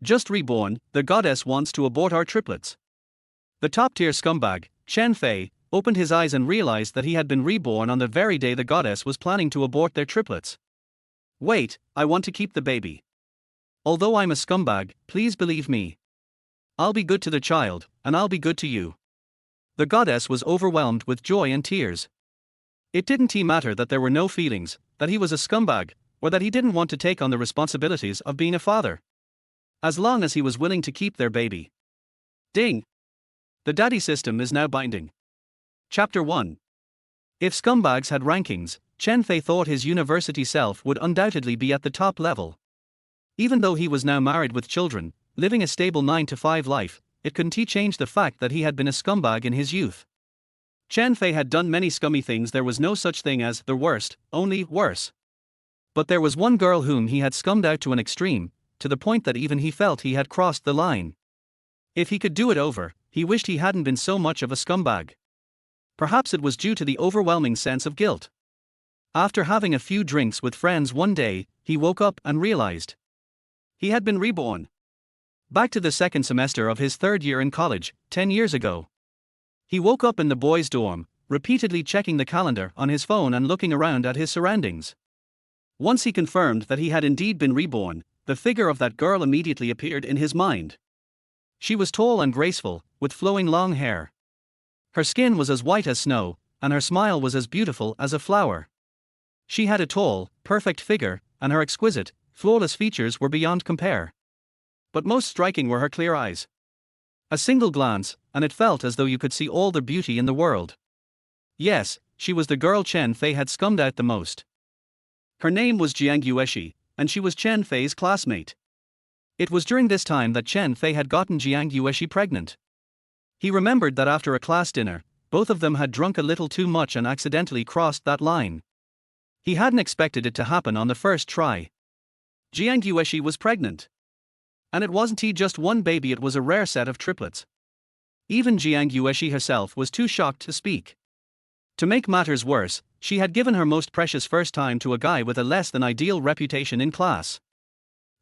Just reborn, the goddess wants to abort our triplets. The top-tier scumbag, Chen Fei, opened his eyes and realized that he had been reborn on the very day the goddess was planning to abort their triplets. Wait, I want to keep the baby. Although I'm a scumbag, please believe me. I'll be good to the child, and I'll be good to you. The goddess was overwhelmed with joy and tears. It didn't matter that there were no feelings, that he was a scumbag, or that he didn't want to take on the responsibilities of being a father. As long as he was willing to keep their baby. Ding! The daddy system is now binding. Chapter 1. If scumbags had rankings, Chen Fei thought his university self would undoubtedly be at the top level. Even though he was now married with children, living a stable 9-to-5 life, it couldn't change the fact that he had been a scumbag in his youth. Chen Fei had done many scummy things. There was no such thing as the worst, only worse. But there was one girl whom he had scummed out to an extreme, to the point that even he felt he had crossed the line. If he could do it over, he wished he hadn't been so much of a scumbag. Perhaps it was due to the overwhelming sense of guilt. After having a few drinks with friends one day, he woke up and realized he had been reborn. Back to the second semester of his third year in college, 10 years ago. He woke up in the boys' dorm, repeatedly checking the calendar on his phone and looking around at his surroundings. Once he confirmed that he had indeed been reborn, the figure of that girl immediately appeared in his mind. She was tall and graceful, with flowing long hair. Her skin was as white as snow, and her smile was as beautiful as a flower. She had a tall, perfect figure, and her exquisite, flawless features were beyond compare. But most striking were her clear eyes. A single glance, and it felt as though you could see all the beauty in the world. Yes, she was the girl Chen Fei had scummed out the most. Her name was Jiang Yueshi, and she was Chen Fei's classmate. It was during this time that Chen Fei had gotten Jiang Yueshi pregnant. He remembered that after a class dinner, both of them had drunk a little too much and accidentally crossed that line. He hadn't expected it to happen on the first try. Jiang Yueshi was pregnant. And it wasn't just one baby, it was a rare set of triplets. Even Jiang Yueshi herself was too shocked to speak. To make matters worse, she had given her most precious first time to a guy with a less than ideal reputation in class.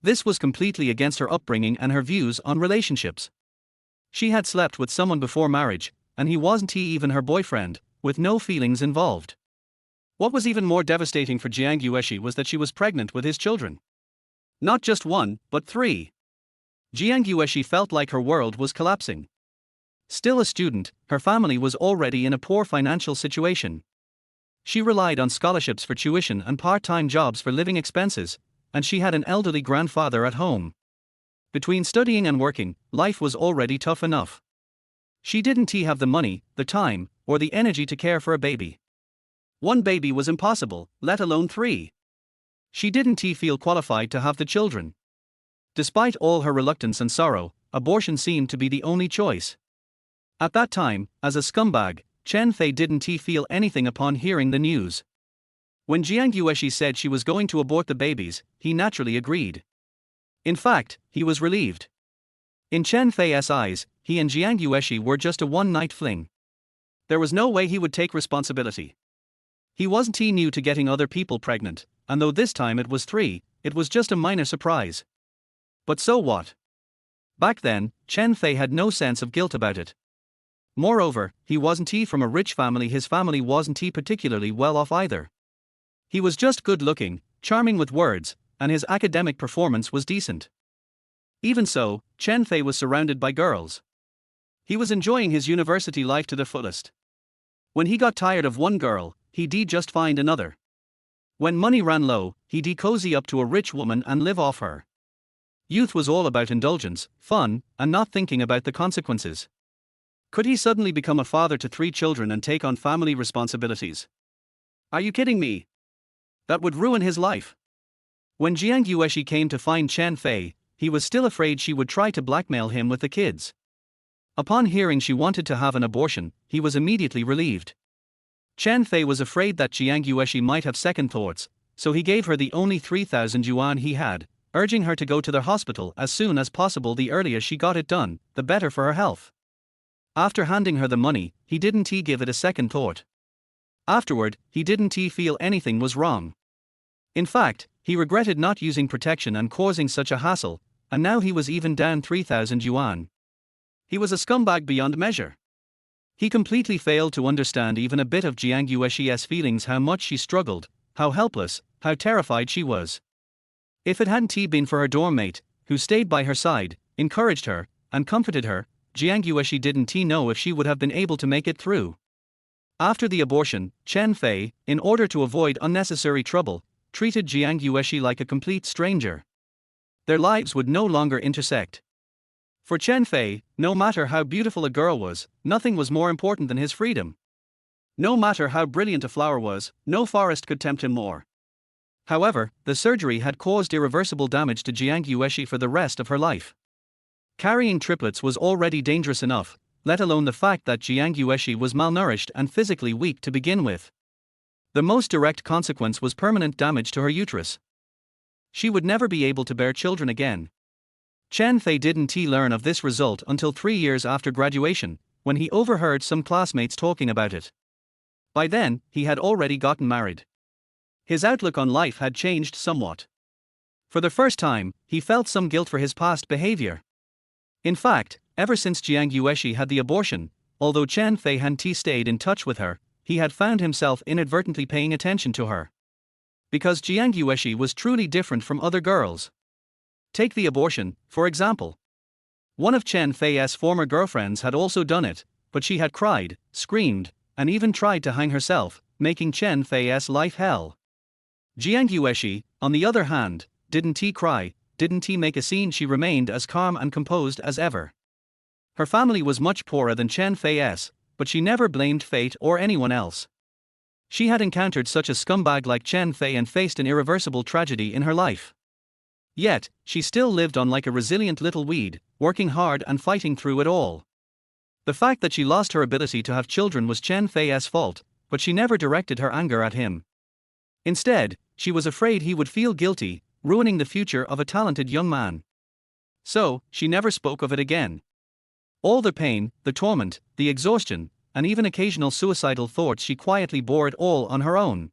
This was completely against her upbringing and her views on relationships. She had slept with someone before marriage, and he wasn't even her boyfriend, with no feelings involved. What was even more devastating for Jiang Yueshi was that she was pregnant with his children. Not just one, but 3. Jiang Yueshi felt like her world was collapsing. Still a student, her family was already in a poor financial situation. She relied on scholarships for tuition and part-time jobs for living expenses, and she had an elderly grandfather at home. Between studying and working, life was already tough enough. She didn't have the money, the time, or the energy to care for a baby. 1 baby was impossible, let alone 3. She didn't feel qualified to have the children. Despite all her reluctance and sorrow, abortion seemed to be the only choice. At that time, as a scumbag, Chen Fei didn't feel anything upon hearing the news. When Jiang Yueshi said she was going to abort the babies, he naturally agreed. In fact, he was relieved. In Chen Fei's eyes, he and Jiang Yueshi were just a one-night fling. There was no way he would take responsibility. He wasn't new to getting other people pregnant, and though this time it was 3, it was just a minor surprise. But so what? Back then, Chen Fei had no sense of guilt about it. Moreover, he wasn't from a rich family, his family wasn't particularly well off either. He was just good-looking, charming with words, and his academic performance was decent. Even so, Chen Fei was surrounded by girls. He was enjoying his university life to the fullest. When he got tired of one girl, he'd just find another. When money ran low, he'd cozy up to a rich woman and live off her. Youth was all about indulgence, fun, and not thinking about the consequences. Could he suddenly become a father to 3 children and take on family responsibilities? Are you kidding me? That would ruin his life. When Jiang Yueshi came to find Chen Fei, he was still afraid she would try to blackmail him with the kids. Upon hearing she wanted to have an abortion, he was immediately relieved. Chen Fei was afraid that Jiang Yueshi might have second thoughts, so he gave her the only 3,000 yuan he had, urging her to go to the hospital as soon as possible. The earlier she got it done, the better for her health. After handing her the money, he didn't give it a second thought. Afterward, he didn't feel anything was wrong. In fact, he regretted not using protection and causing such a hassle, and now he was even down 3,000 yuan. He was a scumbag beyond measure. He completely failed to understand even a bit of Jiang Yuexi's feelings, how much she struggled, how helpless, how terrified she was. If it hadn't been for her dorm mate, who stayed by her side, encouraged her, and comforted her, Jiang Yuexi didn't know if she would have been able to make it through. After the abortion, Chen Fei, in order to avoid unnecessary trouble, treated Jiang Yuexi like a complete stranger. Their lives would no longer intersect. For Chen Fei, no matter how beautiful a girl was, nothing was more important than his freedom. No matter how brilliant a flower was, no forest could tempt him more. However, the surgery had caused irreversible damage to Jiang Yuexi for the rest of her life. Carrying triplets was already dangerous enough, let alone the fact that Jiang Yuexi was malnourished and physically weak to begin with. The most direct consequence was permanent damage to her uterus. She would never be able to bear children again. Chen Fei didn't learn of this result until 3 years after graduation, when he overheard some classmates talking about it. By then, he had already gotten married. His outlook on life had changed somewhat. For the first time, he felt some guilt for his past behavior. In fact, ever since Jiang Yuexi had the abortion, although Chen Fei hadn't stayed in touch with her, he had found himself inadvertently paying attention to her. Because Jiang Yuexi was truly different from other girls. Take the abortion, for example. One of Chen Fei's former girlfriends had also done it, but she had cried, screamed, and even tried to hang herself, making Chen Fei's life hell. Jiang Yuexi, on the other hand, didn't cry, didn't make a scene. She remained as calm and composed as ever. Her family was much poorer than Chen Fei's, but she never blamed fate or anyone else. She had encountered such a scumbag like Chen Fei and faced an irreversible tragedy in her life. Yet, she still lived on like a resilient little weed, working hard and fighting through it all. The fact that she lost her ability to have children was Chen Fei's fault, but she never directed her anger at him. Instead, she was afraid he would feel guilty, ruining the future of a talented young man. So, she never spoke of it again. All the pain, the torment, the exhaustion, and even occasional suicidal thoughts, she quietly bore it all on her own.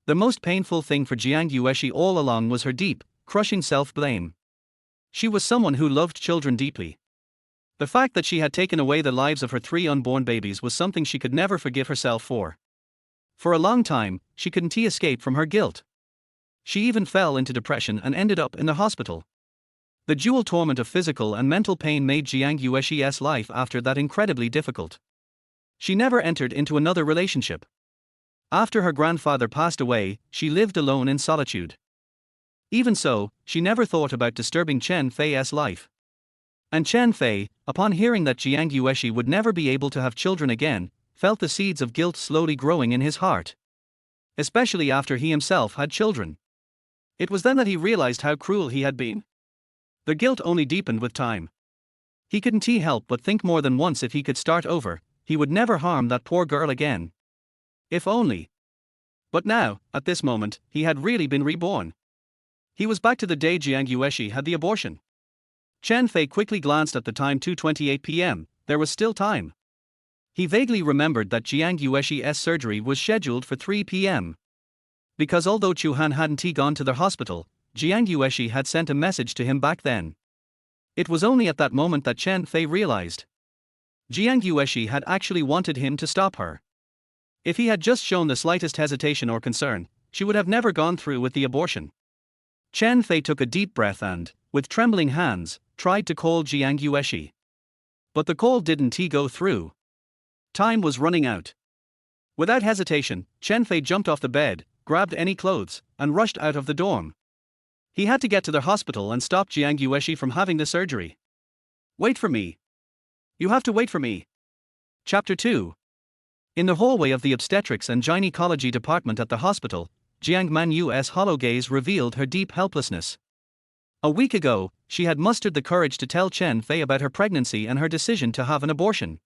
The most painful thing for Jiang Yuexi all along was her deep, crushing self-blame. She was someone who loved children deeply. The fact that she had taken away the lives of her 3 unborn babies was something she could never forgive herself for. For a long time, she couldn't escape from her guilt. She even fell into depression and ended up in the hospital. The dual torment of physical and mental pain made Jiang Yuexi's life after that incredibly difficult. She never entered into another relationship. After her grandfather passed away, she lived alone in solitude. Even so, she never thought about disturbing Chen Fei's life. And Chen Fei, upon hearing that Jiang Yuexi would never be able to have children again, felt the seeds of guilt slowly growing in his heart. Especially after he himself had children. It was then that he realized how cruel he had been. The guilt only deepened with time. He couldn't help but think more than once if he could start over, he would never harm that poor girl again. If only. But now, at this moment, he had really been reborn. He was back to the day Jiang Yuexi had the abortion. Chen Fei quickly glanced at the time, 2:28 p.m., there was still time. He vaguely remembered that Jiang Yuexi's surgery was scheduled for 3 p.m. Because although Chu Han hadn't gone to the hospital, Jiang Yuexi had sent a message to him back then. It was only at that moment that Chen Fei realized. Jiang Yuexi had actually wanted him to stop her. If he had just shown the slightest hesitation or concern, she would have never gone through with the abortion. Chen Fei took a deep breath and, with trembling hands, tried to call Jiang Yuexi. But the call didn't go through. Time was running out. Without hesitation, Chen Fei jumped off the bed, grabbed any clothes, and rushed out of the dorm. He had to get to the hospital and stop Jiang Yuexi from having the surgery. Wait for me. You have to wait for me. Chapter 2. In the hallway of the obstetrics and gynecology department at the hospital, Jiang Manyu's hollow gaze revealed her deep helplessness. A week ago, she had mustered the courage to tell Chen Fei about her pregnancy and her decision to have an abortion.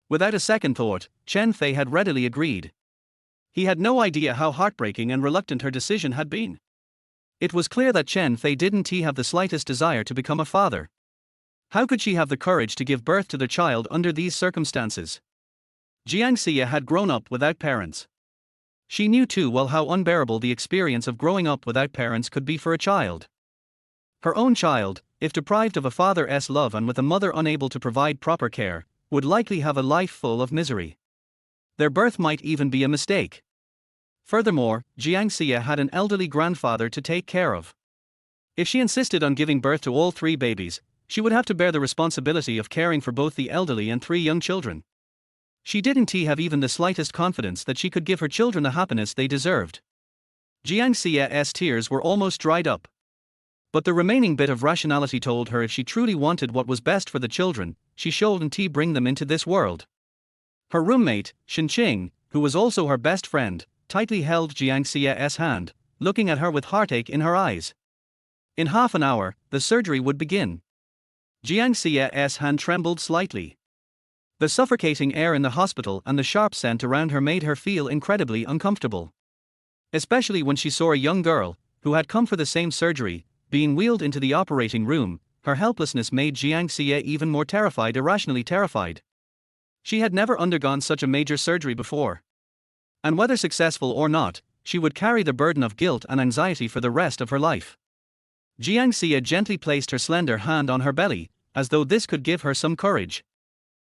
Without a second thought, Chen Fei had readily agreed. He had no idea how heartbreaking and reluctant her decision had been. It was clear that Chen Fei didn't have the slightest desire to become a father. How could she have the courage to give birth to their child under these circumstances? Jiang Xia had grown up without parents. She knew too well how unbearable the experience of growing up without parents could be for a child. Her own child, if deprived of a father's love and with a mother unable to provide proper care, would likely have a life full of misery. Their birth might even be a mistake. Furthermore, Jiang Xie had an elderly grandfather to take care of. If she insisted on giving birth to all 3 babies, she would have to bear the responsibility of caring for both the elderly and 3 young children. She didn't have even the slightest confidence that she could give her children the happiness they deserved. Jiang Xie's tears were almost dried up. But the remaining bit of rationality told her if she truly wanted what was best for the children, she shouldn't bring them into this world. Her roommate, Chen Fei, who was also her best friend, tightly held Jiang Xie's hand, looking at her with heartache in her eyes. In half an hour, the surgery would begin. Jiang Xie's hand trembled slightly. The suffocating air in the hospital and the sharp scent around her made her feel incredibly uncomfortable. Especially when she saw a young girl, who had come for the same surgery, being wheeled into the operating room. Her helplessness made Jiang Xie even more terrified, irrationally terrified. She had never undergone such a major surgery before. And whether successful or not, she would carry the burden of guilt and anxiety for the rest of her life. Jiang Xie gently placed her slender hand on her belly, as though this could give her some courage.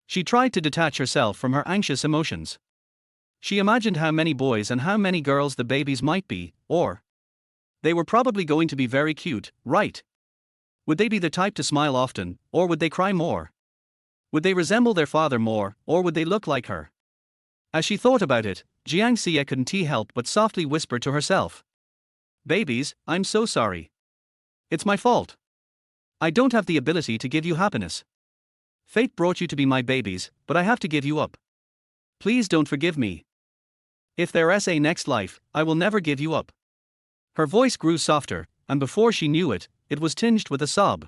She tried to detach herself from her anxious emotions. She imagined how many boys and how many girls the babies might be, or they were probably going to be very cute, right? Would they be the type to smile often, or would they cry more? Would they resemble their father more, or would they look like her? As she thought about it, Jiang Xie couldn't help but softly whisper to herself. Babies, I'm so sorry. It's my fault. I don't have the ability to give you happiness. Fate brought you to be my babies, but I have to give you up. Please don't forgive me. If there's a next life, I will never give you up. Her voice grew softer, and before she knew it, it was tinged with a sob.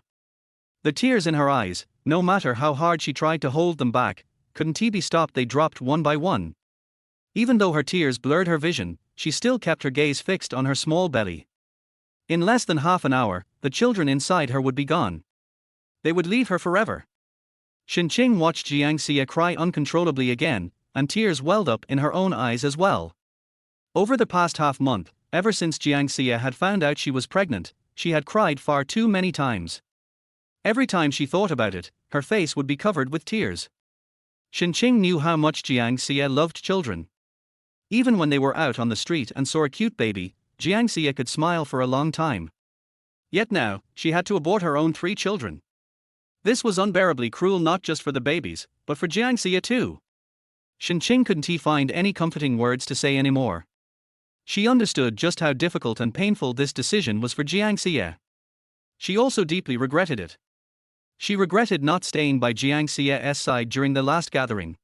The tears in her eyes, no matter how hard she tried to hold them back, couldn't be stopped. They dropped one by one. Even though her tears blurred her vision, she still kept her gaze fixed on her small belly. In less than half an hour, the children inside her would be gone. They would leave her forever. Chen Fei watched Jiang Xie cry uncontrollably again, and tears welled up in her own eyes as well. Over the past half-month, ever since Jiang Xie had found out she was pregnant, she had cried far too many times. Every time she thought about it, her face would be covered with tears. Chen Fei knew how much Jiang Xie loved children. Even when they were out on the street and saw a cute baby, Jiang Xie could smile for a long time. Yet now, she had to abort her own 3 children. This was unbearably cruel, not just for the babies, but for Jiang Xie too. Chen Fei couldn't find any comforting words to say anymore. She understood just how difficult and painful this decision was for Jiang Xie. She also deeply regretted it. She regretted not staying by Jiang Xie's side during the last gathering.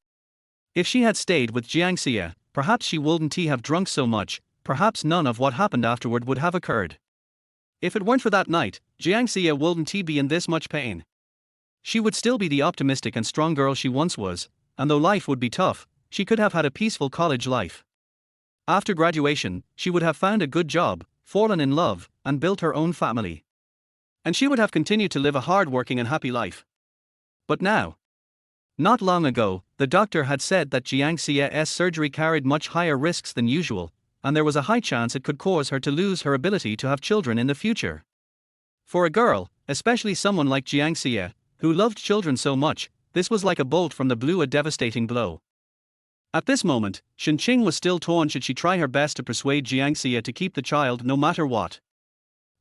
If she had stayed with Jiang Xie, perhaps she wouldn't have drunk so much, perhaps none of what happened afterward would have occurred. If it weren't for that night, Jiang Xie wouldn't be in this much pain. She would still be the optimistic and strong girl she once was, and though life would be tough, she could have had a peaceful college life. After graduation, she would have found a good job, fallen in love, and built her own family. And she would have continued to live a hard-working and happy life. But now, not long ago, the doctor had said that Jiang Xie's surgery carried much higher risks than usual, and there was a high chance it could cause her to lose her ability to have children in the future. For a girl, especially someone like Jiang Xie, who loved children so much, this was like a bolt from the blue, a devastating blow. At this moment, Chen Fei was still torn. Should she try her best to persuade Jiang Xie to keep the child no matter what?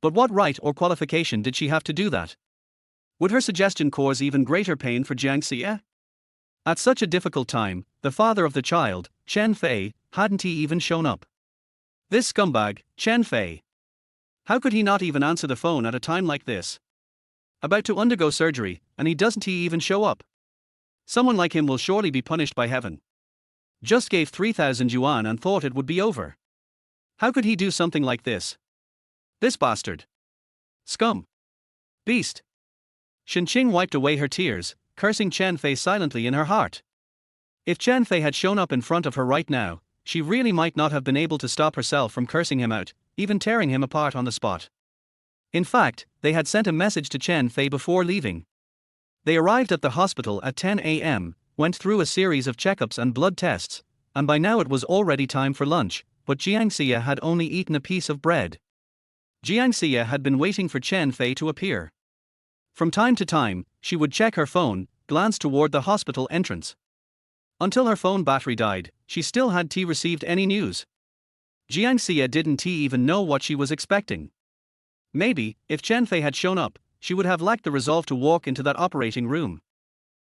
But what right or qualification did she have to do that? Would her suggestion cause even greater pain for Jiang Xie? At such a difficult time, the father of the child, Chen Fei, hadn't even shown up. This scumbag, Chen Fei. How could he not even answer the phone at a time like this? About to undergo surgery, and he doesn't even show up. Someone like him will surely be punished by heaven. Just gave 3,000 yuan and thought it would be over. How could he do something like this? This bastard. Scum. Beast. Chen Fei wiped away her tears, cursing Chen Fei silently in her heart. If Chen Fei had shown up in front of her right now, she really might not have been able to stop herself from cursing him out, even tearing him apart on the spot. In fact, they had sent a message to Chen Fei before leaving. They arrived at the hospital at 10 a.m., went through a series of checkups and blood tests, and by now it was already time for lunch, but Jiang Xie had only eaten a piece of bread. Jiang Xie had been waiting for Chen Fei to appear. From time to time, she would check her phone, glance toward the hospital entrance. Until her phone battery died, she still hadn't received any news. Jiang Xie didn't even know what she was expecting. Maybe, if Chen Fei had shown up, she would have lacked the resolve to walk into that operating room.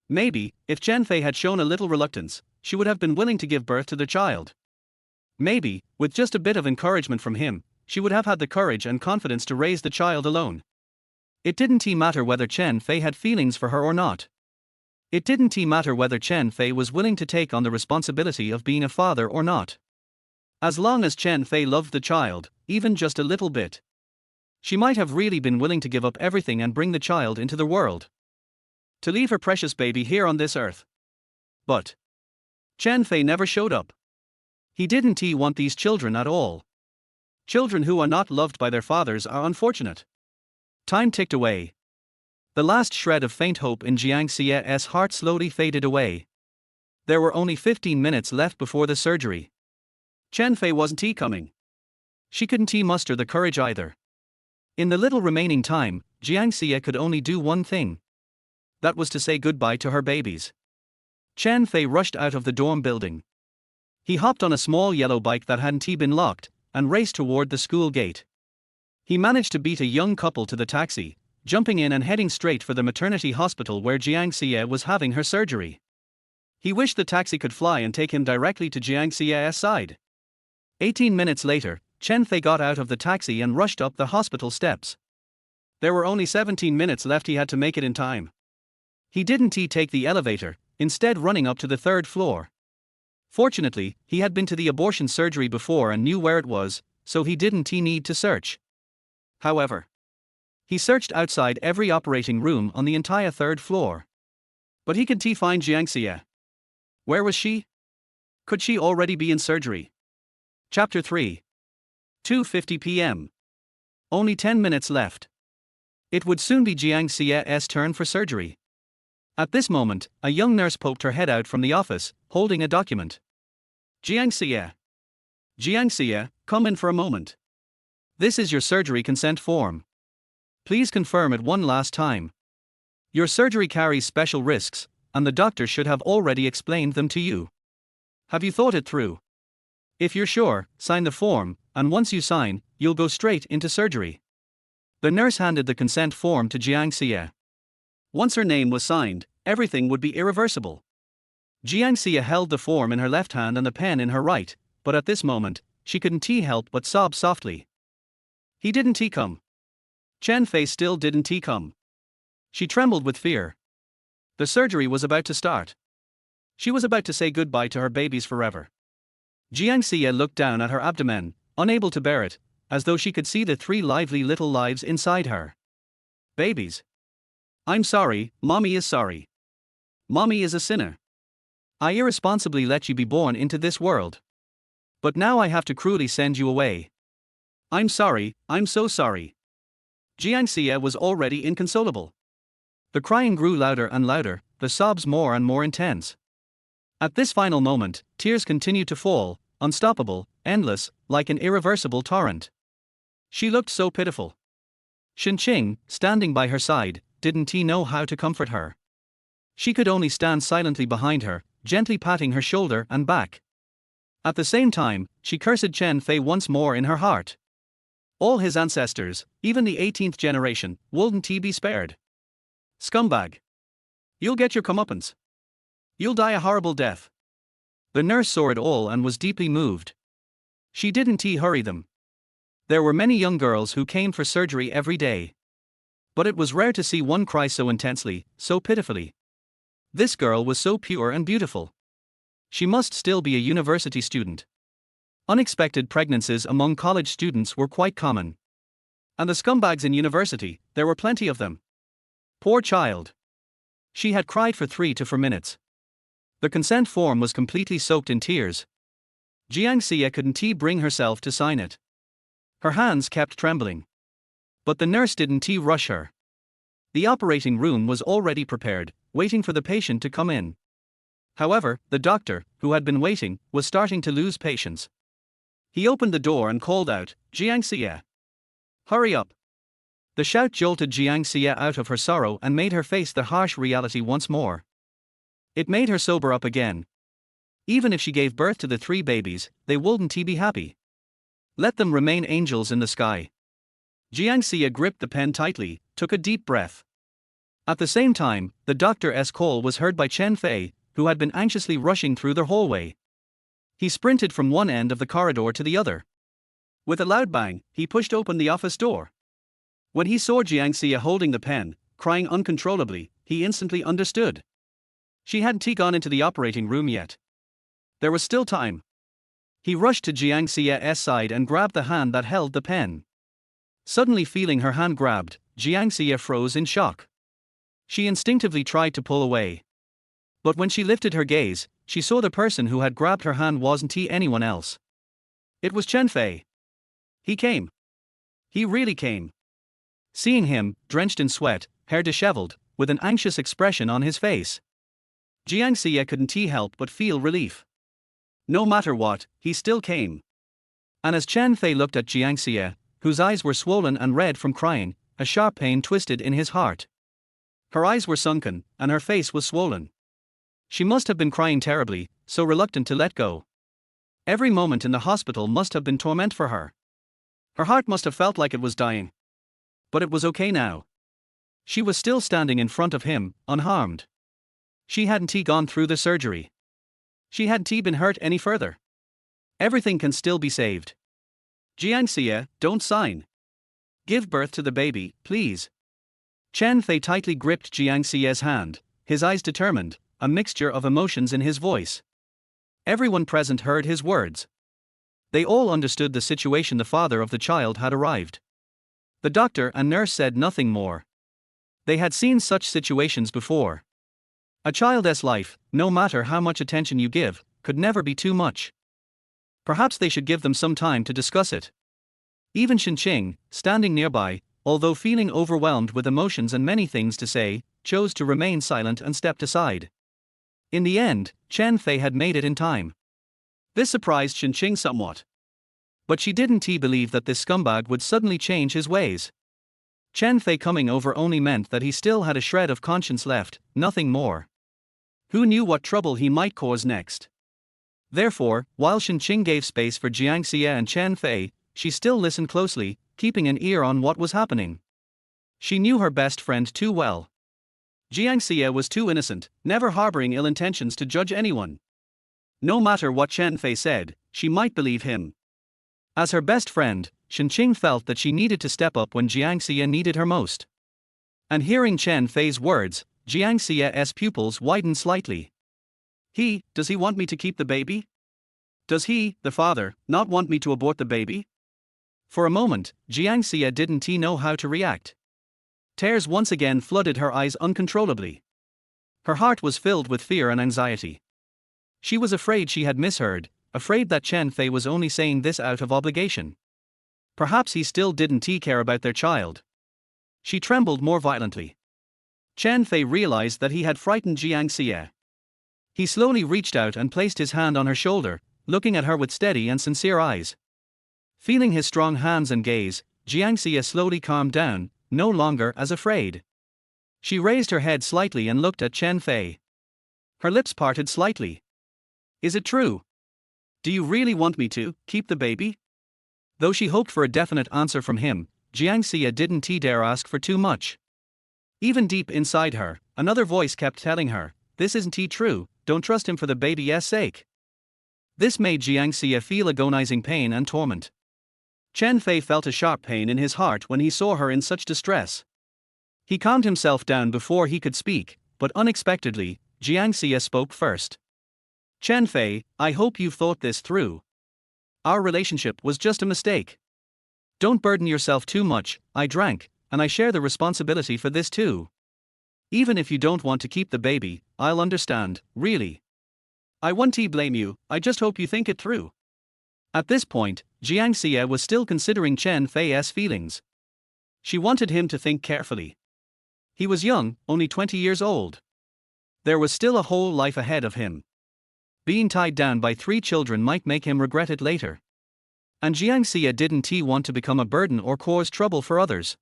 Maybe, if Chen Fei had shown a little reluctance, she would have been willing to give birth to the child. Maybe, with just a bit of encouragement from him, she would have had the courage and confidence to raise the child alone. It didn't matter whether Chen Fei had feelings for her or not. It didn't matter whether Chen Fei was willing to take on the responsibility of being a father or not. As long as Chen Fei loved the child, even just a little bit, she might have really been willing to give up everything and bring the child into the world. To leave her precious baby here on this earth. But Chen Fei never showed up. He didn't want these children at all. Children who are not loved by their fathers are unfortunate. Time ticked away. The last shred of faint hope in Jiang Xie's heart slowly faded away. There were only 15 minutes left before the surgery. Chen Fei wasn't coming. She couldn't muster the courage either. In the little remaining time, Jiang Xie could only do one thing. That was to say goodbye to her babies. Chen Fei rushed out of the dorm building. He hopped on a small yellow bike that hadn't been locked, and raced toward the school gate. He managed to beat a young couple to the taxi, jumping in and heading straight for the maternity hospital where Jiang Xie was having her surgery. He wished the taxi could fly and take him directly to Jiang Xie's side. 18 minutes later, Chen Fei got out of the taxi and rushed up the hospital steps. There were only 17 minutes left. He had to make it in time. He didn't take the elevator, instead running up to the third floor. Fortunately, he had been to the abortion surgery before and knew where it was, so he didn't need to search. However, he searched outside every operating room on the entire third floor. But he couldn't find Jiang Xie. Where was she? Could she already be in surgery? Chapter 3. 2:50 p.m. Only 10 minutes left. It would soon be Jiang Xie's turn for surgery. At this moment, a young nurse poked her head out from the office, holding a document. Jiang Xie. Jiang Xie, come in for a moment. This is your surgery consent form. Please confirm it one last time. Your surgery carries special risks, and the doctor should have already explained them to you. Have you thought it through? If you're sure, sign the form, and once you sign, you'll go straight into surgery. The nurse handed the consent form to Jiang Xie. Once her name was signed, everything would be irreversible. Jiang Xie held the form in her left hand and the pen in her right, but at this moment, she couldn't help but sob softly. He didn't come. Chen Fei still didn't come. She trembled with fear. The surgery was about to start. She was about to say goodbye to her babies forever. Jiang Xie looked down at her abdomen, unable to bear it, as though she could see the 3 lively little lives inside her. Babies. I'm sorry, Mommy is sorry. Mommy is a sinner. I irresponsibly let you be born into this world. But now I have to cruelly send you away. I'm sorry, I'm so sorry. Jiang Xie was already inconsolable. The crying grew louder and louder, the sobs more and more intense. At this final moment, tears continued to fall, unstoppable, endless, like an irreversible torrent. She looked so pitiful. Shen Qing, standing by her side, didn't know how to comfort her. She could only stand silently behind her, gently patting her shoulder and back. At the same time, she cursed Chen Fei once more in her heart. All his ancestors, even the 18th generation, wouldn't be spared. Scumbag. You'll get your comeuppance. You'll die a horrible death. The nurse saw it all and was deeply moved. She didn't hurry them. There were many young girls who came for surgery every day. But it was rare to see one cry so intensely, so pitifully. This girl was so pure and beautiful. She must still be a university student. Unexpected pregnancies among college students were quite common. And the scumbags in university, there were plenty of them. Poor child. She had cried for 3 to 4 minutes. The consent form was completely soaked in tears. Jiang Xie couldn't bring herself to sign it. Her hands kept trembling. But the nurse didn't rush her. The operating room was already prepared, waiting for the patient to come in. However, the doctor, who had been waiting, was starting to lose patience. He opened the door and called out, Jiang Xie. Hurry up. The shout jolted Jiang Xie out of her sorrow and made her face the harsh reality once more. It made her sober up again. Even if she gave birth to the 3 babies, they wouldn't be happy. Let them remain angels in the sky. Jiang Xie gripped the pen tightly, took a deep breath. At the same time, the doctor's call was heard by Chen Fei, who had been anxiously rushing through the hallway. He sprinted from one end of the corridor to the other. With a loud bang, he pushed open the office door. When he saw Jiang Xie holding the pen, crying uncontrollably, he instantly understood. She hadn't gone into the operating room yet. There was still time. He rushed to Jiang Xie's side and grabbed the hand that held the pen. Suddenly feeling her hand grabbed, Jiang Xie froze in shock. She instinctively tried to pull away. But when she lifted her gaze, she saw the person who had grabbed her hand wasn't anyone else. It was Chen Fei. He came. He really came. Seeing him, drenched in sweat, hair disheveled, with an anxious expression on his face, Jiang Xie couldn't help but feel relief. No matter what, he still came. And as Chen Fei looked at Jiang Xie, whose eyes were swollen and red from crying, a sharp pain twisted in his heart. Her eyes were sunken, and her face was swollen. She must have been crying terribly, so reluctant to let go. Every moment in the hospital must have been torment for her. Her heart must have felt like it was dying. But it was okay now. She was still standing in front of him, unharmed. She hadn't gone through the surgery. She hadn't been hurt any further. Everything can still be saved. Jiang Xie, don't sign. Give birth to the baby, please. Chen Fei tightly gripped Jiang Xie's hand, his eyes determined, a mixture of emotions in his voice. Everyone present heard his words. They all understood the situation. The father of the child had arrived. The doctor and nurse said nothing more. They had seen such situations before. A child's life, no matter how much attention you give, could never be too much. Perhaps they should give them some time to discuss it. Even Shenqing, standing nearby, although feeling overwhelmed with emotions and many things to say, chose to remain silent and stepped aside. In the end, Chen Fei had made it in time. This surprised Shenqing somewhat. But she didn't believe that this scumbag would suddenly change his ways. Chen Fei coming over only meant that he still had a shred of conscience left, nothing more. Who knew what trouble he might cause next? Therefore, while Shenqing gave space for Jiang Xie and Chen Fei, she still listened closely, keeping an ear on what was happening. She knew her best friend too well. Jiang Xie was too innocent, never harboring ill intentions to judge anyone. No matter what Chen Fei said, she might believe him. As her best friend, Shenqing felt that she needed to step up when Jiang Xie needed her most. And hearing Chen Fei's words, Jiang Xie's pupils widened slightly. Does he want me to keep the baby? Does he, the father, not want me to abort the baby? For a moment, Jiang Xie didn't know how to react. Tears once again flooded her eyes uncontrollably. Her heart was filled with fear and anxiety. She was afraid she had misheard, afraid that Chen Fei was only saying this out of obligation. Perhaps he still didn't care about their child. She trembled more violently. Chen Fei realized that he had frightened Jiang Xie. He slowly reached out and placed his hand on her shoulder, looking at her with steady and sincere eyes. Feeling his strong hands and gaze, Jiang Xie slowly calmed down, no longer as afraid. She raised her head slightly and looked at Chen Fei. Her lips parted slightly. Is it true? Do you really want me to keep the baby? Though she hoped for a definite answer from him, Jiang Xie didn't dare ask for too much. Even deep inside her, another voice kept telling her, this isn't true, don't trust him for the baby's sake. This made Jiang Xie feel agonizing pain and torment. Chen Fei felt a sharp pain in his heart when he saw her in such distress. He calmed himself down before he could speak, but unexpectedly, Jiang Xie spoke first. Chen Fei, I hope you've thought this through. Our relationship was just a mistake. Don't burden yourself too much. I drank, and I share the responsibility for this too. Even if you don't want to keep the baby, I'll understand, really. I won't blame you, I just hope you think it through. At this point, Jiang Xie was still considering Chen Fei's feelings. She wanted him to think carefully. He was young, only 20 years old. There was still a whole life ahead of him. Being tied down by 3 children might make him regret it later. And Jiang Xie didn't want to become a burden or cause trouble for others.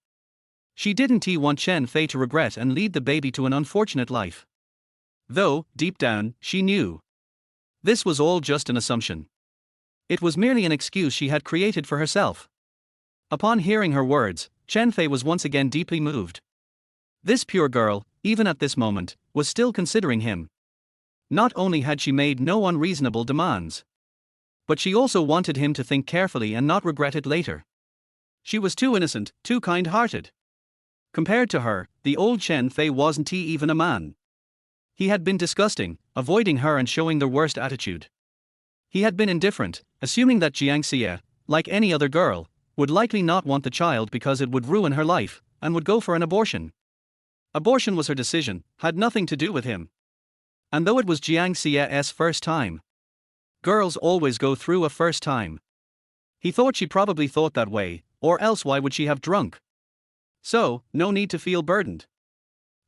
She didn't want Chen Fei to regret and lead the baby to an unfortunate life. Though, deep down, she knew this was all just an assumption. It was merely an excuse she had created for herself. Upon hearing her words, Chen Fei was once again deeply moved. This pure girl, even at this moment, was still considering him. Not only had she made no unreasonable demands, but she also wanted him to think carefully and not regret it later. She was too innocent, too kind-hearted. Compared to her, the old Chen Fei wasn't even a man. He had been disgusting, avoiding her and showing the worst attitude. He had been indifferent, assuming that Jiang Xie, like any other girl, would likely not want the child because it would ruin her life, and would go for an abortion. Abortion was her decision, had nothing to do with him. And though it was Jiang Xie's first time, girls always go through a first time. He thought she probably thought that way, or else why would she have drunk? So, no need to feel burdened.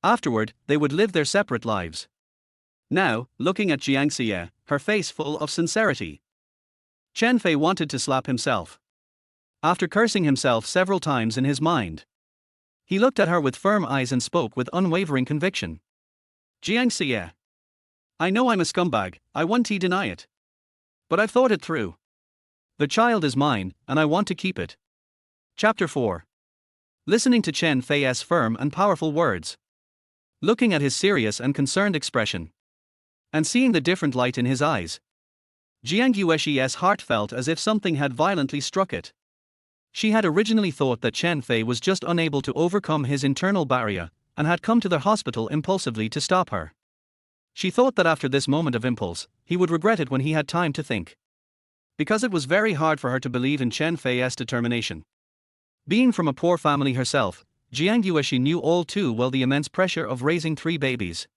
Afterward, they would live their separate lives. Now, looking at Jiang Xie, her face full of sincerity, Chen Fei wanted to slap himself. After cursing himself several times in his mind, he looked at her with firm eyes and spoke with unwavering conviction. Jiang Xie, I know I'm a scumbag, I won't deny it. But I've thought it through. The child is mine, and I want to keep it. Chapter 4. Listening to Chen Fei's firm and powerful words, looking at his serious and concerned expression, and seeing the different light in his eyes, Jiang Yuexi's heart felt as if something had violently struck it. She had originally thought that Chen Fei was just unable to overcome his internal barrier, and had come to the hospital impulsively to stop her. She thought that after this moment of impulse, he would regret it when he had time to think. Because it was very hard for her to believe in Chen Fei's determination. Being from a poor family herself, Jiang Yuexi knew all too well the immense pressure of raising 3 babies.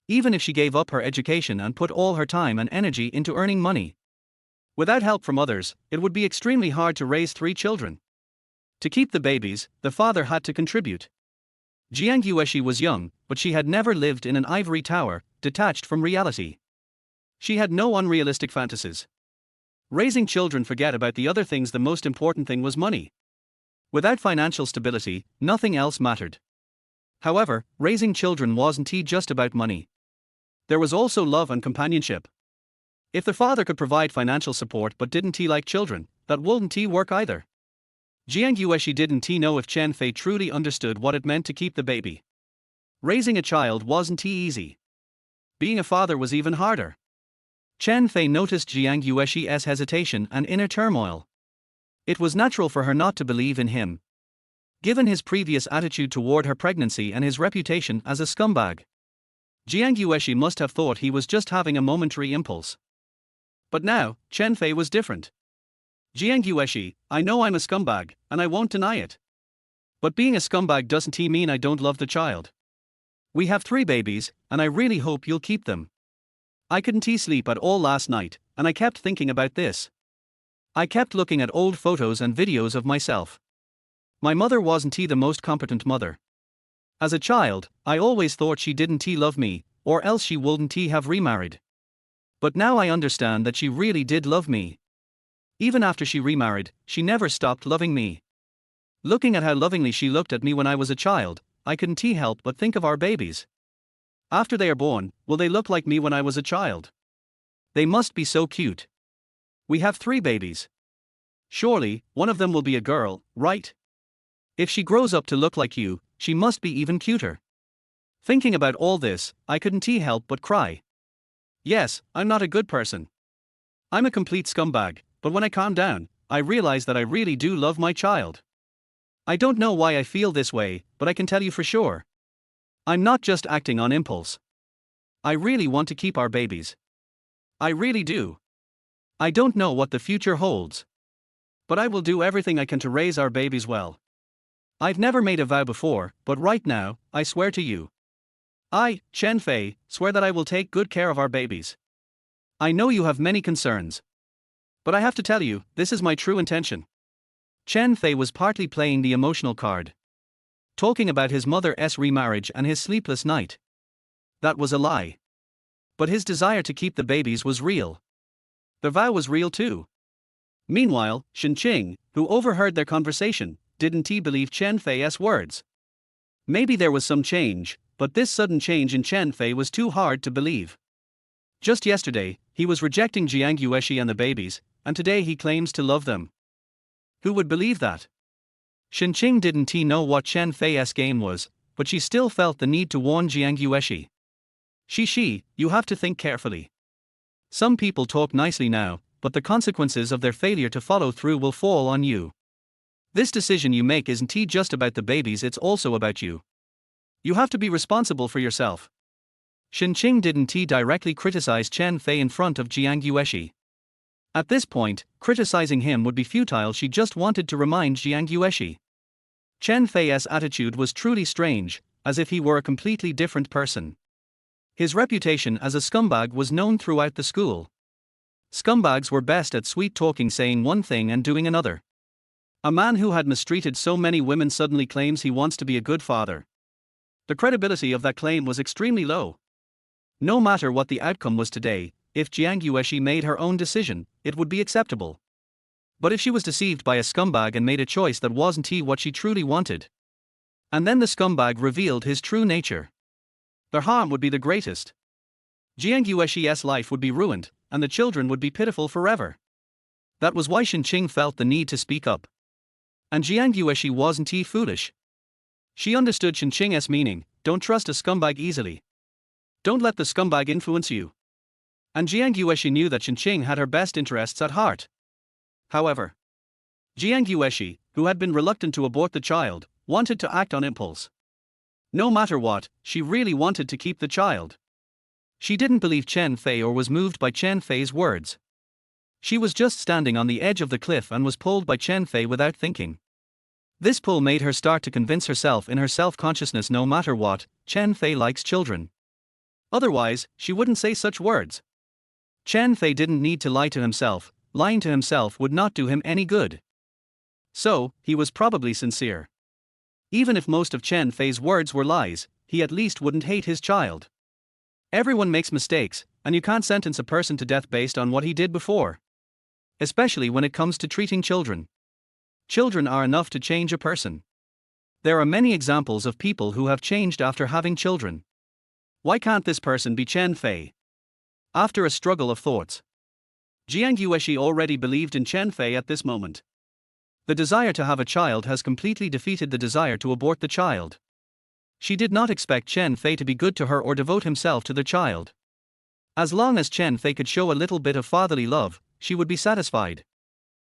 Even if she gave up her education and put all her time and energy into earning money, without help from others, it would be extremely hard to raise 3 children. To keep the babies, the father had to contribute. Jiang Yuexi was young, but she had never lived in an ivory tower, detached from reality. She had no unrealistic fantasies. Raising children, forget about the other things, the most important thing was money. Without financial stability, nothing else mattered. However, raising children wasn't just about money. There was also love and companionship. If the father could provide financial support but didn't like children, that wouldn't work either. Jiang Yuexi didn't know if Chen Fei truly understood what it meant to keep the baby. Raising a child wasn't easy. Being a father was even harder. Chen Fei noticed Jiang Yuexi's hesitation and inner turmoil. It was natural for her not to believe in him, given his previous attitude toward her pregnancy and his reputation as a scumbag. Jiang Yuexi must have thought he was just having a momentary impulse. But now, Chen Fei was different. Jiang Yuexi, I know I'm a scumbag, and I won't deny it. But being a scumbag doesn't mean I don't love the child. We have 3 babies, and I really hope you'll keep them. I couldn't sleep at all last night, and I kept thinking about this. I kept looking at old photos and videos of myself. My mother wasn't the most competent mother. As a child, I always thought she didn't love me, or else she wouldn't have remarried. But now I understand that she really did love me. Even after she remarried, she never stopped loving me. Looking at how lovingly she looked at me when I was a child, I couldn't help but think of our babies. After they are born, will they look like me when I was a child? They must be so cute. We have 3 babies. Surely, one of them will be a girl, right? If she grows up to look like you, she must be even cuter. Thinking about all this, I couldn't help but cry. Yes, I'm not a good person. I'm a complete scumbag, but when I calm down, I realize that I really do love my child. I don't know why I feel this way, but I can tell you for sure. I'm not just acting on impulse. I really want to keep our babies. I really do. I don't know what the future holds, but I will do everything I can to raise our babies well. I've never made a vow before, but right now, I swear to you. I, Chen Fei, swear that I will take good care of our babies. I know you have many concerns, but I have to tell you, this is my true intention. Chen Fei was partly playing the emotional card, talking about his mother's remarriage and his sleepless night. That was a lie. But his desire to keep the babies was real. The vow was real too. Meanwhile, Shen Qing, who overheard their conversation, didn't believe Chen Fei's words. Maybe there was some change, but this sudden change in Chen Fei was too hard to believe. Just yesterday, he was rejecting Jiang Yueshi and the babies, and today he claims to love them. Who would believe that? Shenqing didn't know what Chen Fei's game was, but she still felt the need to warn Jiang Yueshi. You have to think carefully. Some people talk nicely now, but the consequences of their failure to follow through will fall on you. This decision you make isn't just about the babies, it's also about you. You have to be responsible for yourself. Shenqing didn't directly criticize Chen Fei in front of Jiang Yueshi. At this point, criticizing him would be futile. She just wanted to remind Jiang Yueshi. Chen Fei's attitude was truly strange, as if he were a completely different person. His reputation as a scumbag was known throughout the school. Scumbags were best at sweet-talking, saying one thing and doing another. A man who had mistreated so many women suddenly claims he wants to be a good father. The credibility of that claim was extremely low. No matter what the outcome was today, if Jiang Yueshi made her own decision, it would be acceptable. But if she was deceived by a scumbag and made a choice that wasn't what she truly wanted, and then the scumbag revealed his true nature, their harm would be the greatest. Jiang Yueshi's life would be ruined, and the children would be pitiful forever. That was why Shenqing felt the need to speak up. And Jiang Yueshi wasn't foolish. She understood Shenqing's meaning: don't trust a scumbag easily. Don't let the scumbag influence you. And Jiang Yueshi knew that Shenqing had her best interests at heart. However, Jiang Yueshi, who had been reluctant to abort the child, wanted to act on impulse. No matter what, she really wanted to keep the child. She didn't believe Chen Fei or was moved by Chen Fei's words. She was just standing on the edge of the cliff and was pulled by Chen Fei without thinking. This pull made her start to convince herself in her self-consciousness: no matter what, Chen Fei likes children. Otherwise, she wouldn't say such words. Chen Fei didn't need to lie to himself. Lying to himself would not do him any good. So, he was probably sincere. Even if most of Chen Fei's words were lies, he at least wouldn't hate his child. Everyone makes mistakes, and you can't sentence a person to death based on what he did before. Especially when it comes to treating children. Children are enough to change a person. There are many examples of people who have changed after having children. Why can't this person be Chen Fei? After a struggle of thoughts, Jiang Yueshi already believed in Chen Fei at this moment. The desire to have a child has completely defeated the desire to abort the child. She did not expect Chen Fei to be good to her or devote himself to the child. As long as Chen Fei could show a little bit of fatherly love, she would be satisfied.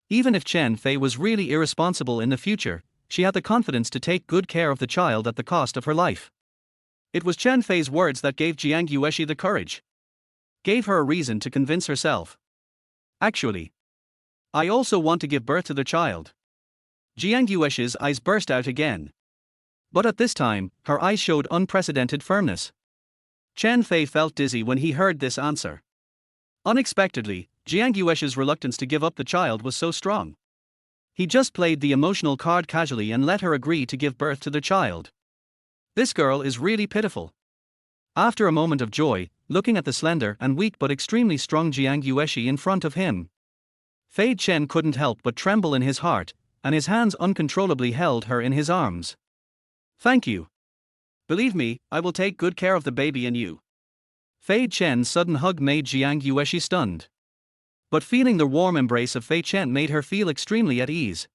Even if Chen Fei was really irresponsible in the future, she had the confidence to take good care of the child at the cost of her life. It was Chen Fei's words that gave Jiang Yueshi the courage. Gave her a reason to convince herself. Actually, I also want to give birth to the child. Jiang Yueshi's eyes burst out again. But at this time, her eyes showed unprecedented firmness. Chen Fei felt dizzy when he heard this answer. Unexpectedly, Jiang Yueshi's reluctance to give up the child was so strong. He just played the emotional card casually and let her agree to give birth to the child. This girl is really pitiful. After a moment of joy, looking at the slender and weak but extremely strong Jiang Yueshi in front of him, Fei Chen couldn't help but tremble in his heart, and his hands uncontrollably held her in his arms. Thank you. Believe me, I will take good care of the baby and you. Fei Chen's sudden hug made Jiang Yueshi stunned. But feeling the warm embrace of Fei Chen made her feel extremely at ease.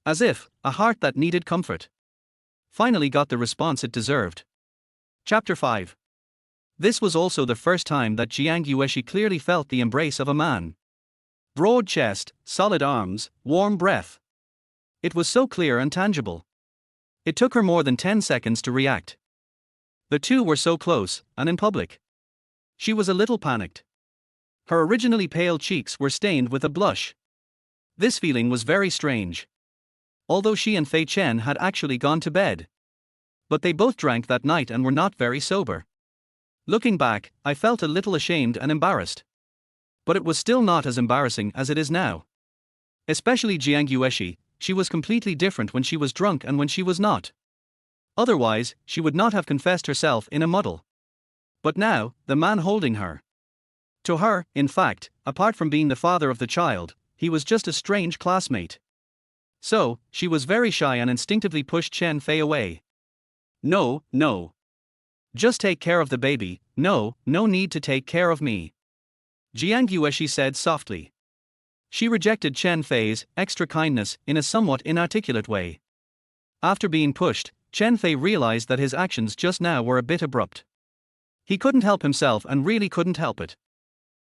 As if a heart that needed comfort finally got the response it deserved. Chapter 5. This was also the first time that Jiang Yueshi clearly felt the embrace of a man. Broad chest, solid arms, warm breath. It was so clear and tangible. It took her more than 10 seconds to react. The two were so close, and in public. She was a little panicked. Her originally pale cheeks were stained with a blush. This feeling was very strange. Although she and Fei Chen had actually gone to bed. But they both drank that night and were not very sober. Looking back, I felt a little ashamed and embarrassed. But it was still not as embarrassing as it is now. Especially Jiang Yueshi, she was completely different when she was drunk and when she was not. Otherwise, she would not have confessed herself in a muddle. But now, the man holding her. To her, in fact, apart from being the father of the child, he was just a strange classmate. So, she was very shy and instinctively pushed Chen Fei away. No, no. Just take care of the baby, no need to take care of me. Jiang Yueshi said softly. She rejected Chen Fei's extra kindness in a somewhat inarticulate way. After being pushed, Chen Fei realized that his actions just now were a bit abrupt. He couldn't help himself and really couldn't help it.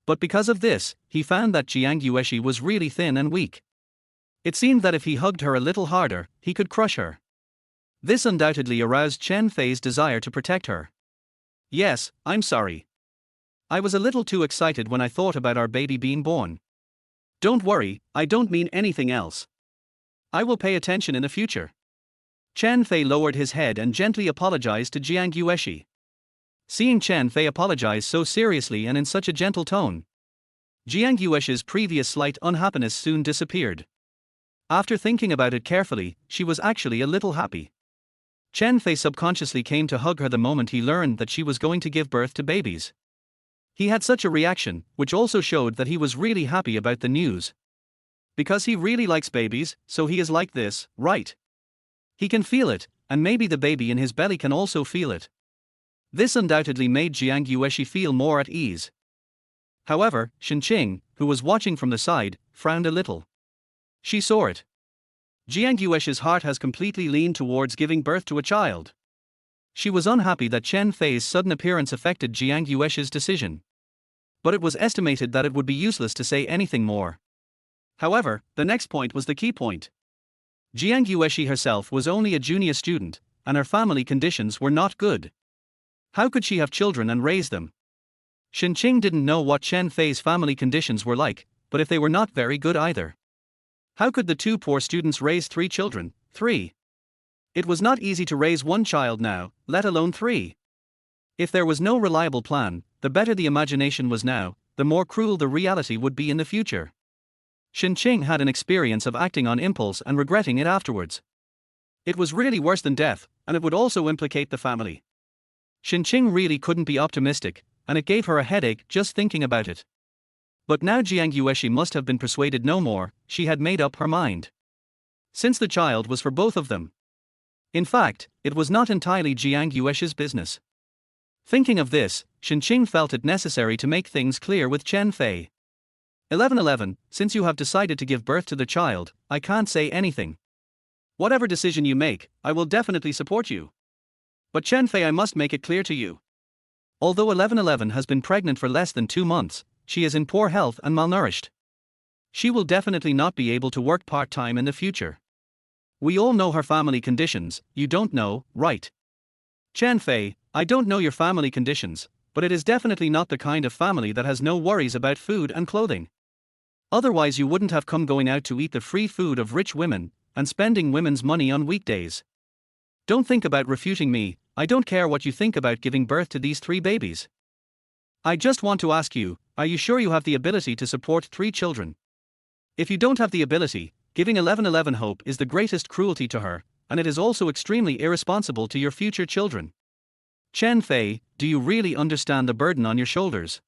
But because of this, he found that Jiang Yueshi was really thin and weak. It seemed that if he hugged her a little harder, he could crush her. This undoubtedly aroused Chen Fei's desire to protect her. Yes, I'm sorry. I was a little too excited when I thought about our baby being born. Don't worry, I don't mean anything else. I will pay attention in the future. Chen Fei lowered his head and gently apologized to Jiang Yueshi. Seeing Chen Fei apologize so seriously and in such a gentle tone, Jiang Yueshi's previous slight unhappiness soon disappeared. After thinking about it carefully, she was actually a little happy. Chen Fei subconsciously came to hug her the moment he learned that she was going to give birth to babies. He had such a reaction, which also showed that he was really happy about the news. Because he really likes babies, so he is like this, right? He can feel it, and maybe the baby in his belly can also feel it. This undoubtedly made Jiang Yueshi feel more at ease. However, Shenqing, who was watching from the side, frowned a little. She saw it. Jiang Yueshi's heart has completely leaned towards giving birth to a child. She was unhappy that Chen Fei's sudden appearance affected Jiang Yueshi's decision. But it was estimated that it would be useless to say anything more. However, the next point was the key point. Jiang Yueshi herself was only a junior student, and her family conditions were not good. How could she have children and raise them? Shenqing didn't know what Chen Fei's family conditions were like, but if they were not very good either. How could the two poor students raise 3 children? 3. It was not easy to raise 1 child now, let alone 3. If there was no reliable plan, the better the imagination was now, the more cruel the reality would be in the future. Shenqing had an experience of acting on impulse and regretting it afterwards. It was really worse than death, and it would also implicate the family. Shenqing really couldn't be optimistic, and it gave her a headache just thinking about it. But now Jiang Yueshi must have been persuaded no more, she had made up her mind. Since the child was for both of them. In fact, it was not entirely Jiang Yueshi's business. Thinking of this, Shenqing felt it necessary to make things clear with Chen Fei. 1111, since you have decided to give birth to the child, I can't say anything. Whatever decision you make, I will definitely support you. But Chen Fei, I must make it clear to you. Although 1111 has been pregnant for less than 2 months, she is in poor health and malnourished. She will definitely not be able to work part-time in the future. We all know her family conditions, you don't know, right? Chen Fei, I don't know your family conditions, but it is definitely not the kind of family that has no worries about food and clothing. Otherwise you wouldn't have come going out to eat the free food of rich women, and spending women's money on weekdays. Don't think about refuting me, I don't care what you think about giving birth to these 3 babies. I just want to ask you, are you sure you have the ability to support 3 children? If you don't have the ability, giving 1111 hope is the greatest cruelty to her, and it is also extremely irresponsible to your future children. Chen Fei, do you really understand the burden on your shoulders?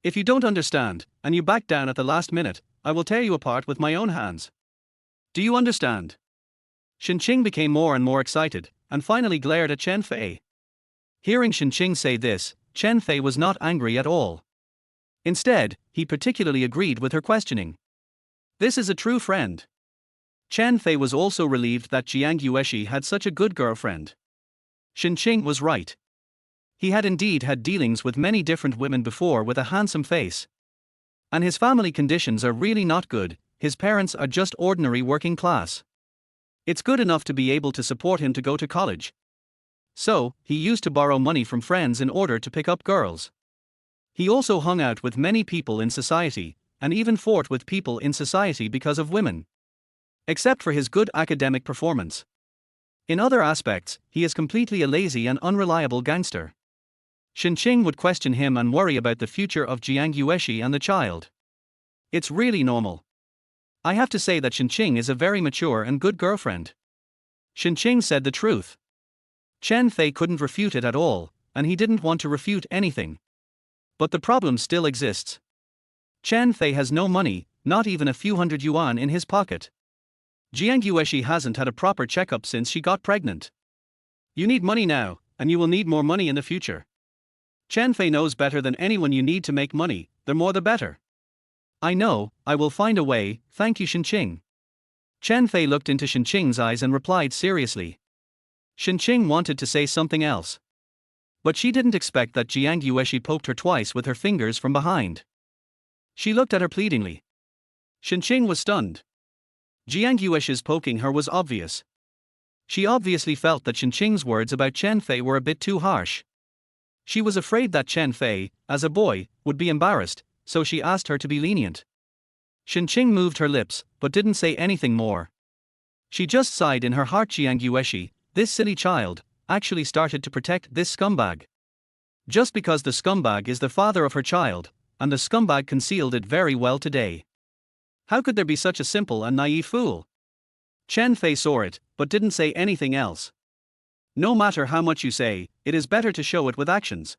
If you don't understand, and you back down at the last minute, I will tear you apart with my own hands. Do you understand? Shenqing became more and more excited, and finally glared at Chen Fei. Hearing Shenqing say this, Chen Fei was not angry at all. Instead, he particularly agreed with her questioning. This is a true friend. Chen Fei was also relieved that Jiang Yueshi had such a good girlfriend. Shenqing was right. He had indeed had dealings with many different women before with a handsome face. And his family conditions are really not good, his parents are just ordinary working class. It's good enough to be able to support him to go to college. So, he used to borrow money from friends in order to pick up girls. He also hung out with many people in society, and even fought with people in society because of women. Except for his good academic performance. In other aspects, he is completely a lazy and unreliable gangster. Shenqing would question him and worry about the future of Jiang Yueshi and the child. It's really normal. I have to say that Shenqing is a very mature and good girlfriend. Shenqing said the truth. Chen Fei couldn't refute it at all, and he didn't want to refute anything. But the problem still exists. Chen Fei has no money, not even a few hundred yuan in his pocket. Jiang Yueshi hasn't had a proper checkup since she got pregnant. You need money now, and you will need more money in the future. Chen Fei knows better than anyone you need to make money, the more the better. I know, I will find a way, thank you Shenqing. Chen Fei looked into Shenqing's eyes and replied seriously. Shenqing wanted to say something else. But she didn't expect that Jiang Yueshi poked her twice with her fingers from behind. She looked at her pleadingly. Shenqing was stunned. Jiang Yueshi's poking her was obvious. She obviously felt that Shenqing's words about Chen Fei were a bit too harsh. She was afraid that Chen Fei, as a boy, would be embarrassed, so she asked her to be lenient. Shenqing moved her lips, but didn't say anything more. She just sighed in her heart. Jiang Yueshi, this silly child, actually started to protect this scumbag. Just because the scumbag is the father of her child, and the scumbag concealed it very well today. How could there be such a simple and naive fool? Chen Fei saw it, but didn't say anything else. No matter how much you say, it is better to show it with actions.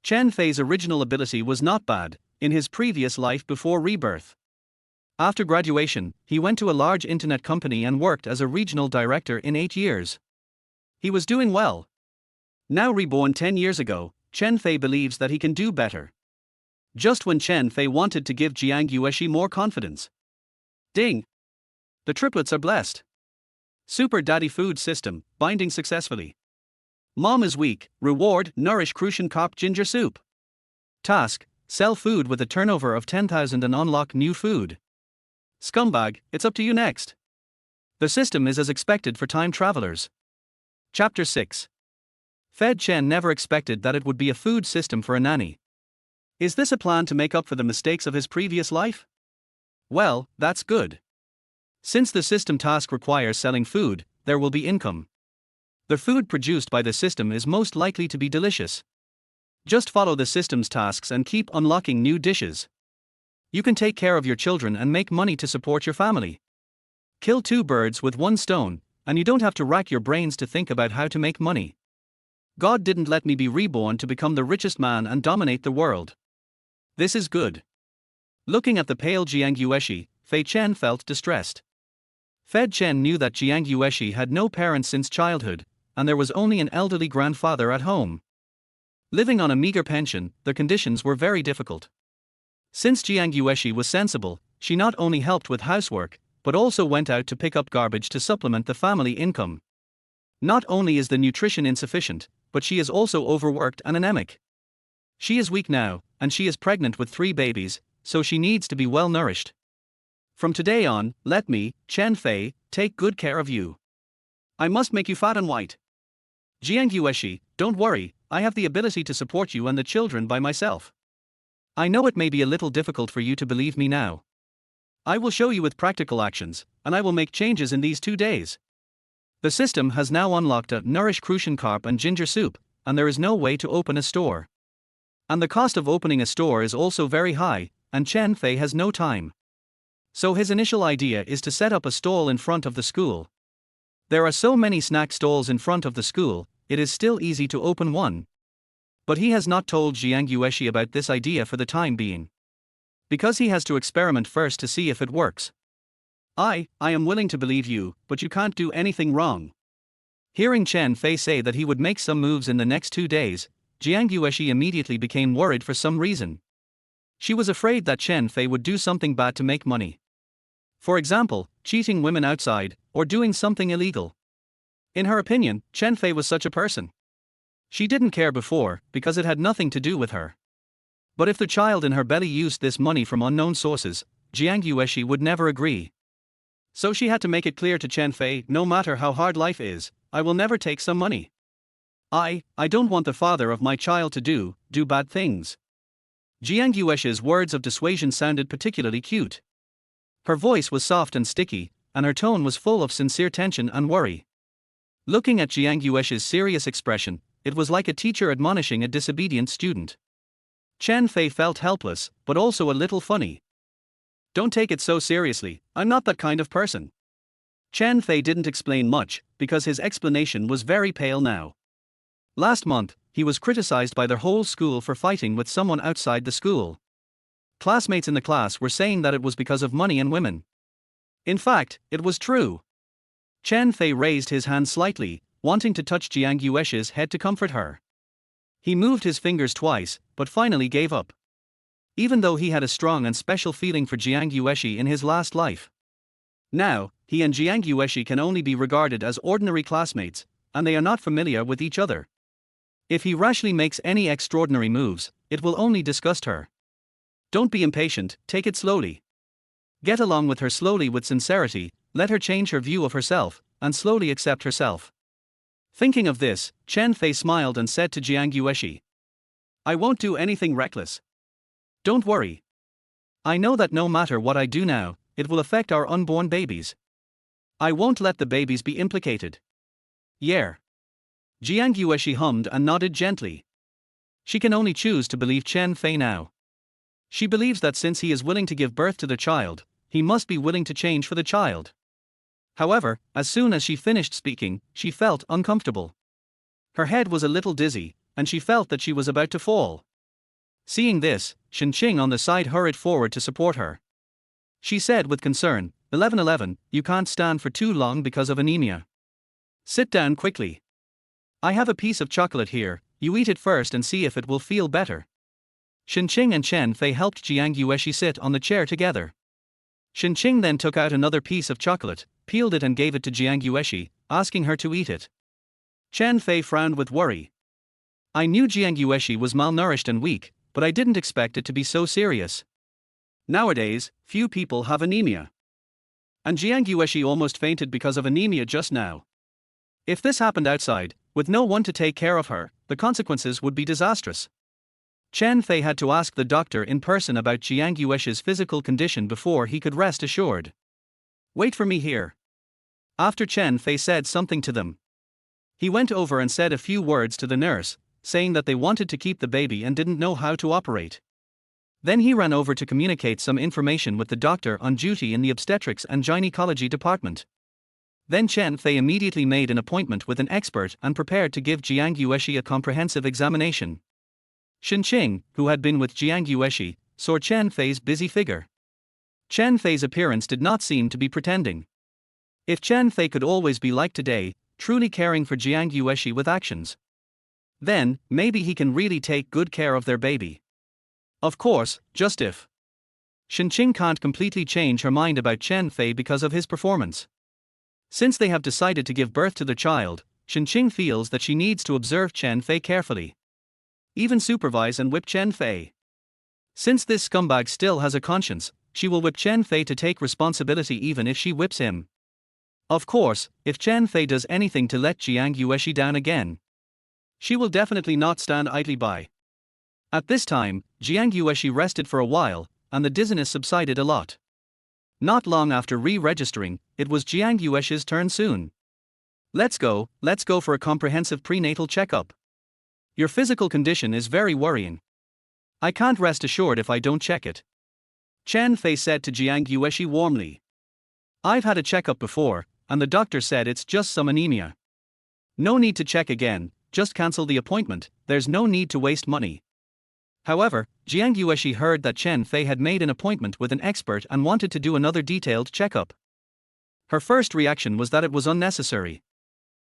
Chen Fei's original ability was not bad, in his previous life before rebirth. After graduation, he went to a large internet company and worked as a regional director in 8 years. He was doing well. Now reborn 10 years ago, Chen Fei believes that he can do better. Just when Chen Fei wanted to give Jiang Yueshi more confidence. Ding! The triplets are blessed. Super Daddy food system, binding successfully. Mom is weak, reward, nourish Crucian Carp ginger soup. Task, sell food with a turnover of 10,000 and unlock new food. Scumbag, it's up to you next. The system is as expected for time travelers. Chapter 6. Fed Chen never expected that it would be a food system for a nanny. Is this a plan to make up for the mistakes of his previous life? Well, that's good. Since the system task requires selling food, there will be income. The food produced by the system is most likely to be delicious. Just follow the system's tasks and keep unlocking new dishes. You can take care of your children and make money to support your family. Kill 2 birds with 1 stone, and you don't have to rack your brains to think about how to make money. God didn't let me be reborn to become the richest man and dominate the world. This is good. Looking at the pale Jiang Yueshi, Fei Chen felt distressed. Fed Chen knew that Jiang Yueshi had no parents since childhood, and there was only an elderly grandfather at home. Living on a meager pension, the conditions were very difficult. Since Jiang Yueshi was sensible, she not only helped with housework, but also went out to pick up garbage to supplement the family income. Not only is the nutrition insufficient, but she is also overworked and anemic. She is weak now, and she is pregnant with 3 babies, so she needs to be well nourished. From today on, let me, Chen Fei, take good care of you. I must make you fat and white. Jiang Yueshi, don't worry, I have the ability to support you and the children by myself. I know it may be a little difficult for you to believe me now. I will show you with practical actions, and I will make changes in these 2 days. The system has now unlocked a nourish Crucian Carp and ginger soup, and there is no way to open a store. And the cost of opening a store is also very high, and Chen Fei has no time. So his initial idea is to set up a stall in front of the school. There are so many snack stalls in front of the school, it is still easy to open one. But he has not told Jiang Yueshi about this idea for the time being. Because he has to experiment first to see if it works. I am willing to believe you, but you can't do anything wrong. Hearing Chen Fei say that he would make some moves in the next 2 days, Jiang Yueshi immediately became worried for some reason. She was afraid that Chen Fei would do something bad to make money. For example, cheating women outside, or doing something illegal. In her opinion, Chen Fei was such a person. She didn't care before, because it had nothing to do with her. But if the child in her belly used this money from unknown sources, Jiang Yueshi would never agree. So she had to make it clear to Chen Fei, no matter how hard life is, I will never take some money. I don't want the father of my child to do bad things. Jiang Yueshi's words of dissuasion sounded particularly cute. Her voice was soft and sticky, and her tone was full of sincere tension and worry. Looking at Jiang Yueshi's serious expression, it was like a teacher admonishing a disobedient student. Chen Fei felt helpless, but also a little funny. Don't take it so seriously, I'm not that kind of person. Chen Fei didn't explain much, because his explanation was very pale now. Last month, he was criticized by their whole school for fighting with someone outside the school. Classmates in the class were saying that it was because of money and women. In fact, it was true. Chen Fei raised his hand slightly, wanting to touch Jiang Yuexi's head to comfort her. He moved his fingers twice, but finally gave up. Even though he had a strong and special feeling for Jiang Yuexi in his last life. Now, he and Jiang Yuexi can only be regarded as ordinary classmates, and they are not familiar with each other. If he rashly makes any extraordinary moves, it will only disgust her. Don't be impatient, take it slowly. Get along with her slowly with sincerity, let her change her view of herself, and slowly accept herself. Thinking of this, Chen Fei smiled and said to Jiang Yuexi, I won't do anything reckless. Don't worry. I know that no matter what I do now, it will affect our unborn babies. I won't let the babies be implicated. Yeah. Jiang Yuexi hummed and nodded gently. She can only choose to believe Chen Fei now. She believes that since he is willing to give birth to the child, he must be willing to change for the child. However, as soon as she finished speaking, she felt uncomfortable. Her head was a little dizzy, and she felt that she was about to fall. Seeing this, Shen Qing on the side hurried forward to support her. She said with concern, 1111, you can't stand for too long because of anemia. Sit down quickly. I have a piece of chocolate here, you eat it first and see if it will feel better. Shen Qing and Chen Fei helped Jiang Yuexi sit on the chair together. Shen Qing then took out another piece of chocolate, peeled it and gave it to Jiang Yuexi, asking her to eat it. Chen Fei frowned with worry. I knew Jiang Yuexi was malnourished and weak, but I didn't expect it to be so serious. Nowadays, few people have anemia. And Jiang Yuexi almost fainted because of anemia just now. If this happened outside, with no one to take care of her, the consequences would be disastrous. Chen Fei had to ask the doctor in person about Jiang Yuexi's physical condition before he could rest assured. Wait for me here. After Chen Fei said something to them, he went over and said a few words to the nurse, saying that they wanted to keep the baby and didn't know how to operate. Then he ran over to communicate some information with the doctor on duty in the obstetrics and gynecology department. Then Chen Fei immediately made an appointment with an expert and prepared to give Jiang Yuexi a comprehensive examination. Shen Qing, who had been with Jiang Yuexi, saw Chen Fei's busy figure. Chen Fei's appearance did not seem to be pretending. If Chen Fei could always be like today, truly caring for Jiang Yuexi with actions, then, maybe he can really take good care of their baby. Of course, just if Shen Qing can't completely change her mind about Chen Fei because of his performance. Since they have decided to give birth to the child, Shen Qing feels that she needs to observe Chen Fei carefully. Even supervise and whip Chen Fei. Since this scumbag still has a conscience, she will whip Chen Fei to take responsibility even if she whips him. Of course, if Chen Fei does anything to let Jiang Yuexi down again, she will definitely not stand idly by. At this time, Jiang Yuexi rested for a while, and the dizziness subsided a lot. Not long after re-registering, it was Jiang Yuexi's turn soon. Let's go for a comprehensive prenatal checkup. Your physical condition is very worrying. I can't rest assured if I don't check it. Chen Fei said to Jiang Yuexi warmly. I've had a checkup before, and the doctor said it's just some anemia. No need to check again, just cancel the appointment, there's no need to waste money. However, Jiang Yuexi heard that Chen Fei had made an appointment with an expert and wanted to do another detailed checkup. Her first reaction was that it was unnecessary.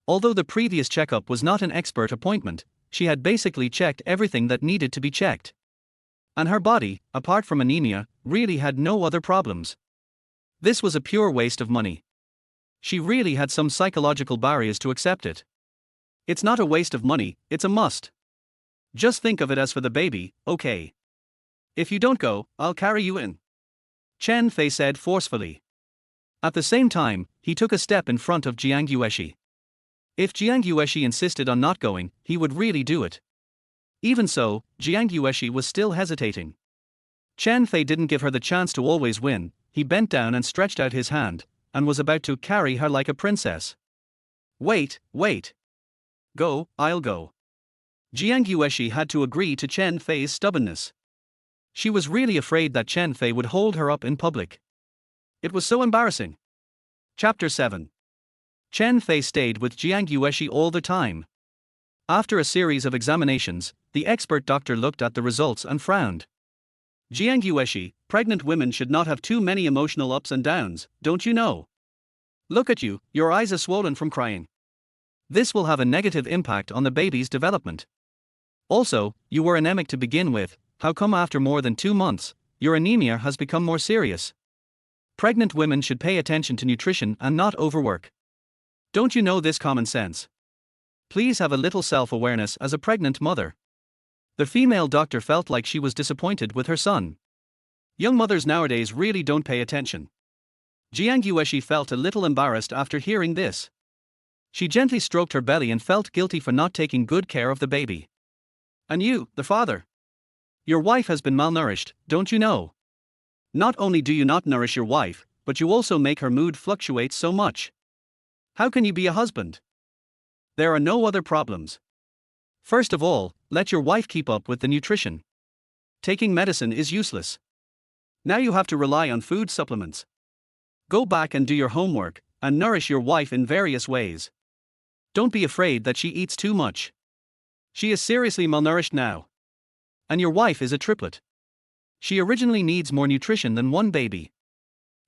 Although the previous checkup was not an expert appointment, she had basically checked everything that needed to be checked. And her body, apart from anemia, really had no other problems. This was a pure waste of money. She really had some psychological barriers to accept it. It's not a waste of money, it's a must. Just think of it as for the baby, okay? If you don't go, I'll carry you in. Chen Fei said forcefully. At the same time, he took a step in front of Jiang Yuexi. If Jiang Yuexi insisted on not going, he would really do it. Even so, Jiang Yuexi was still hesitating. Chen Fei didn't give her the chance to always win, he bent down and stretched out his hand, and was about to carry her like a princess. Wait. Go, I'll go. Jiang Yuexi had to agree to Chen Fei's stubbornness. She was really afraid that Chen Fei would hold her up in public. It was so embarrassing. Chapter 7. Chen Fei stayed with Jiang Yuexi all the time. After a series of examinations, the expert doctor looked at the results and frowned. Jiang Yuexi, pregnant women should not have too many emotional ups and downs, don't you know? Look at you, your eyes are swollen from crying. This will have a negative impact on the baby's development. Also, you were anemic to begin with, how come after more than 2 months, your anemia has become more serious? Pregnant women should pay attention to nutrition and not overwork. Don't you know this common sense? Please have a little self-awareness as a pregnant mother. The female doctor felt like she was disappointed with her son. Young mothers nowadays really don't pay attention. Jiang Yueshi felt a little embarrassed after hearing this. She gently stroked her belly and felt guilty for not taking good care of the baby. And you, the father? Your wife has been malnourished, don't you know? Not only do you not nourish your wife, but you also make her mood fluctuate so much. How can you be a husband? There are no other problems. First of all, let your wife keep up with the nutrition. Taking medicine is useless. Now you have to rely on food supplements. Go back and do your homework, and nourish your wife in various ways. Don't be afraid that she eats too much. She is seriously malnourished now. And your wife is a triplet. She originally needs more nutrition than one baby.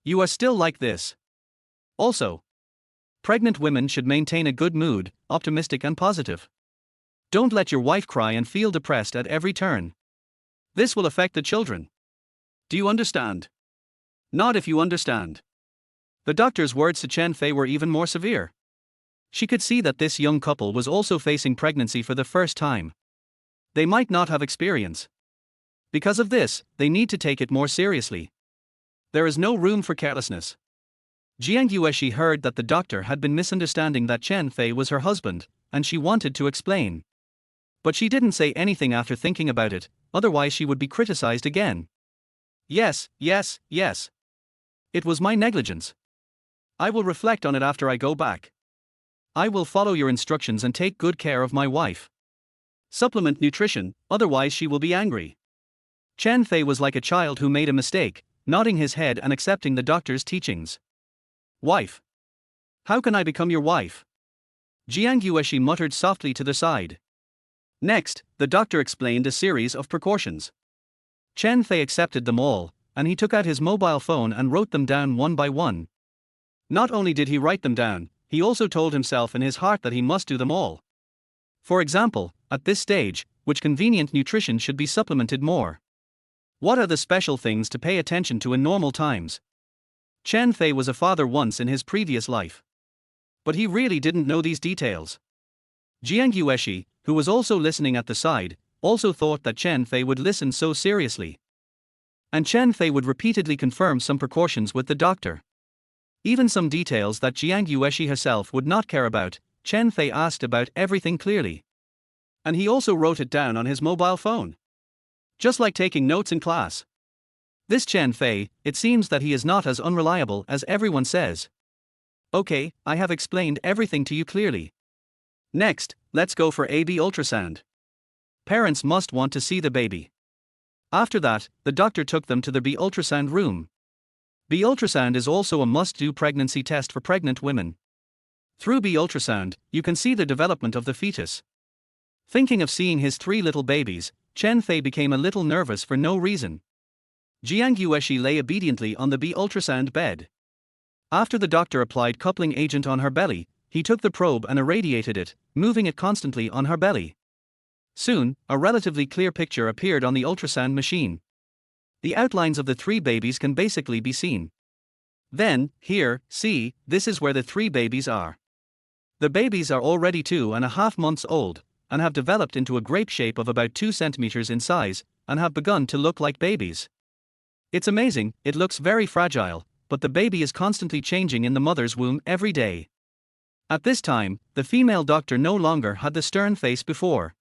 You are still like this. Also, pregnant women should maintain a good mood, optimistic and positive. Don't let your wife cry and feel depressed at every turn. This will affect the children. Do you understand? Not if you understand. The doctor's words to Chen Fei were even more severe. She could see that this young couple was also facing pregnancy for the first time. They might not have experience. Because of this, they need to take it more seriously. There is no room for carelessness. Jiang Yueshi heard that the doctor had been misunderstanding that Chen Fei was her husband, and she wanted to explain. But she didn't say anything after thinking about it, otherwise she would be criticized again. Yes. It was my negligence. I will reflect on it after I go back. I will follow your instructions and take good care of my wife. Supplement nutrition, otherwise she will be angry. Chen Fei was like a child who made a mistake, nodding his head and accepting the doctor's teachings. Wife. How can I become your wife? Jiang Yueshi muttered softly to the side. Next, the doctor explained a series of precautions. Chen Fei accepted them all, and he took out his mobile phone and wrote them down one by one. Not only did he write them down, he also told himself in his heart that he must do them all. For example, at this stage, which convenient nutrition should be supplemented more? What are the special things to pay attention to in normal times? Chen Fei was a father once in his previous life. But he really didn't know these details. Jiang Yueshi, who was also listening at the side, also thought that Chen Fei would listen so seriously. And Chen Fei would repeatedly confirm some precautions with the doctor. Even some details that Jiang Yueshi herself would not care about, Chen Fei asked about everything clearly. And he also wrote it down on his mobile phone. Just like taking notes in class. This Chen Fei, it seems that he is not as unreliable as everyone says. Okay, I have explained everything to you clearly. Next, let's go for AB ultrasound. Parents must want to see the baby. After that, the doctor took them to the B ultrasound room. B ultrasound is also a must-do pregnancy test for pregnant women. Through B ultrasound, you can see the development of the fetus. Thinking of seeing his 3 little babies, Chen Fei became a little nervous for no reason. Jiang Yueshi lay obediently on the B ultrasound bed. After the doctor applied coupling agent on her belly, he took the probe and irradiated it, moving it constantly on her belly. Soon, a relatively clear picture appeared on the ultrasound machine. The outlines of the 3 babies can basically be seen. Then, here, see, this is where the 3 babies are. The babies are already 2.5 months old, and have developed into a grape shape of about 2 centimeters in size, and have begun to look like babies. It's amazing, it looks very fragile, but the baby is constantly changing in the mother's womb every day. At this time, the female doctor no longer had the stern face before.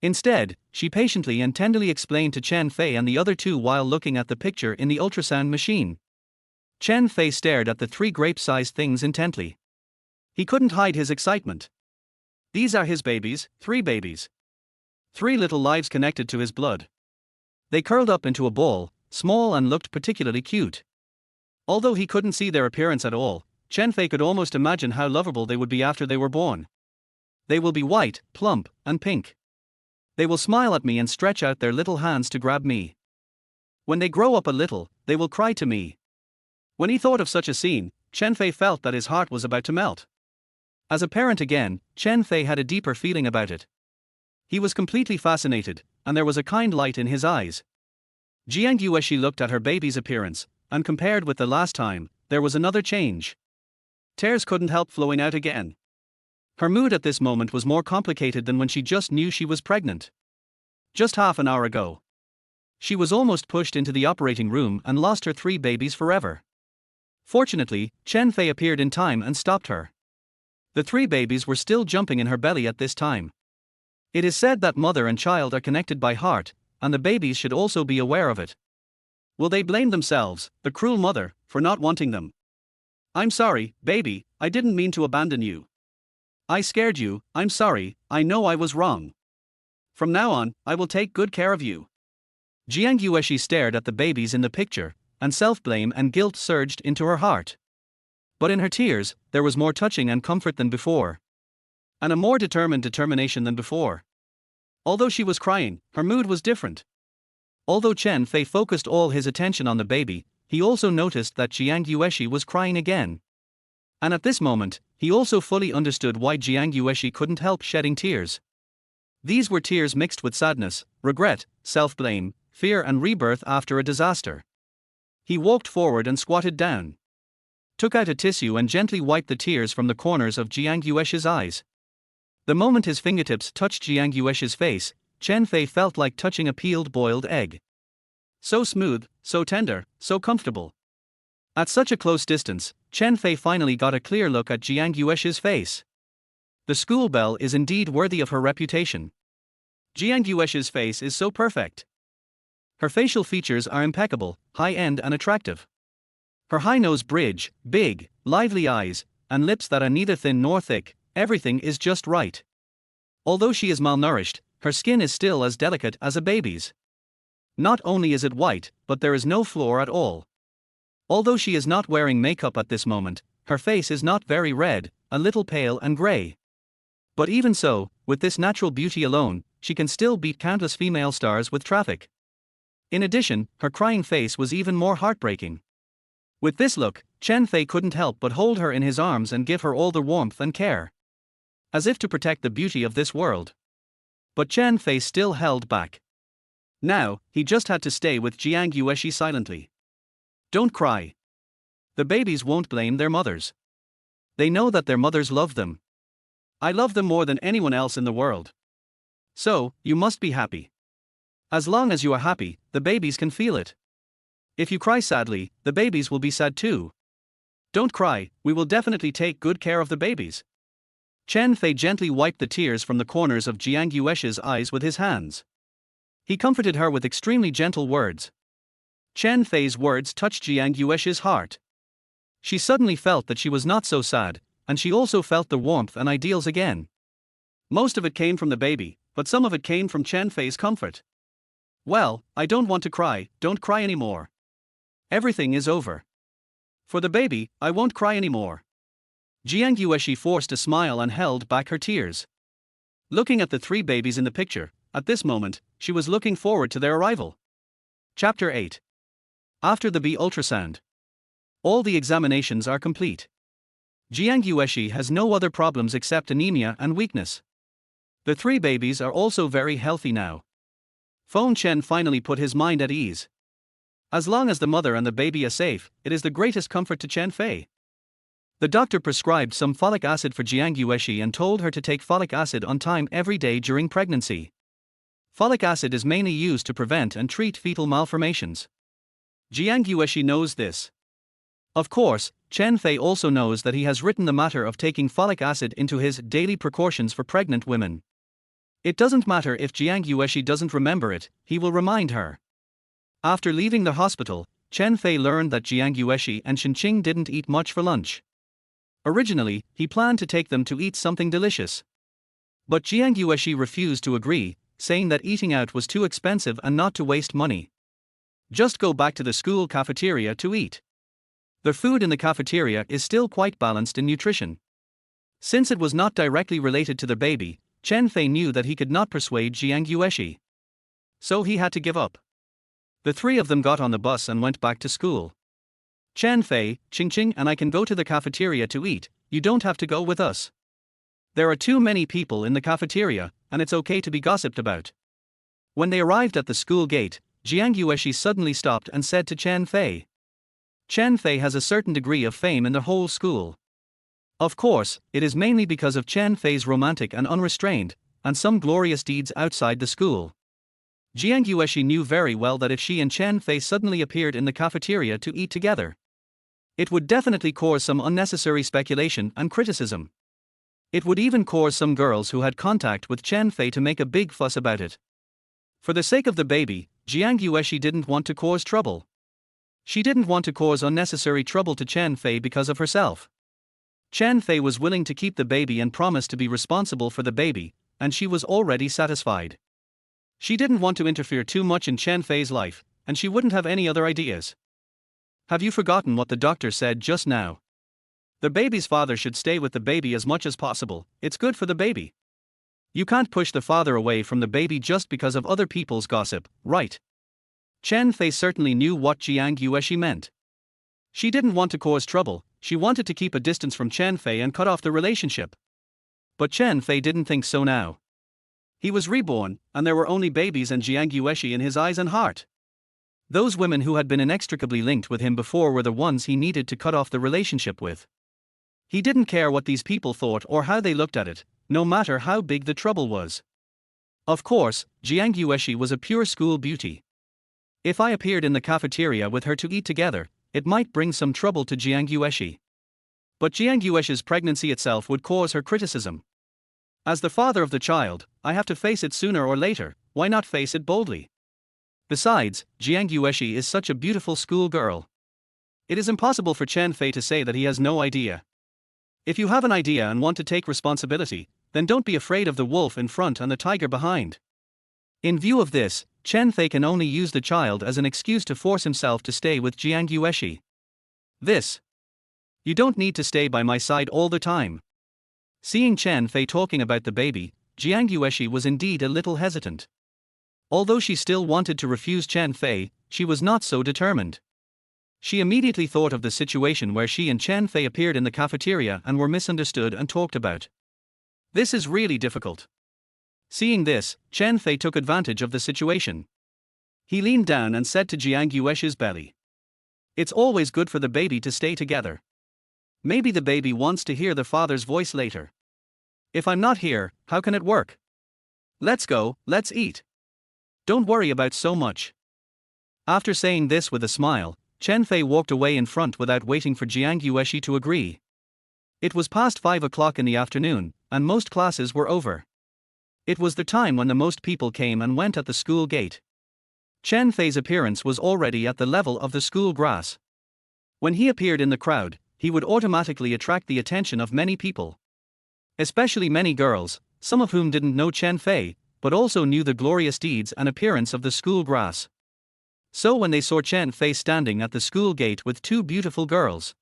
Instead, she patiently and tenderly explained to Chen Fei and the other 2 while looking at the picture in the ultrasound machine. Chen Fei stared at the 3 grape-sized things intently. He couldn't hide his excitement. These are his babies, 3 babies. 3 little lives connected to his blood. They curled up into a ball, small and looked particularly cute. Although he couldn't see their appearance at all, Chen Fei could almost imagine how lovable they would be after they were born. They will be white, plump, and pink. They will smile at me and stretch out their little hands to grab me. When they grow up a little, they will cry to me. When he thought of such a scene, Chen Fei felt that his heart was about to melt. As a parent again, Chen Fei had a deeper feeling about it. He was completely fascinated, and there was a kind light in his eyes. Jiang Yueshi looked at her baby's appearance, and compared with the last time, there was another change. Tears couldn't help flowing out again. Her mood at this moment was more complicated than when she just knew she was pregnant. Just half an hour ago, she was almost pushed into the operating room and lost her 3 babies forever. Fortunately, Chen Fei appeared in time and stopped her. The 3 babies were still jumping in her belly at this time. It is said that mother and child are connected by heart, and the babies should also be aware of it. Will they blame themselves, the cruel mother, for not wanting them? I'm sorry, baby, I didn't mean to abandon you. I scared you, I'm sorry, I know I was wrong. From now on, I will take good care of you. Jiang Yueshi stared at the babies in the picture, and self-blame and guilt surged into her heart. But in her tears, there was more touching and comfort than before. And a more determined determination than before. Although she was crying, her mood was different. Although Chen Fei focused all his attention on the baby, he also noticed that Jiang Yueshi was crying again. And at this moment, he also fully understood why Jiang Yueshi couldn't help shedding tears. These were tears mixed with sadness, regret, self-blame, fear and rebirth after a disaster. He walked forward and squatted down. Took out a tissue and gently wiped the tears from the corners of Jiang Yueshi's eyes. The moment his fingertips touched Jiang Yueshi's face, Chen Fei felt like touching a peeled boiled egg. So smooth, so tender, so comfortable. At such a close distance, Chen Fei finally got a clear look at Jiang Yueshi's face. The school belle is indeed worthy of her reputation. Jiang Yueshi's face is so perfect. Her facial features are impeccable, high-end and attractive. Her high nose bridge, big, lively eyes, and lips that are neither thin nor thick, everything is just right. Although she is malnourished, her skin is still as delicate as a baby's. Not only is it white, but there is no flaw at all. Although she is not wearing makeup at this moment, her face is not very red, a little pale and grey. But even so, with this natural beauty alone, she can still beat countless female stars with traffic. In addition, her crying face was even more heartbreaking. With this look, Chen Fei couldn't help but hold her in his arms and give her all the warmth and care. As if to protect the beauty of this world. But Chen Fei still held back. Now, he just had to stay with Jiang Yueshi silently. Don't cry. The babies won't blame their mothers. They know that their mothers love them. I love them more than anyone else in the world. So, you must be happy. As long as you are happy, the babies can feel it. If you cry sadly, the babies will be sad too. Don't cry, we will definitely take good care of the babies. Chen Fei gently wiped the tears from the corners of Jiang Yueshi's eyes with his hands. He comforted her with extremely gentle words. Chen Fei's words touched Jiang Yueshi's heart. She suddenly felt that she was not so sad, and she also felt the warmth and ideals again. Most of it came from the baby, but some of it came from Chen Fei's comfort. Well, I don't want to cry, don't cry anymore. Everything is over. For the baby, I won't cry anymore. Jiang Yueshi forced a smile and held back her tears. Looking at the 3 babies in the picture, at this moment, she was looking forward to their arrival. Chapter 8. After the B ultrasound. All the examinations are complete. Jiang Yueshi has no other problems except anemia and weakness. The 3 babies are also very healthy now. Feng Chen finally put his mind at ease. As long as the mother and the baby are safe, it is the greatest comfort to Chen Fei. The doctor prescribed some folic acid for Jiang Yueshi and told her to take folic acid on time every day during pregnancy. Folic acid is mainly used to prevent and treat fetal malformations. Jiang Yueshi knows this. Of course, Chen Fei also knows that he has written the matter of taking folic acid into his daily precautions for pregnant women. It doesn't matter if Jiang Yueshi doesn't remember it, he will remind her. After leaving the hospital, Chen Fei learned that Jiang Yueshi and Shenqing didn't eat much for lunch. Originally, he planned to take them to eat something delicious. But Jiang Yueshi refused to agree, saying that eating out was too expensive and not to waste money. Just go back to the school cafeteria to eat. The food in the cafeteria is still quite balanced in nutrition. Since it was not directly related to the baby, Chen Fei knew that he could not persuade Jiang Yueshi. So he had to give up. The 3 of them got on the bus and went back to school. Chen Fei, Qingqing and I can go to the cafeteria to eat, you don't have to go with us. There are too many people in the cafeteria, and it's okay to be gossiped about. When they arrived at the school gate, Jiang Yueshi suddenly stopped and said to Chen Fei. Chen Fei has a certain degree of fame in the whole school. Of course, it is mainly because of Chen Fei's romantic and unrestrained, and some glorious deeds outside the school. Jiang Yueshi knew very well that if she and Chen Fei suddenly appeared in the cafeteria to eat together, it would definitely cause some unnecessary speculation and criticism. It would even cause some girls who had contact with Chen Fei to make a big fuss about it. For the sake of the baby, Jiang Yueshi didn't want to cause trouble. She didn't want to cause unnecessary trouble to Chen Fei because of herself. Chen Fei was willing to keep the baby and promised to be responsible for the baby, and she was already satisfied. She didn't want to interfere too much in Chen Fei's life, and she wouldn't have any other ideas. Have you forgotten what the doctor said just now? The baby's father should stay with the baby as much as possible, it's good for the baby. You can't push the father away from the baby just because of other people's gossip, right? Chen Fei certainly knew what Jiang Yueshi meant. She didn't want to cause trouble, she wanted to keep a distance from Chen Fei and cut off the relationship. But Chen Fei didn't think so now. He was reborn, and there were only babies and Jiang Yueshi in his eyes and heart. Those women who had been inextricably linked with him before were the ones he needed to cut off the relationship with. He didn't care what these people thought or how they looked at it, no matter how big the trouble was. Of course, Jiang Yueshi was a pure school beauty. If I appeared in the cafeteria with her to eat together, it might bring some trouble to Jiang Yueshi. But Jiang Yueshi's pregnancy itself would cause her criticism. As the father of the child, I have to face it sooner or later, why not face it boldly? Besides, Jiang Yueshi is such a beautiful school girl. It is impossible for Chen Fei to say that he has no idea. If you have an idea and want to take responsibility, then don't be afraid of the wolf in front and the tiger behind. In view of this, Chen Fei can only use the child as an excuse to force himself to stay with Jiang Yueshi. You don't need to stay by my side all the time. Seeing Chen Fei talking about the baby, Jiang Yueshi was indeed a little hesitant. Although she still wanted to refuse Chen Fei, she was not so determined. She immediately thought of the situation where she and Chen Fei appeared in the cafeteria and were misunderstood and talked about. This is really difficult. Seeing this, Chen Fei took advantage of the situation. He leaned down and said to Jiang Yueshi's belly, "It's always good for the baby to stay together. Maybe the baby wants to hear the father's voice later. If I'm not here, how can it work? Let's go, let's eat. Don't worry about so much." After saying this with a smile, Chen Fei walked away in front without waiting for Jiang Yueshi to agree. It was past 5 o'clock in the afternoon, and most classes were over. It was the time when the most people came and went at the school gate. Chen Fei's appearance was already at the level of the school grass. When he appeared in the crowd, he would automatically attract the attention of many people. Especially many girls, some of whom didn't know Chen Fei, but also knew the glorious deeds and appearance of the school grass. So when they saw Chen Fei standing at the school gate with two beautiful girls,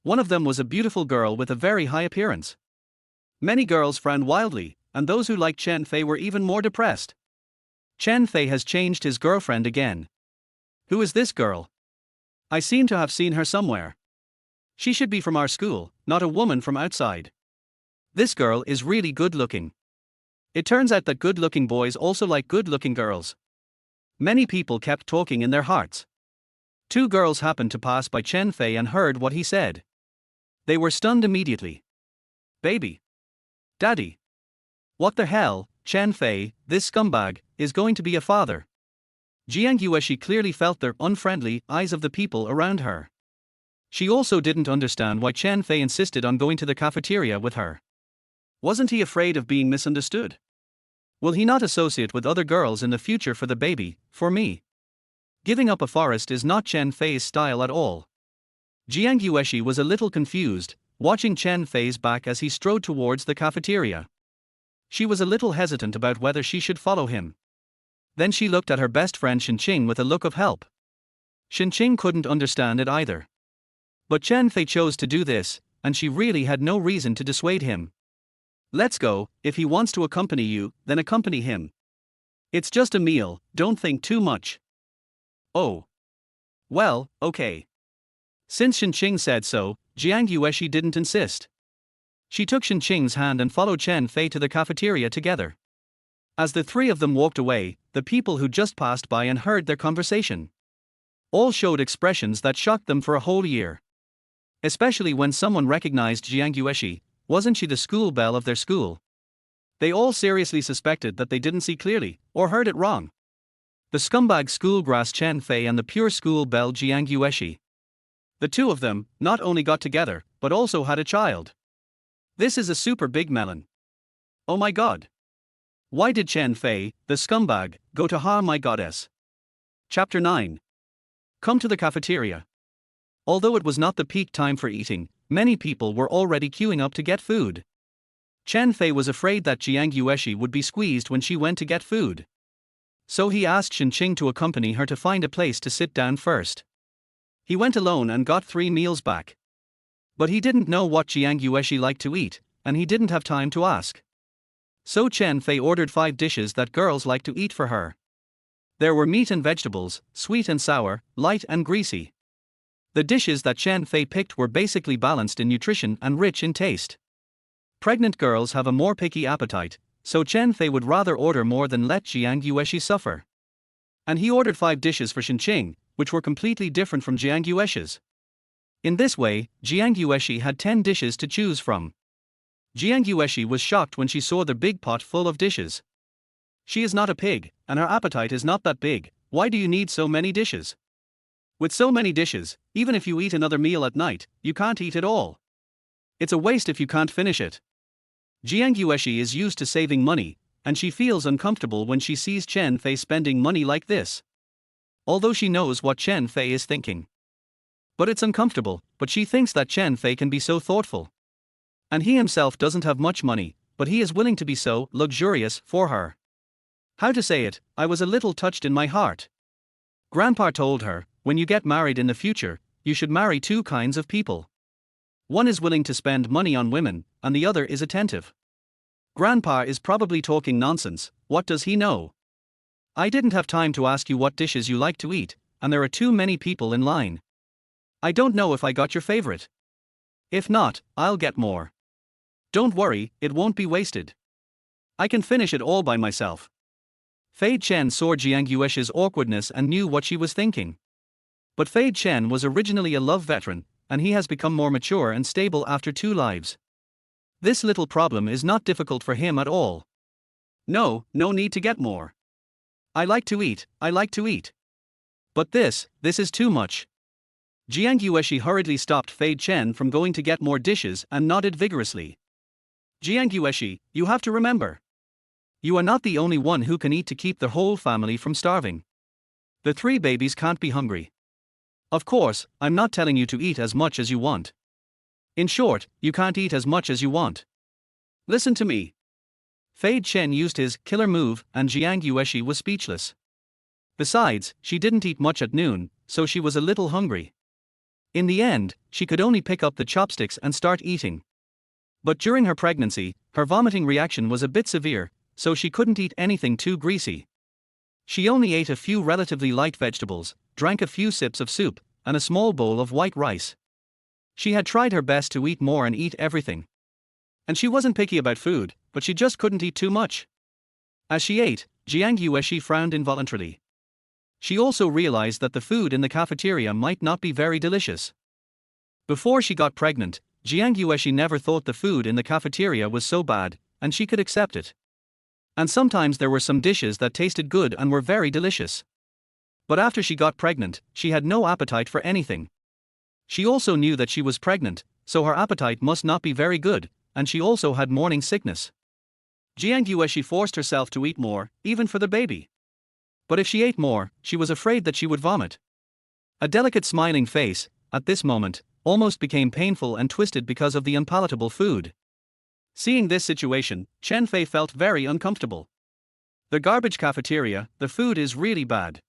one of them was a beautiful girl with a very high appearance. Many girls frowned wildly, and those who liked Chen Fei were even more depressed. Chen Fei has changed his girlfriend again. Who is this girl? I seem to have seen her somewhere. She should be from our school, not a woman from outside. This girl is really good looking. It turns out that good-looking boys also like good-looking girls. Many people kept talking in their hearts. Two girls happened to pass by Chen Fei and heard what he said. They were stunned immediately. Baby. Daddy. What the hell, Chen Fei, this scumbag, is going to be a father. Jiang Yueshi clearly felt the unfriendly eyes of the people around her. She also didn't understand why Chen Fei insisted on going to the cafeteria with her. Wasn't he afraid of being misunderstood? Will he not associate with other girls in the future for the baby, for me? Giving up a forest is not Chen Fei's style at all. Jiang Yueshi was a little confused, watching Chen Fei's back as he strode towards the cafeteria. She was a little hesitant about whether she should follow him. Then she looked at her best friend Shinqing with a look of help. Shinqing couldn't understand it either. But Chen Fei chose to do this, and she really had no reason to dissuade him. Let's go, if he wants to accompany you, then accompany him. It's just a meal, don't think too much. Oh. Well, okay. Since Shinqing said so, Jiang Yueshi didn't insist. She took Shen Qing's hand and followed Chen Fei to the cafeteria together. As the three of them walked away, the people who just passed by and heard their conversation all showed expressions that shocked them for a whole year. Especially when someone recognized Jiang Yueshi. Wasn't she the school belle of their school? They all seriously suspected that they didn't see clearly, or heard it wrong. The scumbag schoolgrass Chen Fei and the pure school belle Jiang Yueshi. The two of them not only got together, but also had a child. This is a super big melon. Oh my god. Why did Chen Fei, the scumbag, go to harm my goddess? Chapter 9. Come to the cafeteria. Although it was not the peak time for eating, many people were already queuing up to get food. Chen Fei was afraid that Jiang Yueshi would be squeezed when she went to get food. So he asked Shen Qing to accompany her to find a place to sit down first. He went alone and got 3 meals back. But he didn't know what Jiang Yueshi liked to eat, and he didn't have time to ask. So Chen Fei ordered 5 dishes that girls like to eat for her. There were meat and vegetables, sweet and sour, light and greasy. The dishes that Chen Fei picked were basically balanced in nutrition and rich in taste. Pregnant girls have a more picky appetite, so Chen Fei would rather order more than let Jiang Yueshi suffer. And he ordered 5 dishes for Shen Qing, which were completely different from Jiang Yueshi's. In this way, Jiang Yueshi had 10 dishes to choose from. Jiang Yueshi was shocked when she saw the big pot full of dishes. She is not a pig, and her appetite is not that big. Why do you need so many dishes? With so many dishes, even if you eat another meal at night, you can't eat it all. It's a waste if you can't finish it. Jiang Yueshi is used to saving money, and she feels uncomfortable when she sees Chen Fei spending money like this. Although she knows what Chen Fei is thinking. But it's uncomfortable, but she thinks that Chen Fei can be so thoughtful. And he himself doesn't have much money, but he is willing to be so luxurious for her. How to say it, I was a little touched in my heart. Grandpa told her, when you get married in the future, you should marry 2 kinds of people. One is willing to spend money on women, and the other is attentive. Grandpa is probably talking nonsense. What does he know? I didn't have time to ask you what dishes you like to eat, and there are too many people in line. I don't know if I got your favorite. If not, I'll get more. Don't worry, it won't be wasted. I can finish it all by myself. Fei Chen saw Jiang Yueshi's awkwardness and knew what she was thinking. But Fei Chen was originally a love veteran, and he has become more mature and stable after 2 lives. This little problem is not difficult for him at all. No need to get more. I like to eat. But this is too much. Jiang Yueshi hurriedly stopped Fei Chen from going to get more dishes and nodded vigorously. Jiang Yueshi, you have to remember. You are not the only one who can eat to keep the whole family from starving. The 3 babies can't be hungry. Of course, I'm not telling you to eat as much as you want. In short, you can't eat as much as you want. Listen to me. Fei Chen used his killer move, and Jiang Yueshi was speechless. Besides, she didn't eat much at noon, so she was a little hungry. In the end, she could only pick up the chopsticks and start eating. But during her pregnancy, her vomiting reaction was a bit severe, so she couldn't eat anything too greasy. She only ate a few relatively light vegetables, drank a few sips of soup, and a small bowl of white rice. She had tried her best to eat more and eat everything. And she wasn't picky about food, but she just couldn't eat too much. As she ate, Jiang Yueshi frowned involuntarily. She also realized that the food in the cafeteria might not be very delicious. Before she got pregnant, Jiang Yueshi never thought the food in the cafeteria was so bad, and she could accept it. And sometimes there were some dishes that tasted good and were very delicious. But after she got pregnant, she had no appetite for anything. She also knew that she was pregnant, so her appetite must not be very good, and she also had morning sickness. Jiang Yueshi forced herself to eat more, even for the baby. But if she ate more, she was afraid that she would vomit. A delicate smiling face, at this moment, almost became painful and twisted because of the unpalatable food. Seeing this situation, Chen Fei felt very uncomfortable. The garbage cafeteria, the food is really bad.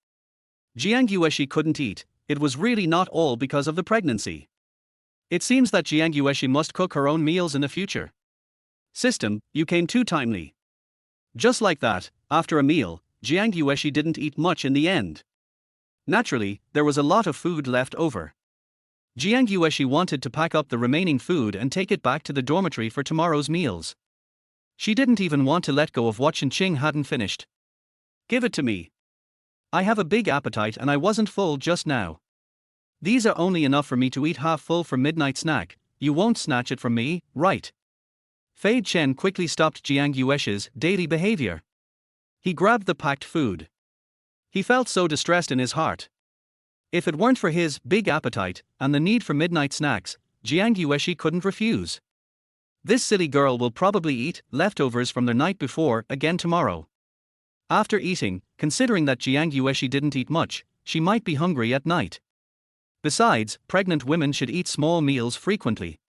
Jiang Yueshi couldn't eat. It was really not all because of the pregnancy. It seems that Jiang Yueshi must cook her own meals in the future. System, you came too timely. Just like that, after a meal, Jiang Yueshi didn't eat much in the end. Naturally, there was a lot of food left over. Jiang Yueshi wanted to pack up the remaining food and take it back to the dormitory for tomorrow's meals. She didn't even want to let go of what Chen hadn't finished. Give it to me. I have a big appetite and I wasn't full just now. These are only enough for me to eat half full for midnight snack. You won't snatch it from me, right? Fei Chen quickly stopped Jiang Yueshi's daily behavior. He grabbed the packed food. He felt so distressed in his heart. If it weren't for his big appetite and the need for midnight snacks, Jiang Yueshi couldn't refuse. This silly girl will probably eat leftovers from the night before again tomorrow. After eating, considering that Jiang Yueshi didn't eat much, she might be hungry at night. Besides, pregnant women should eat small meals frequently.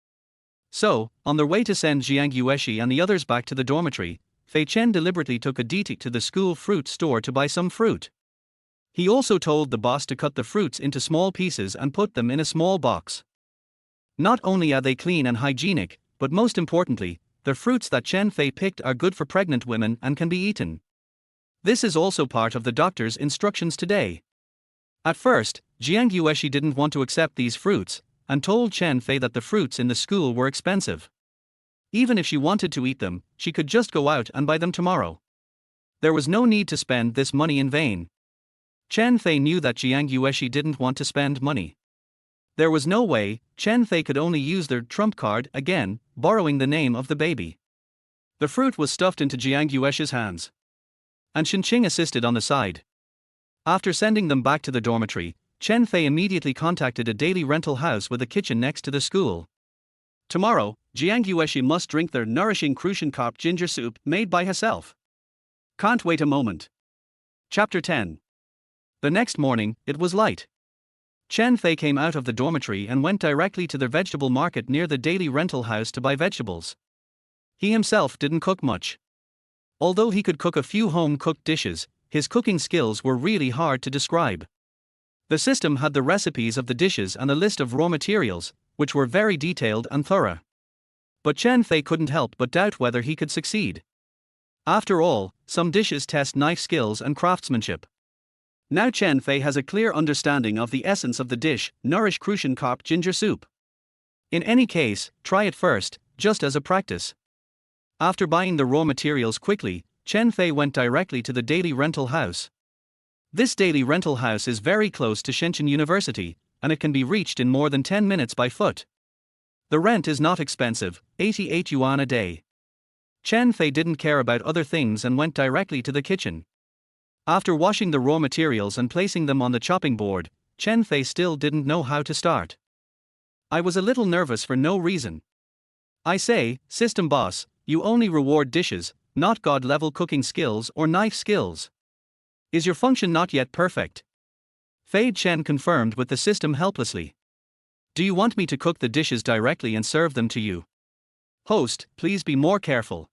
So, on their way to send Jiang Yueshi and the others back to the dormitory, Fei Chen deliberately took a detour to the school fruit store to buy some fruit. He also told the boss to cut the fruits into small pieces and put them in a small box. Not only are they clean and hygienic, but most importantly, the fruits that Chen Fei picked are good for pregnant women and can be eaten. This is also part of the doctor's instructions today. At first, Jiang Yueshi didn't want to accept these fruits, and told Chen Fei that the fruits in the school were expensive. Even if she wanted to eat them, she could just go out and buy them tomorrow. There was no need to spend this money in vain. Chen Fei knew that Jiang Yueshi didn't want to spend money. There was no way. Chen Fei could only use their trump card again, borrowing the name of the baby. The fruit was stuffed into Jiang Yueshi's hands. And Shinqing assisted on the side. After sending them back to the dormitory, Chen Fei immediately contacted a daily rental house with a kitchen next to the school. Tomorrow, Jiang Yueshi must drink their nourishing crucian carp ginger soup made by herself. Can't wait a moment. Chapter 10. The next morning, it was light. Chen Fei came out of the dormitory and went directly to the vegetable market near the daily rental house to buy vegetables. He himself didn't cook much. Although he could cook a few home-cooked dishes, his cooking skills were really hard to describe. The system had the recipes of the dishes and a list of raw materials, which were very detailed and thorough. But Chen Fei couldn't help but doubt whether he could succeed. After all, some dishes test knife skills and craftsmanship. Now Chen Fei has a clear understanding of the essence of the dish, nourish crucian carp ginger soup. In any case, try it first, just as a practice. After buying the raw materials quickly, Chen Fei went directly to the daily rental house. This daily rental house is very close to Shenzhen University, and it can be reached in more than 10 minutes by foot. The rent is not expensive, 88 yuan a day. Chen Fei didn't care about other things and went directly to the kitchen. After washing the raw materials and placing them on the chopping board, Chen Fei still didn't know how to start. I was a little nervous for no reason. I say, system boss, you only reward dishes, not god-level cooking skills or knife skills. Is your function not yet perfect? Fei Chen confirmed with the system helplessly. Do you want me to cook the dishes directly and serve them to you? Host, please be more careful.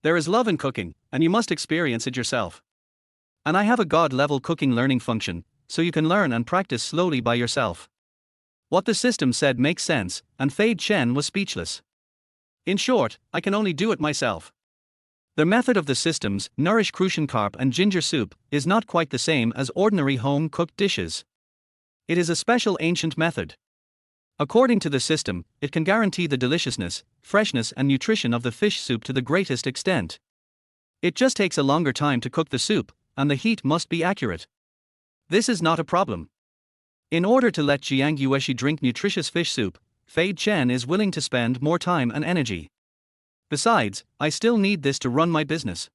There is love in cooking, and you must experience it yourself. And I have a god-level cooking learning function, so you can learn and practice slowly by yourself. What the system said makes sense, and Fei Chen was speechless. In short, I can only do it myself. The method of the system's nourish crucian carp and ginger soup is not quite the same as ordinary home-cooked dishes. It is a special ancient method. According to the system, it can guarantee the deliciousness, freshness and nutrition of the fish soup to the greatest extent. It just takes a longer time to cook the soup, and the heat must be accurate. This is not a problem. In order to let Jiang Yueshi drink nutritious fish soup, Fei Chen is willing to spend more time and energy. Besides, I still need this to run my business.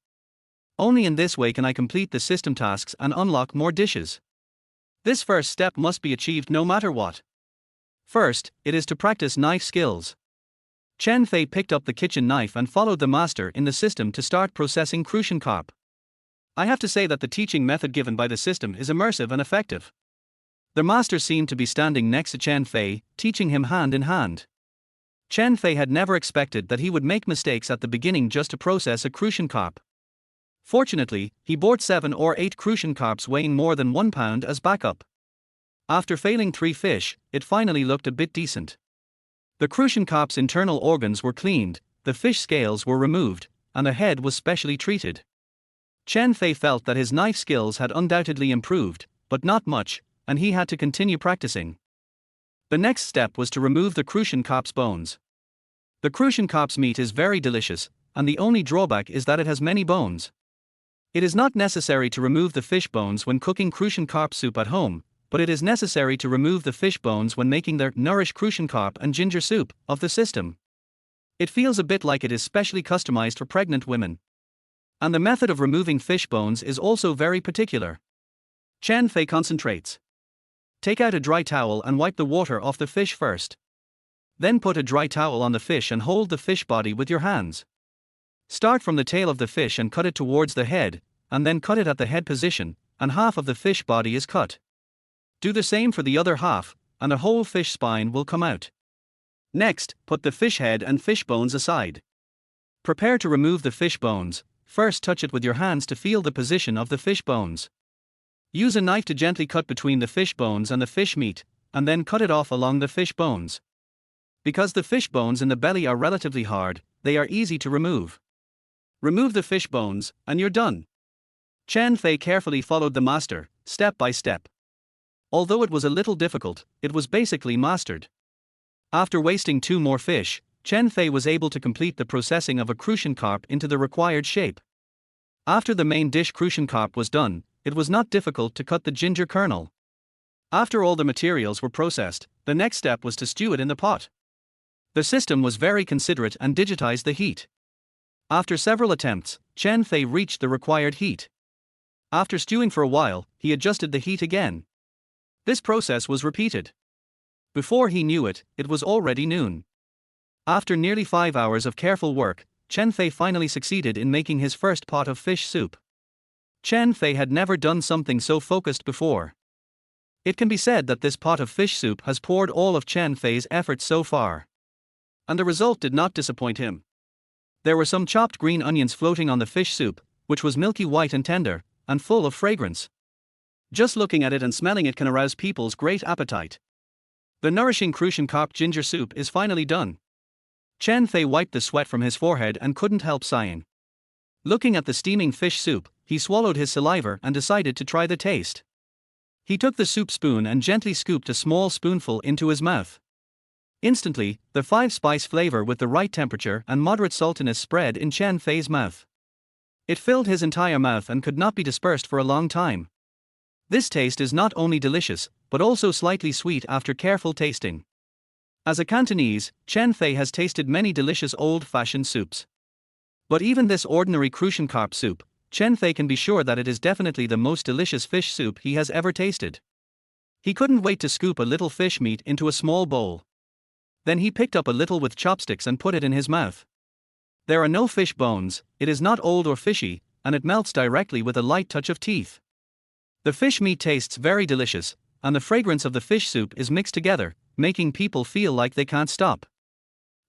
Only in this way can I complete the system tasks and unlock more dishes. This first step must be achieved no matter what. First, it is to practice knife skills. Chen Fei picked up the kitchen knife and followed the master in the system to start processing crucian carp. I have to say that the teaching method given by the system is immersive and effective. The master seemed to be standing next to Chen Fei, teaching him hand in hand. Chen Fei had never expected that he would make mistakes at the beginning just to process a crucian carp. Fortunately, he bought 7 or 8 crucian carps weighing more than 1 pound as backup. After failing 3 fish, it finally looked a bit decent. The crucian carp's internal organs were cleaned, the fish scales were removed, and the head was specially treated. Chen Fei felt that his knife skills had undoubtedly improved, but not much, and he had to continue practicing. The next step was to remove the crucian carp's bones. The crucian carp's meat is very delicious, and the only drawback is that it has many bones. It is not necessary to remove the fish bones when cooking crucian carp soup at home, but it is necessary to remove the fish bones when making the nourish crucian carp and ginger soup of the system. It feels a bit like it is specially customized for pregnant women. And the method of removing fish bones is also very particular. Chen Fei concentrates. Take out a dry towel and wipe the water off the fish first. Then put a dry towel on the fish and hold the fish body with your hands. Start from the tail of the fish and cut it towards the head, and then cut it at the head position, and half of the fish body is cut. Do the same for the other half, and the whole fish spine will come out. Next, put the fish head and fish bones aside. Prepare to remove the fish bones. First, touch it with your hands to feel the position of the fish bones. Use a knife to gently cut between the fish bones and the fish meat, and then cut it off along the fish bones. Because the fish bones in the belly are relatively hard, they are easy to remove. Remove the fish bones, and you're done. Chen Fei carefully followed the master, step by step. Although it was a little difficult, it was basically mastered. After wasting 2 more fish, Chen Fei was able to complete the processing of a crucian carp into the required shape. After the main dish crucian carp was done, it was not difficult to cut the ginger kernel. After all the materials were processed, the next step was to stew it in the pot. The system was very considerate and digitized the heat. After several attempts, Chen Fei reached the required heat. After stewing for a while, he adjusted the heat again. This process was repeated. Before he knew it, it was already noon. After nearly 5 hours of careful work, Chen Fei finally succeeded in making his first pot of fish soup. Chen Fei had never done something so focused before. It can be said that this pot of fish soup has poured all of Chen Fei's efforts so far. And the result did not disappoint him. There were some chopped green onions floating on the fish soup, which was milky white and tender, and full of fragrance. Just looking at it and smelling it can arouse people's great appetite. The nourishing crucian carp ginger soup is finally done. Chen Fei wiped the sweat from his forehead and couldn't help sighing. Looking at the steaming fish soup, he swallowed his saliva and decided to try the taste. He took the soup spoon and gently scooped a small spoonful into his mouth. Instantly, the 5-spice flavor with the right temperature and moderate saltiness spread in Chen Fei's mouth. It filled his entire mouth and could not be dispersed for a long time. This taste is not only delicious, but also slightly sweet after careful tasting. As a Cantonese, Chen Fei has tasted many delicious old-fashioned soups. But even this ordinary crucian carp soup, Chen Fei can be sure that it is definitely the most delicious fish soup he has ever tasted. He couldn't wait to scoop a little fish meat into a small bowl. Then he picked up a little with chopsticks and put it in his mouth. There are no fish bones, it is not old or fishy, and it melts directly with a light touch of teeth. The fish meat tastes very delicious, and the fragrance of the fish soup is mixed together, making people feel like they can't stop.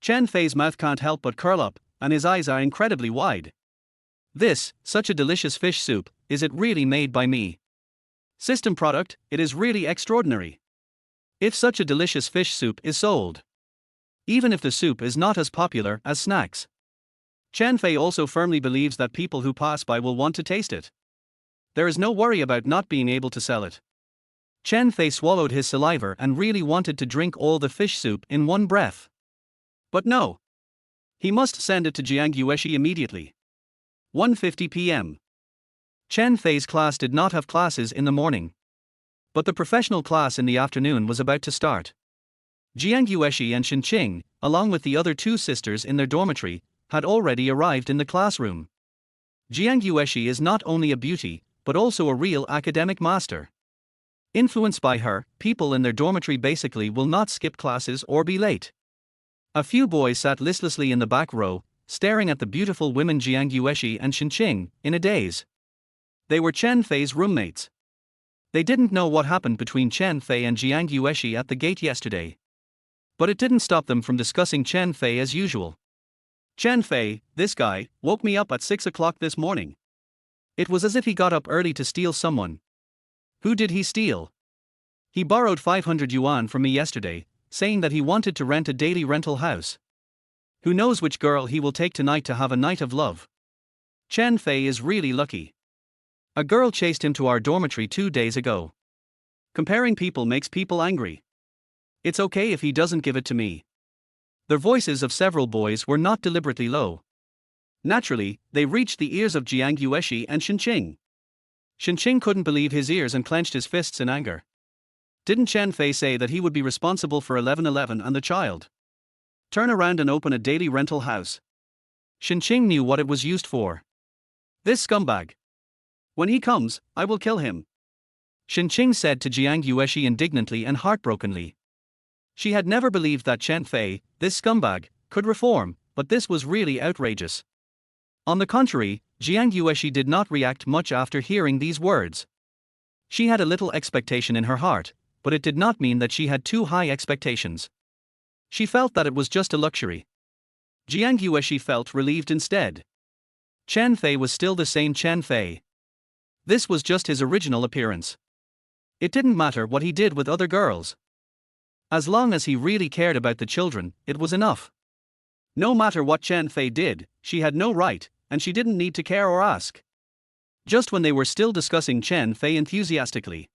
Chen Fei's mouth can't help but curl up, and his eyes are incredibly wide. This, such a delicious fish soup, is it really made by me? System product, it is really extraordinary. If such a delicious fish soup is sold. Even if the soup is not as popular as snacks. Chen Fei also firmly believes that people who pass by will want to taste it. There is no worry about not being able to sell it. Chen Fei swallowed his saliva and really wanted to drink all the fish soup in one breath. But no. He must send it to Jiangguishi immediately. 1:50 p.m. Chen Fei's class did not have classes in the morning. But the professional class in the afternoon was about to start. Jiangguishi and Shenqing, along with the other 2 sisters in their dormitory, had already arrived in the classroom. Jiangguishi is not only a beauty, but also a real academic master. Influenced by her, people in their dormitory basically will not skip classes or be late. A few boys sat listlessly in the back row, staring at the beautiful women Jiangguishi and Shenqing, in a daze. They were Chen Fei's roommates. They didn't know what happened between Chen Fei and Jiangguishi at the gate yesterday. But it didn't stop them from discussing Chen Fei as usual. Chen Fei, this guy, woke me up at 6 o'clock this morning. It was as if he got up early to steal someone. Who did he steal? He borrowed 500 yuan from me yesterday, saying that he wanted to rent a daily rental house. Who knows which girl he will take tonight to have a night of love. Chen Fei is really lucky. A girl chased him to our dormitory 2 days ago. Comparing people makes people angry. It's okay if he doesn't give it to me. The voices of several boys were not deliberately low. Naturally, they reached the ears of Jiang Yueshi and Shenqing. Shenqing couldn't believe his ears and clenched his fists in anger. Didn't Chen Fei say that he would be responsible for 1111 and the child? Turn around and open a daily rental house. Shenqing knew what it was used for. This scumbag. When he comes, I will kill him. Shenqing said to Jiang Yueshi indignantly and heartbrokenly. She had never believed that Chen Fei, this scumbag, could reform, but this was really outrageous. On the contrary, Jiang Yueshi did not react much after hearing these words. She had a little expectation in her heart, but it did not mean that she had too high expectations. She felt that it was just a luxury. Jiang Yueshi felt relieved instead. Chen Fei was still the same Chen Fei. This was just his original appearance. It didn't matter what he did with other girls. As long as he really cared about the children, it was enough. No matter what Chen Fei did, she had no right, and she didn't need to care or ask. Just when they were still discussing Chen Fei enthusiastically,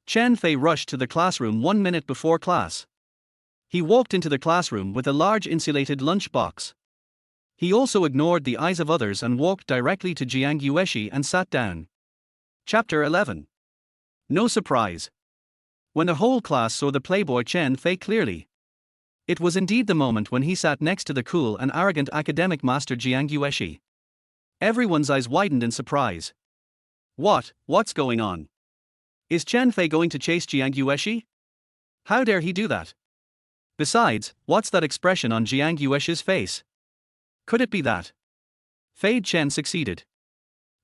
Chen Fei rushed to the classroom 1 minute before class. He walked into the classroom with a large insulated lunch box. He also ignored the eyes of others and walked directly to Jiang Yueshi and sat down. Chapter 11. No surprise. When the whole class saw the playboy Chen Fei clearly, it was indeed the moment when he sat next to the cool and arrogant academic master Jiang Yueshi. Everyone's eyes widened in surprise. What's going on? Is Chen Fei going to chase Jiang Yueshi? How dare he do that? Besides, what's that expression on Jiang Yueshi's face? Could it be that Fei Chen succeeded?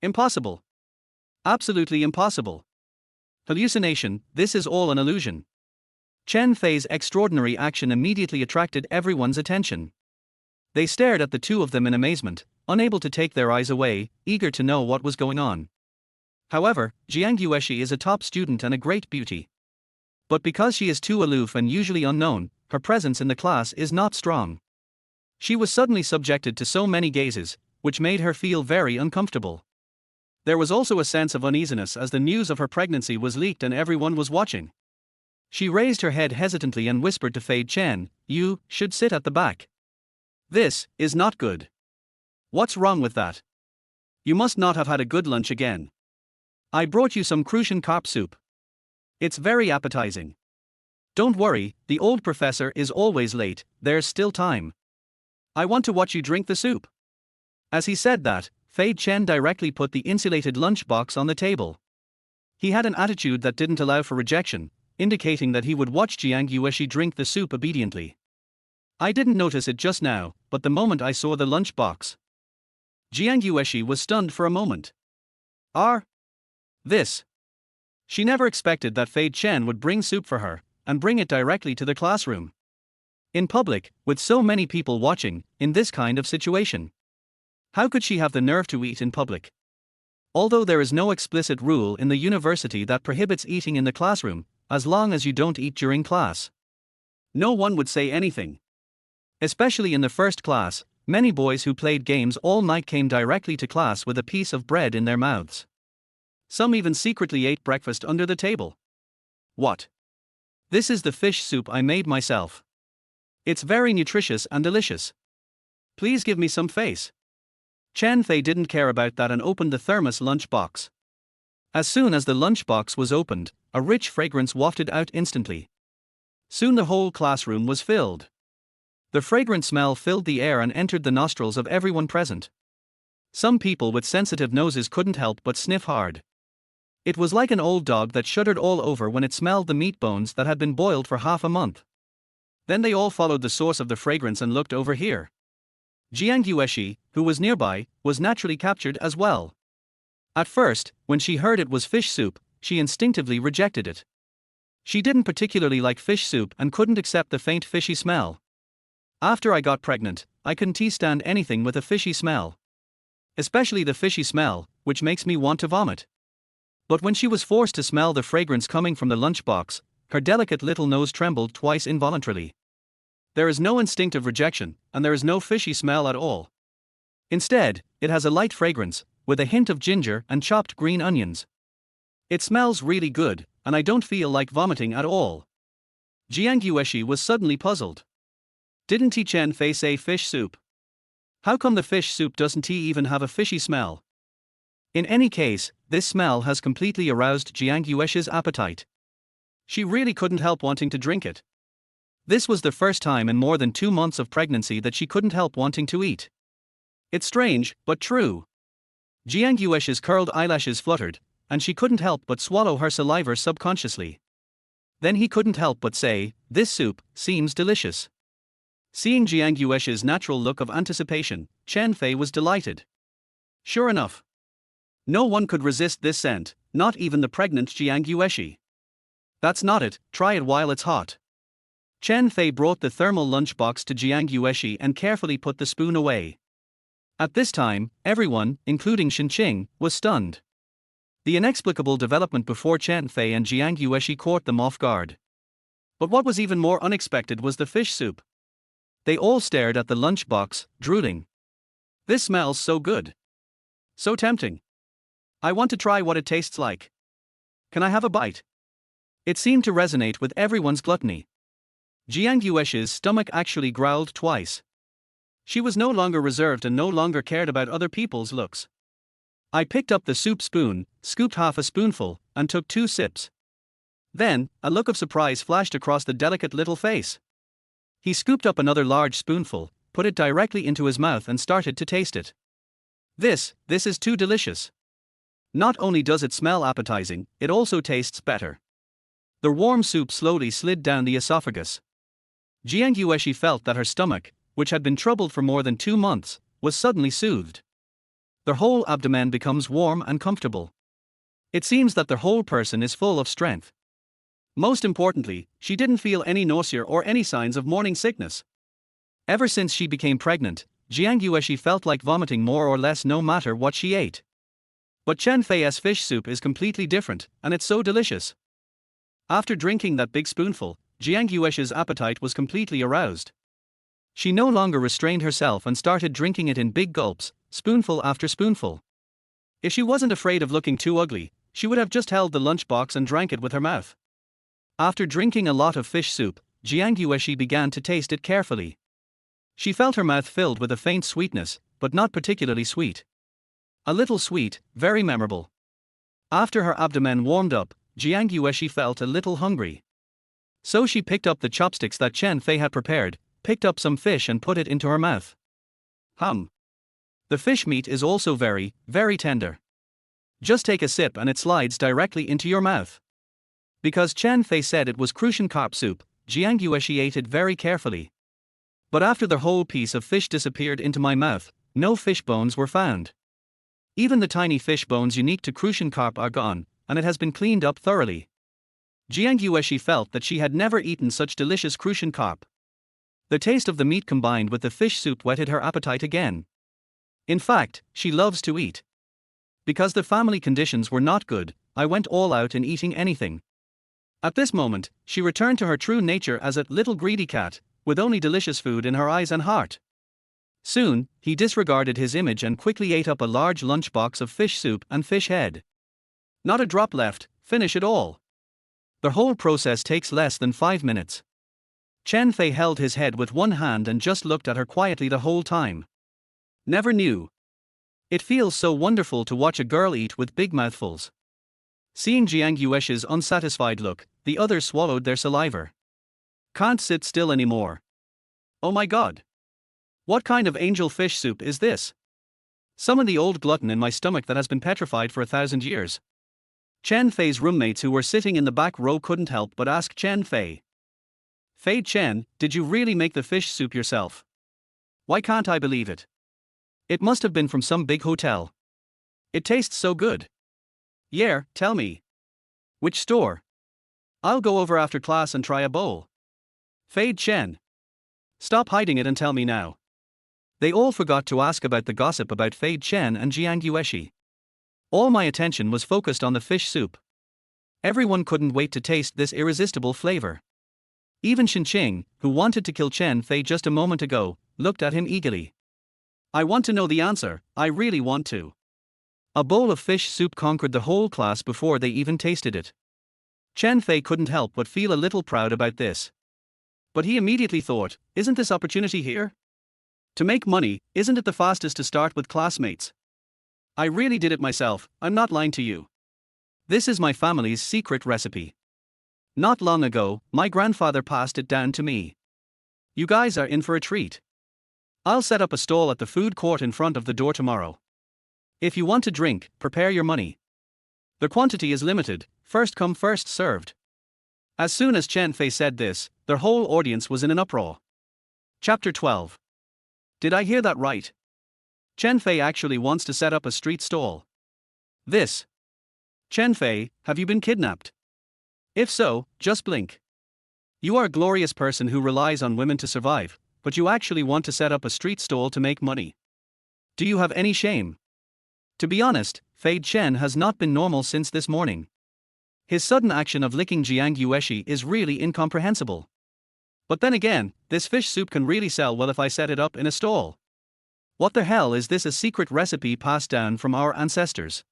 Impossible. Absolutely impossible. Hallucination, this is all an illusion. Chen Fei's extraordinary action immediately attracted everyone's attention. They stared at the two of them in amazement, unable to take their eyes away, eager to know what was going on. However, Jiang Yueshi is a top student and a great beauty. But because she is too aloof and usually unknown, her presence in the class is not strong. She was suddenly subjected to so many gazes, which made her feel very uncomfortable. There was also a sense of uneasiness as the news of her pregnancy was leaked and everyone was watching. She raised her head hesitantly and whispered to Fei Chen, "You should sit at the back. This is not good. What's wrong with that? You must not have had a good lunch again. I brought you some crucian carp soup. It's very appetizing. Don't worry, the old professor is always late, there's still time. I want to watch you drink the soup." As he said that, Fei Chen directly put the insulated lunch box on the table. He had an attitude that didn't allow for rejection, indicating that he would watch Jiang Yueshi drink the soup obediently. I didn't notice it just now, but the moment I saw the lunch box, Jiang Yueshi was stunned for a moment. This. She never expected that Fei Chen would bring soup for her, and bring it directly to the classroom. In public, with so many people watching, in this kind of situation. How could she have the nerve to eat in public? Although there is no explicit rule in the university that prohibits eating in the classroom, as long as you don't eat during class, no one would say anything. Especially in the first class, many boys who played games all night came directly to class with a piece of bread in their mouths. Some even secretly ate breakfast under the table. What? This is the fish soup I made myself. It's very nutritious and delicious. Please give me some face. Chen Fei didn't care about that and opened the thermos lunch box. As soon as the lunch box was opened, a rich fragrance wafted out instantly. Soon the whole classroom was filled. The fragrant smell filled the air and entered the nostrils of everyone present. Some people with sensitive noses couldn't help but sniff hard. It was like an old dog that shuddered all over when it smelled the meat bones that had been boiled for half a month. Then they all followed the source of the fragrance and looked over here. Jiang Yueshi, who was nearby, was naturally captured as well. At first, when she heard it was fish soup, she instinctively rejected it. She didn't particularly like fish soup and couldn't accept the faint fishy smell. After I got pregnant, I couldn't stand anything with a fishy smell. Especially the fishy smell, which makes me want to vomit. But when she was forced to smell the fragrance coming from the lunchbox, her delicate little nose trembled twice involuntarily. There is no instinctive rejection, and there is no fishy smell at all. Instead, it has a light fragrance, with a hint of ginger and chopped green onions. It smells really good, and I don't feel like vomiting at all. Jiang Yueshi was suddenly puzzled. Didn't he Chen Fei say fish soup? How come the fish soup doesn't even have a fishy smell? In any case, this smell has completely aroused Jiang Yueshi's appetite. She really couldn't help wanting to drink it. This was the first time in more than 2 months of pregnancy that she couldn't help wanting to eat. It's strange, but true. Jiang Yueshi's curled eyelashes fluttered, and she couldn't help but swallow her saliva subconsciously. Then he couldn't help but say, "This soup seems delicious." Seeing Jiang Yueshi's natural look of anticipation, Chen Fei was delighted. Sure enough, no one could resist this scent, not even the pregnant Jiang Yueshi. That's not it, try it while it's hot. Chen Fei brought the thermal lunchbox to Jiang Yueshi and carefully put the spoon away. At this time, everyone, including Shinqing, was stunned. The inexplicable development before Chen Fei and Jiang Yueshi caught them off guard. But what was even more unexpected was the fish soup. They all stared at the lunchbox, drooling. This smells so good. So tempting. I want to try what it tastes like. Can I have a bite? It seemed to resonate with everyone's gluttony. Jiang Yueshi's stomach actually growled twice. She was no longer reserved and no longer cared about other people's looks. I picked up the soup spoon, scooped half a spoonful, and took 2 sips. Then, a look of surprise flashed across the delicate little face. He scooped up another large spoonful, put it directly into his mouth and started to taste it. This is too delicious. Not only does it smell appetizing, it also tastes better. The warm soup slowly slid down the esophagus. Jiang Yueshi felt that her stomach, which had been troubled for more than 2 months, was suddenly soothed. Their whole abdomen becomes warm and comfortable. It seems that their whole person is full of strength. Most importantly, she didn't feel any nausea or any signs of morning sickness. Ever since she became pregnant, Jiang Yueshi felt like vomiting more or less no matter what she ate. But Chen Fei's fish soup is completely different, and it's so delicious. After drinking that big spoonful, Jiang Yueshi's appetite was completely aroused. She no longer restrained herself and started drinking it in big gulps, spoonful after spoonful. If she wasn't afraid of looking too ugly, she would have just held the lunchbox and drank it with her mouth. After drinking a lot of fish soup, Jiang Yueshi began to taste it carefully. She felt her mouth filled with a faint sweetness, but not particularly sweet. A little sweet, very memorable. After her abdomen warmed up, Jiang Yueshi felt a little hungry. So she picked up the chopsticks that Chen Fei had prepared, picked up some fish and put it into her mouth. The fish meat is also very, very tender. Just take a sip and it slides directly into your mouth. Because Chen Fei said it was crucian carp soup, Jiang Yueshi ate it very carefully. But after the whole piece of fish disappeared into my mouth, no fish bones were found. Even the tiny fish bones unique to crucian carp are gone, and it has been cleaned up thoroughly. Jiang Yueshi felt that she had never eaten such delicious crucian carp. The taste of the meat combined with the fish soup whetted her appetite again. In fact, she loves to eat. Because the family conditions were not good, I went all out in eating anything. At this moment, she returned to her true nature as a little greedy cat, with only delicious food in her eyes and heart. Soon, he disregarded his image and quickly ate up a large lunchbox of fish soup and fish head. Not a drop left, finish it all. The whole process takes less than 5 minutes. Chen Fei held his head with one hand and just looked at her quietly the whole time. Never knew. It feels so wonderful to watch a girl eat with big mouthfuls. Seeing Jiang Yueshi's unsatisfied look, the others swallowed their saliva. Can't sit still anymore. Oh my god. What kind of angel fish soup is this? Summon the old glutton in my stomach that has been petrified for 1,000 years. Chen Fei's roommates who were sitting in the back row couldn't help but ask Chen Fei. Fei Chen, did you really make the fish soup yourself? Why can't I believe it? It must have been from some big hotel. It tastes so good. Yeah, tell me. Which store? I'll go over after class and try a bowl. Fei Chen. Stop hiding it and tell me now. They all forgot to ask about the gossip about Fei Chen and Jiang Yueshi. All my attention was focused on the fish soup. Everyone couldn't wait to taste this irresistible flavor. Even Shinqing, who wanted to kill Chen Fei just a moment ago, looked at him eagerly. I want to know the answer, I really want to. A bowl of fish soup conquered the whole class before they even tasted it. Chen Fei couldn't help but feel a little proud about this. But he immediately thought, isn't this opportunity here? To make money, isn't it the fastest to start with classmates? I really did it myself, I'm not lying to you. This is my family's secret recipe. Not long ago, my grandfather passed it down to me. You guys are in for a treat. I'll set up a stall at the food court in front of the door tomorrow. If you want to drink, prepare your money. The quantity is limited, first come first served. As soon as Chen Fei said this, their whole audience was in an uproar. Chapter 12. Did I hear that right? Chen Fei actually wants to set up a street stall. This. Chen Fei, have you been kidnapped? If so, just blink. You are a glorious person who relies on women to survive, but you actually want to set up a street stall to make money. Do you have any shame? To be honest, Fei Chen has not been normal since this morning. His sudden action of licking Jiang Yueshi is really incomprehensible. But then again, this fish soup can really sell well if I set it up in a stall. What the hell is this, a secret recipe passed down from our ancestors?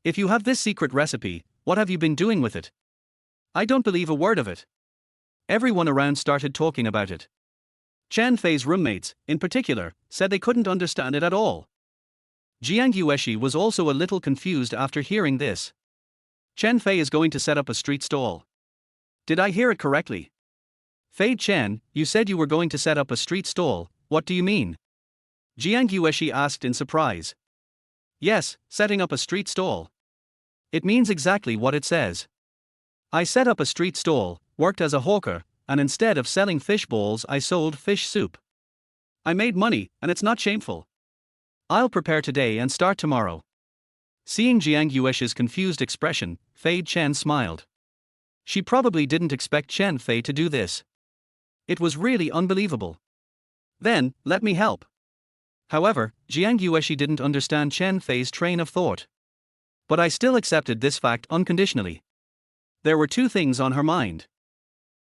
If you have this secret recipe, what have you been doing with it? I don't believe a word of it. Everyone around started talking about it. Chen Fei's roommates, in particular, said they couldn't understand it at all. Jiang Yueshi was also a little confused after hearing this. Chen Fei is going to set up a street stall. Did I hear it correctly? Fei Chen, you said you were going to set up a street stall, what do you mean? Jiang Yueshi asked in surprise. Yes, setting up a street stall. It means exactly what it says. I set up a street stall, worked as a hawker, and instead of selling fish balls I sold fish soup. I made money, and it's not shameful. I'll prepare today and start tomorrow. Seeing Jiang Yueshi's confused expression, Fei Chen smiled. She probably didn't expect Chen Fei to do this. It was really unbelievable. Then, let me help. However, Jiang Yueshi didn't understand Chen Fei's train of thought. But I still accepted this fact unconditionally. There were two things on her mind.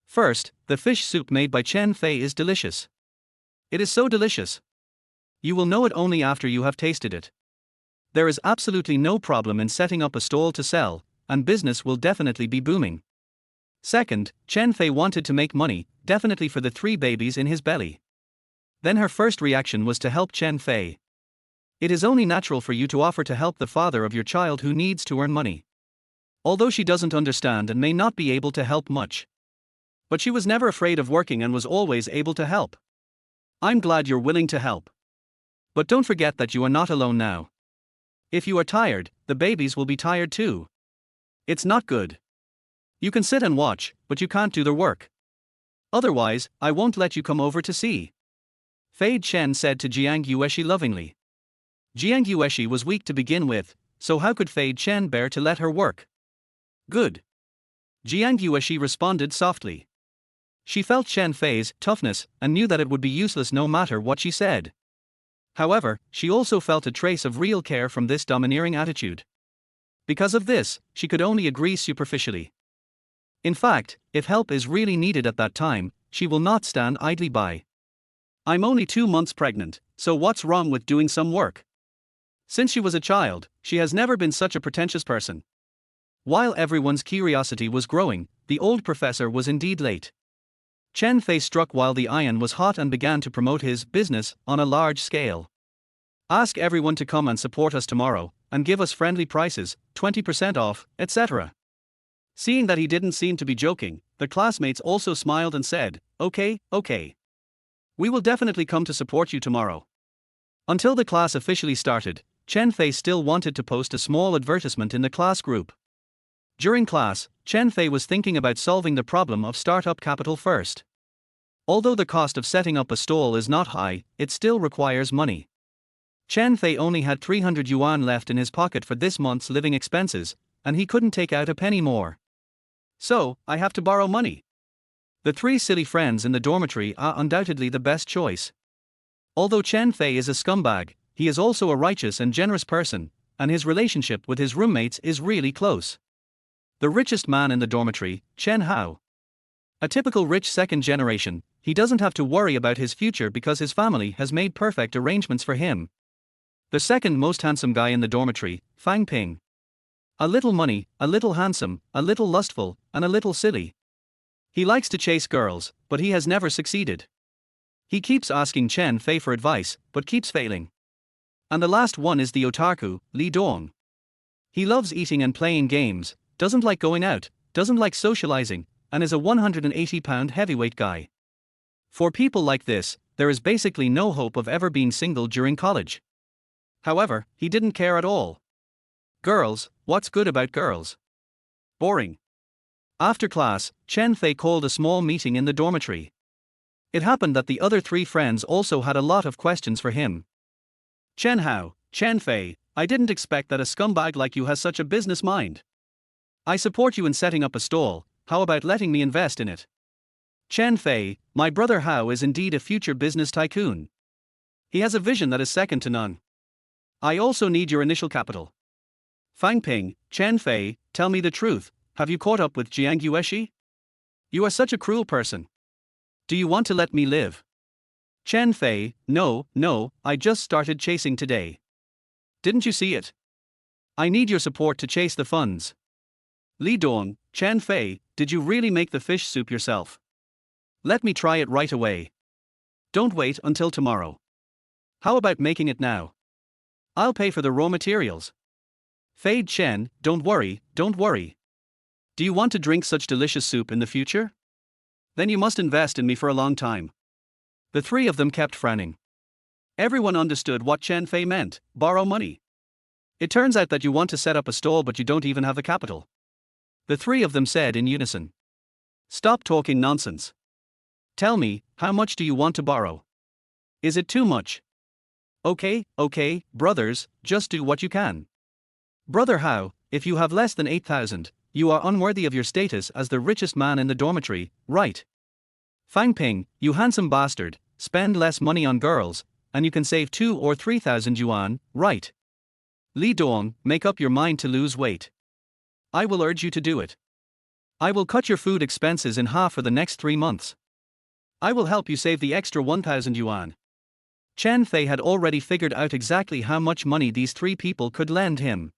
First, the fish soup made by Chen Fei is delicious. It is so delicious. You will know it only after you have tasted it. There is absolutely no problem in setting up a stall to sell, and business will definitely be booming. Second, Chen Fei wanted to make money, definitely for the 3 babies in his belly. Then her first reaction was to help Chen Fei. It is only natural for you to offer to help the father of your child who needs to earn money. Although she doesn't understand and may not be able to help much. But she was never afraid of working and was always able to help. I'm glad you're willing to help. But don't forget that you are not alone now. If you are tired, the babies will be tired too. It's not good. You can sit and watch, but you can't do their work. Otherwise, I won't let you come over to see. Fei Chen said to Jiang Yueshi lovingly. Jiang Yueshi was weak to begin with, so how could Fei Chen bear to let her work? Good. Jiang Yueshi responded softly. She felt Chen Fei's toughness and knew that it would be useless no matter what she said. However, she also felt a trace of real care from this domineering attitude. Because of this, she could only agree superficially. In fact, if help is really needed at that time, she will not stand idly by. I'm only 2 months pregnant, so what's wrong with doing some work? Since she was a child, she has never been such a pretentious person. While everyone's curiosity was growing, the old professor was indeed late. Chen Fei struck while the iron was hot and began to promote his business on a large scale. Ask everyone to come and support us tomorrow, and give us friendly prices, 20% off, etc. Seeing that he didn't seem to be joking, the classmates also smiled and said, okay. We will definitely come to support you tomorrow. Until the class officially started, Chen Fei still wanted to post a small advertisement in the class group. During class, Chen Fei was thinking about solving the problem of startup capital first. Although the cost of setting up a stall is not high, it still requires money. Chen Fei only had 300 yuan left in his pocket for this month's living expenses, and he couldn't take out a penny more. So, I have to borrow money. The 3 silly friends in the dormitory are undoubtedly the best choice. Although Chen Fei is a scumbag, he is also a righteous and generous person, and his relationship with his roommates is really close. The richest man in the dormitory, Chen Hao. A typical rich second generation, he doesn't have to worry about his future because his family has made perfect arrangements for him. The second most handsome guy in the dormitory, Fang Ping. A little money, a little handsome, a little lustful, and a little silly. He likes to chase girls, but he has never succeeded. He keeps asking Chen Fei for advice, but keeps failing. And the last one is the otaku, Li Dong. He loves eating and playing games, doesn't like going out, doesn't like socializing, and is a 180-pound heavyweight guy. For people like this, there is basically no hope of ever being single during college. However, he didn't care at all. Girls, what's good about girls? Boring. After class, Chen Fei called a small meeting in the dormitory. It happened that the other three friends also had a lot of questions for him. Chen Fei, I didn't expect that a scumbag like you has such a business mind. I support you in setting up a stall, how about letting me invest in it? Chen Fei, my brother Hao is indeed a future business tycoon. He has a vision that is second to none. I also need your initial capital. Fang Ping, Chen Fei, tell me the truth, have you caught up with Jiang Yueshi? You are such a cruel person. Do you want to let me live? Chen Fei, no, I just started chasing today. Didn't you see it? I need your support to chase the funds. Li Dong, Chen Fei, did you really make the fish soup yourself? Let me try it right away. Don't wait until tomorrow. How about making it now? I'll pay for the raw materials. Fade Chen, don't worry. Do you want to drink such delicious soup in the future? Then you must invest in me for a long time. The three of them kept frowning. Everyone understood what Chen Fei meant, borrow money. It turns out that you want to set up a stall but you don't even have the capital. The three of them said in unison. Stop talking nonsense. Tell me, how much do you want to borrow? Is it too much? Okay, brothers, just do what you can. Brother Hao, if you have less than 8,000, you are unworthy of your status as the richest man in the dormitory, right? Fang Ping, you handsome bastard, spend less money on girls, and you can save 2 or 3,000 yuan, right? Li Dong, make up your mind to lose weight. I will urge you to do it. I will cut your food expenses in half for the next 3 months. I will help you save the extra 1,000 yuan. Chen Fei had already figured out exactly how much money these three people could lend him.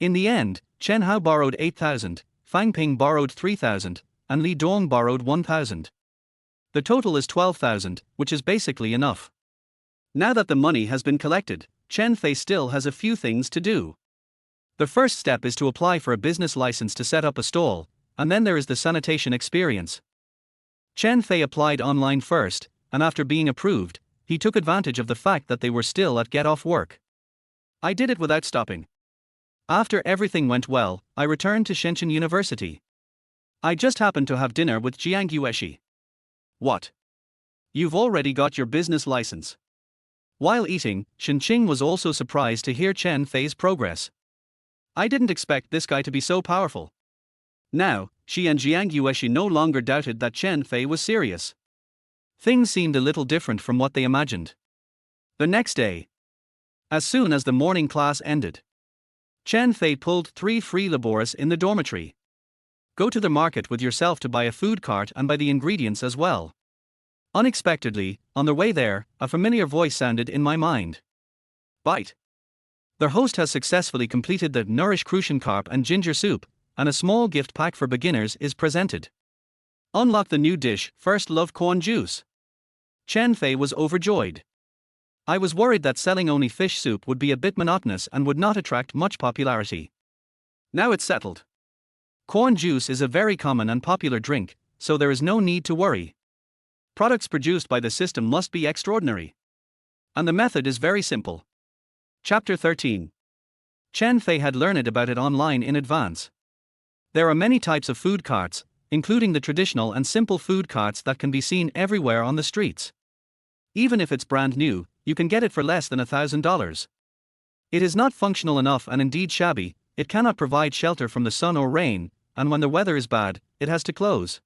In the end, Chen Hao borrowed 8,000, Fang Ping borrowed 3,000, and Li Dong borrowed 1,000. The total is 12,000, which is basically enough. Now that the money has been collected, Chen Fei still has a few things to do. The first step is to apply for a business license to set up a stall, and then there is the sanitation experience. Chen Fei applied online first, and after being approved, he took advantage of the fact that they were still at get-off work. I did it without stopping. After everything went well, I returned to Shenzhen University. I just happened to have dinner with Jiang Yueshi. What? You've already got your business license. While eating, Shenqing was also surprised to hear Chen Fei's progress. I didn't expect this guy to be so powerful. Now, she and Jiang Yueshi no longer doubted that Chen Fei was serious. Things seemed a little different from what they imagined. The next day, as soon as the morning class ended, Chen Fei pulled 3 free laborers in the dormitory. Go to the market with yourself to buy a food cart and buy the ingredients as well. Unexpectedly, on the way there, a familiar voice sounded in my mind. Bite. The host has successfully completed the Nourish Crucian Carp and Ginger Soup, and a small gift pack for beginners is presented. Unlock the new dish, First Love Corn Juice. Chen Fei was overjoyed. I was worried that selling only fish soup would be a bit monotonous and would not attract much popularity. Now it's settled. Corn juice is a very common and popular drink, so there is no need to worry. Products produced by the system must be extraordinary. And the method is very simple. Chapter 13. Chen Fei had learned about it online in advance. There are many types of food carts, including the traditional and simple food carts that can be seen everywhere on the streets. Even if it's brand new, you can get it for less than $1,000. It is not functional enough and indeed shabby, it cannot provide shelter from the sun or rain, and when the weather is bad, it has to close.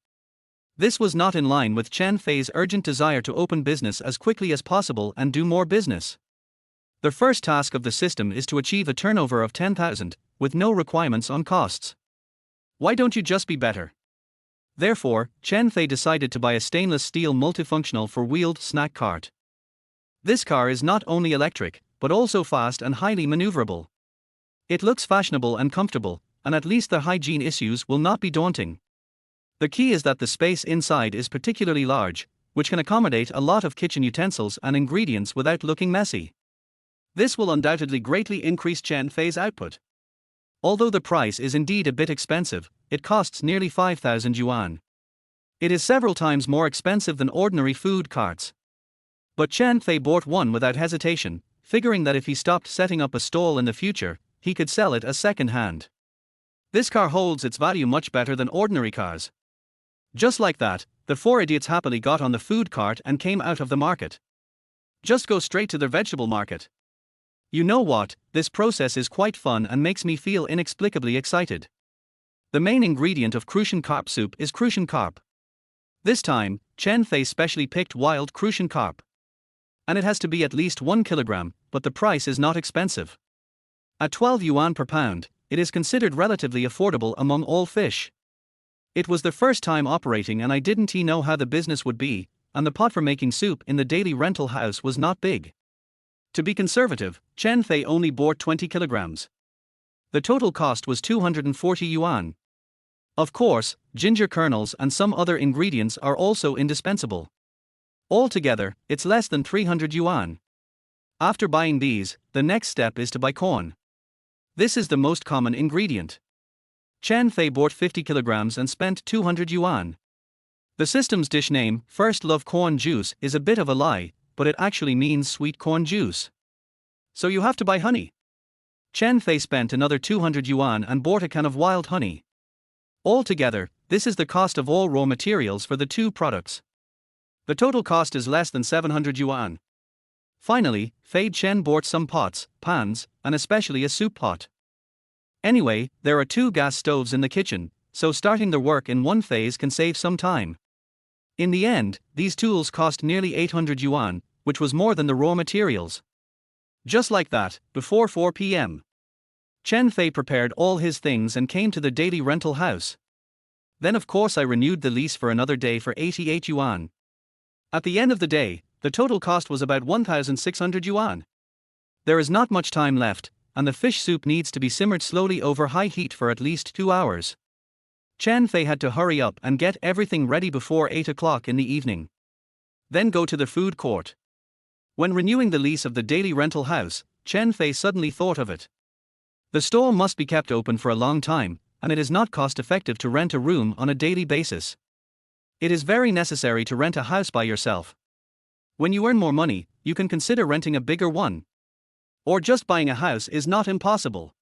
This was not in line with Chen Fei's urgent desire to open business as quickly as possible and do more business. The first task of the system is to achieve a turnover of 10,000, with no requirements on costs. Why don't you just be better? Therefore, Chen Fei decided to buy a stainless steel multifunctional four-wheeled snack cart. This car is not only electric, but also fast and highly maneuverable. It looks fashionable and comfortable, and at least the hygiene issues will not be daunting. The key is that the space inside is particularly large, which can accommodate a lot of kitchen utensils and ingredients without looking messy. This will undoubtedly greatly increase Chen Fei's output. Although the price is indeed a bit expensive, it costs nearly 5,000 yuan. It is several times more expensive than ordinary food carts. But Chen Fei bought one without hesitation, figuring that if he stopped setting up a stall in the future, he could sell it as second hand. This car holds its value much better than ordinary cars. Just like that, the four idiots happily got on the food cart and came out of the market. Just go straight to their vegetable market. You know what, this process is quite fun and makes me feel inexplicably excited. The main ingredient of Crucian carp soup is Crucian carp. This time, Chen Fei specially picked wild Crucian carp. And it has to be at least 1 kilogram, but the price is not expensive. At 12 yuan per pound, it is considered relatively affordable among all fish. It was the first time operating and I didn't know how the business would be, and the pot for making soup in the daily rental house was not big. To be conservative, Chen Fei only bought 20 kilograms. The total cost was 240 yuan. Of course, ginger kernels and some other ingredients are also indispensable. Altogether, it's less than 300 yuan. After buying these, the next step is to buy corn. This is the most common ingredient. Chen Fei bought 50 kilograms and spent 200 yuan. The system's dish name, First Love Corn Juice, is a bit of a lie, but it actually means sweet corn juice. So you have to buy honey. Chen Fei spent another 200 yuan and bought a can of wild honey. Altogether, this is the cost of all raw materials for the two products. The total cost is less than 700 yuan. Finally, Fei Chen bought some pots, pans, and especially a soup pot. Anyway, there are 2 gas stoves in the kitchen, so starting the work in one phase can save some time. In the end, these tools cost nearly 800 yuan, which was more than the raw materials. Just like that, before 4 p.m. Chen Fei prepared all his things and came to the daily rental house. Then of course I renewed the lease for another day for 88 yuan. At the end of the day, the total cost was about 1,600 yuan. There is not much time left, and the fish soup needs to be simmered slowly over high heat for at least 2 hours. Chen Fei had to hurry up and get everything ready before 8 o'clock in the evening. Then go to the food court. When renewing the lease of the daily rental house, Chen Fei suddenly thought of it. The stall must be kept open for a long time, and it is not cost-effective to rent a room on a daily basis. It is very necessary to rent a house by yourself. When you earn more money, you can consider renting a bigger one. Or just buying a house is not impossible.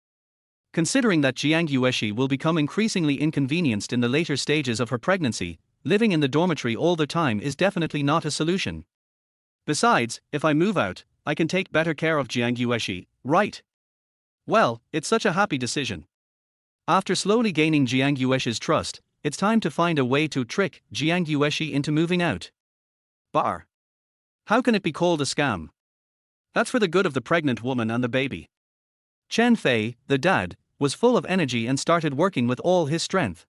Considering that Jiang Yueshi will become increasingly inconvenienced in the later stages of her pregnancy, living in the dormitory all the time is definitely not a solution. Besides, if I move out, I can take better care of Jiang Yueshi, right? Well, it's such a happy decision. After slowly gaining Jiang Yueshi's trust, it's time to find a way to trick Jiang Yueshi into moving out. Bar. How can it be called a scam? That's for the good of the pregnant woman and the baby. Chen Fei, the dad, was full of energy and started working with all his strength.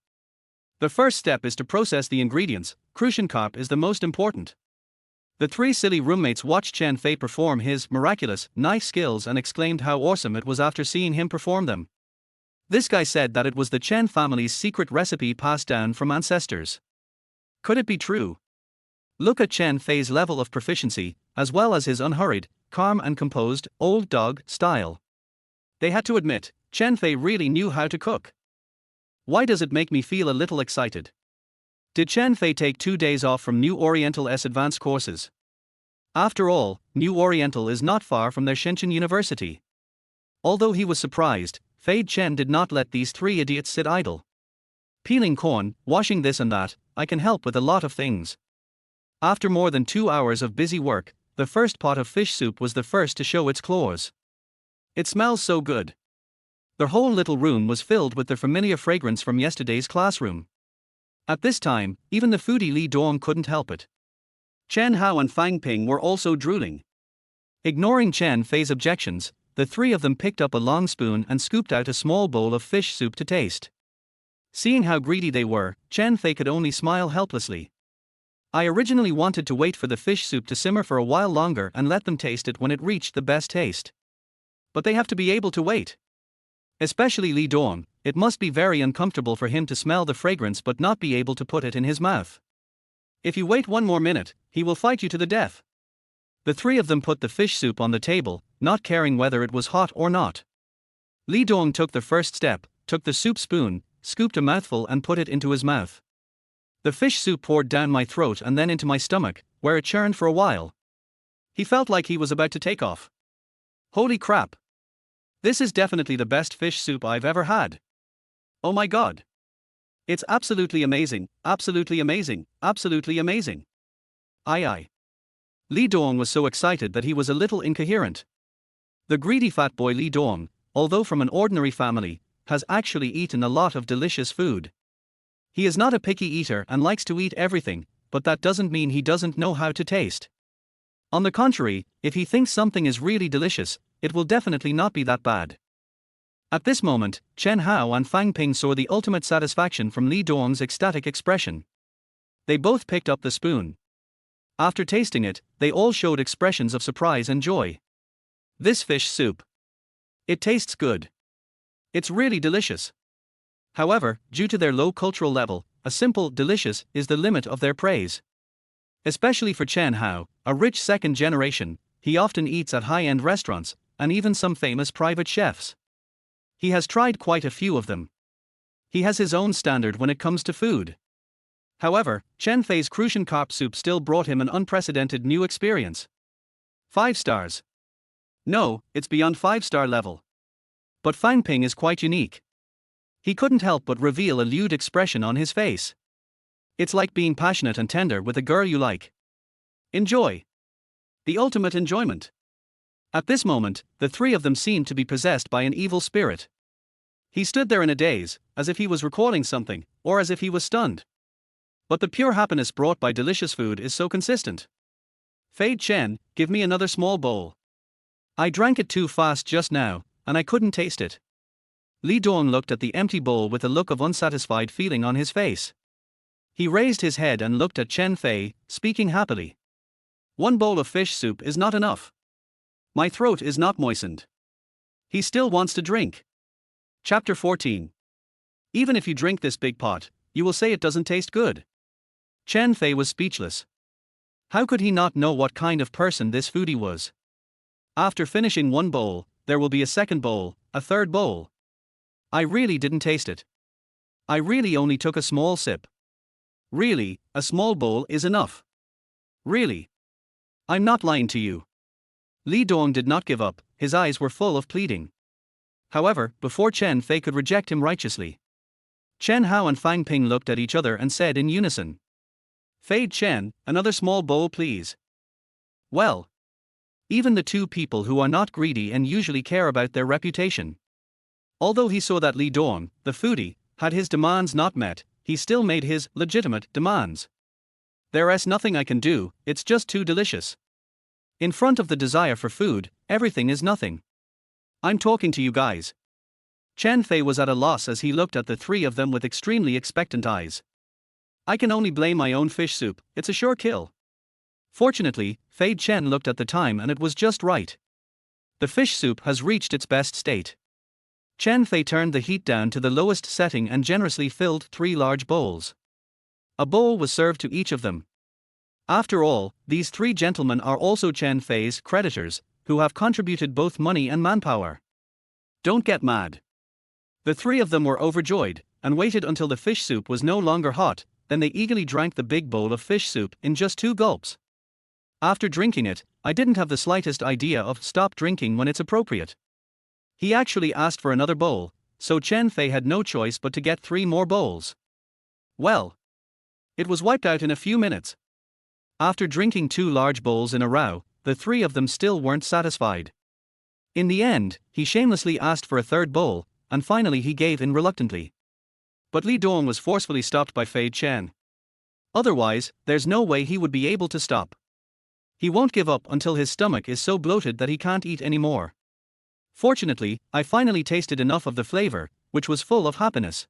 The first step is to process the ingredients. Crucian carp is the most important. The 3 silly roommates watched Chen Fei perform his miraculous knife skills and exclaimed how awesome it was after seeing him perform them. This guy said that it was the Chen family's secret recipe passed down from ancestors. Could it be true? Look at Chen Fei's level of proficiency, as well as his unhurried, calm and composed, old dog style. They had to admit, Chen Fei really knew how to cook. Why does it make me feel a little excited? Did Chen Fei take 2 days off from New Oriental's advanced courses? After all, New Oriental is not far from their Shenzhen University. Although he was surprised, Fei Chen did not let these 3 idiots sit idle. Peeling corn, washing this and that, I can help with a lot of things. After more than 2 hours of busy work, the first pot of fish soup was the first to show its claws. It smells so good. The whole little room was filled with the familiar fragrance from yesterday's classroom. At this time, even the foodie Li Dong couldn't help it. Chen Hao and Fang Ping were also drooling. Ignoring Chen Fei's objections, the 3 of them picked up a long spoon and scooped out a small bowl of fish soup to taste. Seeing how greedy they were, Chen Fei could only smile helplessly. I originally wanted to wait for the fish soup to simmer for a while longer and let them taste it when it reached the best taste. But they have to be able to wait. Especially Li Dong, it must be very uncomfortable for him to smell the fragrance but not be able to put it in his mouth. If you wait one more minute, he will fight you to the death. The three of them put the fish soup on the table, not caring whether it was hot or not. Li Dong took the first step, took the soup spoon, scooped a mouthful and put it into his mouth. The fish soup poured down my throat and then into my stomach, where it churned for a while. He felt like he was about to take off. Holy crap! This is definitely the best fish soup I've ever had. Oh my god! It's absolutely amazing, absolutely amazing, absolutely amazing. Aye. Li Dong was so excited that he was a little incoherent. The greedy fat boy Li Dong, although from an ordinary family, has actually eaten a lot of delicious food. He is not a picky eater and likes to eat everything, but that doesn't mean he doesn't know how to taste. On the contrary, if he thinks something is really delicious, it will definitely not be that bad. At this moment, Chen Hao and Fang Ping saw the ultimate satisfaction from Li Dong's ecstatic expression. They both picked up the spoon. After tasting it, they all showed expressions of surprise and joy. This fish soup. It tastes good. It's really delicious. However, due to their low cultural level, a simple delicious is the limit of their praise. Especially for Chen Hao, a rich second generation, he often eats at high-end restaurants, and even some famous private chefs. He has tried quite a few of them. He has his own standard when it comes to food. However, Chen Fei's crucian carp soup still brought him an unprecedented new experience. 5 stars. No, it's beyond 5-star level. But Fang Ping is quite unique. He couldn't help but reveal a lewd expression on his face. It's like being passionate and tender with a girl you like. Enjoy. The ultimate enjoyment. At this moment, the three of them seemed to be possessed by an evil spirit. He stood there in a daze, as if he was recalling something, or as if he was stunned. But the pure happiness brought by delicious food is so consistent. Fei Chen, give me another small bowl. I drank it too fast just now, and I couldn't taste it. Li Dong looked at the empty bowl with a look of unsatisfied feeling on his face. He raised his head and looked at Chen Fei, speaking happily. One bowl of fish soup is not enough. My throat is not moistened. He still wants to drink. Chapter 14. Even if you drink this big pot, you will say it doesn't taste good. Chen Fei was speechless. How could he not know what kind of person this foodie was? After finishing one bowl, there will be a second bowl, a third bowl. I really didn't taste it. I really only took a small sip. Really, a small bowl is enough. Really. I'm not lying to you. Li Dong did not give up, his eyes were full of pleading. However, before Chen Fei could reject him righteously, Chen Hao and Fang Ping looked at each other and said in unison. Fei Chen, another small bowl please. Well. Even the two people who are not greedy and usually care about their reputation. Although he saw that Li Dong, the foodie, had his demands not met, he still made his legitimate demands. There's nothing I can do, it's just too delicious. In front of the desire for food, everything is nothing. I'm talking to you guys. Chen Fei was at a loss as he looked at the three of them with extremely expectant eyes. I can only blame my own fish soup, it's a sure kill. Fortunately, Fei Chen looked at the time and it was just right. The fish soup has reached its best state. Chen Fei turned the heat down to the lowest setting and generously filled 3 large bowls. A bowl was served to each of them. After all, these 3 gentlemen are also Chen Fei's creditors, who have contributed both money and manpower. Don't get mad. The 3 of them were overjoyed, and waited until the fish soup was no longer hot, then they eagerly drank the big bowl of fish soup in just 2 gulps. After drinking it, I didn't have the slightest idea of stop drinking when it's appropriate. He actually asked for another bowl, so Chen Fei had no choice but to get 3 more bowls. Well. It was wiped out in a few minutes. After drinking 2 large bowls in a row, the 3 of them still weren't satisfied. In the end, he shamelessly asked for a third bowl, and finally he gave in reluctantly. But Li Dong was forcefully stopped by Fei Chen. Otherwise, there's no way he would be able to stop. He won't give up until his stomach is so bloated that he can't eat anymore. Fortunately, I finally tasted enough of the flavor, which was full of happiness.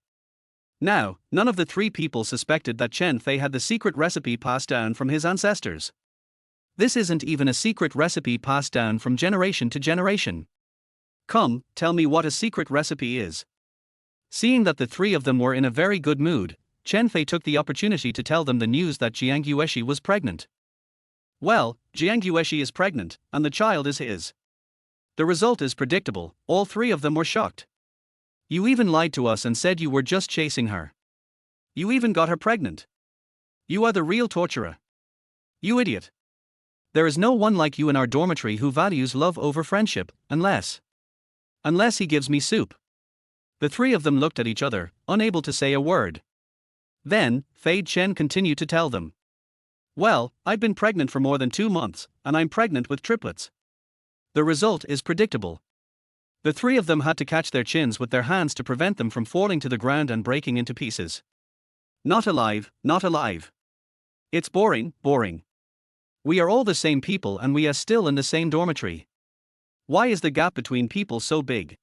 Now, none of the 3 people suspected that Chen Fei had the secret recipe passed down from his ancestors. This isn't even a secret recipe passed down from generation to generation. Come, tell me what a secret recipe is. Seeing that the three of them were in a very good mood, Chen Fei took the opportunity to tell them the news that Jiang Yueshi was pregnant. Well, Jiang Yueshi is pregnant, and the child is his. The result is predictable, all three of them were shocked. You even lied to us and said you were just chasing her. You even got her pregnant. You are the real torturer. You idiot. There is no one like you in our dormitory who values love over friendship, unless he gives me soup. The three of them looked at each other, unable to say a word. Then, Fei Chen continued to tell them. Well, I've been pregnant for more than 2 months, and I'm pregnant with triplets. The result is predictable. The three of them had to catch their chins with their hands to prevent them from falling to the ground and breaking into pieces. Not alive, not alive. It's boring, boring. We are all the same people and we are still in the same dormitory. Why is the gap between people so big?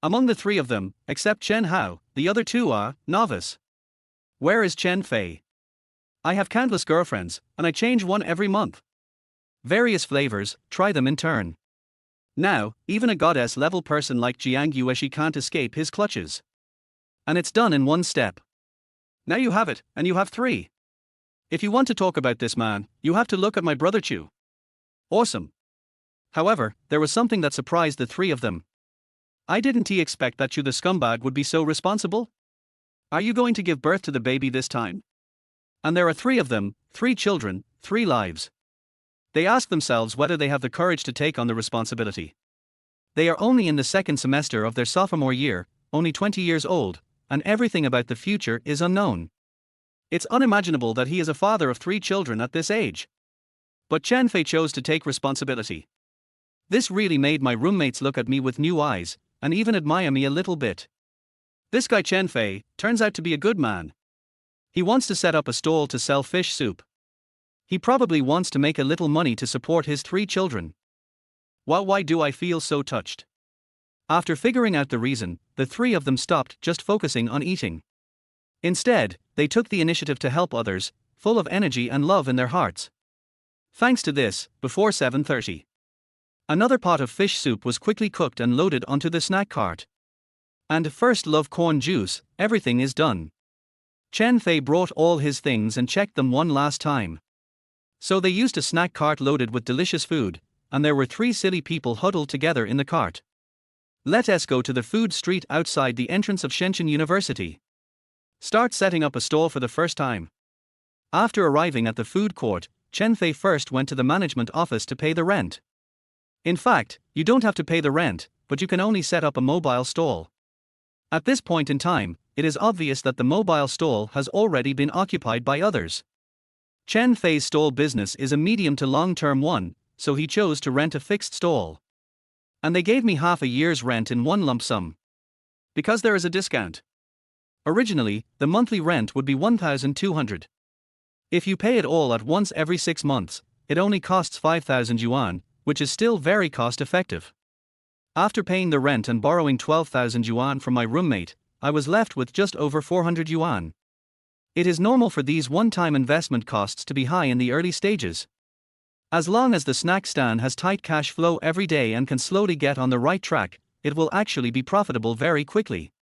Among the three of them, except Chen Hao, the other two are novice. Where is Chen Fei? I have countless girlfriends, and I change one every month. Various flavors, try them in turn. Now, even a goddess-level person like Jiang Yueshi can't escape his clutches. And it's done in one step. Now you have it, and you have 3. If you want to talk about this man, you have to look at my brother Chu. Awesome. However, there was something that surprised the three of them. I didn't expect that Chu the scumbag would be so responsible. Are you going to give birth to the baby this time? And there are 3 of them, 3 children, 3 lives. They ask themselves whether they have the courage to take on the responsibility. They are only in the 2nd semester of their sophomore year, only 20 years old, and everything about the future is unknown. It's unimaginable that he is a father of 3 children at this age. But Chen Fei chose to take responsibility. This really made my roommates look at me with new eyes, and even admire me a little bit. This guy Chen Fei turns out to be a good man. He wants to set up a stall to sell fish soup. He probably wants to make a little money to support his 3 children. Why do I feel so touched? After figuring out the reason, the 3 of them stopped just focusing on eating. Instead, they took the initiative to help others, full of energy and love in their hearts. Thanks to this, before 7:30, another pot of fish soup was quickly cooked and loaded onto the snack cart. And first love corn juice, everything is done. Chen Fei brought all his things and checked them one last time. So they used a snack cart loaded with delicious food, and there were 3 silly people huddled together in the cart. Let us go to the food street outside the entrance of Shenzhen University. Start setting up a stall for the first time. After arriving at the food court, Chen Fei first went to the management office to pay the rent. In fact, you don't have to pay the rent, but you can only set up a mobile stall. At this point in time, it is obvious that the mobile stall has already been occupied by others. Chen Fei's stall business is a medium to long-term one, so he chose to rent a fixed stall. And they gave me half a year's rent in one lump sum. Because there is a discount. Originally, the monthly rent would be 1,200. If you pay it all at once every 6 months, it only costs 5,000 yuan, which is still very cost-effective. After paying the rent and borrowing 12,000 yuan from my roommate, I was left with just over 400 yuan. It is normal for these one-time investment costs to be high in the early stages. As long as the snack stand has tight cash flow every day and can slowly get on the right track, it will actually be profitable very quickly.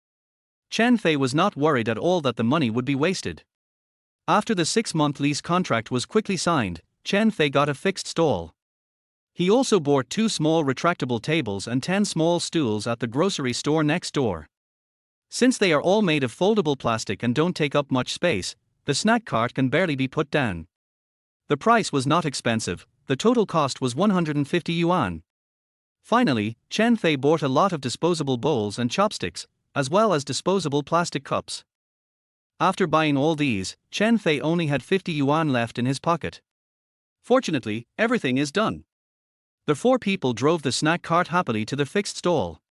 Chen Fei was not worried at all that the money would be wasted. After the 6-month lease contract was quickly signed, Chen Fei got a fixed stall. He also bought 2 small retractable tables and 10 small stools at the grocery store next door. Since they are all made of foldable plastic and don't take up much space, the snack cart can barely be put down. The price was not expensive, the total cost was 150 yuan. Finally, Chen Fei bought a lot of disposable bowls and chopsticks, as well as disposable plastic cups. After buying all these, Chen Fei only had 50 yuan left in his pocket. Fortunately, everything is done. The 4 people drove the snack cart happily to the fixed stall.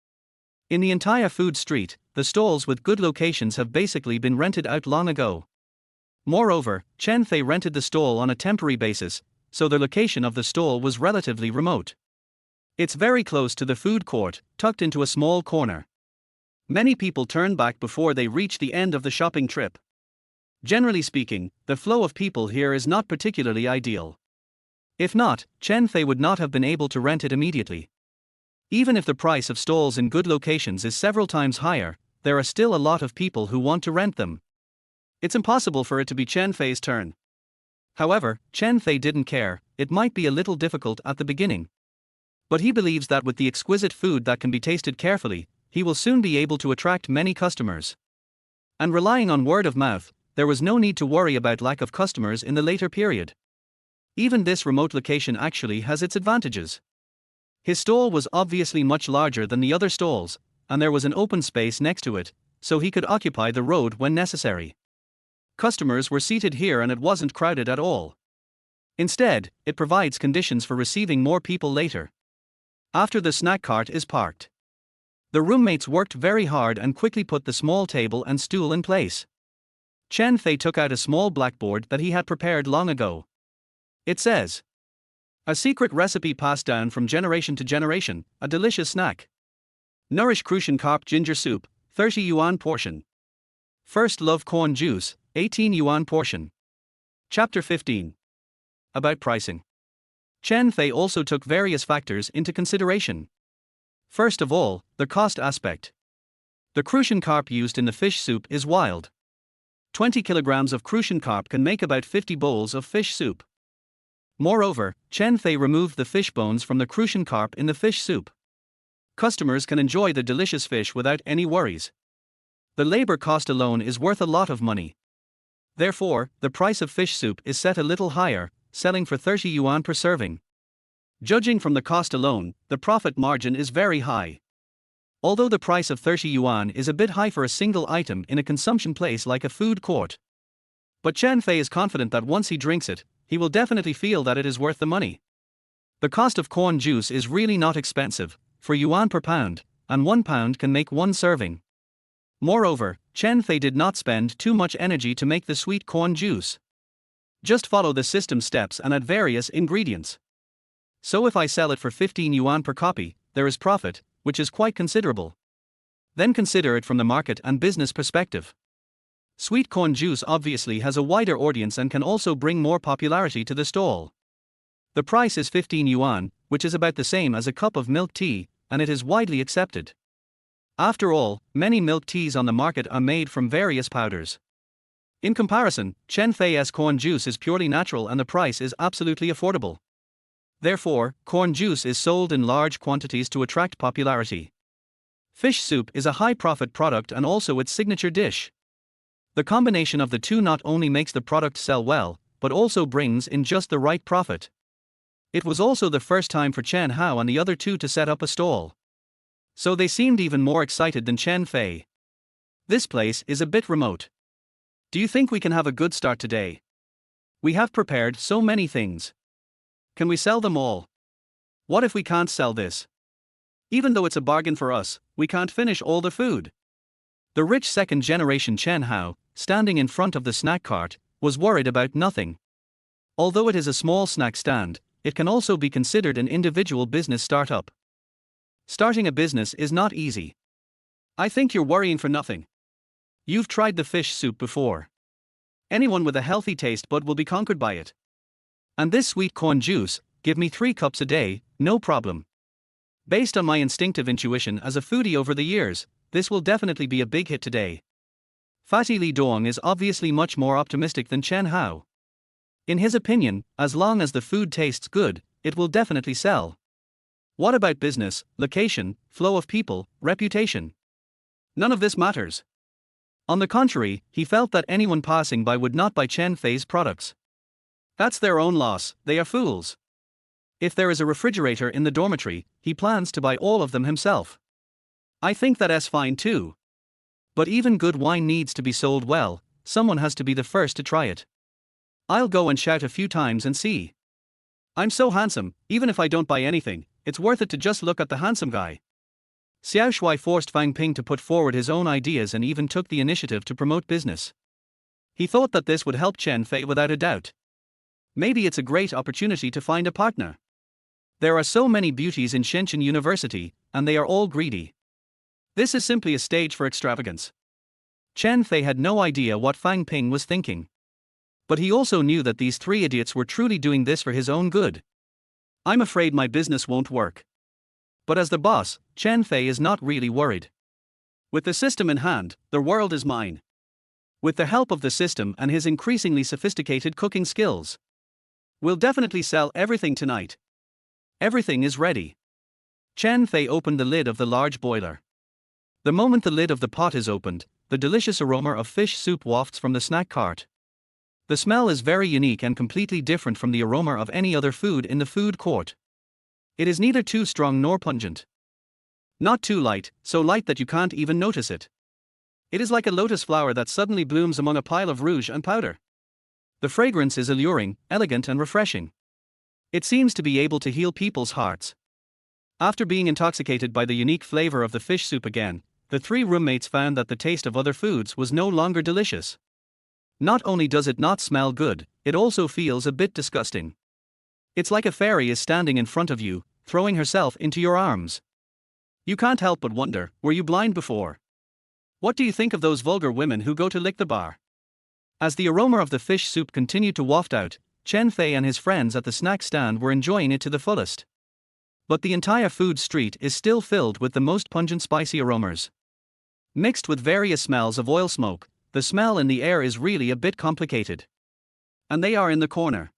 In the entire food street, the stalls with good locations have basically been rented out long ago. Moreover, Chen Fei rented the stall on a temporary basis, so the location of the stall was relatively remote. It's very close to the food court, tucked into a small corner. Many people turn back before they reach the end of the shopping trip. Generally speaking, the flow of people here is not particularly ideal. If not, Chen Fei would not have been able to rent it immediately. Even if the price of stalls in good locations is several times higher, there are still a lot of people who want to rent them. It's impossible for it to be Chen Fei's turn. However, Chen Fei didn't care. It might be a little difficult at the beginning. But he believes that with the exquisite food that can be tasted carefully, he will soon be able to attract many customers. And relying on word of mouth, there was no need to worry about lack of customers in the later period. Even this remote location actually has its advantages. His stall was obviously much larger than the other stalls, and there was an open space next to it, so he could occupy the road when necessary. Customers were seated here and it wasn't crowded at all. Instead, it provides conditions for receiving more people later. After the snack cart is parked, the roommates worked very hard and quickly put the small table and stool in place. Chen Fei took out a small blackboard that he had prepared long ago. It says, "A secret recipe passed down from generation to generation, a delicious snack. Nourish Crucian carp ginger soup, 30 yuan portion. First love corn juice, 18 yuan portion." Chapter 15. About pricing. Chen Fei also took various factors into consideration. First of all, the cost aspect. The Crucian carp used in the fish soup is wild. 20 kilograms of Crucian carp can make about 50 bowls of fish soup. Moreover, Chen Fei removed the fish bones from the Crucian carp in the fish soup. Customers can enjoy the delicious fish without any worries. The labor cost alone is worth a lot of money. Therefore, the price of fish soup is set a little higher, selling for 30 yuan per serving. Judging from the cost alone, the profit margin is very high. Although the price of 30 yuan is a bit high for a single item in a consumption place like a food court. But Chen Fei is confident that once he drinks it, he will definitely feel that it is worth the money. The cost of corn juice is really not expensive, 4 yuan per pound, and 1 pound can make 1 serving. Moreover, Chen Fei did not spend too much energy to make the sweet corn juice. Just follow the system steps and add various ingredients. So if I sell it for 15 yuan per copy, there is profit, which is quite considerable. Then consider it from the market and business perspective. Sweet corn juice obviously has a wider audience and can also bring more popularity to the stall. The price is 15 yuan, which is about the same as a cup of milk tea, and it is widely accepted. After all, many milk teas on the market are made from various powders. In comparison, Chen Fei's corn juice is purely natural and the price is absolutely affordable. Therefore, corn juice is sold in large quantities to attract popularity. Fish soup is a high-profit product and also its signature dish. The combination of the two not only makes the product sell well, but also brings in just the right profit. It was also the first time for Chen Hao and the other two to set up a stall. So they seemed even more excited than Chen Fei. This place is a bit remote. Do you think we can have a good start today? We have prepared so many things. Can we sell them all? What if we can't sell this? Even though it's a bargain for us, we can't finish all the food. The rich second-generation Chen Hao, standing in front of the snack cart, was worried about nothing. Although it is a small snack stand, it can also be considered an individual business startup. Starting a business is not easy. I think you're worrying for nothing. You've tried the fish soup before. Anyone with a healthy taste bud will be conquered by it. And this sweet corn juice, give me 3 cups a day, no problem. Based on my instinctive intuition as a foodie over the years, this will definitely be a big hit today. Fatty Li Dong is obviously much more optimistic than Chen Hao. In his opinion, as long as the food tastes good, it will definitely sell. What about business, location, flow of people, reputation? None of this matters. On the contrary, he felt that anyone passing by would not buy Chen Fei's products. That's their own loss, they are fools. If there is a refrigerator in the dormitory, he plans to buy all of them himself. I think that's fine too. But even good wine needs to be sold well, someone has to be the first to try it. I'll go and shout a few times and see. I'm so handsome, even if I don't buy anything, it's worth it to just look at the handsome guy. Xiao Shui forced Fang Ping to put forward his own ideas and even took the initiative to promote business. He thought that this would help Chen Fei without a doubt. Maybe it's a great opportunity to find a partner. There are so many beauties in Shenzhen University, and they are all greedy. This is simply a stage for extravagance. Chen Fei had no idea what Fang Ping was thinking. But he also knew that these 3 idiots were truly doing this for his own good. I'm afraid my business won't work. But as the boss, Chen Fei is not really worried. With the system in hand, the world is mine. With the help of the system and his increasingly sophisticated cooking skills, we'll definitely sell everything tonight. Everything is ready. Chen Fei opened the lid of the large boiler. The moment the lid of the pot is opened, the delicious aroma of fish soup wafts from the snack cart. The smell is very unique and completely different from the aroma of any other food in the food court. It is neither too strong nor pungent. Not too light, so light that you can't even notice it. It is like a lotus flower that suddenly blooms among a pile of rouge and powder. The fragrance is alluring, elegant and refreshing. It seems to be able to heal people's hearts. After being intoxicated by the unique flavor of the fish soup again, the three roommates found that the taste of other foods was no longer delicious. Not only does it not smell good, it also feels a bit disgusting. It's like a fairy is standing in front of you, throwing herself into your arms. You can't help but wonder, were you blind before? What do you think of those vulgar women who go to lick the bar? As the aroma of the fish soup continued to waft out, Chen Fei and his friends at the snack stand were enjoying it to the fullest. But the entire food street is still filled with the most pungent spicy aromas. Mixed with various smells of oil smoke, the smell in the air is really a bit complicated. And they are in the corner.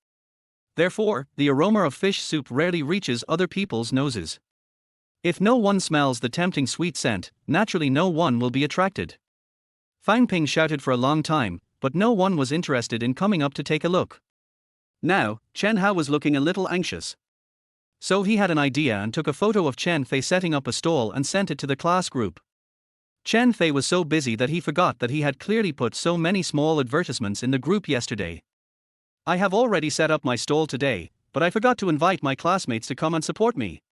Therefore, the aroma of fish soup rarely reaches other people's noses. If no one smells the tempting sweet scent, naturally no one will be attracted. Fang Ping shouted for a long time, but no one was interested in coming up to take a look. Now, Chen Hao was looking a little anxious. So he had an idea and took a photo of Chen Fei setting up a stall and sent it to the class group. Chen Fei was so busy that he forgot that he had clearly put so many small advertisements in the group yesterday. I have already set up my stall today, but I forgot to invite my classmates to come and support me.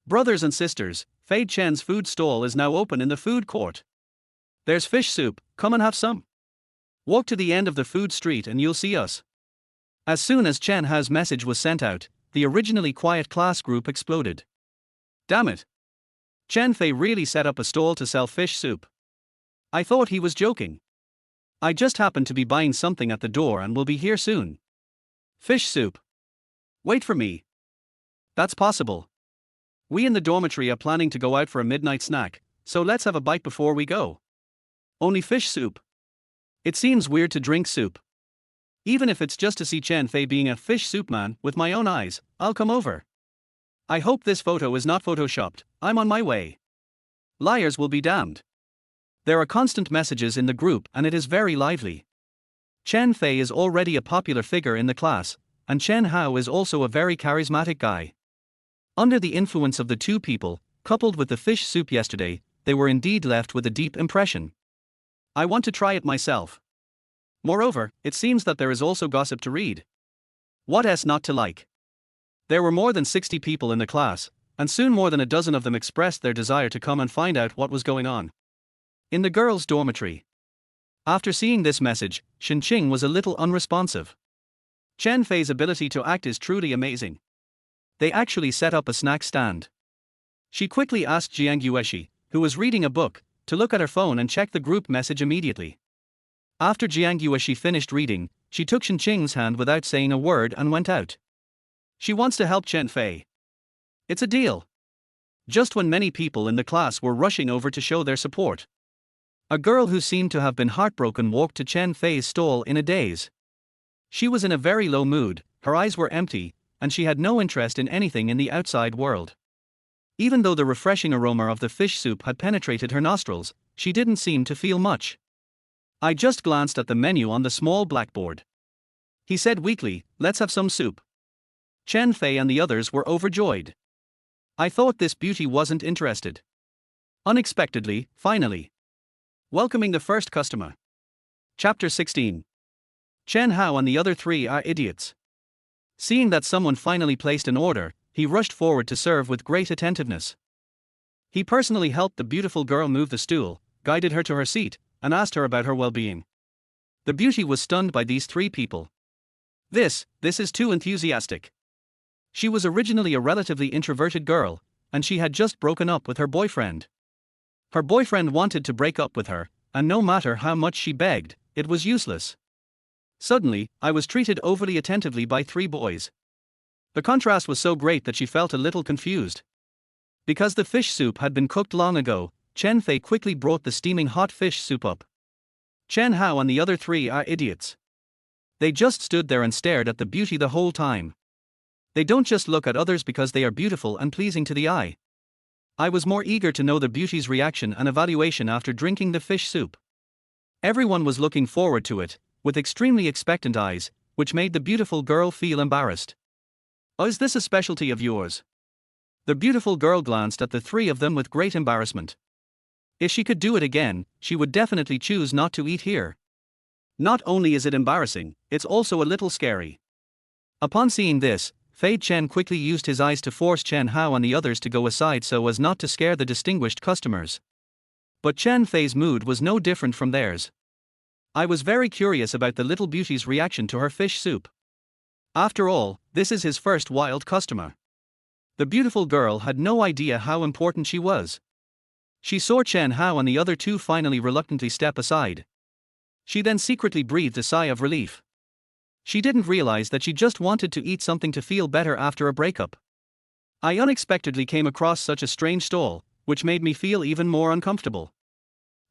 Brothers and sisters, Fei Chen's food stall is now open in the food court. There's fish soup, come and have some. Walk to the end of the food street and you'll see us. As soon as Chen Hao's message was sent out, the originally quiet class group exploded. Damn it! Chen Fei really set up a stall to sell fish soup. I thought he was joking. I just happened to be buying something at the door and will be here soon. Fish soup. Wait for me. That's possible. We in the dormitory are planning to go out for a midnight snack, so let's have a bite before we go. Only fish soup. It seems weird to drink soup. Even if it's just to see Chen Fei being a fish soup man with my own eyes, I'll come over. I hope this photo is not photoshopped, I'm on my way. Liars will be damned. There are constant messages in the group and it is very lively. Chen Fei is already a popular figure in the class, and Chen Hao is also a very charismatic guy. Under the influence of the two people, coupled with the fish soup yesterday, they were indeed left with a deep impression. I want to try it myself. Moreover, it seems that there is also gossip to read. What else not to like? There were more than 60 people in the class, and soon more than a dozen of them expressed their desire to come and find out what was going on. In the girls' dormitory. After seeing this message, Shen Qing was a little unresponsive. Chen Fei's ability to act is truly amazing. They actually set up a snack stand. She quickly asked Jiang Yueshi, who was reading a book, to look at her phone and check the group message immediately. After Jiang Yueshi finished reading, she took Shen Qing's hand without saying a word and went out. She wants to help Chen Fei. It's a deal. Just when many people in the class were rushing over to show their support, a girl who seemed to have been heartbroken walked to Chen Fei's stall in a daze. She was in a very low mood, her eyes were empty, and she had no interest in anything in the outside world. Even though the refreshing aroma of the fish soup had penetrated her nostrils, she didn't seem to feel much. I just glanced at the menu on the small blackboard. He said weakly, let's have some soup. Chen Fei and the others were overjoyed. I thought this beauty wasn't interested. Unexpectedly, finally. Welcoming the first customer. Chapter 16. Chen Hao and the other three are idiots. Seeing that someone finally placed an order, he rushed forward to serve with great attentiveness. He personally helped the beautiful girl move the stool, guided her to her seat, and asked her about her well-being. The beauty was stunned by these three people. This is too enthusiastic. She was originally a relatively introverted girl, and she had just broken up with her boyfriend. Her boyfriend wanted to break up with her, and no matter how much she begged, it was useless. Suddenly, I was treated overly attentively by three boys. The contrast was so great that she felt a little confused. Because the fish soup had been cooked long ago, Chen Fei quickly brought the steaming hot fish soup up. Chen Hao and the other three are idiots. They just stood there and stared at the beauty the whole time. They don't just look at others because they are beautiful and pleasing to the eye. I was more eager to know the beauty's reaction and evaluation after drinking the fish soup. Everyone was looking forward to it, with extremely expectant eyes, which made the beautiful girl feel embarrassed. "Oh, is this a specialty of yours?" The beautiful girl glanced at the three of them with great embarrassment. If she could do it again, she would definitely choose not to eat here. Not only is it embarrassing, it's also a little scary. Upon seeing this, Fei Chen quickly used his eyes to force Chen Hao and the others to go aside so as not to scare the distinguished customers. But Chen Fei's mood was no different from theirs. I was very curious about the little beauty's reaction to her fish soup. After all, this is his first wild customer. The beautiful girl had no idea how important she was. She saw Chen Hao and the other two finally reluctantly step aside. She then secretly breathed a sigh of relief. She didn't realize that she just wanted to eat something to feel better after a breakup. I unexpectedly came across such a strange stall, which made me feel even more uncomfortable.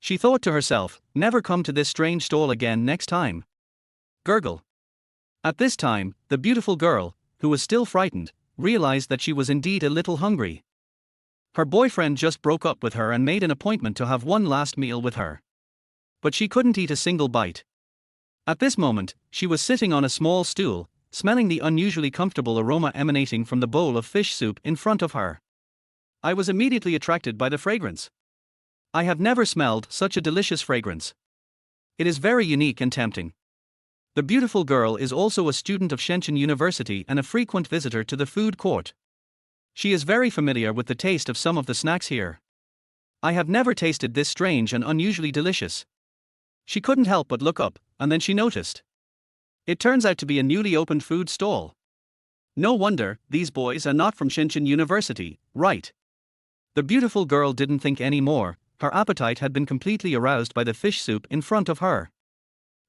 She thought to herself, never come to this strange stall again next time. Gurgle. At this time, the beautiful girl, who was still frightened, realized that she was indeed a little hungry. Her boyfriend just broke up with her and made an appointment to have one last meal with her. But she couldn't eat a single bite. At this moment, she was sitting on a small stool, smelling the unusually comfortable aroma emanating from the bowl of fish soup in front of her. I was immediately attracted by the fragrance. I have never smelled such a delicious fragrance. It is very unique and tempting. The beautiful girl is also a student of Shenzhen University and a frequent visitor to the food court. She is very familiar with the taste of some of the snacks here. I have never tasted this strange and unusually delicious. She couldn't help but look up, and then she noticed. It turns out to be a newly opened food stall. No wonder, these boys are not from Shenzhen University, right? The beautiful girl didn't think any more, her appetite had been completely aroused by the fish soup in front of her.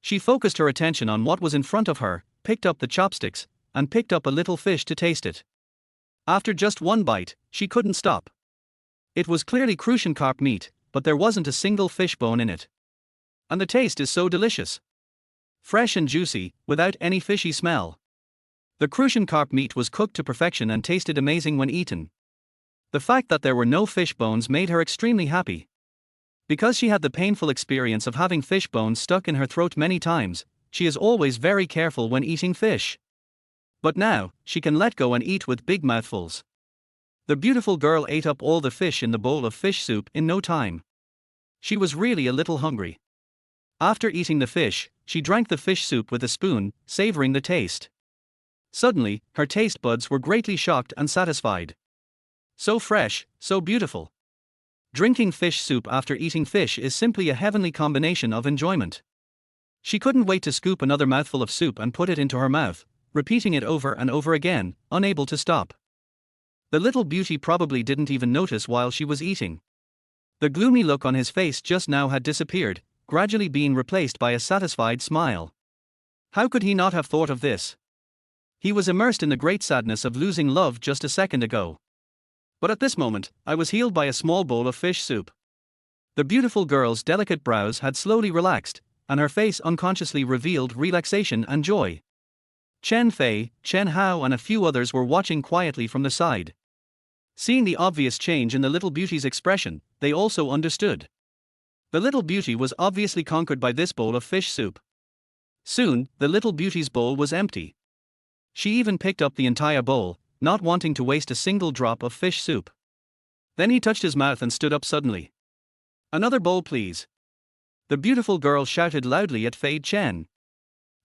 She focused her attention on what was in front of her, picked up the chopsticks, and picked up a little fish to taste it. After just one bite, she couldn't stop. It was clearly crucian carp meat, but there wasn't a single fish bone in it. And the taste is so delicious. Fresh and juicy, without any fishy smell. The crucian carp meat was cooked to perfection and tasted amazing when eaten. The fact that there were no fish bones made her extremely happy. Because she had the painful experience of having fish bones stuck in her throat many times, she is always very careful when eating fish. But now, she can let go and eat with big mouthfuls. The beautiful girl ate up all the fish in the bowl of fish soup in no time. She was really a little hungry. After eating the fish, she drank the fish soup with a spoon, savoring the taste. Suddenly, her taste buds were greatly shocked and satisfied. So fresh, so beautiful. Drinking fish soup after eating fish is simply a heavenly combination of enjoyment. She couldn't wait to scoop another mouthful of soup and put it into her mouth, repeating it over and over again, unable to stop. The little beauty probably didn't even notice while she was eating. The gloomy look on his face just now had disappeared, gradually being replaced by a satisfied smile. How could he not have thought of this? He was immersed in the great sadness of losing love just a second ago. But at this moment, I was healed by a small bowl of fish soup. The beautiful girl's delicate brows had slowly relaxed, and her face unconsciously revealed relaxation and joy. Chen Fei, Chen Hao and a few others were watching quietly from the side. Seeing the obvious change in the little beauty's expression, they also understood. The little beauty was obviously conquered by this bowl of fish soup. Soon, the little beauty's bowl was empty. She even picked up the entire bowl, not wanting to waste a single drop of fish soup. Then he touched his mouth and stood up suddenly. "Another bowl, please." The beautiful girl shouted loudly at Fei Chen.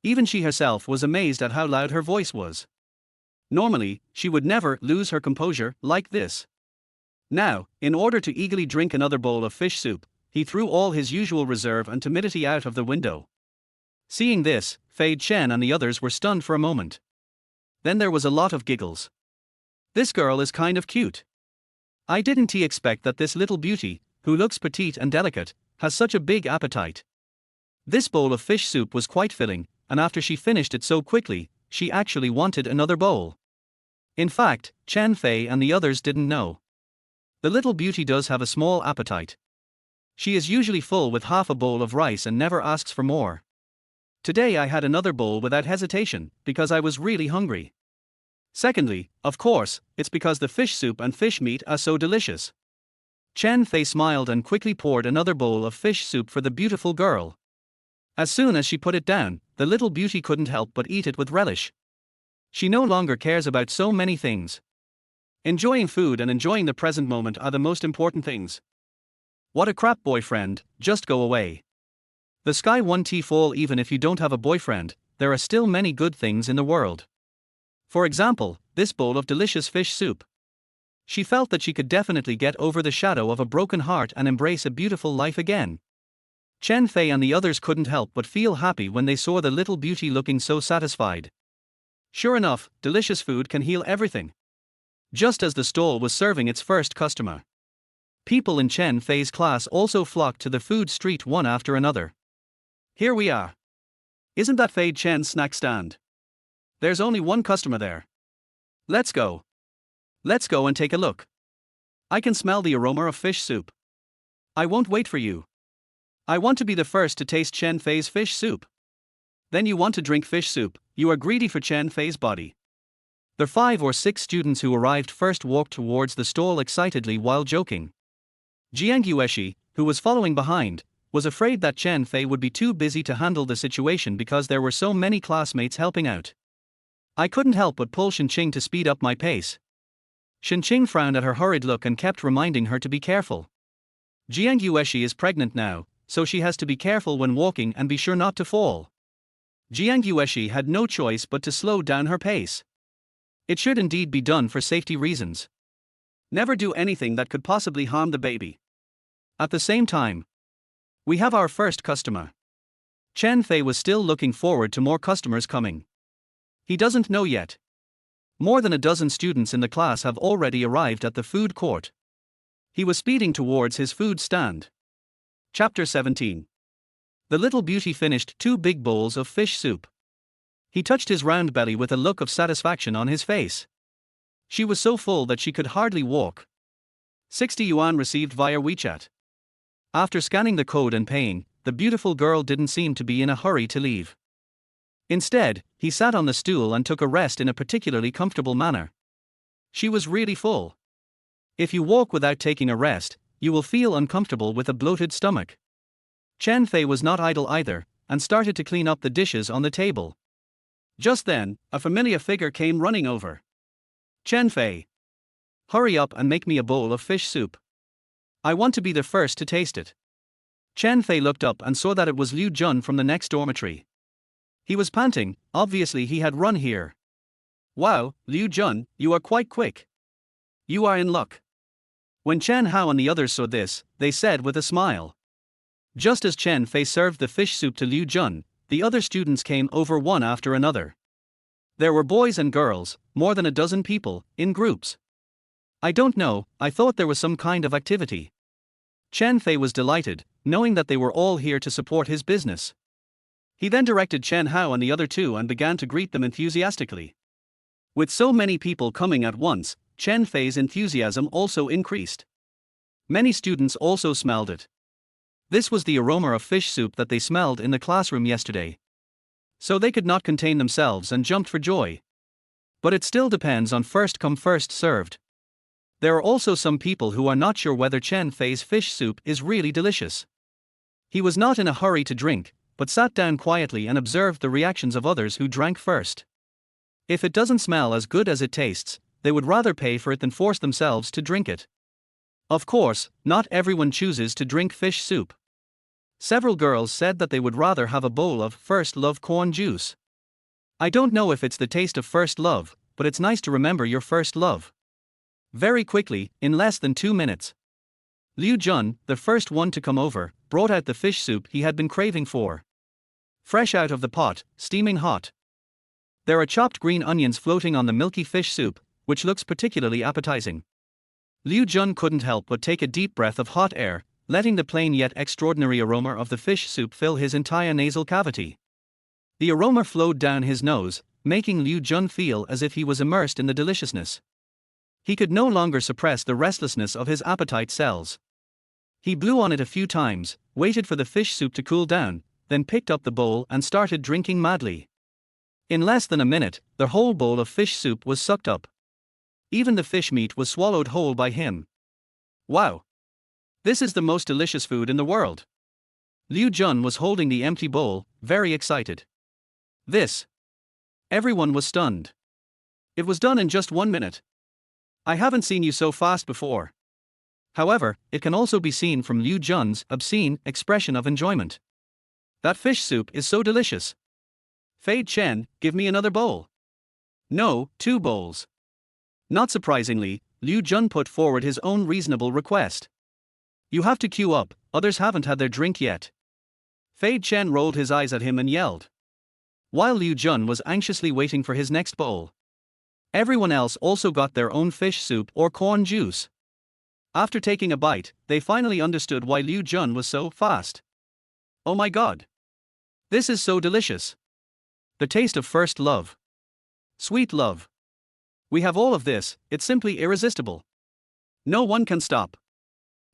Even she herself was amazed at how loud her voice was. Normally, she would never lose her composure like this. Now, in order to eagerly drink another bowl of fish soup, he threw all his usual reserve and timidity out of the window. Seeing this, Fei Chen and the others were stunned for a moment. Then there was a lot of giggles. This girl is kind of cute. I didn't expect that this little beauty, who looks petite and delicate, has such a big appetite. This bowl of fish soup was quite filling, and after she finished it so quickly, she actually wanted another bowl. In fact, Chen Fei and the others didn't know. The little beauty does have a small appetite. She is usually full with half a bowl of rice and never asks for more. Today I had another bowl without hesitation, because I was really hungry. Secondly, of course, it's because the fish soup and fish meat are so delicious. Chen Fei smiled and quickly poured another bowl of fish soup for the beautiful girl. As soon as she put it down, the little beauty couldn't help but eat it with relish. She no longer cares about so many things. Enjoying food and enjoying the present moment are the most important things. What a crap boyfriend, just go away. The sky won't fall even if you don't have a boyfriend, there are still many good things in the world. For example, this bowl of delicious fish soup. She felt that she could definitely get over the shadow of a broken heart and embrace a beautiful life again. Chen Fei and the others couldn't help but feel happy when they saw the little beauty looking so satisfied. Sure enough, delicious food can heal everything. Just as the stall was serving its first customer, people in Chen Fei's class also flocked to the food street one after another. Here we are. Isn't that Fei Chen's snack stand? There's only one customer there. Let's go. Let's go and take a look. I can smell the aroma of fish soup. I won't wait for you. I want to be the first to taste Chen Fei's fish soup. Then you want to drink fish soup, you are greedy for Chen Fei's body. The 5 or 6 students who arrived first walked towards the stall excitedly while joking. Jiang Yueshi, who was following behind, was afraid that Chen Fei would be too busy to handle the situation because there were so many classmates helping out. I couldn't help but pull Shenqing to speed up my pace. Shenqing frowned at her hurried look and kept reminding her to be careful. Jiang Yueshi is pregnant now, so she has to be careful when walking and be sure not to fall. Jiang Yueshi had no choice but to slow down her pace. It should indeed be done for safety reasons. Never do anything that could possibly harm the baby. At the same time, we have our first customer. Chen Fei was still looking forward to more customers coming. He doesn't know yet. More than a dozen students in the class have already arrived at the food court. He was speeding towards his food stand. Chapter 17. The little beauty finished 2 big bowls of fish soup. He touched his round belly with a look of satisfaction on his face. She was so full that she could hardly walk. 60 yuan received via WeChat. After scanning the code and paying, the beautiful girl didn't seem to be in a hurry to leave. Instead, he sat on the stool and took a rest in a particularly comfortable manner. She was really full. If you walk without taking a rest, you will feel uncomfortable with a bloated stomach. Chen Fei was not idle either, and started to clean up the dishes on the table. Just then, a familiar figure came running over. Chen Fei. Hurry up and make me a bowl of fish soup. I want to be the first to taste it. Chen Fei looked up and saw that it was Liu Jun from the next dormitory. He was panting, obviously he had run here. Wow, Liu Jun, you are quite quick. You are in luck. When Chen Hao and the others saw this, they said with a smile. Just as Chen Fei served the fish soup to Liu Jun, the other students came over one after another. There were boys and girls, more than a dozen people, in groups. I don't know, I thought there was some kind of activity. Chen Fei was delighted, knowing that they were all here to support his business. He then directed Chen Hao and the other 2 and began to greet them enthusiastically. With so many people coming at once, Chen Fei's enthusiasm also increased. Many students also smelled it. This was the aroma of fish soup that they smelled in the classroom yesterday. So they could not contain themselves and jumped for joy. But it still depends on first come first served. There are also some people who are not sure whether Chen Fei's fish soup is really delicious. He was not in a hurry to drink, but sat down quietly and observed the reactions of others who drank first. If it doesn't smell as good as it tastes, they would rather pay for it than force themselves to drink it. Of course, not everyone chooses to drink fish soup. Several girls said that they would rather have a bowl of first love corn juice. I don't know if it's the taste of first love, but it's nice to remember your first love. Very quickly, in less than 2 minutes, Liu Jun, the first one to come over, brought out the fish soup he had been craving for. Fresh out of the pot, steaming hot. There are chopped green onions floating on the milky fish soup, which looks particularly appetizing. Liu Jun couldn't help but take a deep breath of hot air, letting the plain yet extraordinary aroma of the fish soup fill his entire nasal cavity. The aroma flowed down his nose, making Liu Jun feel as if he was immersed in the deliciousness. He could no longer suppress the restlessness of his appetite cells. He blew on it a few times, waited for the fish soup to cool down, then picked up the bowl and started drinking madly. In less than a minute, the whole bowl of fish soup was sucked up. Even the fish meat was swallowed whole by him. Wow! This is the most delicious food in the world. Liu Jun was holding the empty bowl, very excited. This. Everyone was stunned. It was done in just 1 minute. I haven't seen you so fast before. However, it can also be seen from Liu Jun's obscene expression of enjoyment. That fish soup is so delicious. Fei Chen, give me another bowl. No, 2 bowls. Not surprisingly, Liu Jun put forward his own reasonable request. You have to queue up, others haven't had their drink yet. Fei Chen rolled his eyes at him and yelled. While Liu Jun was anxiously waiting for his next bowl, everyone else also got their own fish soup or corn juice. After taking a bite, they finally understood why Liu Jun was so fast. Oh my god! This is so delicious! The taste of first love. Sweet love. We have all of this, it's simply irresistible. No one can stop.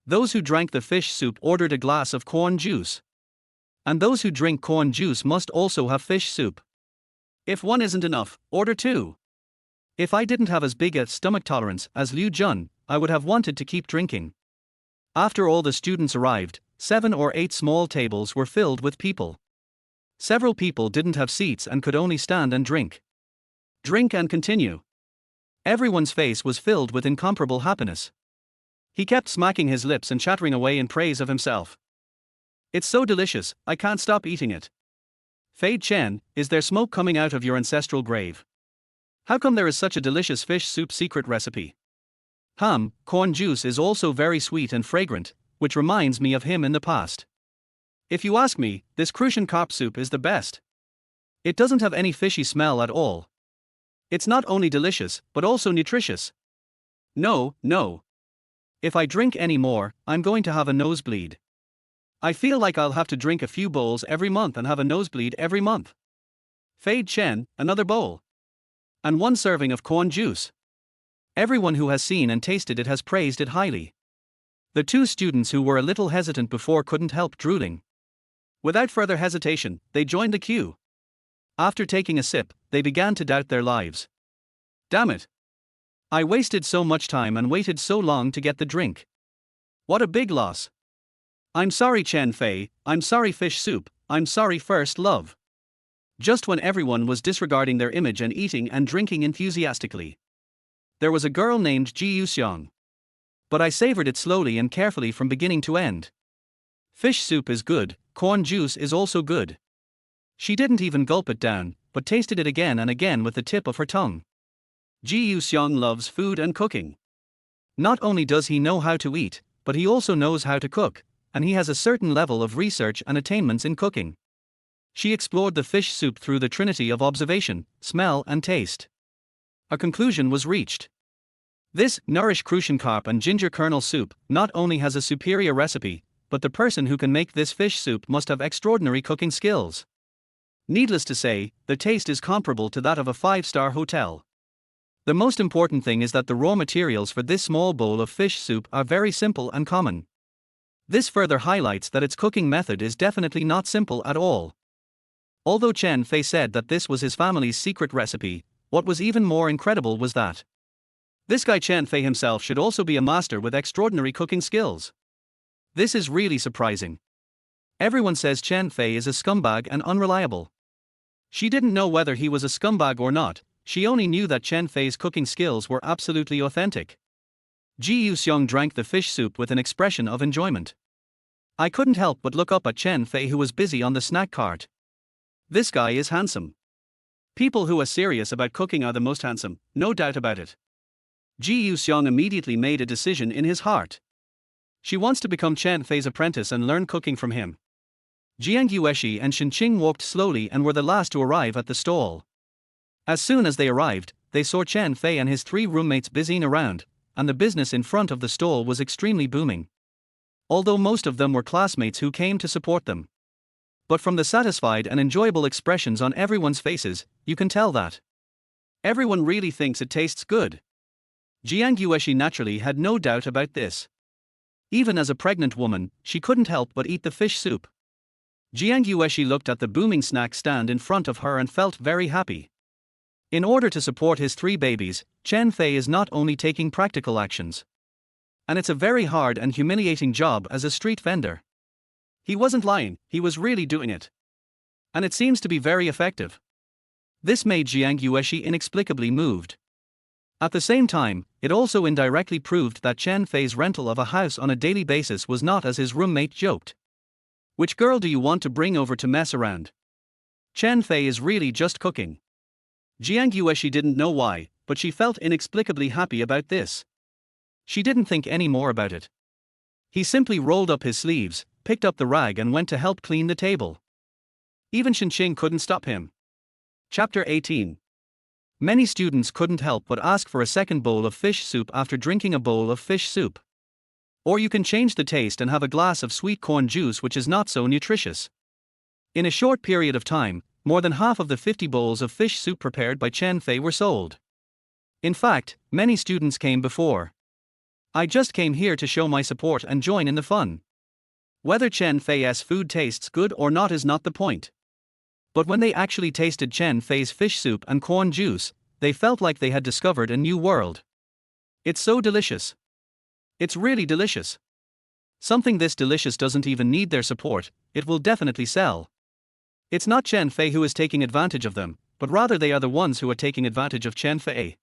Those who drank the fish soup ordered a glass of corn juice. And those who drink corn juice must also have fish soup. If one isn't enough, order 2. If I didn't have as big a stomach tolerance as Liu Jun, I would have wanted to keep drinking. After all the students arrived, 7 or 8 small tables were filled with people. Several people didn't have seats and could only stand and drink. Drink and continue. Everyone's face was filled with incomparable happiness. He kept smacking his lips and chattering away in praise of himself. It's so delicious, I can't stop eating it. Fei Chen, is there smoke coming out of your ancestral grave? How come there is such a delicious fish soup secret recipe? Corn juice is also very sweet and fragrant, which reminds me of him in the past. If you ask me, this crucian carp soup is the best. It doesn't have any fishy smell at all. It's not only delicious, but also nutritious. No. If I drink any more, I'm going to have a nosebleed. I feel like I'll have to drink a few bowls every month and have a nosebleed every month. Fei Chen, another bowl. And 1 serving of corn juice. Everyone who has seen and tasted it has praised it highly. The 2 students who were a little hesitant before couldn't help drooling. Without further hesitation, they joined the queue. After taking a sip, they began to doubt their lives. Damn it! I wasted so much time and waited so long to get the drink. What a big loss. I'm sorry Chen Fei, I'm sorry fish soup, I'm sorry first love. Just when everyone was disregarding their image and eating and drinking enthusiastically, there was a girl named Ji Yuxiang. But I savored it slowly and carefully from beginning to end. Fish soup is good, corn juice is also good. She didn't even gulp it down, but tasted it again and again with the tip of her tongue. Ji Yuxiang loves food and cooking. Not only does he know how to eat, but he also knows how to cook, and he has a certain level of research and attainments in cooking. She explored the fish soup through the trinity of observation, smell and taste. A conclusion was reached. This nourished crucian carp and ginger kernel soup not only has a superior recipe, but the person who can make this fish soup must have extraordinary cooking skills. Needless to say, the taste is comparable to that of a 5-star hotel. The most important thing is that the raw materials for this small bowl of fish soup are very simple and common. This further highlights that its cooking method is definitely not simple at all. Although Chen Fei said that this was his family's secret recipe, what was even more incredible was that this guy Chen Fei himself should also be a master with extraordinary cooking skills. This is really surprising. Everyone says Chen Fei is a scumbag and unreliable. She didn't know whether he was a scumbag or not, she only knew that Chen Fei's cooking skills were absolutely authentic. Ji Yuxiang drank the fish soup with an expression of enjoyment. I couldn't help but look up at Chen Fei, who was busy on the snack cart. This guy is handsome. People who are serious about cooking are the most handsome, no doubt about it. Ji Yuxiang immediately made a decision in his heart. She wants to become Chen Fei's apprentice and learn cooking from him. Jiang Yueshi and Shen Qing walked slowly and were the last to arrive at the stall. As soon as they arrived, they saw Chen Fei and his 3 roommates busying around, and the business in front of the stall was extremely booming. Although most of them were classmates who came to support them. But from the satisfied and enjoyable expressions on everyone's faces, you can tell that everyone really thinks it tastes good. Jiang Yueshi naturally had no doubt about this. Even as a pregnant woman, she couldn't help but eat the fish soup. Jiang Yueshi looked at the booming snack stand in front of her and felt very happy. In order to support his 3 babies, Chen Fei is not only taking practical actions. And it's a very hard and humiliating job as a street vendor. He wasn't lying, he was really doing it. And it seems to be very effective. This made Jiang Yueshi inexplicably moved. At the same time, it also indirectly proved that Chen Fei's rental of a house on a daily basis was not as his roommate joked. Which girl do you want to bring over to mess around? Chen Fei is really just cooking. Jiang Yueshi didn't know why, but she felt inexplicably happy about this. She didn't think any more about it. He simply rolled up his sleeves, picked up the rag and went to help clean the table. Even Shinqing couldn't stop him. Chapter 18. Many students couldn't help but ask for a second bowl of fish soup after drinking a bowl of fish soup. Or you can change the taste and have a glass of sweet corn juice, which is not so nutritious. In a short period of time, more than half of the 50 bowls of fish soup prepared by Chen Fei were sold. In fact, many students came before. I just came here to show my support and join in the fun. Whether Chen Fei's food tastes good or not is not the point. But when they actually tasted Chen Fei's fish soup and corn juice, they felt like they had discovered a new world. It's so delicious. It's really delicious. Something this delicious doesn't even need their support, it will definitely sell. It's not Chen Fei who is taking advantage of them, but rather they are the ones who are taking advantage of Chen Fei.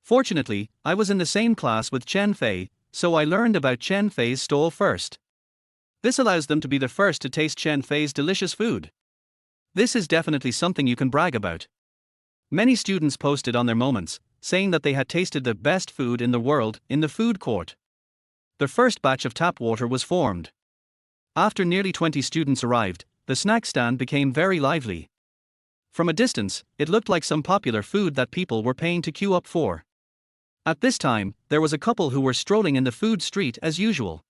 Fortunately, I was in the same class with Chen Fei, so I learned about Chen Fei's stall first. This allows them to be the first to taste Chen Fei's delicious food. This is definitely something you can brag about. Many students posted on their moments, saying that they had tasted the best food in the world in the food court. The first batch of tap water was formed. After nearly 20 students arrived, the snack stand became very lively. From a distance, it looked like some popular food that people were paying to queue up for. At this time, there was a couple who were strolling in the food street as usual.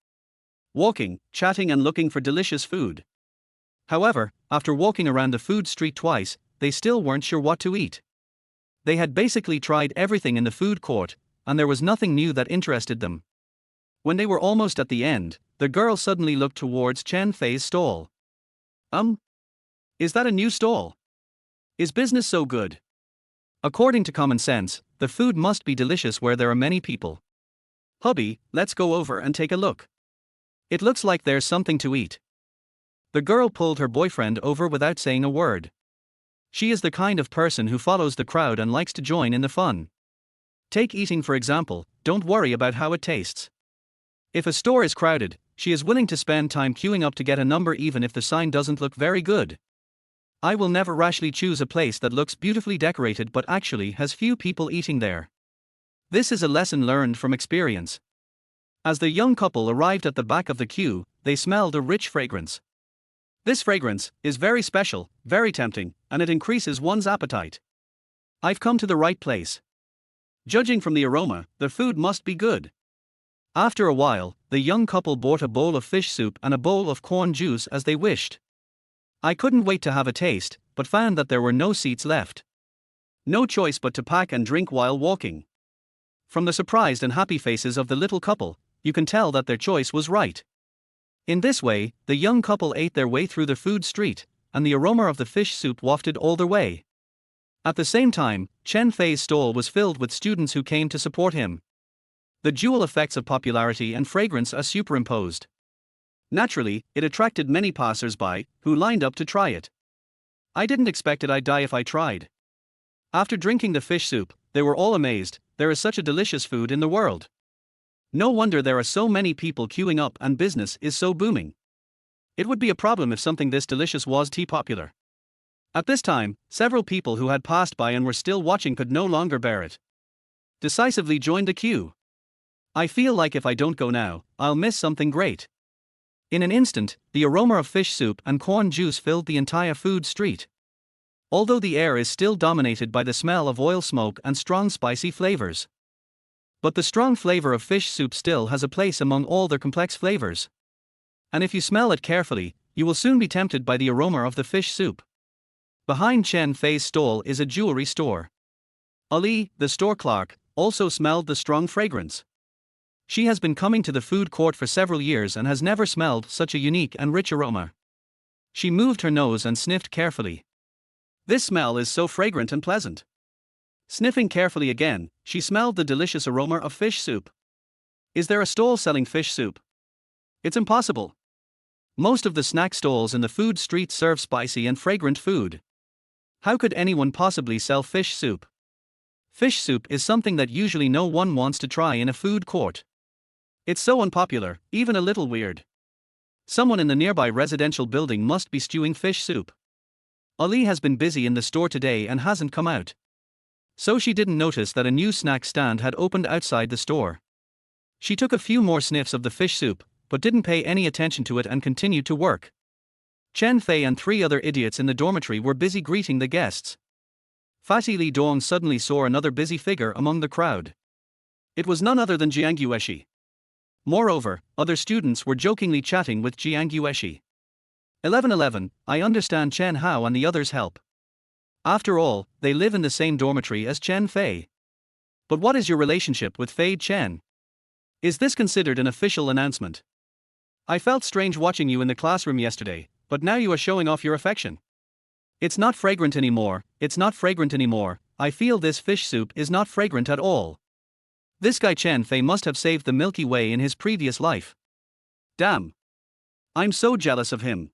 Walking, chatting and looking for delicious food. However, after walking around the food street twice, they still weren't sure what to eat. They had basically tried everything in the food court, and there was nothing new that interested them. When they were almost at the end, the girl suddenly looked towards Chen Fei's stall. Is that a new stall? Is business so good? According to common sense, the food must be delicious where there are many people. Hubby, let's go over and take a look. It looks like there's something to eat. The girl pulled her boyfriend over without saying a word. She is the kind of person who follows the crowd and likes to join in the fun. Take eating for example, don't worry about how it tastes. If a store is crowded, she is willing to spend time queuing up to get a number even if the sign doesn't look very good. I will never rashly choose a place that looks beautifully decorated but actually has few people eating there. This is a lesson learned from experience. As the young couple arrived at the back of the queue, they smelled a rich fragrance. This fragrance is very special, very tempting, and it increases one's appetite. I've come to the right place. Judging from the aroma, the food must be good. After a while, the young couple bought a bowl of fish soup and a bowl of corn juice as they wished. I couldn't wait to have a taste, but found that there were no seats left. No choice but to pack and drink while walking. From the surprised and happy faces of the little couple, you can tell that their choice was right. In this way, the young couple ate their way through the food street, and the aroma of the fish soup wafted all their way. At the same time, Chen Fei's stall was filled with students who came to support him. The dual effects of popularity and fragrance are superimposed. Naturally, it attracted many passers-by, who lined up to try it. I didn't expect I'd die if I tried. After drinking the fish soup, they were all amazed, there is such a delicious food in the world. No wonder there are so many people queuing up and business is so booming. It would be a problem if something this delicious was too popular. At this time, several people who had passed by and were still watching could no longer bear it. Decisively joined the queue. I feel like if I don't go now, I'll miss something great. In an instant, the aroma of fish soup and corn juice filled the entire food street. Although the air is still dominated by the smell of oil smoke and strong spicy flavors. But the strong flavor of fish soup still has a place among all their complex flavors. And if you smell it carefully, you will soon be tempted by the aroma of the fish soup. Behind Chen Fei's stall is a jewelry store. Ali, the store clerk, also smelled the strong fragrance. She has been coming to the food court for several years and has never smelled such a unique and rich aroma. She moved her nose and sniffed carefully. This smell is so fragrant and pleasant. Sniffing carefully again, she smelled the delicious aroma of fish soup. Is there a stall selling fish soup? It's impossible. Most of the snack stalls in the food street serve spicy and fragrant food. How could anyone possibly sell fish soup? Fish soup is something that usually no one wants to try in a food court. It's so unpopular, even a little weird. Someone in the nearby residential building must be stewing fish soup. Ali has been busy in the store today and hasn't come out. So she didn't notice that a new snack stand had opened outside the store. She took a few more sniffs of the fish soup, but didn't pay any attention to it and continued to work. Chen Fei and 3 other idiots in the dormitory were busy greeting the guests. Fatty Li Dong suddenly saw another busy figure among the crowd. It was none other than Jiang Yueshi. Moreover, other students were jokingly chatting with Jiang Yueshi. 1111, I understand Chen Hao and the others help. After all, they live in the same dormitory as Chen Fei. But what is your relationship with Fei Chen? Is this considered an official announcement? I felt strange watching you in the classroom yesterday, but now you are showing off your affection. It's not fragrant anymore, I feel this fish soup is not fragrant at all. This guy Chen Fei must have saved the Milky Way in his previous life. Damn. I'm so jealous of him.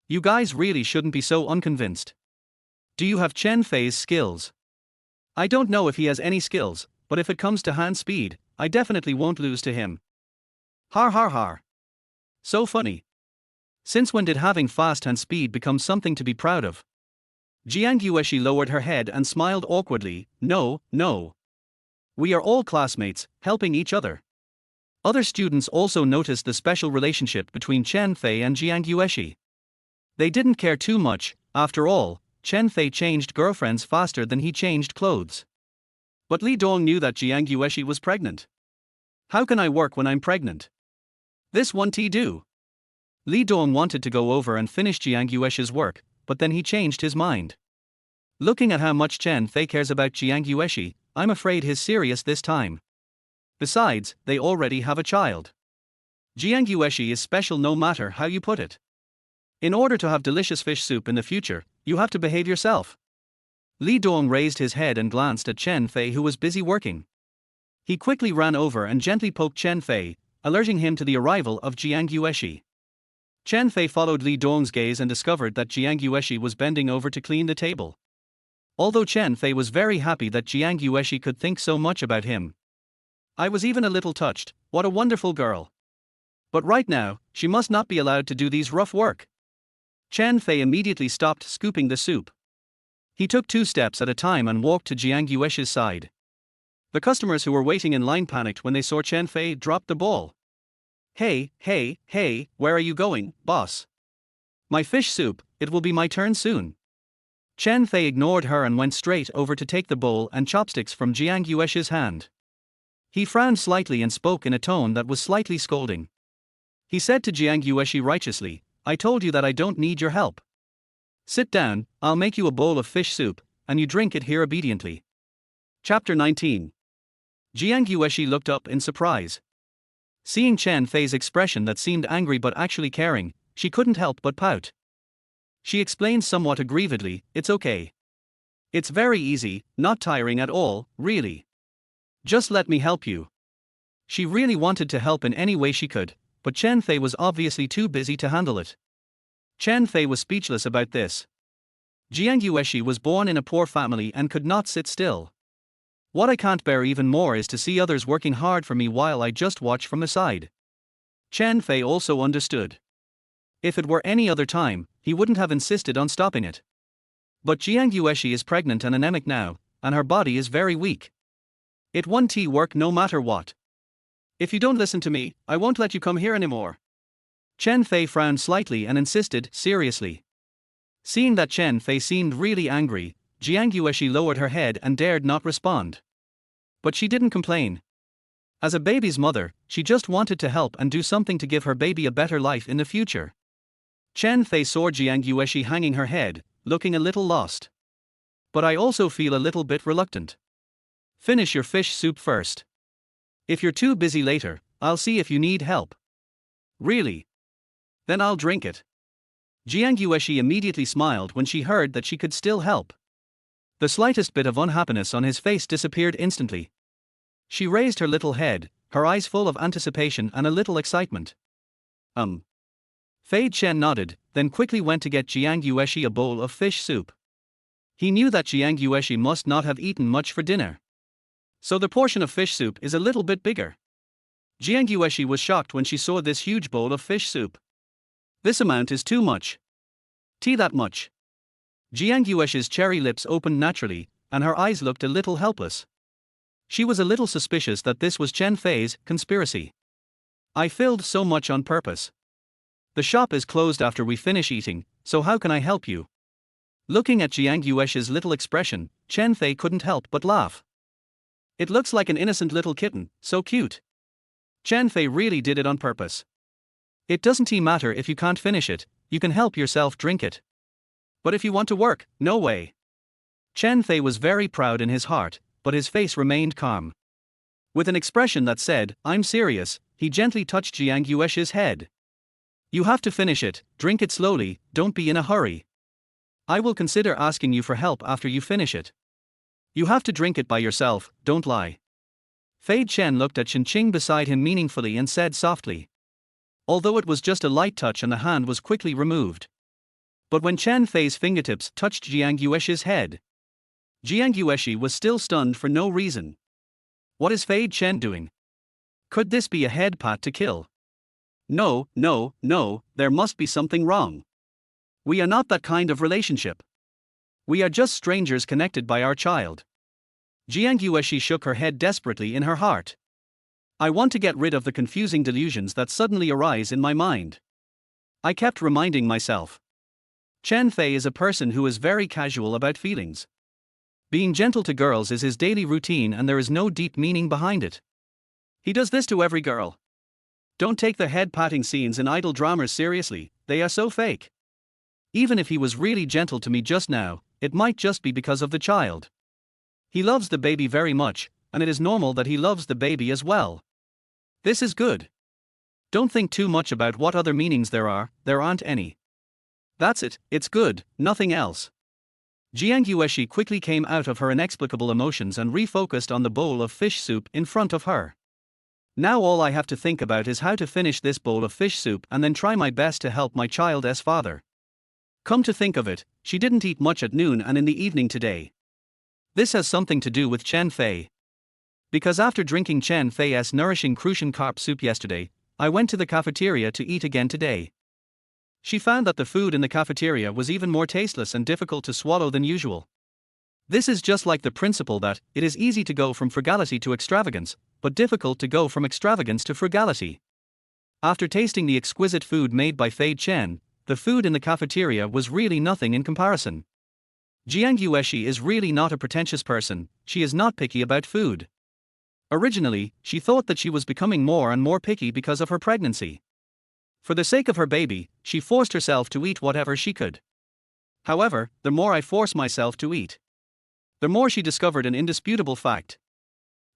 You guys really shouldn't be so unconvinced. Do you have Chen Fei's skills? I don't know if he has any skills, but if it comes to hand speed, I definitely won't lose to him. Har har har. So funny. Since when did having fast hand speed become something to be proud of? Jiang Yueshi lowered her head and smiled awkwardly. No. We are all classmates, helping each other. Other students also noticed the special relationship between Chen Fei and Jiang Yueshi. They didn't care too much, after all, Chen Fei changed girlfriends faster than he changed clothes. But Li Dong knew that Jiang Yueshi was pregnant. How can I work when I'm pregnant? This won't do. Li Dong wanted to go over and finish Jiang Yueshi's work, but then he changed his mind. Looking at how much Chen Fei cares about Jiang Yueshi, I'm afraid he's serious this time. Besides, they already have a child. Jiang Yueshi is special no matter how you put it. In order to have delicious fish soup in the future, you have to behave yourself. Li Dong raised his head and glanced at Chen Fei, who was busy working. He quickly ran over and gently poked Chen Fei, alerting him to the arrival of Jiang Yueshi. Chen Fei followed Li Dong's gaze and discovered that Jiang Yueshi was bending over to clean the table. Although Chen Fei was very happy that Jiang Yueshi could think so much about him. I was even a little touched. What a wonderful girl. But right now, she must not be allowed to do these rough work. Chen Fei immediately stopped scooping the soup. He took 2 steps at a time and walked to Jiang Yueshi's side. The customers who were waiting in line panicked when they saw Chen Fei drop the bowl. Hey, where are you going, boss? My fish soup, it will be my turn soon. Chen Fei ignored her and went straight over to take the bowl and chopsticks from Jiang Yueshi's hand. He frowned slightly and spoke in a tone that was slightly scolding. He said to Jiang Yueshi righteously, I told you that I don't need your help. Sit down, I'll make you a bowl of fish soup, and you drink it here obediently. Chapter 19. Jiang Yueshi looked up in surprise. Seeing Chen Fei's expression that seemed angry but actually caring, she couldn't help but pout. She explained somewhat aggrievedly, it's okay. It's very easy, not tiring at all, really. Just let me help you. She really wanted to help in any way she could, but Chen Fei was obviously too busy to handle it. Chen Fei was speechless about this. Jiang Yueshi was born in a poor family and could not sit still. What I can't bear even more is to see others working hard for me while I just watch from the side. Chen Fei also understood. If it were any other time, he wouldn't have insisted on stopping it. But Jiang Yueshi is pregnant and anemic now, and her body is very weak. It won't work no matter what. If you don't listen to me, I won't let you come here anymore. Chen Fei frowned slightly and insisted, seriously. Seeing that Chen Fei seemed really angry, Jiang Yueshi lowered her head and dared not respond. But she didn't complain. As a baby's mother, she just wanted to help and do something to give her baby a better life in the future. Chen Fei saw Jiang Yueshi hanging her head, looking a little lost. But I also feel a little bit reluctant. Finish your fish soup first. If you're too busy later, I'll see if you need help. Really? Then I'll drink it. Jiang Yueshi immediately smiled when she heard that she could still help. The slightest bit of unhappiness on his face disappeared instantly. She raised her little head, her eyes full of anticipation and a little excitement. Fei Chen nodded, then quickly went to get Jiang Yueshi a bowl of fish soup. He knew that Jiang Yueshi must not have eaten much for dinner. So the portion of fish soup is a little bit bigger. Jiang Yueshi was shocked when she saw this huge bowl of fish soup. This amount is too much. Tea that much. Jiang Yueshi's cherry lips opened naturally, and her eyes looked a little helpless. She was a little suspicious that this was Chen Fei's conspiracy. I filled so much on purpose. The shop is closed after we finish eating, so how can I help you? Looking at Jiang Yueshi's little expression, Chen Fei couldn't help but laugh. It looks like an innocent little kitten, so cute. Chen Fei really did it on purpose. It doesn't matter if you can't finish it, you can help yourself drink it. But if you want to work, no way. Chen Fei was very proud in his heart, but his face remained calm. With an expression that said, I'm serious, he gently touched Jiang Yueshi's head. You have to finish it, drink it slowly, don't be in a hurry. I will consider asking you for help after you finish it. You have to drink it by yourself, don't lie. Fei Chen looked at Chen Qing beside him meaningfully and said softly. Although it was just a light touch and the hand was quickly removed. But when Chen Fei's fingertips touched Jiang Yueshi's head, Jiang Yueshi was still stunned for no reason. What is Fei Chen doing? Could this be a head pat to kill? No, there must be something wrong. We are not that kind of relationship. We are just strangers connected by our child. Jiang Yueshi shook her head desperately in her heart. I want to get rid of the confusing delusions that suddenly arise in my mind. I kept reminding myself. Chen Fei is a person who is very casual about feelings. Being gentle to girls is his daily routine and there is no deep meaning behind it. He does this to every girl. Don't take the head-patting scenes in idol dramas seriously, they are so fake. Even if he was really gentle to me just now, it might just be because of the child. He loves the baby very much, and it is normal that he loves the baby as well. This is good. Don't think too much about what other meanings there aren't any. That's it, it's good, nothing else. Jiang Yueshi quickly came out of her inexplicable emotions and refocused on the bowl of fish soup in front of her. Now all I have to think about is how to finish this bowl of fish soup and then try my best to help my child's father. Come to think of it, she didn't eat much at noon and in the evening today. This has something to do with Chen Fei. Because after drinking Chen Fei's nourishing crucian carp soup yesterday, I went to the cafeteria to eat again today. She found that the food in the cafeteria was even more tasteless and difficult to swallow than usual. This is just like the principle that it is easy to go from frugality to extravagance, but difficult to go from extravagance to frugality. After tasting the exquisite food made by Fei Chen, the food in the cafeteria was really nothing in comparison. Jiang Yueshi is really not a pretentious person, she is not picky about food. Originally, she thought that she was becoming more and more picky because of her pregnancy. For the sake of her baby, she forced herself to eat whatever she could. However, the more I forced myself to eat, the more she discovered an indisputable fact.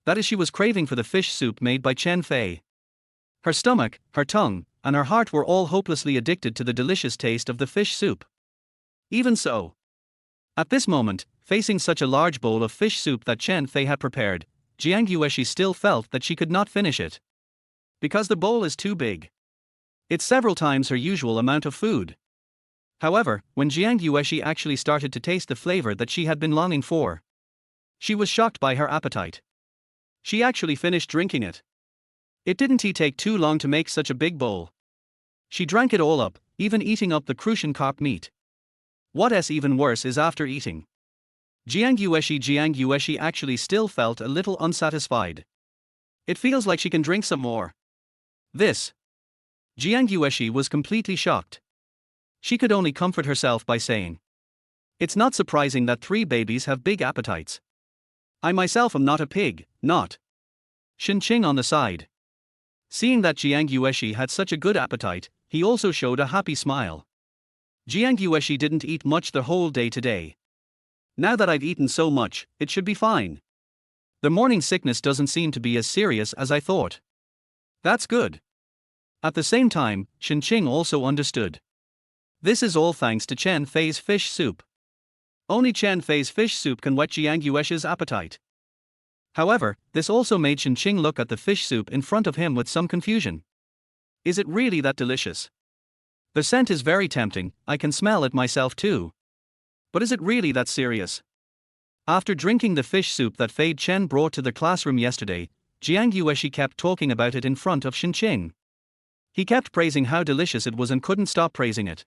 That is, she was craving for the fish soup made by Chen Fei. Her stomach, her tongue, and her heart were all hopelessly addicted to the delicious taste of the fish soup. Even so, at this moment, facing such a large bowl of fish soup that Chen Fei had prepared, Jiang Yueshi still felt that she could not finish it. Because the bowl is too big. It's several times her usual amount of food. However, when Jiang Yueshi actually started to taste the flavor that she had been longing for, she was shocked by her appetite. She actually finished drinking it. It didn't take too long to make such a big bowl. She drank it all up, even eating up the crucian carp meat. What's even worse is after eating. Jiang Yueshi actually still felt a little unsatisfied. It feels like she can drink some more. This. Jiang Yueshi was completely shocked. She could only comfort herself by saying, it's not surprising that 3 babies have big appetites. I myself am not a pig, not. Chen Qing on the side. Seeing that Jiang Yueshi had such a good appetite, he also showed a happy smile. Jiang Yueshi didn't eat much the whole day today. Now that I've eaten so much, it should be fine. The morning sickness doesn't seem to be as serious as I thought. That's good. At the same time, Shen Qing also understood. This is all thanks to Chen Fei's fish soup. Only Chen Fei's fish soup can whet Jiang Yuexi's appetite. However, this also made Shen Qing look at the fish soup in front of him with some confusion. Is it really that delicious? The scent is very tempting, I can smell it myself too. But is it really that serious? After drinking the fish soup that Fei Chen brought to the classroom yesterday, Jiang Yuexi kept talking about it in front of Shen Qing. He kept praising how delicious it was and couldn't stop praising it.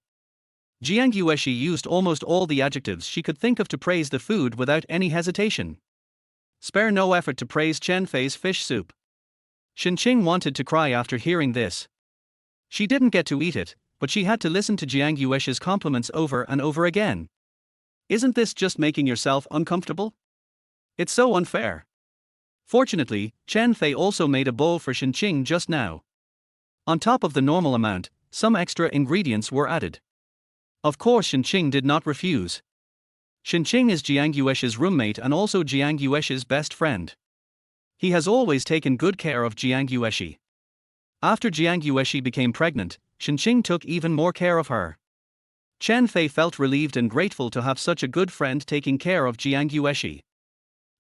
Jiang Yuexi used almost all the adjectives she could think of to praise the food without any hesitation. Spare no effort to praise Chen Fei's fish soup. Shen Qing wanted to cry after hearing this. She didn't get to eat it, but she had to listen to Jiang Yuexi's compliments over and over again. Isn't this just making yourself uncomfortable? It's so unfair. Fortunately, Chen Fei also made a bowl for Shen Qing just now. On top of the normal amount, some extra ingredients were added. Of course, Shen Qing did not refuse. Shen Qing is Jiang Yuexi's roommate and also Jiang Yuexi's best friend. He has always taken good care of Jiang Yuexi. After Jiang Yuexi became pregnant, Shen Qing took even more care of her. Chen Fei felt relieved and grateful to have such a good friend taking care of Jiang Yuexi.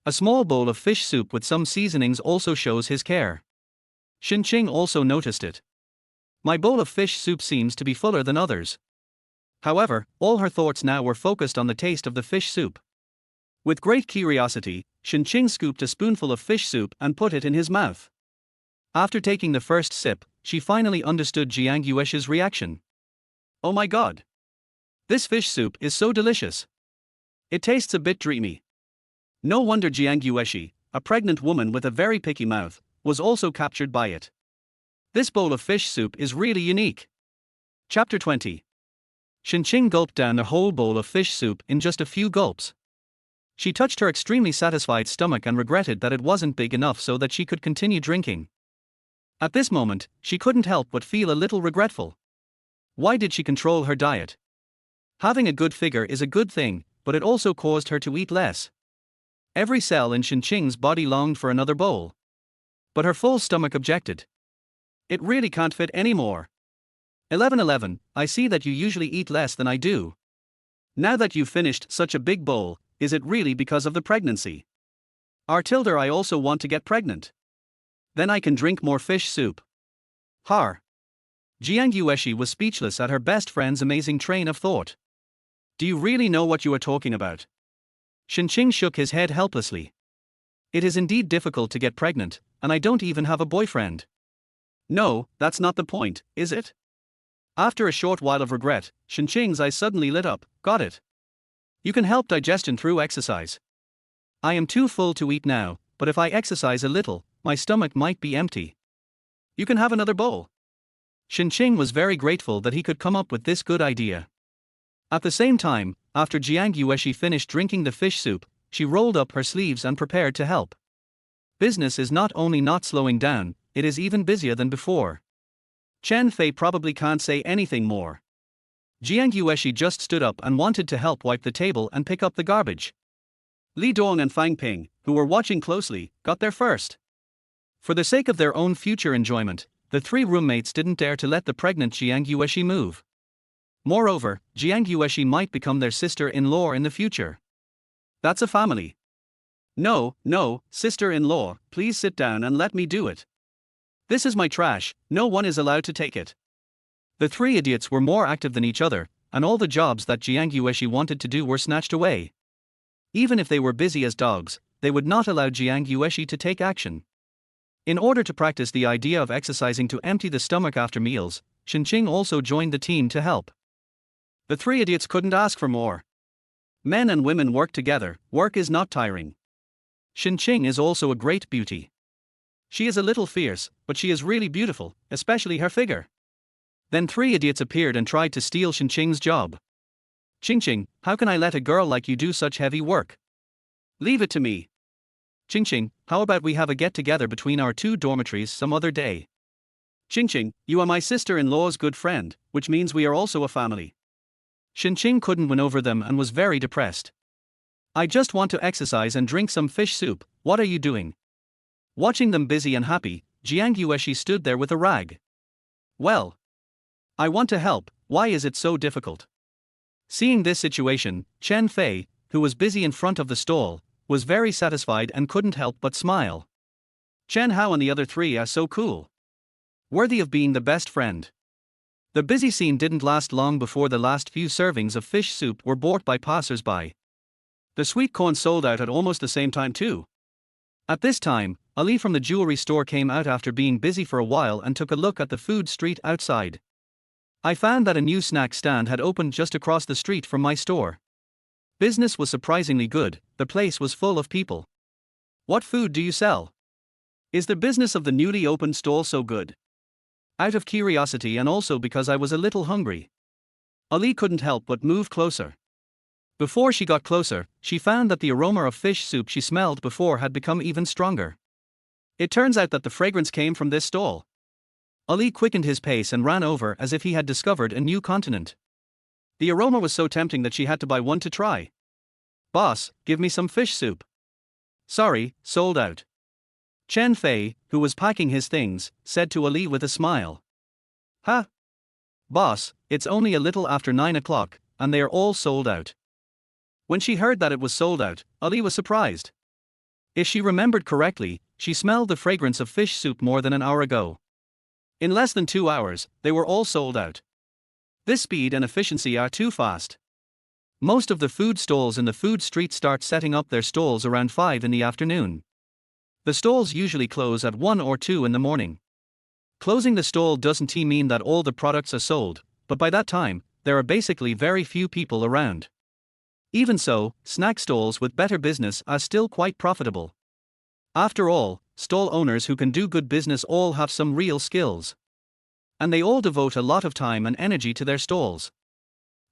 A small bowl of fish soup with some seasonings also shows his care. Shen Qing also noticed it. My bowl of fish soup seems to be fuller than others. However, all her thoughts now were focused on the taste of the fish soup. With great curiosity, Shen Qing scooped a spoonful of fish soup and put it in his mouth. After taking the first sip, she finally understood Jiang Yuexi's reaction. Oh my god! This fish soup is so delicious. It tastes a bit dreamy. No wonder Jiang Yuexi, a pregnant woman with a very picky mouth, was also captured by it. This bowl of fish soup is really unique. Chapter 20. Shen Qing gulped down the whole bowl of fish soup in just a few gulps. She touched her extremely satisfied stomach and regretted that it wasn't big enough so that she could continue drinking. At this moment, she couldn't help but feel a little regretful. Why did she control her diet? Having a good figure is a good thing, but it also caused her to eat less. Every cell in Shen Qing's body longed for another bowl. But her full stomach objected. It really can't fit anymore. 11. I see that you usually eat less than I do. Now that you've finished such a big bowl, is it really because of the pregnancy? I also want to get pregnant. Then I can drink more fish soup. Har. Jiang Yuexi was speechless at her best friend's amazing train of thought. Do you really know what you are talking about? Shen Qing shook his head helplessly. It is indeed difficult to get pregnant, and I don't even have a boyfriend. No, that's not the point, is it? After a short while of regret, Shen Qing's eyes suddenly lit up. Got it. You can help digestion through exercise. I am too full to eat now, but if I exercise a little, my stomach might be empty. You can have another bowl. Shen Qing was very grateful that he could come up with this good idea. At the same time, after Jiang Yuexi finished drinking the fish soup, she rolled up her sleeves and prepared to help. Business is not only not slowing down, it is even busier than before. Chen Fei probably can't say anything more. Jiang Yuexi just stood up and wanted to help wipe the table and pick up the garbage. Li Dong and Fang Ping, who were watching closely, got there first. For the sake of their own future enjoyment, the three roommates didn't dare to let the pregnant Jiang Yuexi move. Moreover, Jiang Yuexi might become their sister-in-law in the future. That's a family. No, sister-in-law, please sit down and let me do it. This is my trash, no one is allowed to take it. The three idiots were more active than each other, and all the jobs that Jiang Yuexi wanted to do were snatched away. Even if they were busy as dogs, they would not allow Jiang Yuexi to take action. In order to practice the idea of exercising to empty the stomach after meals, Shen Qing also joined the team to help. The three idiots couldn't ask for more. Men and women work together, work is not tiring. Shen Qing is also a great beauty. She is a little fierce, but she is really beautiful, especially her figure. Then three idiots appeared and tried to steal Shen Qing's job. Qing, how can I let a girl like you do such heavy work? Leave it to me. Qing, how about we have a get-together between our two dormitories some other day? Qing, you are my sister-in-law's good friend, which means we are also a family. Shen Qing couldn't win over them and was very depressed. I just want to exercise and drink some fish soup, what are you doing? Watching them busy and happy, Jiang Yueshi stood there with a rag. Well, I want to help, why is it so difficult? Seeing this situation, Chen Fei, who was busy in front of the stall, was very satisfied and couldn't help but smile. Chen Hao and the other three are so cool. Worthy of being the best friend. The busy scene didn't last long before the last few servings of fish soup were bought by passers-by. The sweet corn sold out at almost the same time too. At this time, Ali from the jewelry store came out after being busy for a while and took a look at the food street outside. I found that a new snack stand had opened just across the street from my store. Business was surprisingly good, the place was full of people. What food do you sell? Is the business of the newly opened stall so good? Out of curiosity and also because I was a little hungry, Ali couldn't help but move closer. Before she got closer, she found that the aroma of fish soup she smelled before had become even stronger. It turns out that the fragrance came from this stall. Ali quickened his pace and ran over as if he had discovered a new continent. The aroma was so tempting that she had to buy one to try. Boss, give me some fish soup. Sorry, sold out. Chen Fei, who was packing his things, said to Ali with a smile. Ha! Boss, it's only a little after 9 o'clock, and they are all sold out. When she heard that it was sold out, Ali was surprised. If she remembered correctly, she smelled the fragrance of fish soup more than an hour ago. In less than 2 hours, they were all sold out. This speed and efficiency are too fast. Most of the food stalls in the food street start setting up their stalls around 5 in the afternoon. The stalls usually close at 1 or 2 in the morning. Closing the stall doesn't mean that all the products are sold, but by that time, there are basically very few people around. Even so, snack stalls with better business are still quite profitable. After all, stall owners who can do good business all have some real skills. And they all devote a lot of time and energy to their stalls.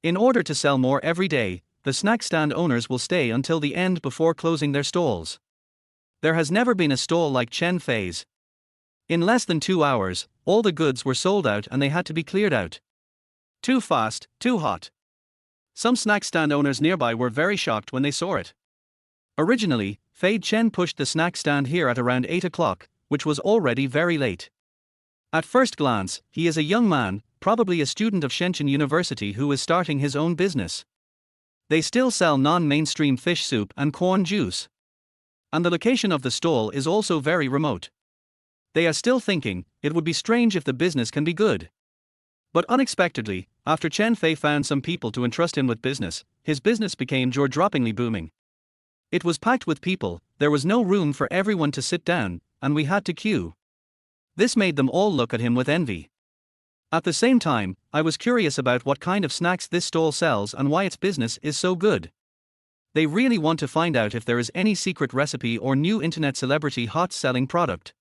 In order to sell more every day, the snack stand owners will stay until the end before closing their stalls. There has never been a stall like Chen Fei's. In less than 2 hours, all the goods were sold out and they had to be cleared out. Too fast, too hot. Some snack stand owners nearby were very shocked when they saw it. Originally, Fei Chen pushed the snack stand here at around 8 o'clock, which was already very late. At first glance, he is a young man, probably a student of Shenzhen University who is starting his own business. They still sell non-mainstream fish soup and corn juice. And the location of the stall is also very remote. They are still thinking, it would be strange if the business can be good. But unexpectedly, after Chen Fei found some people to entrust him with business, his business became jaw-droppingly booming. It was packed with people, there was no room for everyone to sit down, and we had to queue. This made them all look at him with envy. At the same time, I was curious about what kind of snacks this stall sells and why its business is so good. They really want to find out if there is any secret recipe or new internet celebrity hot-selling product.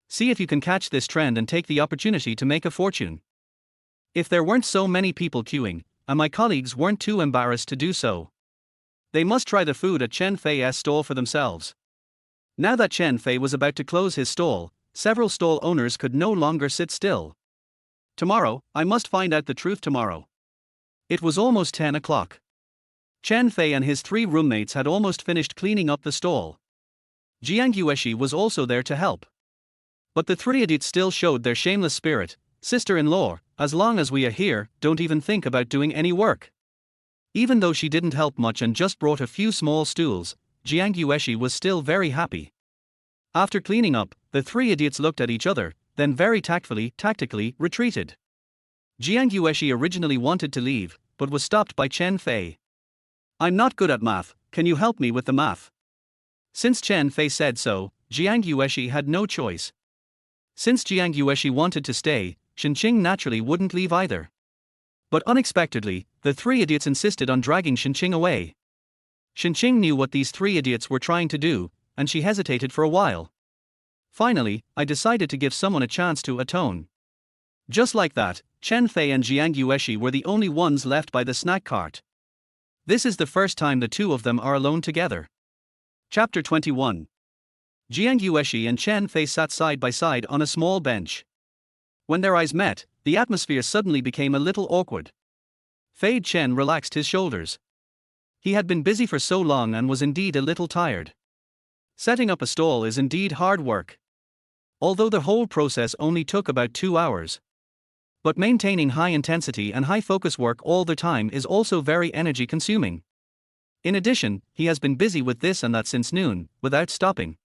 See if you can catch this trend and take the opportunity to make a fortune. If there weren't so many people queuing, and my colleagues weren't too embarrassed to do so, they must try the food at Chen Fei's stall for themselves. Now that Chen Fei was about to close his stall, several stall owners could no longer sit still. Tomorrow, I must find out the truth tomorrow. It was almost 10 o'clock. Chen Fei and his 3 roommates had almost finished cleaning up the stall. Jiang Yueshi was also there to help. But the 3 idiots still showed their shameless spirit. Sister-in-law, as long as we are here, don't even think about doing any work. Even though she didn't help much and just brought a few small stools, Jiang Yueshi was still very happy. After cleaning up, the 3 idiots looked at each other, then very tactically retreated. Jiang Yueshi originally wanted to leave, but was stopped by Chen Fei. I'm not good at math, can you help me with the math? Since Chen Fei said so, Jiang Yueshi had no choice. Since Jiang Yueshi wanted to stay, Shenqing naturally wouldn't leave either. But unexpectedly, the 3 idiots insisted on dragging Shenqing away. Shenqing knew what these 3 idiots were trying to do, and she hesitated for a while. Finally, I decided to give someone a chance to atone. Just like that, Chen Fei and Jiang Yueshi were the only ones left by the snack cart. This is the first time the 2 of them are alone together. Chapter 21. Jiang Yueshi and Chen Fei sat side by side on a small bench. When their eyes met, the atmosphere suddenly became a little awkward. Fei Chen relaxed his shoulders. He had been busy for so long and was indeed a little tired. Setting up a stall is indeed hard work. Although the whole process only took about 2 hours. But maintaining high intensity and high focus work all the time is also very energy consuming. In addition, he has been busy with this and that since noon, without stopping.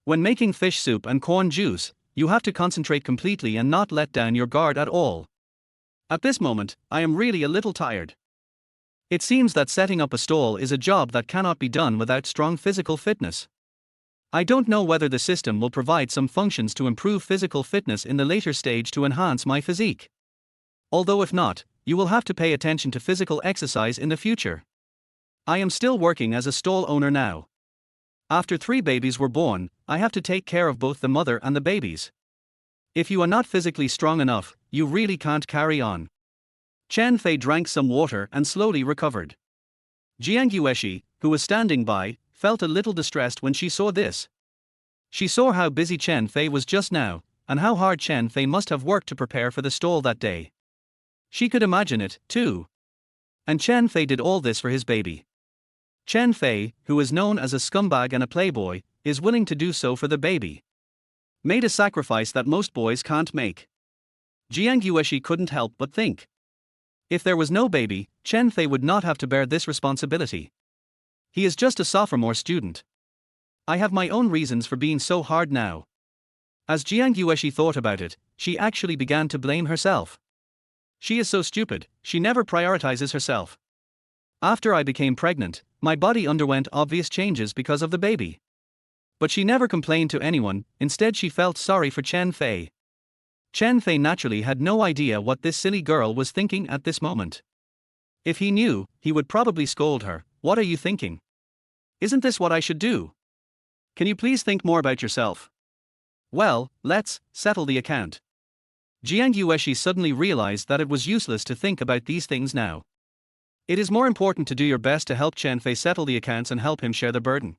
When making fish soup and corn juice, you have to concentrate completely and not let down your guard at all. At this moment, I am really a little tired. It seems that setting up a stall is a job that cannot be done without strong physical fitness. I don't know whether the system will provide some functions to improve physical fitness in the later stage to enhance my physique. Although if not, you will have to pay attention to physical exercise in the future. I am still working as a stall owner now. After 3 babies were born, I have to take care of both the mother and the babies. If you are not physically strong enough, you really can't carry on. Chen Fei drank some water and slowly recovered. Jiang Yueshi, who was standing by, felt a little distressed when she saw this. She saw how busy Chen Fei was just now, and how hard Chen Fei must have worked to prepare for the stall that day. She could imagine it, too. And Chen Fei did all this for his baby. Chen Fei, who is known as a scumbag and a playboy, is willing to do so for the baby. Made a sacrifice that most boys can't make. Jiang Yueshi couldn't help but think. If there was no baby, Chen Fei would not have to bear this responsibility. He is just a sophomore student. I have my own reasons for being so hard now. As Jiang Yueshi thought about it, she actually began to blame herself. She is so stupid, she never prioritizes herself. After I became pregnant, my body underwent obvious changes because of the baby. But she never complained to anyone, instead she felt sorry for Chen Fei. Chen Fei naturally had no idea what this silly girl was thinking at this moment. If he knew, he would probably scold her. What are you thinking? Isn't this what I should do? Can you please think more about yourself? Well, let's settle the account. Jiang Yueshi suddenly realized that it was useless to think about these things now. It is more important to do your best to help Chen Fei settle the accounts and help him share the burden.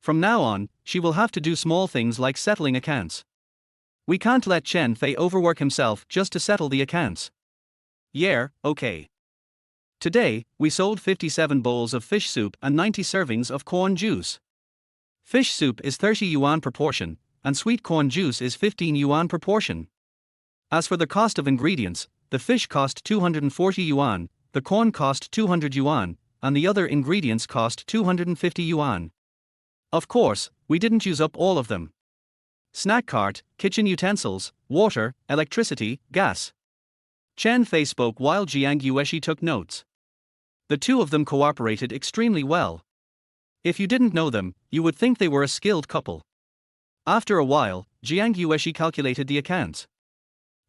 From now on, she will have to do small things like settling accounts. We can't let Chen Fei overwork himself just to settle the accounts. Yeah, okay. Today, we sold 57 bowls of fish soup and 90 servings of corn juice. Fish soup is 30 yuan per portion, and sweet corn juice is 15 yuan per portion. As for the cost of ingredients, the fish cost 240 yuan, the corn cost 200 yuan, and the other ingredients cost 250 yuan. Of course, we didn't use up all of them. Snack cart, kitchen utensils, water, electricity, gas. Chen Fei spoke while Jiang Yueshi took notes. The two of them cooperated extremely well. If you didn't know them, you would think they were a skilled couple. After a while, Jiang Yueshi calculated the accounts.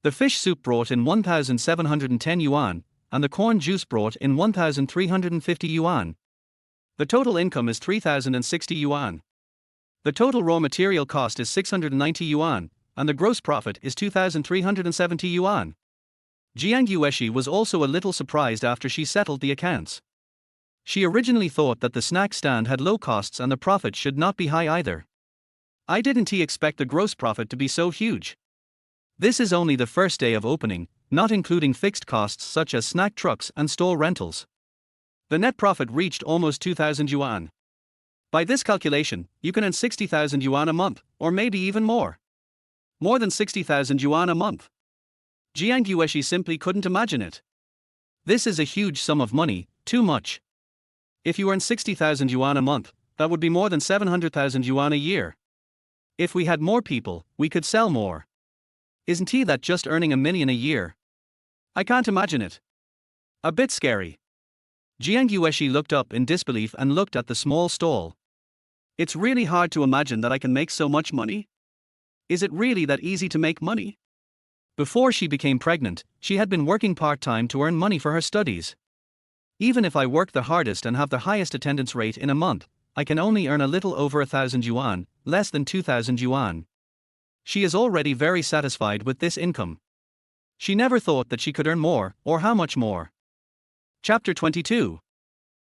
The fish soup brought in 1,710 yuan, and the corn juice brought in 1,350 yuan. The total income is 3,060 yuan. The total raw material cost is 690 yuan, and the gross profit is 2,370 yuan. Jiang Yueshi was also a little surprised after she settled the accounts. She originally thought that the snack stand had low costs and the profit should not be high either. I didn't expect the gross profit to be so huge. This is only the first day of opening, not including fixed costs such as snack trucks and stall rentals. The net profit reached almost 2,000 yuan. By this calculation, you can earn 60,000 yuan a month, or maybe even more. More than 60,000 yuan a month. Jiang Yueshi simply couldn't imagine it. This is a huge sum of money, too much. If you earn 60,000 yuan a month, that would be more than 700,000 yuan a year. If we had more people, we could sell more. Isn't that just earning 1 million a year? I can't imagine it. A bit scary. Jiang Yueshi looked up in disbelief and looked at the small stall. It's really hard to imagine that I can make so much money. Is it really that easy to make money? Before she became pregnant, she had been working part-time to earn money for her studies. Even if I work the hardest and have the highest attendance rate in a month, I can only earn a little over 1,000 yuan, less than 2,000 yuan. She is already very satisfied with this income. She never thought that she could earn more, or how much more. Chapter 22.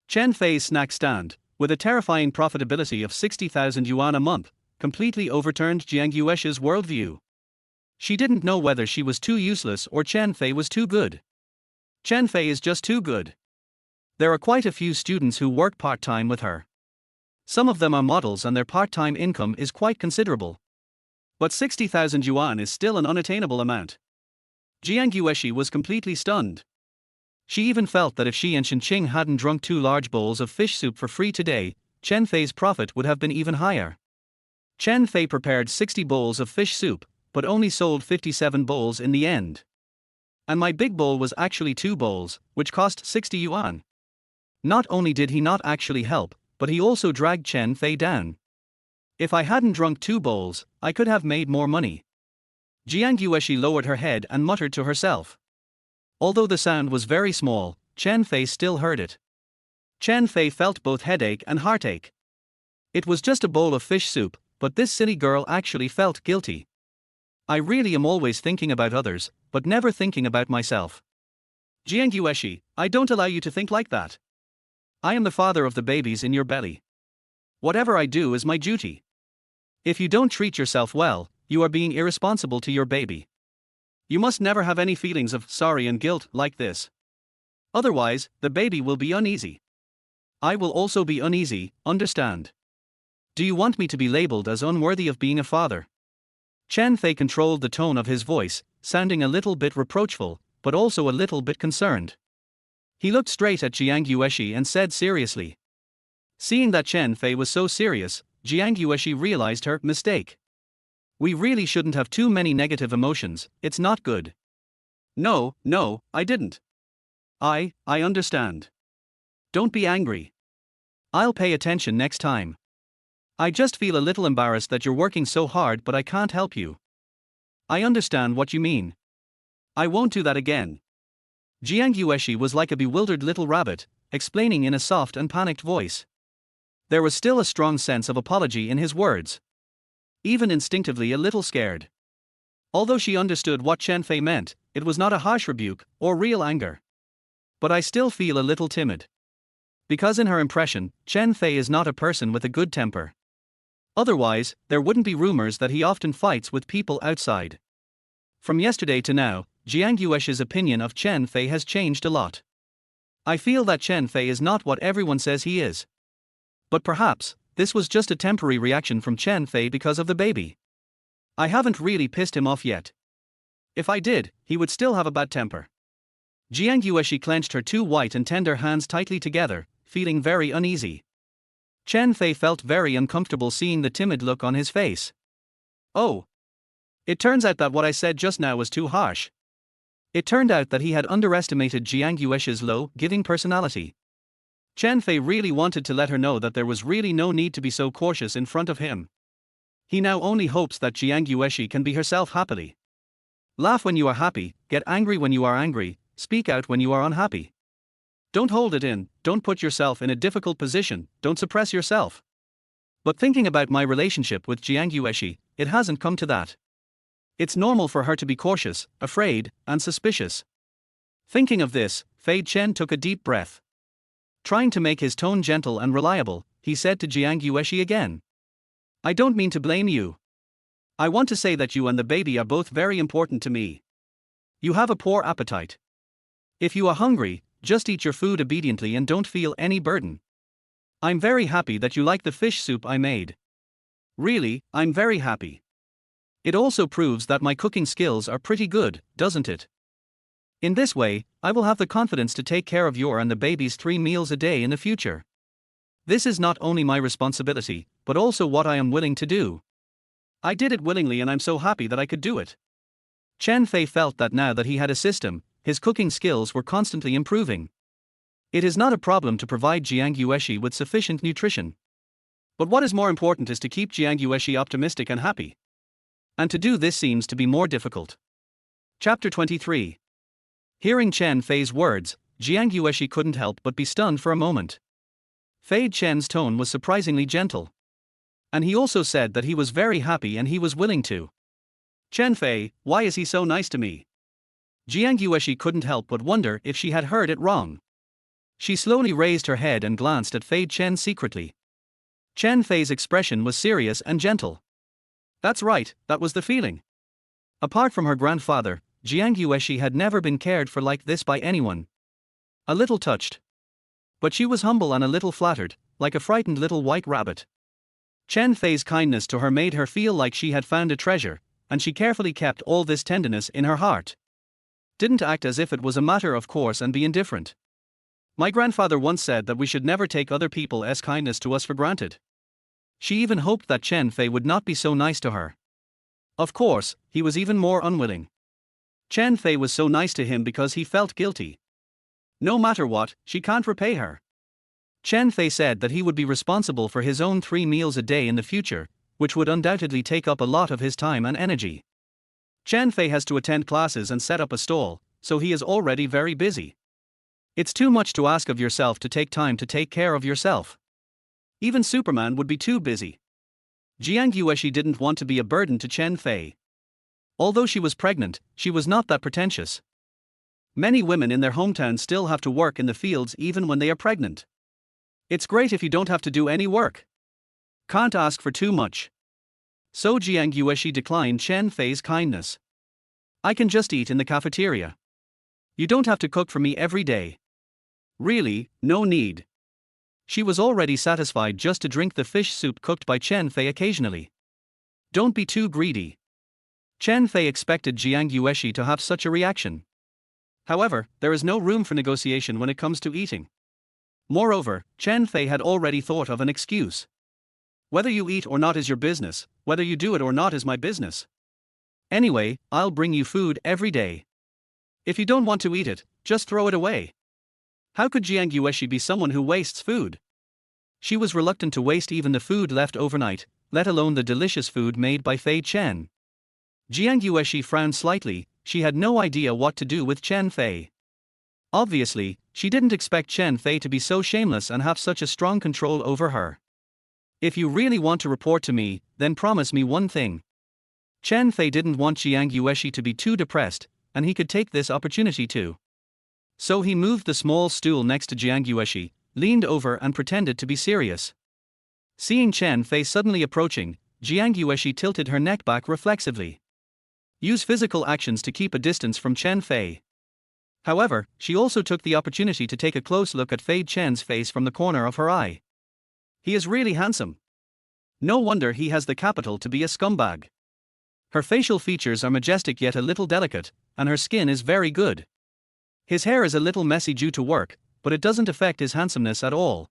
Chen Fei's snack stand, with a terrifying profitability of 60,000 yuan a month, completely overturned Jiang Yueshi's worldview. She didn't know whether she was too useless or Chen Fei was too good. Chen Fei is just too good. There are quite a few students who work part-time with her. Some of them are models and their part-time income is quite considerable. But 60,000 yuan is still an unattainable amount. Jiang Yueshi was completely stunned. She even felt that if she and Shenqing hadn't drunk 2 large bowls of fish soup for free today, Chen Fei's profit would have been even higher. Chen Fei prepared 60 bowls of fish soup, but only sold 57 bowls in the end. And my big bowl was actually 2 bowls, which cost 60 yuan. Not only did he not actually help, but he also dragged Chen Fei down. If I hadn't drunk 2 bowls, I could have made more money. Jiang Yueshi lowered her head and muttered to herself. Although the sound was very small, Chen Fei still heard it. Chen Fei felt both headache and heartache. It was just a bowl of fish soup, but this silly girl actually felt guilty. I really am always thinking about others, but never thinking about myself. Jiang Yueshi, I don't allow you to think like that. I am the father of the babies in your belly. Whatever I do is my duty. If you don't treat yourself well, you are being irresponsible to your baby. You must never have any feelings of sorry and guilt like this. Otherwise, the baby will be uneasy. I will also be uneasy, understand? Do you want me to be labeled as unworthy of being a father? Chen Fei controlled the tone of his voice, sounding a little bit reproachful, but also a little bit concerned. He looked straight at Jiang Yueshi and said seriously. Seeing that Chen Fei was so serious, Jiang Yueshi realized her mistake. We really shouldn't have too many negative emotions, it's not good. No, I didn't. I understand. Don't be angry. I'll pay attention next time. I just feel a little embarrassed that you're working so hard, but I can't help you. I understand what you mean. I won't do that again. Jiang Yueshi was like a bewildered little rabbit, explaining in a soft and panicked voice. There was still a strong sense of apology in his words. Even instinctively a little scared. Although she understood what Chen Fei meant, it was not a harsh rebuke or real anger. But I still feel a little timid. Because in her impression, Chen Fei is not a person with a good temper. Otherwise, there wouldn't be rumors that he often fights with people outside. From yesterday to now, Jiang Yueshi's opinion of Chen Fei has changed a lot. I feel that Chen Fei is not what everyone says he is. But perhaps, this was just a temporary reaction from Chen Fei because of the baby. I haven't really pissed him off yet. If I did, he would still have a bad temper. Jiang Yueshi clenched her 2 white and tender hands tightly together, feeling very uneasy. Chen Fei felt very uncomfortable seeing the timid look on his face. Oh. It turns out that what I said just now was too harsh. It turned out that he had underestimated Jiang Yueshi's low-giving personality. Chen Fei really wanted to let her know that there was really no need to be so cautious in front of him. He now only hopes that Jiang Yueshi can be herself happily. Laugh when you are happy, get angry when you are angry, speak out when you are unhappy. Don't hold it in, don't put yourself in a difficult position, don't suppress yourself. But thinking about my relationship with Jiang Yueshi, it hasn't come to that. It's normal for her to be cautious, afraid, and suspicious. Thinking of this, Fei Chen took a deep breath. Trying to make his tone gentle and reliable, he said to Jiang Yueshi again. I don't mean to blame you. I want to say that you and the baby are both very important to me. You have a poor appetite. If you are hungry, just eat your food obediently and don't feel any burden. I'm very happy that you like the fish soup I made. Really, I'm very happy. It also proves that my cooking skills are pretty good, doesn't it? In this way, I will have the confidence to take care of your and the baby's 3 meals a day in the future. This is not only my responsibility, but also what I am willing to do. I did it willingly and I'm so happy that I could do it. Chen Fei felt that now that he had a system, his cooking skills were constantly improving. It is not a problem to provide Jiang Yueshi with sufficient nutrition. But what is more important is to keep Jiang Yueshi optimistic and happy. And to do this seems to be more difficult. Chapter 23. Hearing Chen Fei's words, Jiang Yueshi couldn't help but be stunned for a moment. Fei Chen's tone was surprisingly gentle. And he also said that he was very happy and he was willing to. Chen Fei, why is he so nice to me? Jiang Yueshi couldn't help but wonder if she had heard it wrong. She slowly raised her head and glanced at Fei Chen secretly. Chen Fei's expression was serious and gentle. That's right, that was the feeling. Apart from her grandfather, Jiang Yueshi had never been cared for like this by anyone. A little touched. But she was humble and a little flattered, like a frightened little white rabbit. Chen Fei's kindness to her made her feel like she had found a treasure, and she carefully kept all this tenderness in her heart. Didn't act as if it was a matter of course and be indifferent. My grandfather once said that we should never take other people's kindness to us for granted. She even hoped that Chen Fei would not be so nice to her. Of course, he was even more unwilling. Chen Fei was so nice to him because he felt guilty. No matter what, she can't repay her. Chen Fei said that he would be responsible for his own 3 meals a day in the future, which would undoubtedly take up a lot of his time and energy. Chen Fei has to attend classes and set up a stall, so he is already very busy. It's too much to ask of yourself to take time to take care of yourself. Even Superman would be too busy. Jiang Yueshi didn't want to be a burden to Chen Fei. Although she was pregnant, she was not that pretentious. Many women in their hometown still have to work in the fields even when they are pregnant. It's great if you don't have to do any work. Can't ask for too much. So Jiang Yueshi declined Chen Fei's kindness. I can just eat in the cafeteria. You don't have to cook for me every day. Really, no need. She was already satisfied just to drink the fish soup cooked by Chen Fei occasionally. Don't be too greedy. Chen Fei expected Jiang Yueshi to have such a reaction. However, there is no room for negotiation when it comes to eating. Moreover, Chen Fei had already thought of an excuse. Whether you eat or not is your business, whether you do it or not is my business. Anyway, I'll bring you food every day. If you don't want to eat it, just throw it away. How could Jiang Yueshi be someone who wastes food? She was reluctant to waste even the food left overnight, let alone the delicious food made by Fei Chen. Jiang Yueshi frowned slightly. She had no idea what to do with Chen Fei. Obviously, she didn't expect Chen Fei to be so shameless and have such a strong control over her. If you really want to report to me, then promise me one thing. Chen Fei didn't want Jiang Yueshi to be too depressed, and he could take this opportunity too. So he moved the small stool next to Jiang Yueshi, leaned over and pretended to be serious. Seeing Chen Fei suddenly approaching, Jiang Yueshi tilted her neck back reflexively. Use physical actions to keep a distance from Chen Fei. However, she also took the opportunity to take a close look at Fei Chen's face from the corner of her eye. He is really handsome. No wonder he has the capital to be a scumbag. Her facial features are majestic yet a little delicate, and her skin is very good. His hair is a little messy due to work, but it doesn't affect his handsomeness at all.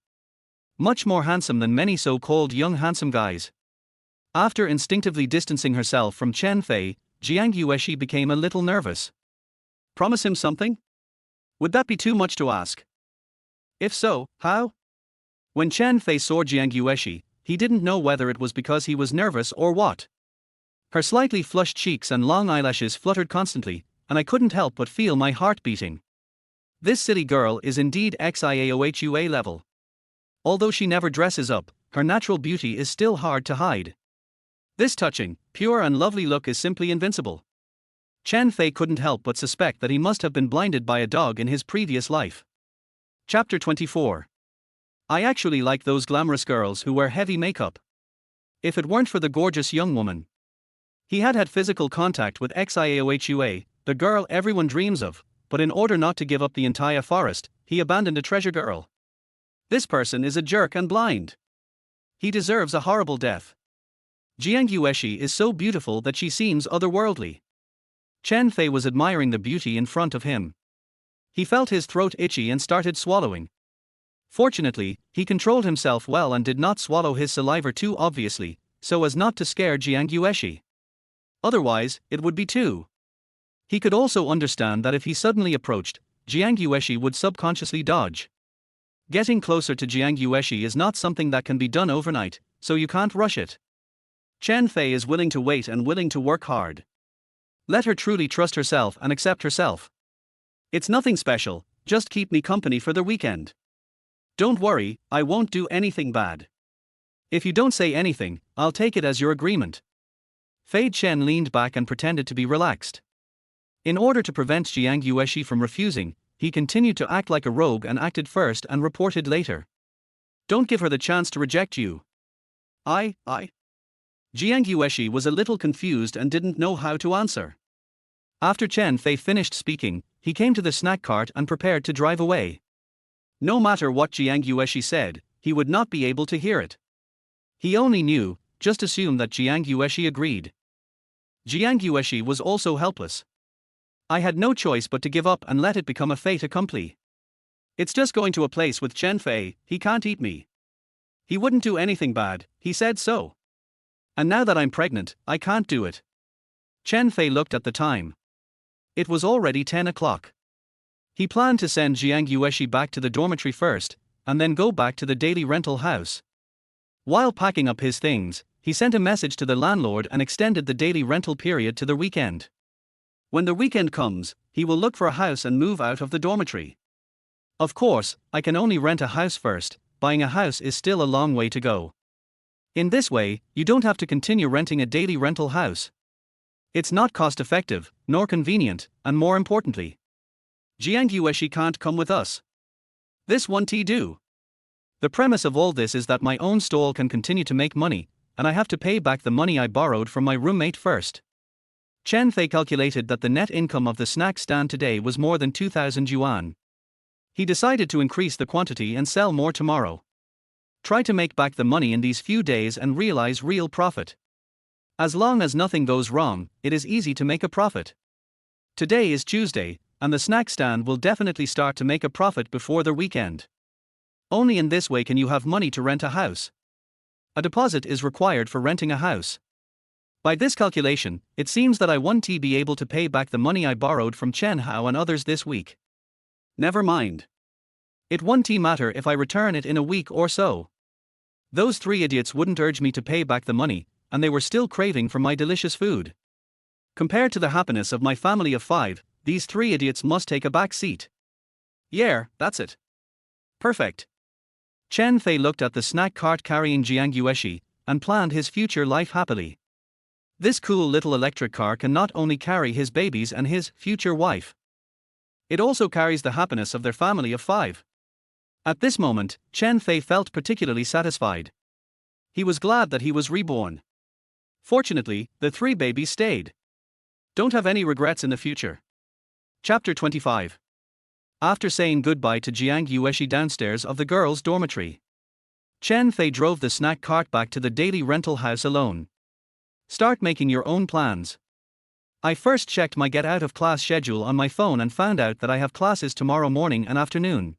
Much more handsome than many so-called young handsome guys. After instinctively distancing herself from Chen Fei, Jiang Yueshi became a little nervous. Promise him something? Would that be too much to ask? If so, how? When Chen Fei saw Jiang Yueshi, he didn't know whether it was because he was nervous or what. Her slightly flushed cheeks and long eyelashes fluttered constantly, and I couldn't help but feel my heart beating. This silly girl is indeed XIAOHUA level. Although she never dresses up, her natural beauty is still hard to hide. This touching, pure and lovely look is simply invincible. Chen Fei couldn't help but suspect that he must have been blinded by a dog in his previous life. Chapter 24. I actually like those glamorous girls who wear heavy makeup. If it weren't for the gorgeous young woman. He had had physical contact with XIAOHUA, the girl everyone dreams of, but in order not to give up the entire forest, he abandoned a treasure girl. This person is a jerk and blind. He deserves a horrible death. Jiang Yueshi is so beautiful that she seems otherworldly. Chen Fei was admiring the beauty in front of him. He felt his throat itchy and started swallowing. Fortunately, he controlled himself well and did not swallow his saliva too obviously, so as not to scare Jiang Yueshi. Otherwise, it would be too. He could also understand that if he suddenly approached, Jiang Yueshi would subconsciously dodge. Getting closer to Jiang Yueshi is not something that can be done overnight, so you can't rush it. Chen Fei is willing to wait and willing to work hard. Let her truly trust herself and accept herself. It's nothing special, just keep me company for the weekend. Don't worry, I won't do anything bad. If you don't say anything, I'll take it as your agreement. Fei Chen leaned back and pretended to be relaxed. In order to prevent Jiang Yueshi from refusing, he continued to act like a rogue and acted first and reported later. Don't give her the chance to reject you. I. Jiang Yueshi was a little confused and didn't know how to answer. After Chen Fei finished speaking, he came to the snack cart and prepared to drive away. No matter what Jiang Yueshi said, he would not be able to hear it. He only knew, just assumed that Jiang Yueshi agreed. Jiang Yueshi was also helpless. I had no choice but to give up and let it become a fait accompli. It's just going to a place with Chen Fei, he can't eat me. He wouldn't do anything bad, he said so. And now that I'm pregnant, I can't do it. Chen Fei looked at the time. It was already 10 o'clock. He planned to send Jiang Yueshi back to the dormitory first, and then go back to the daily rental house. While packing up his things, he sent a message to the landlord and extended the daily rental period to the weekend. When the weekend comes, he will look for a house and move out of the dormitory. Of course, I can only rent a house first, buying a house is still a long way to go. In this way, you don't have to continue renting a daily rental house. It's not cost-effective, nor convenient, and more importantly, Jiang Yueshi can't come with us. This won't do. The premise of all this is that my own stall can continue to make money, and I have to pay back the money I borrowed from my roommate first. Chen Fei calculated that the net income of the snack stand today was more than 2,000 yuan. He decided to increase the quantity and sell more tomorrow. Try to make back the money in these few days and realize real profit. As long as nothing goes wrong, it is easy to make a profit. Today is Tuesday, and the snack stand will definitely start to make a profit before the weekend. Only in this way can you have money to rent a house. A deposit is required for renting a house. By this calculation, it seems that I won't be able to pay back the money I borrowed from Chen Hao and others this week. Never mind. It won't matter if I return it in a week or so. Those 3 idiots wouldn't urge me to pay back the money, and they were still craving for my delicious food. Compared to the happiness of my family of 5, these 3 idiots must take a back seat. Yeah, that's it. Perfect. Chen Fei looked at the snack cart carrying Jiang Yueshi, and planned his future life happily. This cool little electric car can not only carry his babies and his future wife, it also carries the happiness of their family of 5. At this moment, Chen Fei felt particularly satisfied. He was glad that he was reborn. Fortunately, the 3 babies stayed. Don't have any regrets in the future. Chapter 25. After saying goodbye to Jiang Yueshi downstairs of the girls' dormitory, Chen Fei drove the snack cart back to the daily rental house alone. Start making your own plans. I first checked my get out of class schedule on my phone and found out that I have classes tomorrow morning and afternoon.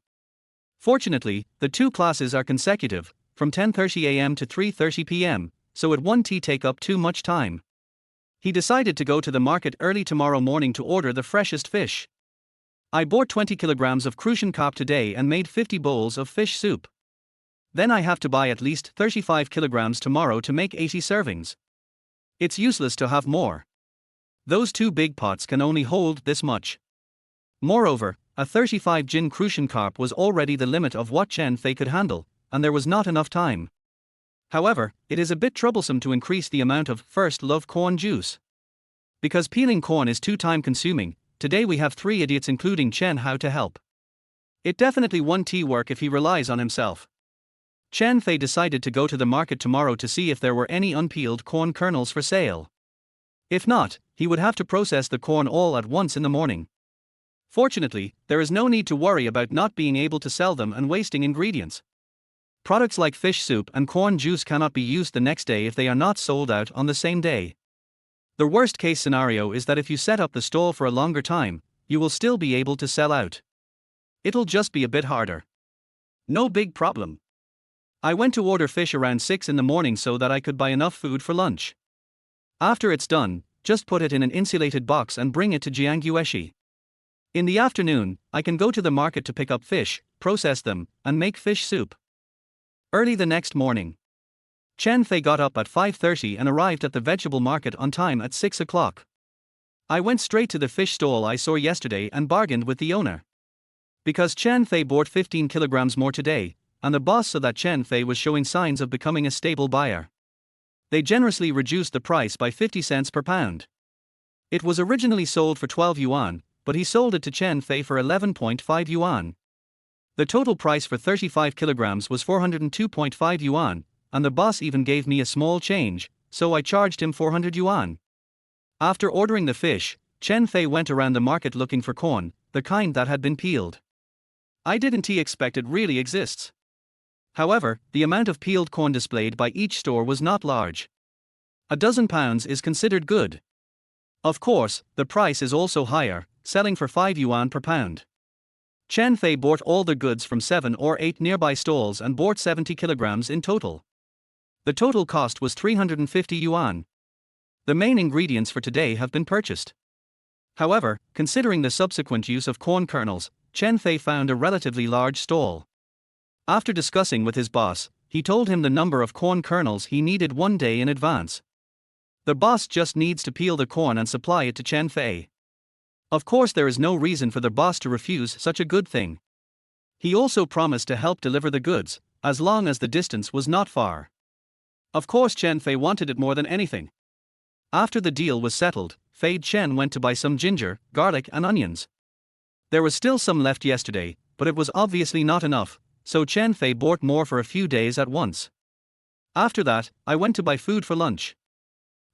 Fortunately, the 2 classes are consecutive, from 10:30 a.m. to 3:30 p.m., so it won't take up too much time. He decided to go to the market early tomorrow morning to order the freshest fish. I bought 20 kilograms of crucian carp today and made 50 bowls of fish soup. Then I have to buy at least 35 kilograms tomorrow to make 80 servings. It's useless to have more. Those 2 big pots can only hold this much. Moreover, a 35 jin crucian carp was already the limit of what Chen Fei could handle, and there was not enough time. However, it is a bit troublesome to increase the amount of first love corn juice. Because peeling corn is too time consuming, today we have 3 idiots including Chen Hao to help. It definitely won't work if he relies on himself. Chen Fei decided to go to the market tomorrow to see if there were any unpeeled corn kernels for sale. If not, he would have to process the corn all at once in the morning. Fortunately, there is no need to worry about not being able to sell them and wasting ingredients. Products like fish soup and corn juice cannot be used the next day if they are not sold out on the same day. The worst case scenario is that if you set up the stall for a longer time, you will still be able to sell out. It'll just be a bit harder. No big problem. I went to order fish around 6 in the morning so that I could buy enough food for lunch. After it's done, just put it in an insulated box and bring it to Jiang Yueshi. In the afternoon, I can go to the market to pick up fish, process them, and make fish soup. Early the next morning, Chen Fei got up at 5:30 and arrived at the vegetable market on time at 6 o'clock. I went straight to the fish stall I saw yesterday and bargained with the owner. Because Chen Fei bought 15 kilograms more today, and the boss saw that Chen Fei was showing signs of becoming a stable buyer, they generously reduced the price by 50 cents per pound. It was originally sold for 12 yuan, but he sold it to Chen Fei for 11.5 yuan. The total price for 35 kilograms was 402.5 yuan, and the boss even gave me a small change, so I charged him 400 yuan. After ordering the fish, Chen Fei went around the market looking for corn, the kind that had been peeled. I didn't expect it really exists. However, the amount of peeled corn displayed by each store was not large. A dozen pounds is considered good. Of course, the price is also higher, selling for 5 yuan per pound. Chen Fei bought all the goods from 7 or 8 nearby stalls and bought 70 kilograms in total. The total cost was 350 yuan. The main ingredients for today have been purchased. However, considering the subsequent use of corn kernels, Chen Fei found a relatively large stall. After discussing with his boss, he told him the number of corn kernels he needed 1 day in advance. The boss just needs to peel the corn and supply it to Chen Fei. Of course, there is no reason for the boss to refuse such a good thing. He also promised to help deliver the goods, as long as the distance was not far. Of course, Chen Fei wanted it more than anything. After the deal was settled, Fei Chen went to buy some ginger, garlic and onions. There was still some left yesterday, but it was obviously not enough, so Chen Fei bought more for a few days at once. After that, I went to buy food for lunch.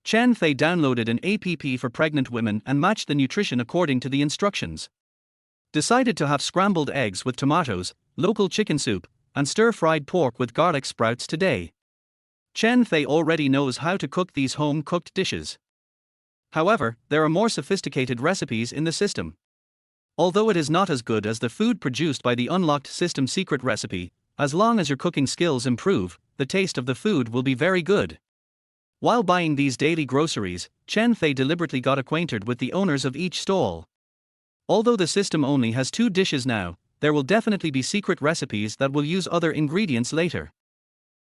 Chen Fei downloaded an app for pregnant women and matched the nutrition according to the instructions. Decided to have scrambled eggs with tomatoes, local chicken soup, and stir-fried pork with garlic sprouts today. Chen Fei already knows how to cook these home-cooked dishes. However, there are more sophisticated recipes in the system. Although it is not as good as the food produced by the unlocked system secret recipe, as long as your cooking skills improve, the taste of the food will be very good. While buying these daily groceries, Chen Fei deliberately got acquainted with the owners of each stall. Although the system only has 2 dishes now, there will definitely be secret recipes that will use other ingredients later.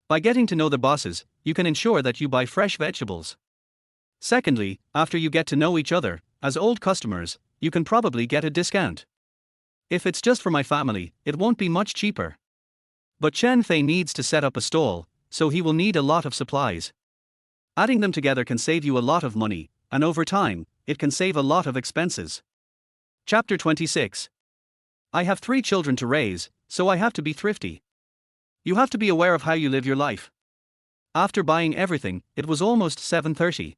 By getting to know the bosses, you can ensure that you buy fresh vegetables. Secondly, after you get to know each other, as old customers, you can probably get a discount. If it's just for my family, it won't be much cheaper. But Chen Fei needs to set up a stall, so he will need a lot of supplies. Adding them together can save you a lot of money, and over time, it can save a lot of expenses. Chapter 26. I have 3 children to raise, so I have to be thrifty. You have to be aware of how you live your life. After buying everything, it was almost 7:30.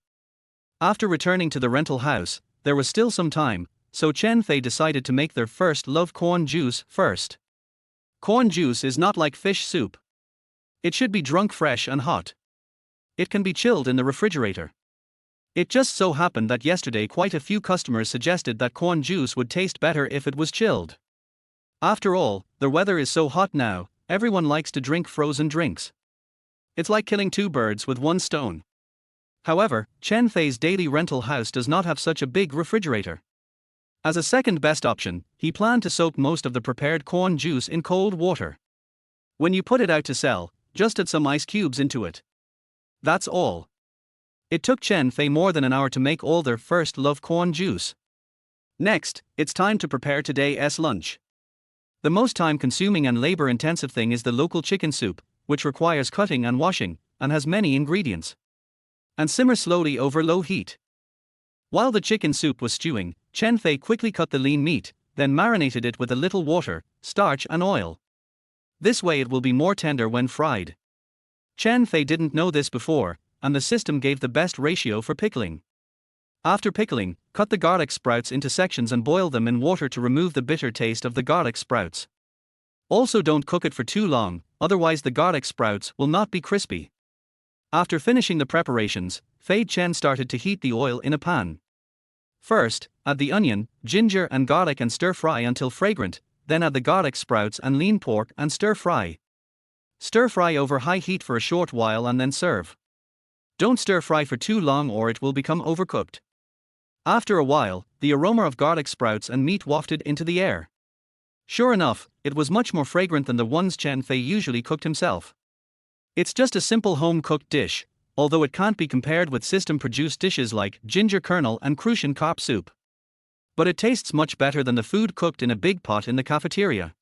After returning to the rental house, there was still some time, so Chen Fei decided to make their first love corn juice first. Corn juice is not like fish soup. It should be drunk fresh and hot. It can be chilled in the refrigerator. It just so happened that yesterday quite a few customers suggested that corn juice would taste better if it was chilled. After all, the weather is so hot now, everyone likes to drink frozen drinks. It's like killing 2 birds with 1 stone. However, Chen Fei's daily rental house does not have such a big refrigerator. As a second best option, he planned to soak most of the prepared corn juice in cold water. When you put it out to sell, just add some ice cubes into it. That's all. It took Chen Fei more than an hour to make all their first love corn juice. Next, it's time to prepare today's lunch. The most time-consuming and labor-intensive thing is the local chicken soup, which requires cutting and washing, and has many ingredients. And simmer slowly over low heat. While the chicken soup was stewing, Chen Fei quickly cut the lean meat, then marinated it with a little water, starch and oil. This way it will be more tender when fried. Chen Fei didn't know this before, and the system gave the best ratio for pickling. After pickling, cut the garlic sprouts into sections and boil them in water to remove the bitter taste of the garlic sprouts. Also, don't cook it for too long, otherwise the garlic sprouts will not be crispy. After finishing the preparations, Fei Chen started to heat the oil in a pan. First, add the onion, ginger and garlic and stir fry until fragrant, then add the garlic sprouts and lean pork and stir fry. Stir fry over high heat for a short while and then serve. Don't stir fry for too long or it will become overcooked. After a while, the aroma of garlic sprouts and meat wafted into the air. Sure enough, it was much more fragrant than the ones Chen Fei usually cooked himself. It's just a simple home-cooked dish, although it can't be compared with system-produced dishes like ginger kernel and crucian carp soup. But it tastes much better than the food cooked in a big pot in the cafeteria.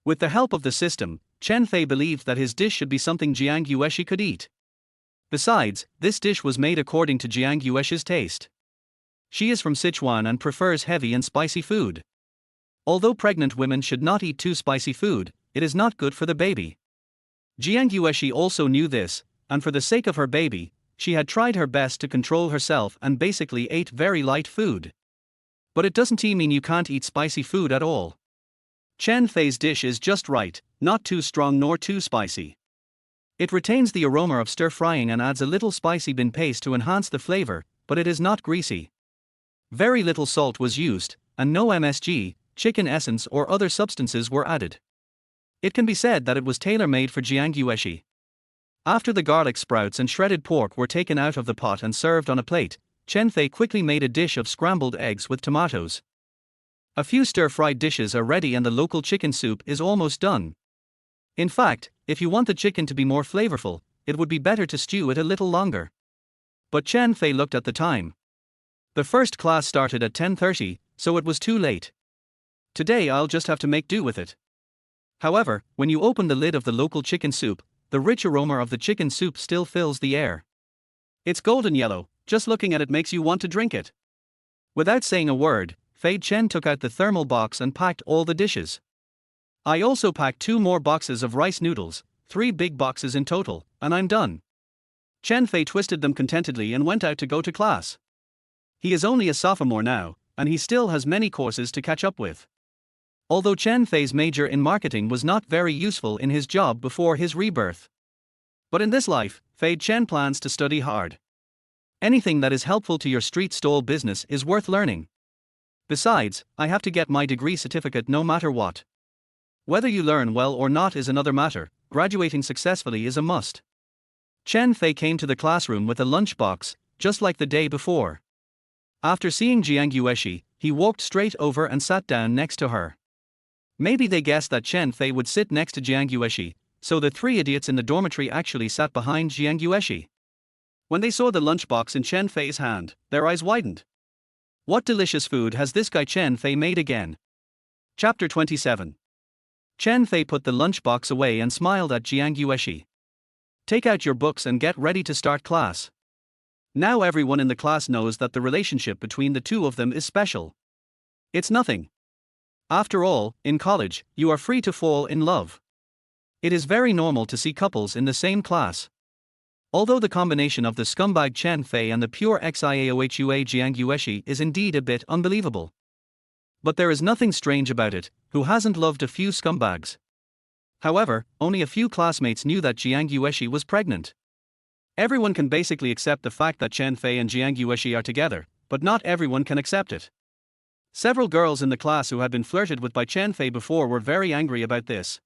With the help of the system, Chen Fei believed that his dish should be something Jiang Yueshi could eat. Besides, this dish was made according to Jiang Yueshi's taste. She is from Sichuan and prefers heavy and spicy food. Although pregnant women should not eat too spicy food, it is not good for the baby. Jiang Yueshi also knew this, and for the sake of her baby, she had tried her best to control herself and basically ate very light food. But it doesn't mean you can't eat spicy food at all. Chen Fei's dish is just right, not too strong nor too spicy. It retains the aroma of stir-frying and adds a little spicy bean paste to enhance the flavor, but it is not greasy. Very little salt was used, and no MSG, chicken essence or other substances were added. It can be said that it was tailor-made for jianggueshi. After the garlic sprouts and shredded pork were taken out of the pot and served on a plate, Chen Fei quickly made a dish of scrambled eggs with tomatoes. A few stir-fried dishes are ready and the local chicken soup is almost done. In fact, if you want the chicken to be more flavorful, it would be better to stew it a little longer. But Chen Fei looked at the time. The first class started at 10:30, so it was too late. Today I'll just have to make do with it. However, when you open the lid of the local chicken soup, the rich aroma of the chicken soup still fills the air. It's golden yellow, just looking at it makes you want to drink it. Without saying a word, Fei Chen took out the thermal box and packed all the dishes. I also packed 2 more boxes of rice noodles, 3 big boxes in total, and I'm done. Chen Fei twisted them contentedly and went out to go to class. He is only a sophomore now, and he still has many courses to catch up with. Although Chen Fei's major in marketing was not very useful in his job before his rebirth. But in this life, Fei Chen plans to study hard. Anything that is helpful to your street stall business is worth learning. Besides, I have to get my degree certificate no matter what. Whether you learn well or not is another matter, graduating successfully is a must. Chen Fei came to the classroom with a lunchbox, just like the day before. After seeing jianggueshi, he walked straight over and sat down next to her. Maybe they guessed that Chen Fei would sit next to jianggueshi, so the 3 idiots in the dormitory actually sat behind jianggueshi. When they saw the lunchbox in Chen Fei's hand, their eyes widened. What delicious food has this guy Chen Fei made again? Chapter 27. Chen Fei put the lunchbox away and smiled at jianggueshi. Take out your books and get ready to start class. Now everyone in the class knows that the relationship between the two of them is special. It's nothing. After all, in college, you are free to fall in love. It is very normal to see couples in the same class. Although the combination of the scumbag Chen Fei and the pure xiaohua jianggueshi is indeed a bit unbelievable. But there is nothing strange about it, who hasn't loved a few scumbags? However, only a few classmates knew that jianggueshi was pregnant. Everyone can basically accept the fact that Chen Fei and jianggueshi are together, but not everyone can accept it. Several girls in the class who had been flirted with by Chen Fei before were very angry about this.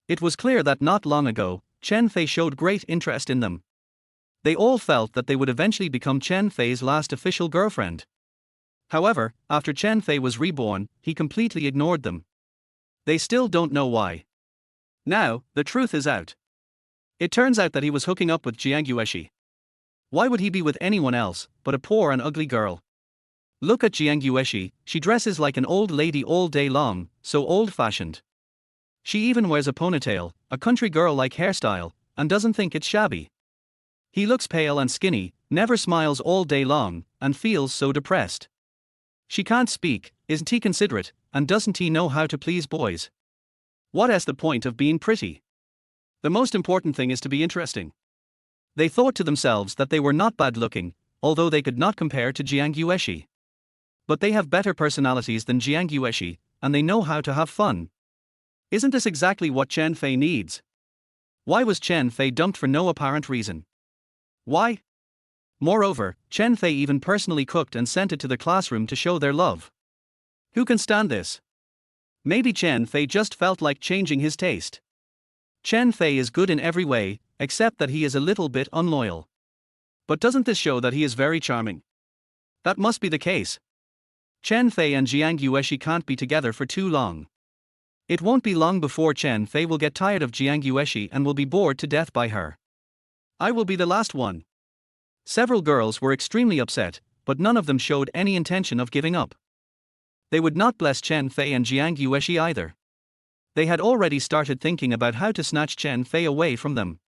It was clear that not long ago, Chen Fei showed great interest in them. They all felt that they would eventually become Chen Fei's last official girlfriend. However, after Chen Fei was reborn, he completely ignored them. They still don't know why. Now, the truth is out. It turns out that he was hooking up with jianggueshi. Why would he be with anyone else but a poor and ugly girl? Look at jianggueshi, she dresses like an old lady all day long, so old-fashioned. She even wears a ponytail, a country girl-like hairstyle, and doesn't think it's shabby. He looks pale and skinny, never smiles all day long, and feels so depressed. She can't speak, isn't he considerate, and doesn't he know how to please boys? What is the point of being pretty? The most important thing is to be interesting. They thought to themselves that they were not bad-looking, although they could not compare to jianggueshi. But they have better personalities than jianggueshi, and they know how to have fun. Isn't this exactly what Chen Fei needs? Why was Chen Fei dumped for no apparent reason? Why? Moreover, Chen Fei even personally cooked and sent it to the classroom to show their love. Who can stand this? Maybe Chen Fei just felt like changing his taste. Chen Fei is good in every way, except that he is a little bit unloyal. But doesn't this show that he is very charming? That must be the case. Chen Fei and jianggueshi can't be together for too long. It won't be long before Chen Fei will get tired of jianggueshi and will be bored to death by her. I will be the last one. Several girls were extremely upset, but none of them showed any intention of giving up. They would not bless Chen Fei and jianggueshi either. They had already started thinking about how to snatch Chen Fei away from them.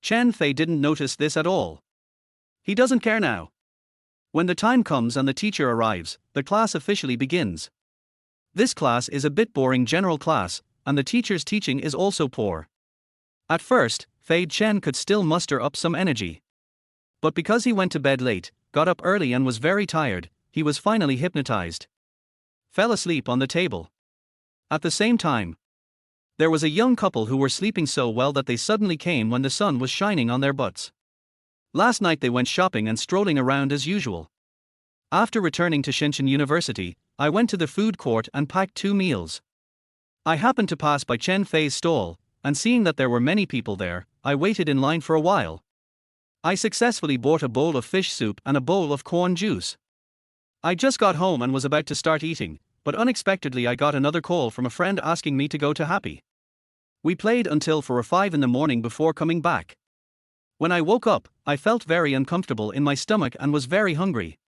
Chen Fei didn't notice this at all. He doesn't care now. When the time comes and the teacher arrives, the class officially begins. This class is a bit boring general class, and the teacher's teaching is also poor. At first, Fei Chen could still muster up some energy. But because he went to bed late, got up early and was very tired, he was finally hypnotized. Fell asleep on the table. At the same time, There was a young couple who were sleeping so well that they suddenly came when the sun was shining on their butts. Last night they went shopping and strolling around as usual. After returning to Shenzhen University, I went to the food court and packed 2 meals. I happened to pass by Chen Fei's stall, and seeing that there were many people there, I waited in line for a while. I successfully bought a bowl of fish soup and a bowl of corn juice. I just got home and was about to start eating, but unexpectedly I got another call from a friend asking me to go to Happy. We played until 4 or 5 in the morning before coming back. When I woke up, I felt very uncomfortable in my stomach and was very hungry.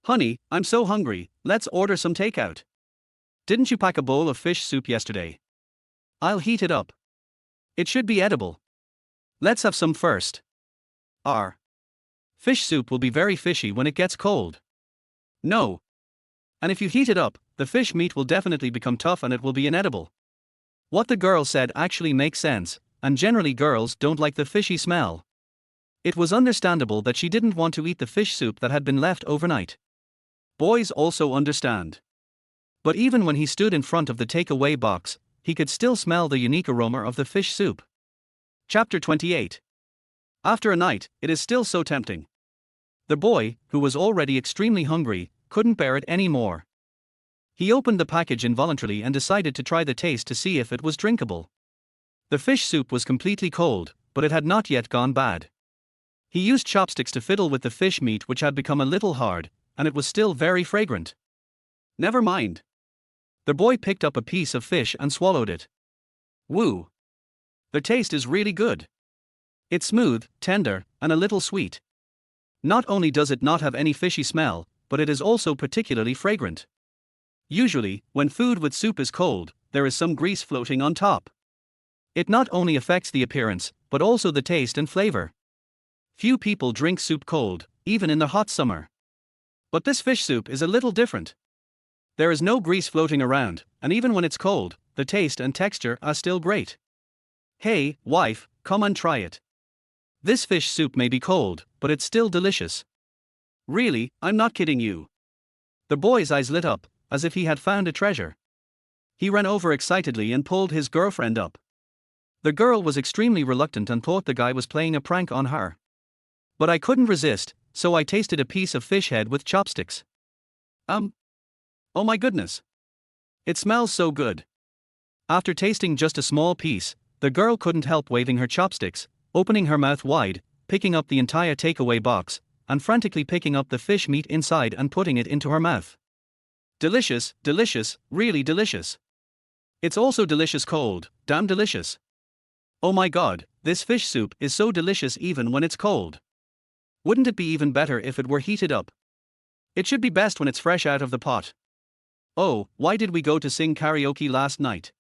Honey, I'm so hungry, let's order some takeout. Didn't you pack a bowl of fish soup yesterday? I'll heat it up. It should be edible. Let's have some first. Fish soup will be very fishy when it gets cold. No. And if you heat it up, the fish meat will definitely become tough and it will be inedible. What the girl said actually makes sense, and generally girls don't like the fishy smell. It was understandable that she didn't want to eat the fish soup that had been left overnight. Boys also understand. But even when he stood in front of the takeaway box, he could still smell the unique aroma of the fish soup. Chapter 28. After a night, it is still so tempting. The boy, who was already extremely hungry, couldn't bear it anymore. He opened the package involuntarily and decided to try the taste to see if it was drinkable. The fish soup was completely cold, but it had not yet gone bad. He used chopsticks to fiddle with the fish meat, which had become a little hard, and it was still very fragrant. Never mind. The boy picked up a piece of fish and swallowed it. Woo! The taste is really good. It's smooth, tender, and a little sweet. Not only does it not have any fishy smell, but it is also particularly fragrant. Usually, when food with soup is cold, there is some grease floating on top. It not only affects the appearance, but also the taste and flavor. Few people drink soup cold, even in the hot summer. But this fish soup is a little different. There is no grease floating around, and even when it's cold, the taste and texture are still great. Hey, wife, come and try it. This fish soup may be cold, but it's still delicious. Really, I'm not kidding you. The boy's eyes lit up, as if he had found a treasure. He ran over excitedly and pulled his girlfriend up. The girl was extremely reluctant and thought the guy was playing a prank on her. But I couldn't resist, so I tasted a piece of fish head with chopsticks. Oh my goodness. It smells so good. After tasting just a small piece, the girl couldn't help waving her chopsticks, opening her mouth wide, picking up the entire takeaway box, and frantically picking up the fish meat inside and putting it into her mouth. Delicious, delicious, really delicious. It's also delicious cold, damn delicious. Oh my god, this fish soup is so delicious even when it's cold. Wouldn't it be even better if it were heated up? It should be best when it's fresh out of the pot. Oh, why did we go to sing karaoke last night?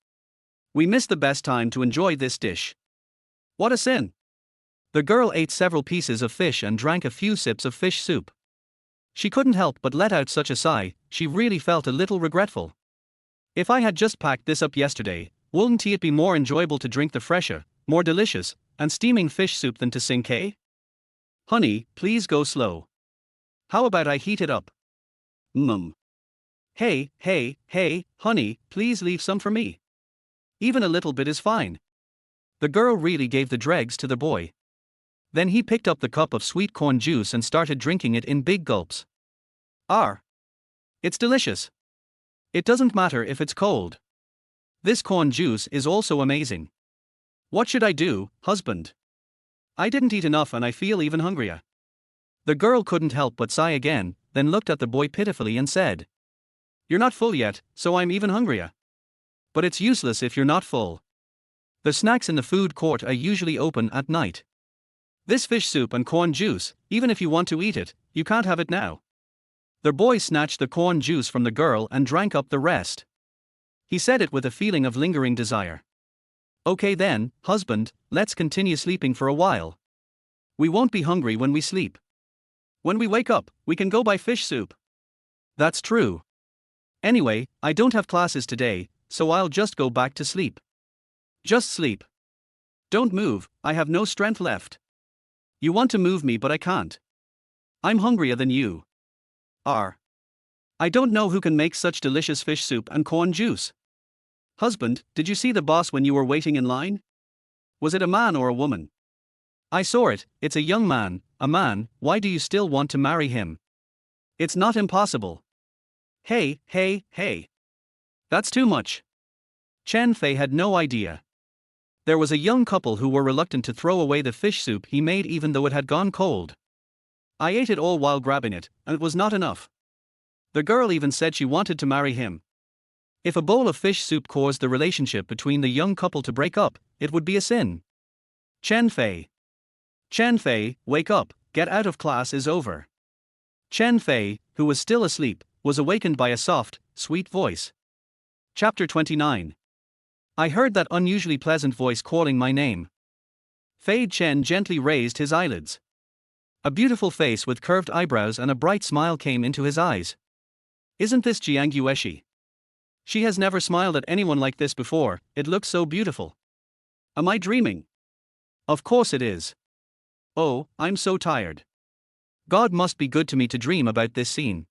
We missed the best time to enjoy this dish. What a sin! The girl ate several pieces of fish and drank a few sips of fish soup. She couldn't help but let out such a sigh, she really felt a little regretful. If I had just packed this up yesterday, wouldn't it be more enjoyable to drink the fresher, more delicious, and steaming fish soup than to sing K? Honey, please go slow. How about I heat it up? Hey, honey, please leave some for me. Even a little bit is fine. The girl really gave the dregs to the boy. Then he picked up the cup of sweet corn juice and started drinking it in big gulps. It's delicious. It doesn't matter if it's cold. This corn juice is also amazing. What should I do, husband? I didn't eat enough and I feel even hungrier. The girl couldn't help but sigh again, then looked at the boy pitifully and said, You're not full yet, so I'm even hungrier. But it's useless if you're not full. The snacks in the food court are usually open at night. This fish soup and corn juice, even if you want to eat it, you can't have it now. The boy snatched the corn juice from the girl and drank up the rest. He said it with a feeling of lingering desire. Okay then, husband, let's continue sleeping for a while. We won't be hungry when we sleep. When we wake up, we can go buy fish soup. That's true. Anyway, I don't have classes today, so I'll just go back to sleep. Just sleep. Don't move, I have no strength left. You want to move me but I can't. I'm hungrier than you. I don't know who can make such delicious fish soup and corn juice. Husband, did you see the boss when you were waiting in line? Was it a man or a woman? I saw it, it's a young man, a man, why do you still want to marry him? It's not impossible. Hey, hey, hey. That's too much. Chen Fei had no idea. There was a young couple who were reluctant to throw away the fish soup he made even though it had gone cold. I ate it all while grabbing it, and it was not enough. The girl even said she wanted to marry him. If a bowl of fish soup caused the relationship between the young couple to break up, it would be a sin. Chen Fei. Chen Fei, wake up, get out of class is over. Chen Fei, who was still asleep, was awakened by a soft, sweet voice. Chapter 29. I heard that unusually pleasant voice calling my name. Fei Chen gently raised his eyelids. A beautiful face with curved eyebrows and a bright smile came into his eyes. Isn't this Jiang Yueshi? She has never smiled at anyone like this before, it looks so beautiful. Am I dreaming? Of course it is. Oh, I'm so tired. God must be good to me to dream about this scene.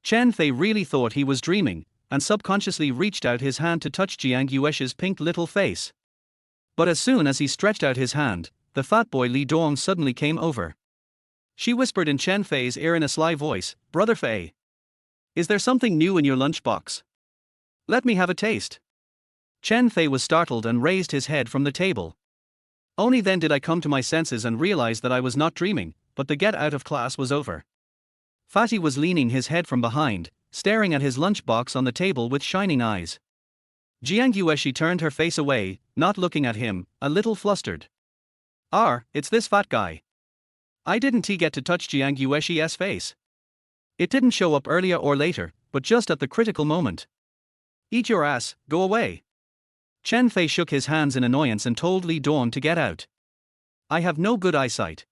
Chen Fei really thought he was dreaming, and subconsciously reached out his hand to touch Jiang Yueshi's pink little face. But as soon as he stretched out his hand, the fat boy Li Dong suddenly came over. She whispered in Chen Fei's ear in a sly voice, Brother Fei. Is there something new in your lunchbox? Let me have a taste. Chen Fei was startled and raised his head from the table. Only then did I come to my senses and realize that I was not dreaming, but the get out of class was over. Fatty was leaning his head from behind, staring at his lunchbox on the table with shining eyes. Jiang Yueshi turned her face away, not looking at him, a little flustered. It's this fat guy. I didn't get to touch Jiang Yueshi's face. It didn't show up earlier or later, but just at the critical moment. Eat your ass, go away. Chen Fei shook his hands in annoyance and told Li Dong to get out. I have no good eyesight.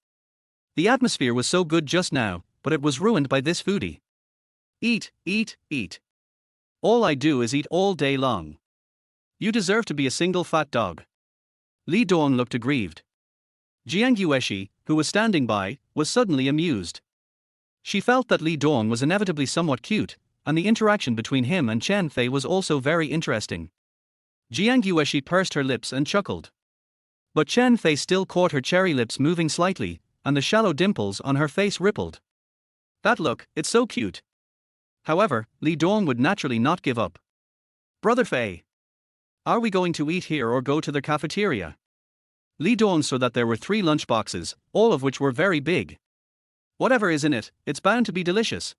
The atmosphere was so good just now, but it was ruined by this foodie. Eat, eat, eat. All I do is eat all day long. You deserve to be a single fat dog. Li Dong looked aggrieved. Jiang Yueshi, who was standing by, was suddenly amused. She felt that Li Dong was inevitably somewhat cute, and the interaction between him and Chen Fei was also very interesting. Jiang Yueshi pursed her lips and chuckled. But Chen Fei still caught her cherry lips moving slightly, and the shallow dimples on her face rippled. That look, it's so cute. However, Li Dong would naturally not give up. Brother Fei. Are we going to eat here or go to the cafeteria? Li Dong saw that there were 3 lunchboxes, all of which were very big. Whatever is in it, it's bound to be delicious.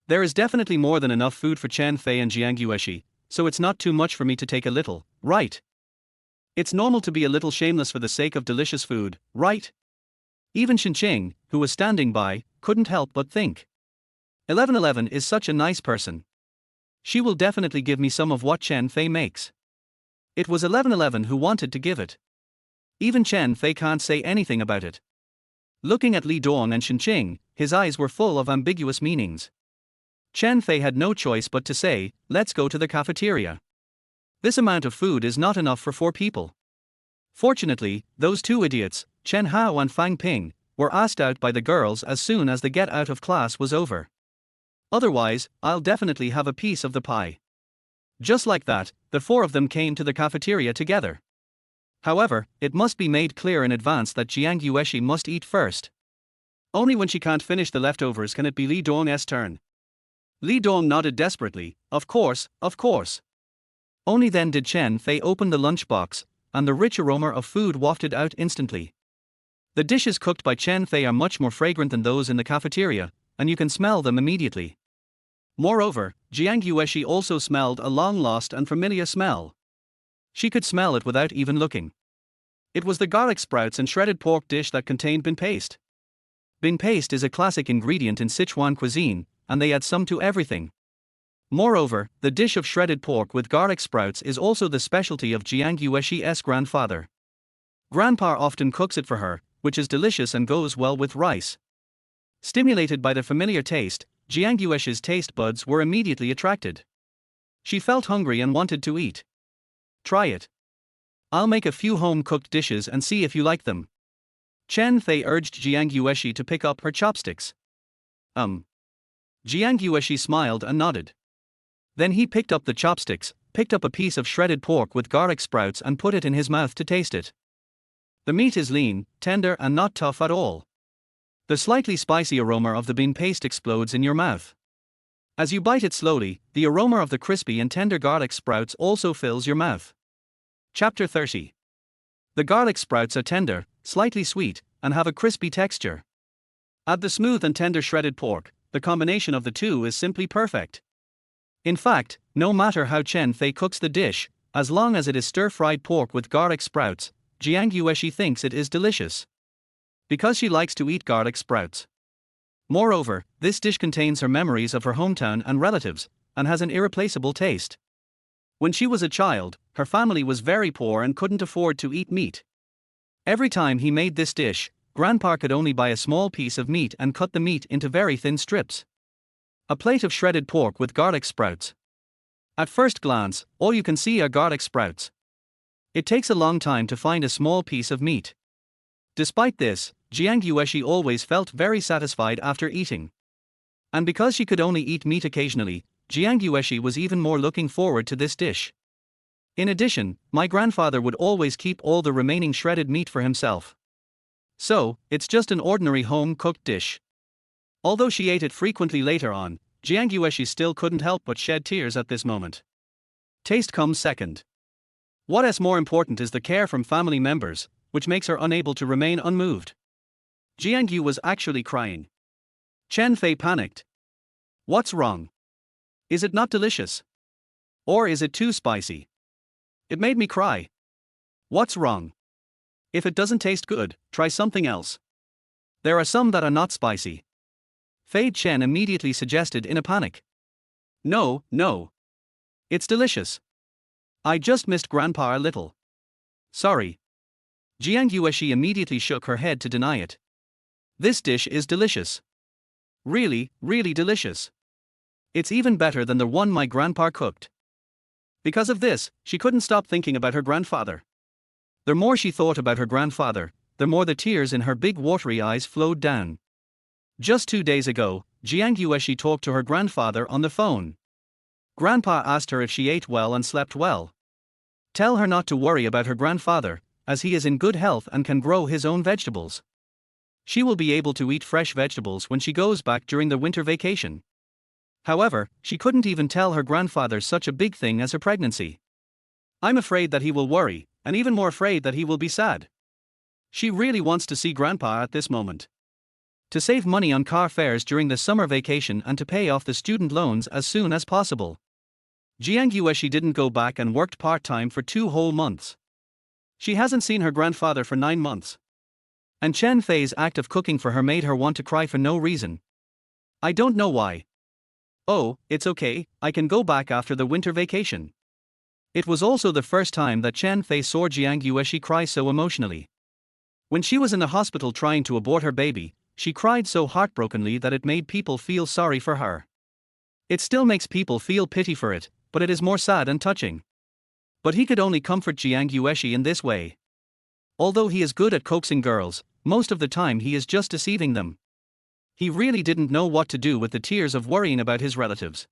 There is definitely more than enough food for Chen Fei and Jiang Yueshi, so it's not too much for me to take a little, right? It's normal to be a little shameless for the sake of delicious food, right? Even Shinqing, who was standing by, couldn't help but think. 1111 is such a nice person. She will definitely give me some of what Chen Fei makes. It was 1111 who wanted to give it. Even Chen Fei can't say anything about it. Looking at Li Dong and Shinqing, his eyes were full of ambiguous meanings. Chen Fei had no choice but to say, let's go to the cafeteria. This amount of food is not enough for 4 people. Fortunately, those 2 idiots, Chen Hao and Fang Ping, were asked out by the girls as soon as the get out of class was over. Otherwise, I'll definitely have a piece of the pie. Just like that, the 4 of them came to the cafeteria together. However, it must be made clear in advance that Jiang Yueshi must eat first. Only when she can't finish the leftovers can it be Li Dong's turn. Li Dong nodded desperately, of course, of course. Only then did Chen Fei open the lunchbox, and the rich aroma of food wafted out instantly. The dishes cooked by Chen Fei are much more fragrant than those in the cafeteria, and you can smell them immediately. Moreover, Jiang Yueshi also smelled a long-lost and familiar smell. She could smell it without even looking. It was the garlic sprouts and shredded pork dish that contained bean paste. Bean paste is a classic ingredient in Sichuan cuisine, and they add some to everything. Moreover, the dish of shredded pork with garlic sprouts is also the specialty of Jiang Yueshi's grandfather. Grandpa often cooks it for her, which is delicious and goes well with rice. Stimulated by the familiar taste, Jiang Yueshi's taste buds were immediately attracted. She felt hungry and wanted to eat. Try it. I'll make a few home-cooked dishes and see if you like them. Chen Fei urged Jiang Yueshi to pick up her chopsticks. Jiang Yueshi smiled and nodded. Then he picked up the chopsticks, picked up a piece of shredded pork with garlic sprouts and put it in his mouth to taste it. The meat is lean, tender and not tough at all. The slightly spicy aroma of the bean paste explodes in your mouth. As you bite it slowly, the aroma of the crispy and tender garlic sprouts also fills your mouth. Chapter 30. The garlic sprouts are tender, slightly sweet, and have a crispy texture. Add the smooth and tender shredded pork, the combination of the two is simply perfect. In fact, no matter how Chen Fei cooks the dish, as long as it is stir-fried pork with garlic sprouts, Jiang Yueshi thinks it is delicious. Because she likes to eat garlic sprouts. Moreover, this dish contains her memories of her hometown and relatives, and has an irreplaceable taste. When she was a child, her family was very poor and couldn't afford to eat meat. Every time he made this dish, Grandpa could only buy a small piece of meat and cut the meat into very thin strips. A plate of shredded pork with garlic sprouts. At first glance, all you can see are garlic sprouts. It takes a long time to find a small piece of meat. Despite this, Jiang Yueshi always felt very satisfied after eating. And because she could only eat meat occasionally, Jiang Yueshi was even more looking forward to this dish. In addition, my grandfather would always keep all the remaining shredded meat for himself. So, it's just an ordinary home-cooked dish. Although she ate it frequently later on, Jiang Yueshi still couldn't help but shed tears at this moment. Taste comes second. What is more important is the care from family members, which makes her unable to remain unmoved. Jiang Yu was actually crying. Chen Fei panicked. What's wrong? Is it not delicious? Or is it too spicy? It made me cry. What's wrong? If it doesn't taste good, try something else. There are some that are not spicy. Fei Chen immediately suggested in a panic. No. It's delicious. I just missed Grandpa a little. Sorry. Jiang Yueshi immediately shook her head to deny it. This dish is delicious. Really delicious. It's even better than the one my grandpa cooked. Because of this, she couldn't stop thinking about her grandfather. The more she thought about her grandfather, the more the tears in her big watery eyes flowed down. Just 2 days ago, Jiang Yueshi talked to her grandfather on the phone. Grandpa asked her if she ate well and slept well. Tell her not to worry about her grandfather, as he is in good health and can grow his own vegetables. She will be able to eat fresh vegetables when she goes back during the winter vacation. However, she couldn't even tell her grandfather such a big thing as her pregnancy. I'm afraid that he will worry, and even more afraid that he will be sad. She really wants to see Grandpa at this moment. To save money on car fares during the summer vacation and to pay off the student loans as soon as possible. Jiang Yueshi didn't go back and worked part-time for 2 whole months. She hasn't seen her grandfather for 9 months. And Chen Fei's act of cooking for her made her want to cry for no reason. I don't know why. Oh, it's okay, I can go back after the winter vacation. It was also the first time that Chen Fei saw Jiang Yueshi cry so emotionally. When she was in the hospital trying to abort her baby, she cried so heartbrokenly that it made people feel sorry for her. It still makes people feel pity for it, but it is more sad and touching. But he could only comfort Jiang Yueshi in this way. Although he is good at coaxing girls, most of the time he is just deceiving them. He really didn't know what to do with the tears of worrying about his relatives.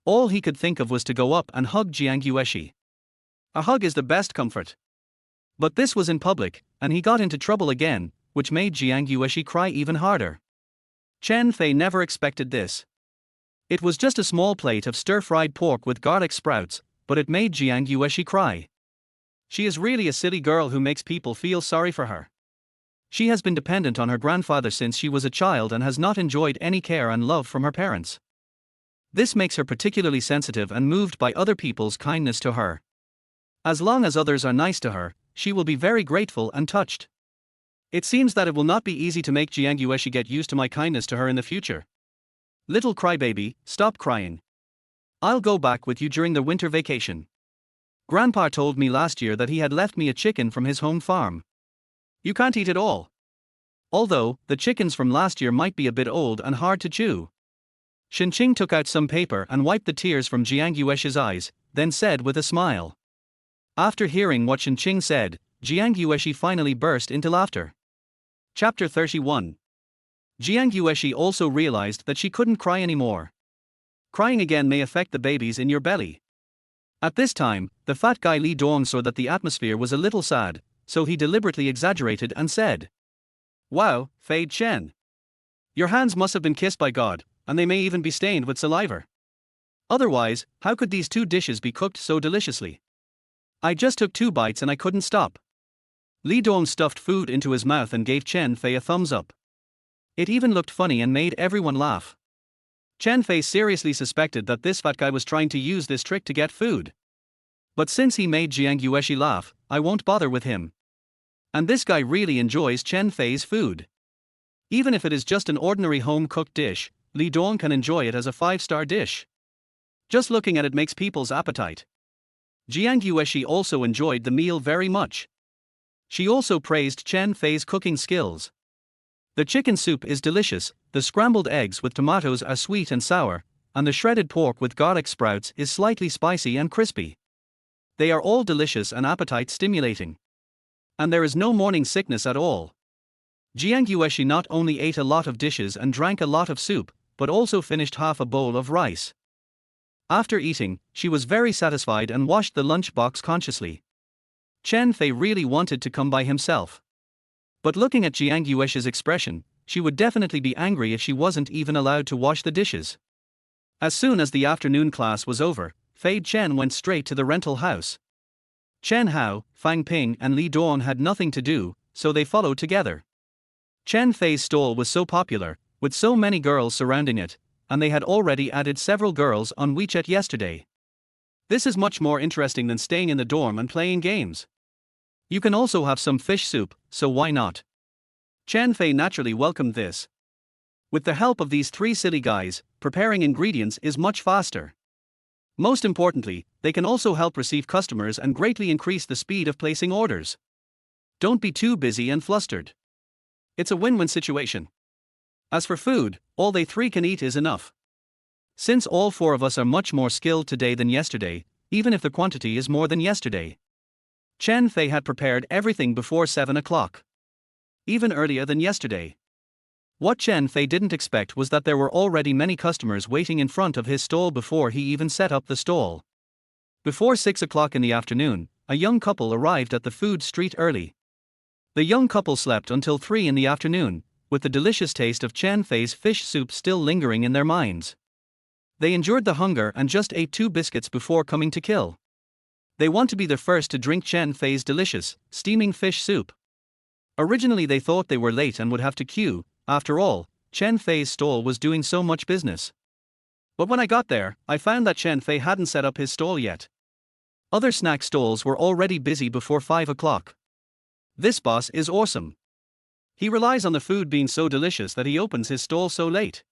All he could think of was to go up and hug Jiang Yueshi. A hug is the best comfort. But this was in public, and he got into trouble again, which made Jiang Yueshi cry even harder. Chen Fei never expected this. It was just a small plate of stir-fried pork with garlic sprouts, but it made Jiang Yueshi cry. She is really a silly girl who makes people feel sorry for her. She has been dependent on her grandfather since she was a child and has not enjoyed any care and love from her parents. This makes her particularly sensitive and moved by other people's kindness to her. As long as others are nice to her, she will be very grateful and touched. It seems that it will not be easy to make Jiang Yueshi get used to my kindness to her in the future. Little crybaby, stop crying. I'll go back with you during the winter vacation. Grandpa told me last year that he had left me a chicken from his home farm. You can't eat it all. Although, the chickens from last year might be a bit old and hard to chew. Shenqing took out some paper and wiped the tears from Jiang Yueshi's eyes, then said with a smile. After hearing what Shenqing said, Jiang Yueshi finally burst into laughter. Chapter 31. Jiang Yueshi also realized that she couldn't cry anymore. Crying again may affect the babies in your belly. At this time, the fat guy Li Dong saw that the atmosphere was a little sad, so he deliberately exaggerated and said, "Wow, Fei Chen. Your hands must have been kissed by God, and they may even be stained with saliva. Otherwise, how could these two dishes be cooked so deliciously? I just took 2 bites and I couldn't stop." Li Dong stuffed food into his mouth and gave Chen Fei a thumbs up. It even looked funny and made everyone laugh. Chen Fei seriously suspected that this fat guy was trying to use this trick to get food. But since he made Jiang Yueshi laugh, I won't bother with him. And this guy really enjoys Chen Fei's food. Even if it is just an ordinary home-cooked dish, Li Dong can enjoy it as a 5-star dish. Just looking at it makes people's appetite. Jiang Yueshi also enjoyed the meal very much. She also praised Chen Fei's cooking skills. The chicken soup is delicious, the scrambled eggs with tomatoes are sweet and sour, and the shredded pork with garlic sprouts is slightly spicy and crispy. They are all delicious and appetite-stimulating. And there is no morning sickness at all. Jiang Yueshi not only ate a lot of dishes and drank a lot of soup, but also finished half a bowl of rice. After eating, she was very satisfied and washed the lunch box consciously. Chen Fei really wanted to come by himself. But looking at Jiang Yueshi's expression, she would definitely be angry if she wasn't even allowed to wash the dishes. As soon as the afternoon class was over, Fei Chen went straight to the rental house. Chen Hao, Fang Ping and Li Dong had nothing to do, so they followed together. Chen Fei's stall was so popular, with so many girls surrounding it, and they had already added several girls on WeChat yesterday. This is much more interesting than staying in the dorm and playing games. You can also have some fish soup, so why not? Chen Fei naturally welcomed this. With the help of these 3 silly guys, preparing ingredients is much faster. Most importantly, they can also help receive customers and greatly increase the speed of placing orders. Don't be too busy and flustered. It's a win-win situation. As for food, all they 3 can eat is enough. Since all 4 of us are much more skilled today than yesterday, even if the quantity is more than yesterday. Chen Fei had prepared everything before 7 o'clock. Even earlier than yesterday. What Chen Fei didn't expect was that there were already many customers waiting in front of his stall before he even set up the stall. Before 6 o'clock in the afternoon, a young couple arrived at the food street early. The young couple slept until 3 in the afternoon, with the delicious taste of Chen Fei's fish soup still lingering in their minds. They endured the hunger and just ate 2 biscuits before coming to kill. They want to be the first to drink Chen Fei's delicious, steaming fish soup. Originally they thought they were late and would have to queue. After all, Chen Fei's stall was doing so much business. But when I got there, I found that Chen Fei hadn't set up his stall yet. Other snack stalls were already busy before 5 o'clock. This boss is awesome. He relies on the food being so delicious that he opens his stall so late.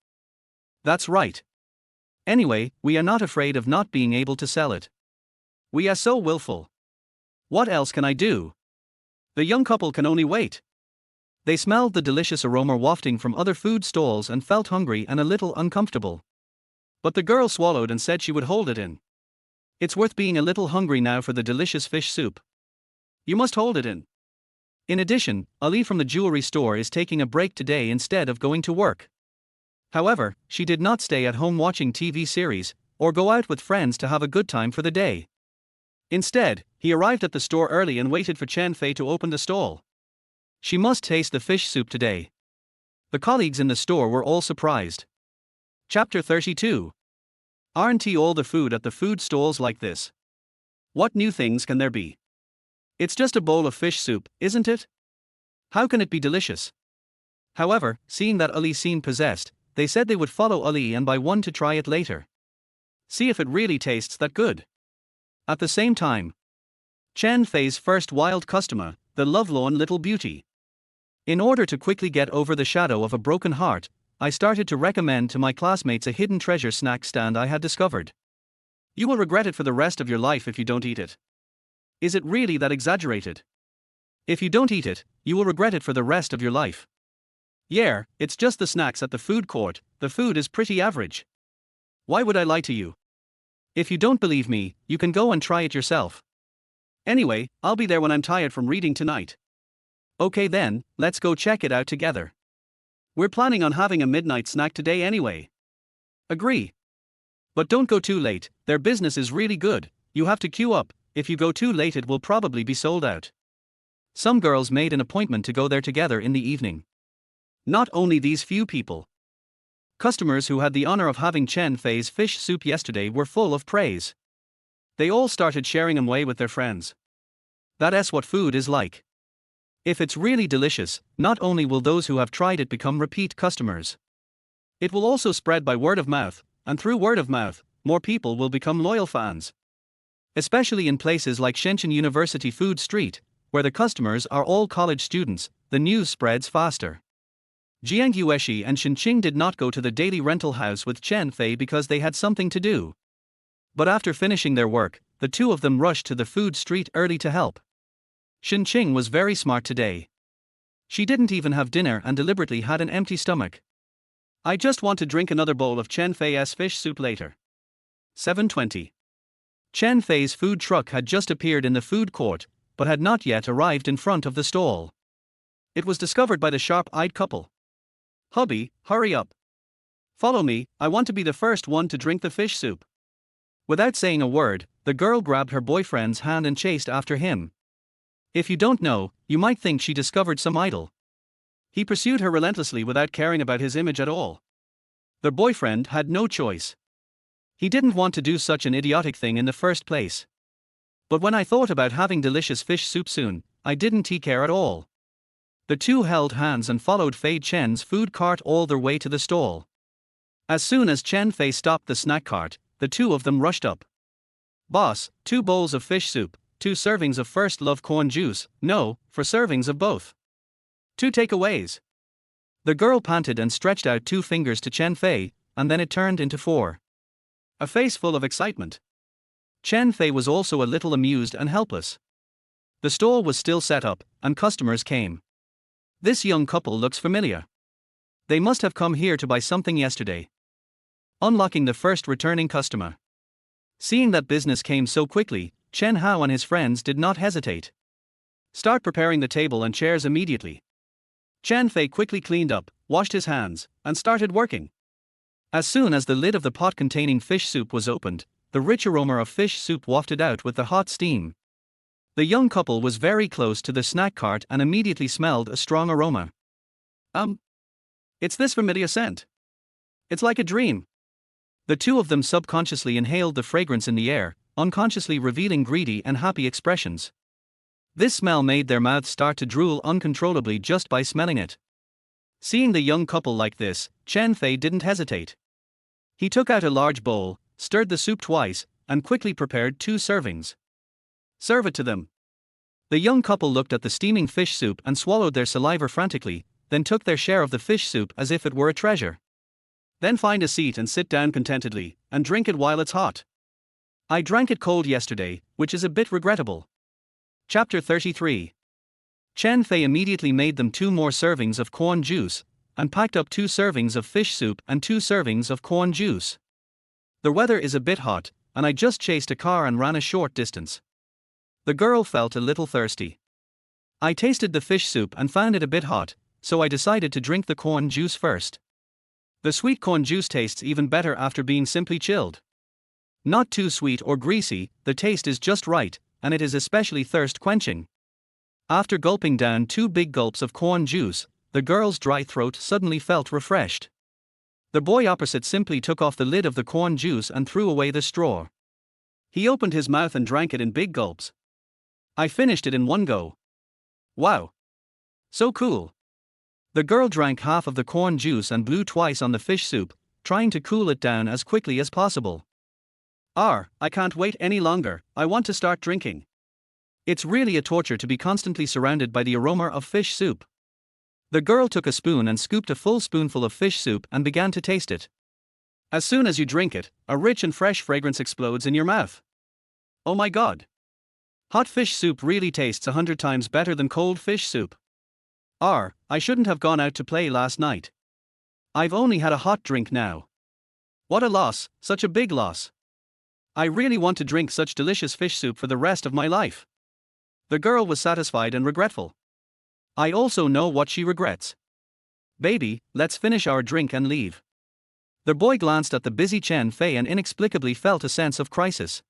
That's right. Anyway, we are not afraid of not being able to sell it. We are so willful. What else can I do? The young couple can only wait. They smelled the delicious aroma wafting from other food stalls and felt hungry and a little uncomfortable. But the girl swallowed and said she would hold it in. It's worth being a little hungry now for the delicious fish soup. You must hold it in. In addition, Ali from the jewelry store is taking a break today instead of going to work. However, she did not stay at home watching TV series, or go out with friends to have a good time for the day. Instead, he arrived at the store early and waited for Chen Fei to open the stall. She must taste the fish soup today. The colleagues in the store were all surprised. Chapter 32. Aren't all the food at the food stalls like this? What new things can there be? It's just a bowl of fish soup, isn't it? How can it be delicious? However, seeing that Ali seemed possessed, they said they would follow Ali and buy one to try it later. See if it really tastes that good. At the same time, Chen Fei's first wild customer, the lovelorn little beauty. In order to quickly get over the shadow of a broken heart, I started to recommend to my classmates a hidden treasure snack stand I had discovered. You will regret it for the rest of your life if you don't eat it. Is it really that exaggerated? If you don't eat it, you will regret it for the rest of your life. Yeah, it's just the snacks at the food court, the food is pretty average. Why would I lie to you? If you don't believe me, you can go and try it yourself. Anyway, I'll be there when I'm tired from reading tonight. Okay then, let's go check it out together. We're planning on having a midnight snack today anyway. Agree. But don't go too late, their business is really good, You have to queue up, if you go too late it will probably be sold out. Some girls made an appointment to go there together in the evening. Not only these few people. Customers who had the honor of having Chen Fei's fish soup yesterday were full of praise. They all started sharing away with their friends. That's what food is like. If it's really delicious, not only will those who have tried it become repeat customers, it will also spread by word of mouth, and through word of mouth, more people will become loyal fans. Especially in places like Shenzhen University Food Street, where the customers are all college students, the news spreads faster. Jiang Yueshi and Shenqing did not go to the daily rental house with Chen Fei because they had something to do. But after finishing their work, the two of them rushed to the food street early to help. Shenqing was very smart today. She didn't even have dinner and deliberately had an empty stomach. I just want to drink another bowl of Chen Fei's fish soup later. 7:20. Chen Fei's food truck had just appeared in the food court, but had not yet arrived in front of the stall. It was discovered by the sharp-eyed couple. "Hubby, hurry up. Follow me, I want to be the first one to drink the fish soup." Without saying a word, the girl grabbed her boyfriend's hand and chased after him. If you don't know, you might think she discovered some idol. He pursued her relentlessly without caring about his image at all. The boyfriend had no choice. He didn't want to do such an idiotic thing in the first place. But when I thought about having delicious fish soup soon, I didn't care at all. The two held hands and followed Fei Chen's food cart all their way to the stall. As soon as Chen Fei stopped the snack cart, the two of them rushed up. "Boss, 2 bowls of fish soup, 2 servings of first love corn juice, no, 4 servings of both. 2 takeaways." The girl panted and stretched out 2 fingers to Chen Fei, and then it turned into 4. A face full of excitement. Chen Fei was also a little amused and helpless. The stall was still set up, and customers came. This young couple looks familiar. They must have come here to buy something yesterday. Unlocking the first returning customer. Seeing that business came so quickly, Chen Hao and his friends did not hesitate. "Start preparing the table and chairs immediately." Chen Fei quickly cleaned up, washed his hands, and started working. As soon as the lid of the pot containing fish soup was opened, the rich aroma of fish soup wafted out with the hot steam. The young couple was very close to the snack cart and immediately smelled a strong aroma. It's this familiar scent. It's like a dream." The two of them subconsciously inhaled the fragrance in the air, unconsciously revealing greedy and happy expressions. This smell made their mouths start to drool uncontrollably just by smelling it. Seeing the young couple like this, Chen Fei didn't hesitate. He took out a large bowl, stirred the soup twice, and quickly prepared 2 servings. "Serve it to them." The young couple looked at the steaming fish soup and swallowed their saliva frantically, then took their share of the fish soup as if it were a treasure. "Then find a seat and sit down contentedly, and drink it while it's hot. I drank it cold yesterday, which is a bit regrettable." Chapter 33. Chen Fei immediately made them 2 more servings of corn juice, and packed up 2 servings of fish soup and 2 servings of corn juice. "The weather is a bit hot, and I just chased a car and ran a short distance." The girl felt a little thirsty. "I tasted the fish soup and found it a bit hot, so I decided to drink the corn juice first. The sweet corn juice tastes even better after being simply chilled. Not too sweet or greasy, the taste is just right, and it is especially thirst-quenching." After gulping down 2 big gulps of corn juice, the girl's dry throat suddenly felt refreshed. The boy opposite simply took off the lid of the corn juice and threw away the straw. He opened his mouth and drank it in big gulps. "I finished it in one go. Wow. So cool." The girl drank half of the corn juice and blew twice on the fish soup, trying to cool it down as quickly as possible. I can't wait any longer, I want to start drinking." It's really a torture to be constantly surrounded by the aroma of fish soup. The girl took a spoon and scooped a full spoonful of fish soup and began to taste it. As soon as you drink it, a rich and fresh fragrance explodes in your mouth. Oh my god. Hot fish soup really tastes 100 times better than cold fish soup. I shouldn't have gone out to play last night. I've only had a hot drink now. What a loss, such a big loss. I really want to drink such delicious fish soup for the rest of my life. The girl was satisfied and regretful. I also know what she regrets. "Baby, let's finish our drink and leave." The boy glanced at the busy Chen Fei and inexplicably felt a sense of crisis.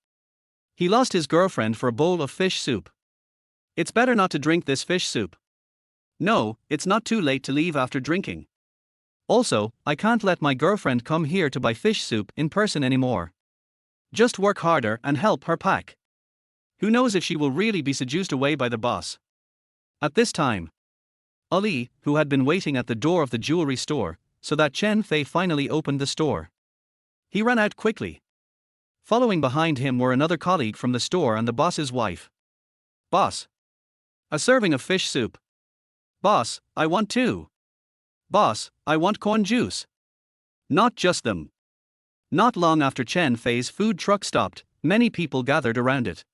He lost his girlfriend for a bowl of fish soup. It's better not to drink this fish soup. No, it's not too late to leave after drinking. Also, I can't let my girlfriend come here to buy fish soup in person anymore. Just work harder and help her pack. Who knows if she will really be seduced away by the boss. At this time, Ali, who had been waiting at the door of the jewelry store, so that Chen Fei finally opened the store. He ran out quickly. Following behind him were another colleague from the store and the boss's wife. Boss. A serving of fish soup. Boss, I want two. Boss, I want corn juice. Not just them. Not long after Chen Fei's food truck stopped, many people gathered around it.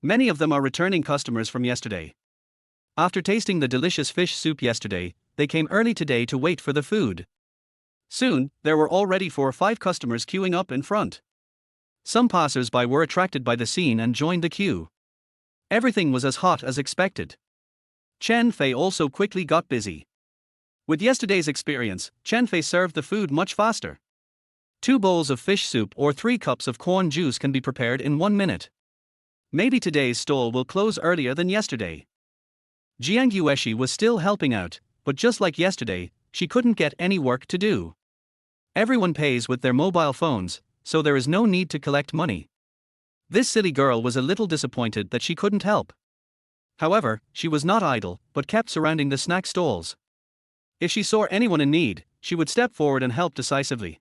Many of them are returning customers from yesterday. After tasting the delicious fish soup yesterday, they came early today to wait for the food. Soon, there were already 4 or 5 customers queuing up in front. Some passers-by were attracted by the scene and joined the queue. Everything was as hot as expected. Chen Fei also quickly got busy. With yesterday's experience, Chen Fei served the food much faster. 2 bowls of fish soup or 3 cups of corn juice can be prepared in 1 minute. Maybe today's stall will close earlier than yesterday. Jiang Yueshi was still helping out, but just like yesterday, she couldn't get any work to do. Everyone pays with their mobile phones, so there is no need to collect money. This silly girl was a little disappointed that she couldn't help. However, she was not idle, but kept surrounding the snack stalls. If she saw anyone in need, she would step forward and help decisively.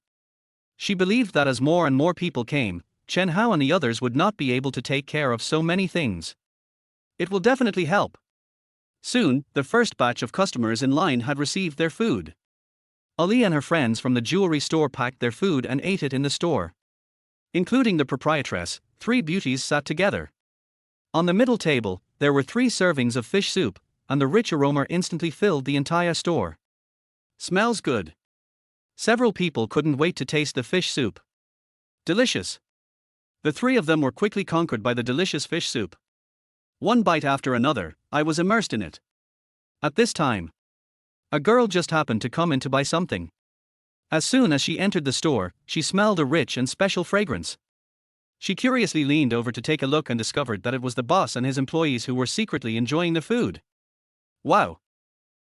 She believed that as more and more people came, Chen Hao and the others would not be able to take care of so many things. It will definitely help. Soon, the first batch of customers in line had received their food. Ali and her friends from the jewelry store packed their food and ate it in the store. Including the proprietress, 3 beauties sat together. On the middle table, there were 3 servings of fish soup, and the rich aroma instantly filled the entire store. Smells good. Several people couldn't wait to taste the fish soup. Delicious. The 3 of them were quickly conquered by the delicious fish soup. One bite after another, I was immersed in it. At this time, a girl just happened to come in to buy something. As soon as she entered the store, she smelled a rich and special fragrance. She curiously leaned over to take a look and discovered that it was the boss and his employees who were secretly enjoying the food. Wow!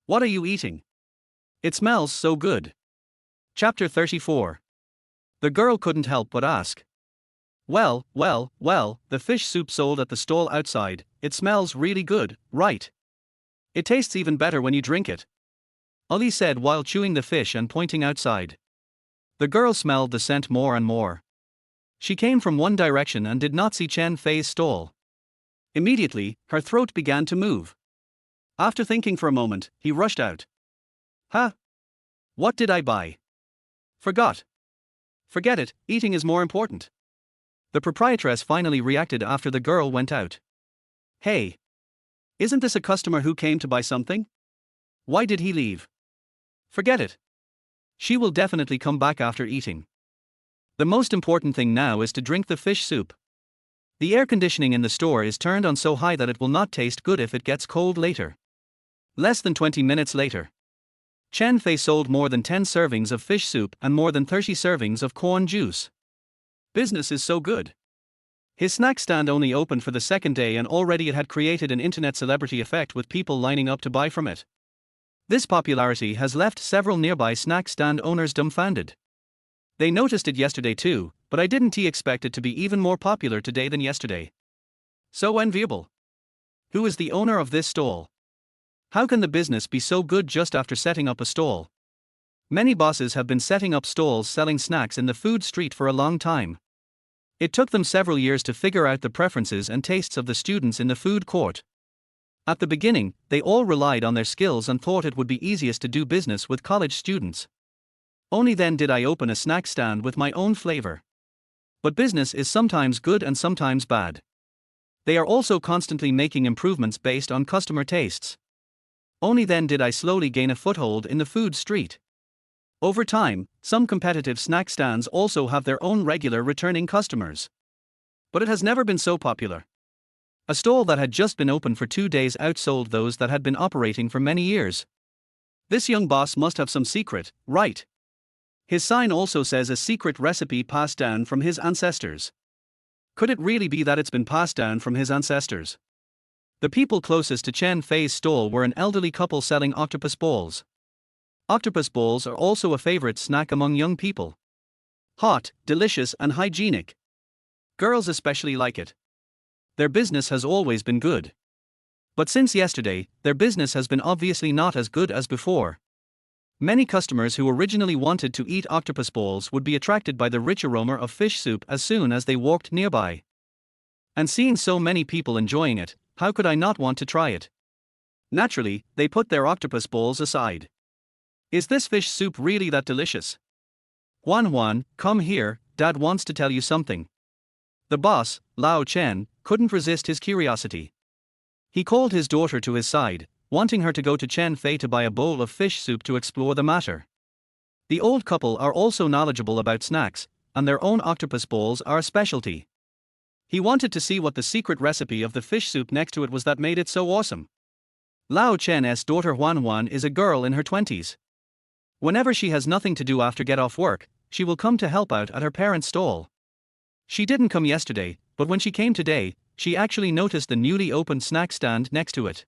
What are you eating? It smells so good. Chapter 34. The girl couldn't help but ask. Well, the fish soup sold at the stall outside, it smells really good, right? It tastes even better when you drink it. Ali said while chewing the fish and pointing outside. The girl smelled the scent more and more. She came from one direction and did not see Chen Fei's stall. Immediately, her throat began to move. After thinking for a moment, he rushed out. Huh? What did I buy? Forgot. Forget it, eating is more important. The proprietress finally reacted after the girl went out. Hey! Isn't this a customer who came to buy something? Why did he leave? Forget it. She will definitely come back after eating. The most important thing now is to drink the fish soup. The air conditioning in the store is turned on so high that it will not taste good if it gets cold later. Less than 20 minutes later, Chen Fei sold more than 10 servings of fish soup and more than 30 servings of corn juice. Business is so good. His snack stand only opened for the 2nd day and already it had created an internet celebrity effect with people lining up to buy from it. This popularity has left several nearby snack stand owners dumbfounded. They noticed it yesterday too, but I didn't expect it to be even more popular today than yesterday. So enviable. Who is the owner of this stall? How can the business be so good just after setting up a stall? Many bosses have been setting up stalls selling snacks in the food street for a long time. It took them several years to figure out the preferences and tastes of the students in the food court. At the beginning, they all relied on their skills and thought it would be easiest to do business with college students. Only then did I open a snack stand with my own flavor. But business is sometimes good and sometimes bad. They are also constantly making improvements based on customer tastes. Only then did I slowly gain a foothold in the food street. Over time, some competitive snack stands also have their own regular returning customers. But it has never been so popular. A stall that had just been open for 2 days outsold those that had been operating for many years. This young boss must have some secret, right? His sign also says a secret recipe passed down from his ancestors. Could it really be that it's been passed down from his ancestors? The people closest to Chen Fei's stall were an elderly couple selling octopus balls. Octopus balls are also a favorite snack among young people. Hot, delicious, and hygienic. Girls especially like it. Their business has always been good. But since yesterday, their business has been obviously not as good as before. Many customers who originally wanted to eat octopus balls would be attracted by the rich aroma of fish soup as soon as they walked nearby. And seeing so many people enjoying it, how could I not want to try it? Naturally, they put their octopus balls aside. Is this fish soup really that delicious? Huan, come here, Dad wants to tell you something. The boss, Lao Chen, couldn't resist his curiosity. He called his daughter to his side, wanting her to go to Chen Fei to buy a bowl of fish soup to explore the matter. The old couple are also knowledgeable about snacks, and their own octopus balls are a specialty. He wanted to see what the secret recipe of the fish soup next to it was that made it so awesome. Lao Chen's daughter Huan is a girl in her 20s. Whenever she has nothing to do after get off work, she will come to help out at her parents' stall. She didn't come yesterday, but when she came today, she actually noticed the newly opened snack stand next to it.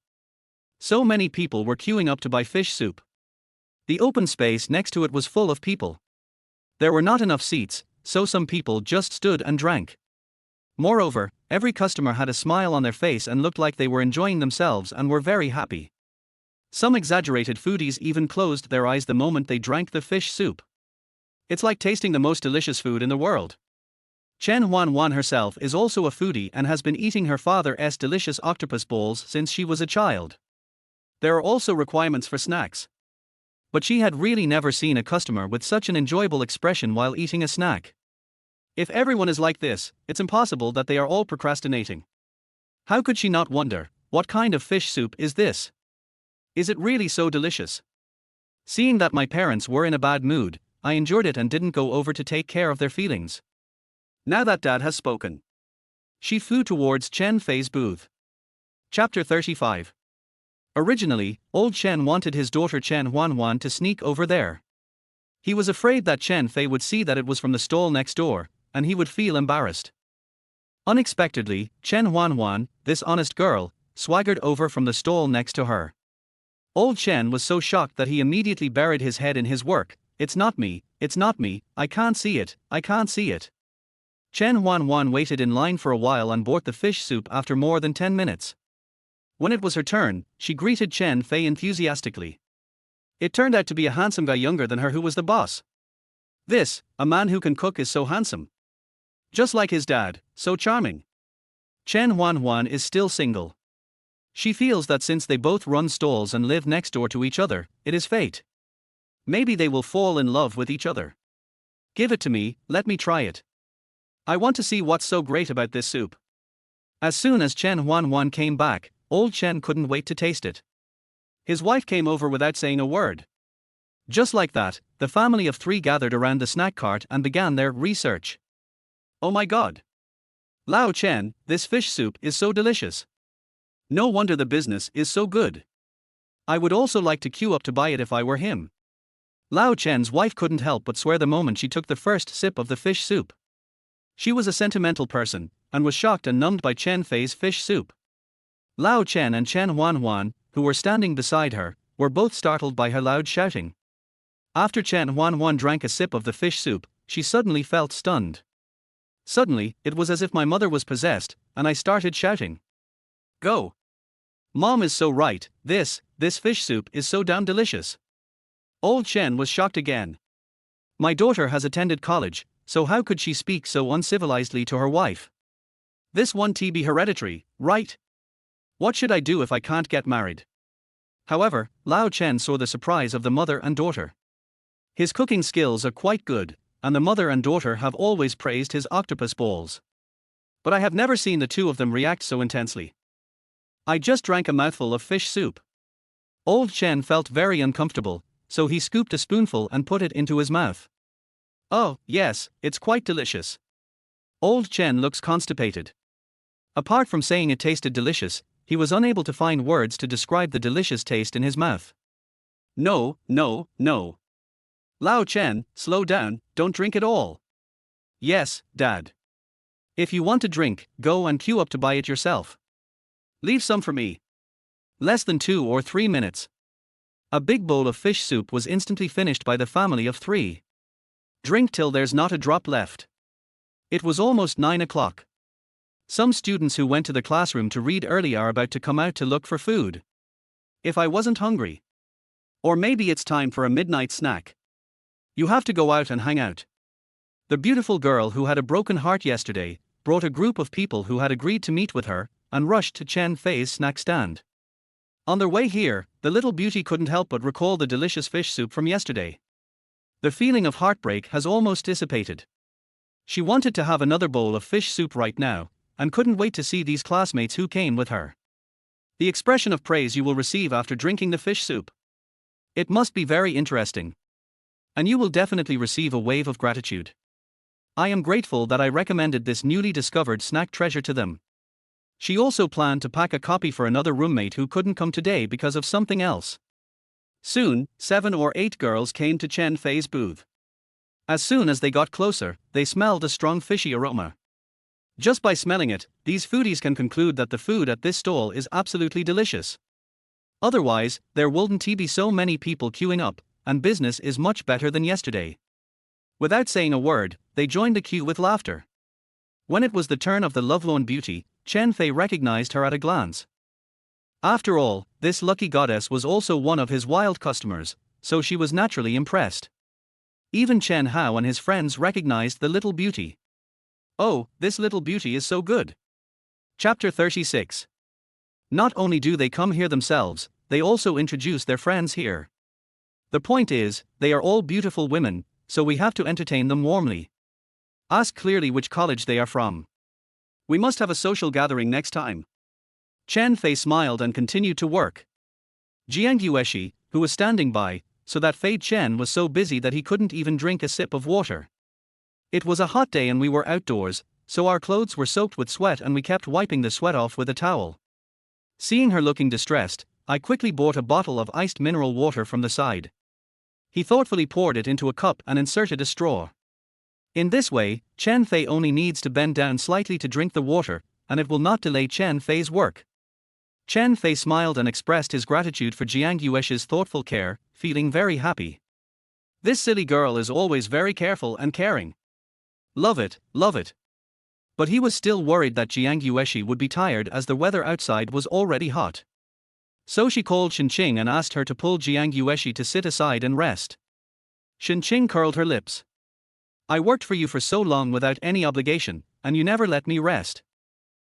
So many people were queuing up to buy fish soup. The open space next to it was full of people. There were not enough seats, so some people just stood and drank. Moreover, every customer had a smile on their face and looked like they were enjoying themselves and were very happy. Some exaggerated foodies even closed their eyes the moment they drank the fish soup. It's like tasting the most delicious food in the world. Chen Huan herself is also a foodie and has been eating her father's delicious octopus balls since she was a child. There are also requirements for snacks. But she had really never seen a customer with such an enjoyable expression while eating a snack. If everyone is like this, it's impossible that they are all procrastinating. How could she not wonder, what kind of fish soup is this? Is it really so delicious? Seeing that my parents were in a bad mood, I endured it and didn't go over to take care of their feelings. Now that Dad has spoken, she flew towards Chen Fei's booth. Chapter 35. Originally, old Chen wanted his daughter Chen Huan to sneak over there. He was afraid that Chen Fei would see that it was from the stall next door, and he would feel embarrassed. Unexpectedly, Chen Huan, this honest girl, swaggered over from the stall next to her. Old Chen was so shocked that he immediately buried his head in his work. It's not me, I can't see it, I can't see it. Chen Huan waited in line for a while and bought the fish soup after more than 10 minutes. When it was her turn, she greeted Chen Fei enthusiastically. It turned out to be a handsome guy younger than her who was the boss. This, a man who can cook, is so handsome. Just like his dad, so charming. Chen Huan is still single. She feels that since they both run stalls and live next door to each other, it is fate. Maybe they will fall in love with each other. Give it to me, let me try it. I want to see what's so great about this soup. As soon as Chen Huan came back, old Chen couldn't wait to taste it. His wife came over without saying a word. Just like that, the family of 3 gathered around the snack cart and began their research. Oh my god! Lao Chen, this fish soup is so delicious. No wonder the business is so good. I would also like to queue up to buy it if I were him. Lao Chen's wife couldn't help but swear the moment she took the first sip of the fish soup. She was a sentimental person, and was shocked and numbed by Chen Fei's fish soup. Lao Chen and Chen Huan, who were standing beside her, were both startled by her loud shouting. After Chen Huan drank a sip of the fish soup, she suddenly felt stunned. Suddenly, it was as if my mother was possessed, and I started shouting. Go! Mom is so right, this fish soup is so damn delicious. Old Chen was shocked again. My daughter has attended college, so how could she speak so uncivilizedly to her wife? This one be hereditary, right? What should I do if I can't get married? However, Lao Chen saw the surprise of the mother and daughter. His cooking skills are quite good, and the mother and daughter have always praised his octopus balls. But I have never seen the two of them react so intensely. I just drank a mouthful of fish soup. Old Chen felt very uncomfortable, so he scooped a spoonful and put it into his mouth. Oh, yes, it's quite delicious. Old Chen looks constipated. Apart from saying it tasted delicious, he was unable to find words to describe the delicious taste in his mouth. No. Lao Chen, slow down, don't drink it all. Yes, Dad. If you want to drink, go and queue up to buy it yourself. Leave some for me. Less than 2 or 3 minutes. A big bowl of fish soup was instantly finished by the family of 3. Drink till there's not a drop left. It was almost 9 o'clock. Some students who went to the classroom to read early are about to come out to look for food. If I wasn't hungry. Or maybe it's time for a midnight snack. You have to go out and hang out. The beautiful girl who had a broken heart yesterday brought a group of people who had agreed to meet with her and rushed to Chen Fei's snack stand. On their way here, the little beauty couldn't help but recall the delicious fish soup from yesterday. The feeling of heartbreak has almost dissipated. She wanted to have another bowl of fish soup right now, and couldn't wait to see these classmates who came with her. The expression of praise you will receive after drinking the fish soup. It must be very interesting. And you will definitely receive a wave of gratitude. I am grateful that I recommended this newly discovered snack treasure to them. She also planned to pack a copy for another roommate who couldn't come today because of something else. Soon, 7 or 8 girls came to Chen Fei's booth. As soon as they got closer, they smelled a strong fishy aroma. Just by smelling it, these foodies can conclude that the food at this stall is absolutely delicious. Otherwise, there wouldn't be so many people queuing up, and business is much better than yesterday. Without saying a word, they joined the queue with laughter. When it was the turn of the lovelorn beauty, Chen Fei recognized her at a glance. After all, this lucky goddess was also one of his wild customers, so she was naturally impressed. Even Chen Hao and his friends recognized the little beauty. Oh, this little beauty is so good. Chapter 36. Not only do they come here themselves, they also introduce their friends here. The point is, they are all beautiful women, so we have to entertain them warmly. Ask clearly which college they are from. We must have a social gathering next time. Chen Fei smiled and continued to work. Jiang Yueshi, who was standing by, so that Fei Chen was so busy that he couldn't even drink a sip of water. It was a hot day and we were outdoors, so our clothes were soaked with sweat and we kept wiping the sweat off with a towel. Seeing her looking distressed, I quickly bought a bottle of iced mineral water from the side. He thoughtfully poured it into a cup and inserted a straw. In this way, Chen Fei only needs to bend down slightly to drink the water, and it will not delay Chen Fei's work. Chen Fei smiled and expressed his gratitude for Jiang Yueshi's thoughtful care, feeling very happy. This silly girl is always very careful and caring. Love it, love it. But he was still worried that Jiang Yueshi would be tired as the weather outside was already hot. So she called Shenqing and asked her to pull Jiang Yueshi to sit aside and rest. Shenqing curled her lips. I worked for you for so long without any obligation, and you never let me rest.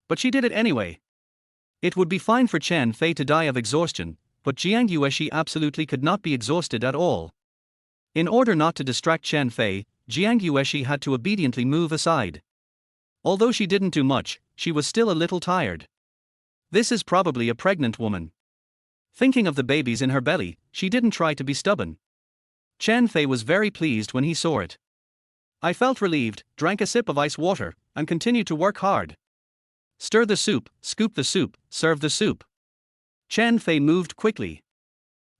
But she did it anyway. It would be fine for Chen Fei to die of exhaustion, but Jiang Yueshi absolutely could not be exhausted at all. In order not to distract Chen Fei, Jiang Yueshi had to obediently move aside. Although she didn't do much, she was still a little tired. This is probably a pregnant woman. Thinking of the babies in her belly, she didn't try to be stubborn. Chen Fei was very pleased when he saw it. I felt relieved, drank a sip of ice water, and continued to work hard. Stir the soup, scoop the soup, serve the soup. Chen Fei moved quickly.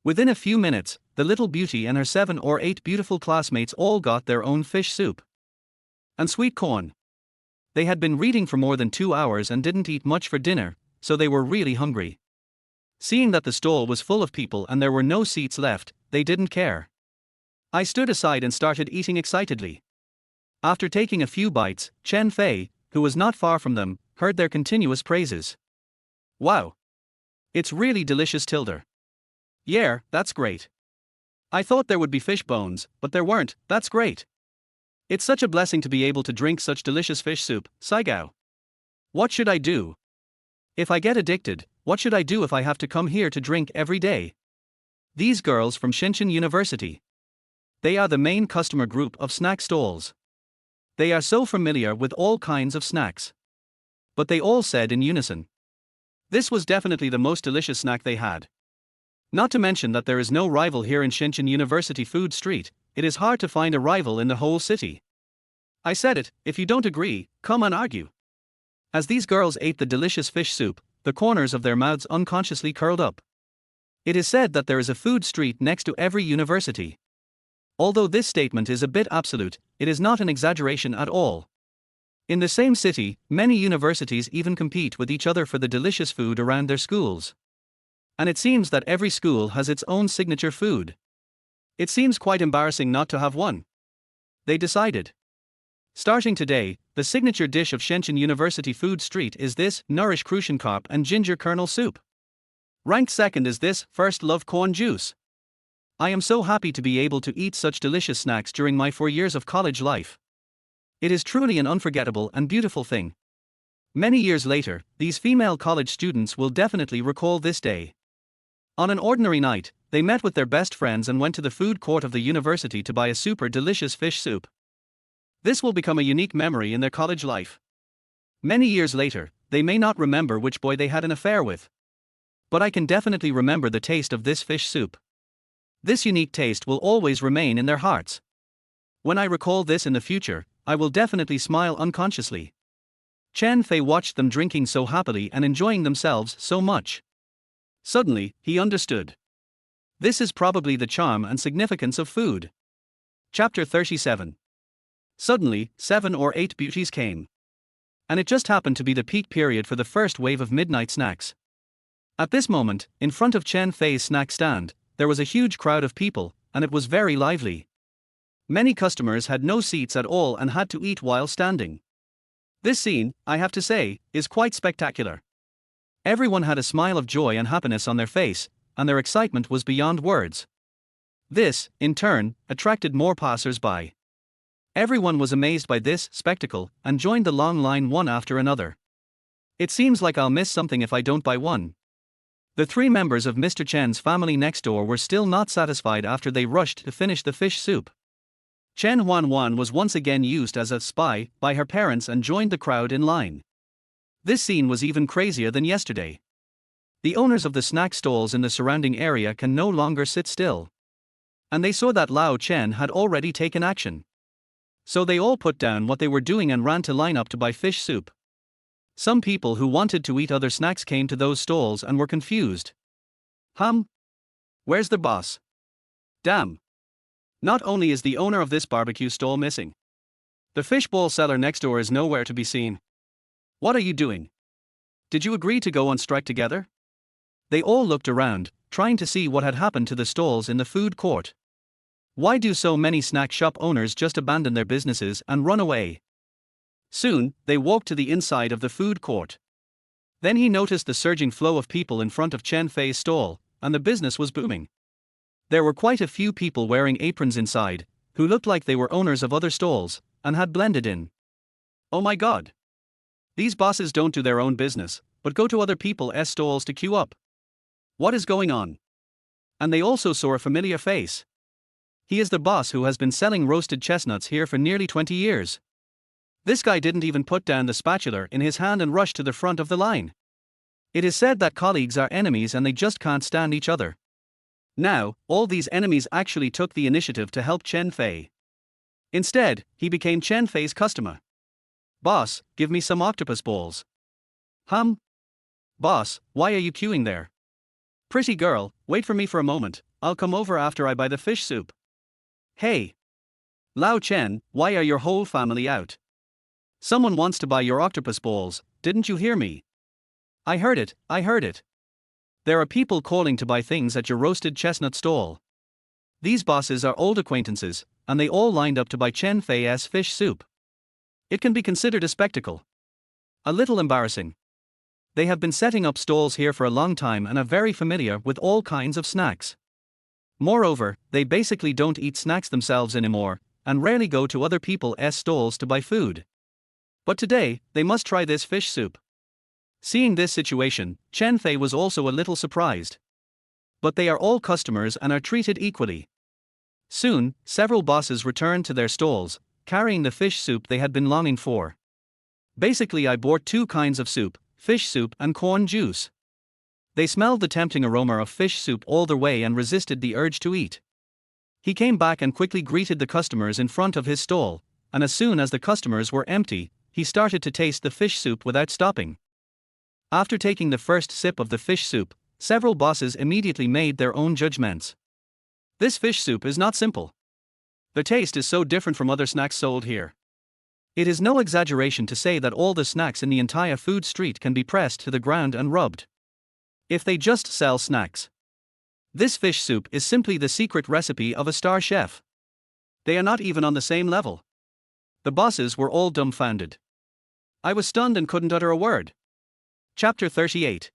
Within a few minutes, the little beauty and her 7 or 8 beautiful classmates all got their own fish soup. And sweet corn. They had been reading for more than 2 hours and didn't eat much for dinner, so they were really hungry. Seeing that the stall was full of people and there were no seats left, they didn't care. I stood aside and started eating excitedly. After taking a few bites, Chen Fei, who was not far from them, heard their continuous praises. Wow! It's really delicious, Tilda. Yeah, that's great. I thought there would be fish bones, but there weren't. That's great. It's such a blessing to be able to drink such delicious fish soup, Saigao. What should I do? If I get addicted, what should I do if I have to come here to drink every day? These girls from Shenzhen University. They are the main customer group of snack stalls. They are so familiar with all kinds of snacks. But they all said in unison. This was definitely the most delicious snack they had. Not to mention that there is no rival here in Shenzhen University Food Street, it is hard to find a rival in the whole city. I said it, if you don't agree, come and argue. As these girls ate the delicious fish soup, the corners of their mouths unconsciously curled up. It is said that there is a food street next to every university. Although this statement is a bit absolute, it is not an exaggeration at all. In the same city, many universities even compete with each other for the delicious food around their schools. And it seems that every school has its own signature food. It seems quite embarrassing not to have one. They decided. Starting today, the signature dish of Shenzhen University Food Street is this Nourish Crucian Carp and Ginger Kernel Soup. Ranked second is this First Love Corn Juice. I am so happy to be able to eat such delicious snacks during my 4 years of college life. It is truly an unforgettable and beautiful thing. Many years later, these female college students will definitely recall this day. On an ordinary night, they met with their best friends and went to the food court of the university to buy a super delicious fish soup. This will become a unique memory in their college life. Many years later, they may not remember which boy they had an affair with. But I can definitely remember the taste of this fish soup. This unique taste will always remain in their hearts. When I recall this in the future, I will definitely smile unconsciously. Chen Fei watched them drinking so happily and enjoying themselves so much. Suddenly, he understood. This is probably the charm and significance of food. Chapter 37. Suddenly, 7 or 8 beauties came. And it just happened to be the peak period for the first wave of midnight snacks. At this moment, in front of Chen Fei's snack stand, there was a huge crowd of people, and it was very lively. Many customers had no seats at all and had to eat while standing. This scene, I have to say, is quite spectacular. Everyone had a smile of joy and happiness on their face, and their excitement was beyond words. This, in turn, attracted more passers-by. Everyone was amazed by this spectacle and joined the long line one after another. It seems like I'll miss something if I don't buy one. The 3 members of Mr. Chen's family next door were still not satisfied after they rushed to finish the fish soup. Chen Huan was once again used as a spy by her parents and joined the crowd in line. This scene was even crazier than yesterday. The owners of the snack stalls in the surrounding area can no longer sit still. And they saw that Lao Chen had already taken action. So they all put down what they were doing and ran to line up to buy fish soup. Some people who wanted to eat other snacks came to those stalls and were confused. Where's the boss? Damn. Not only is the owner of this barbecue stall missing, the fishbowl seller next door is nowhere to be seen. What are you doing? Did you agree to go on strike together? They all looked around, trying to see what had happened to the stalls in the food court. Why do so many snack shop owners just abandon their businesses and run away? Soon, they walked to the inside of the food court. Then he noticed the surging flow of people in front of Chen Fei's stall, and the business was booming. There were quite a few people wearing aprons inside, who looked like they were owners of other stalls, and had blended in. Oh my god! These bosses don't do their own business, but go to other people's stalls to queue up. What is going on? And they also saw a familiar face. He is the boss who has been selling roasted chestnuts here for nearly 20 years. This guy didn't even put down the spatula in his hand and rushed to the front of the line. It is said that colleagues are enemies and they just can't stand each other. Now, all these enemies actually took the initiative to help Chen Fei. Instead, he became Chen Fei's customer. Boss, give me some octopus balls. Boss, why are you queuing there? Pretty girl, wait for me for a moment, I'll come over after I buy the fish soup. Hey! Lao Chen, why are your whole family out? Someone wants to buy your octopus balls, didn't you hear me? I heard it. There are people calling to buy things at your roasted chestnut stall. These bosses are old acquaintances, and they all lined up to buy Chen Fei's fish soup. It can be considered a spectacle. A little embarrassing. They have been setting up stalls here for a long time and are very familiar with all kinds of snacks. Moreover, they basically don't eat snacks themselves anymore, and rarely go to other people's stalls to buy food. But today, they must try this fish soup. Seeing this situation, Chen Fei was also a little surprised. But they are all customers and are treated equally. Soon, several bosses returned to their stalls, carrying the fish soup they had been longing for. Basically, I bought 2 kinds of soup, fish soup and corn juice. They smelled the tempting aroma of fish soup all their way and resisted the urge to eat. He came back and quickly greeted the customers in front of his stall, and as soon as the customers were empty, he started to taste the fish soup without stopping. After taking the first sip of the fish soup, several bosses immediately made their own judgments. This fish soup is not simple. The taste is so different from other snacks sold here. It is no exaggeration to say that all the snacks in the entire food street can be pressed to the ground and rubbed. If they just sell snacks. This fish soup is simply the secret recipe of a star chef. They are not even on the same level. The bosses were all dumbfounded. I was stunned and couldn't utter a word. Chapter 38.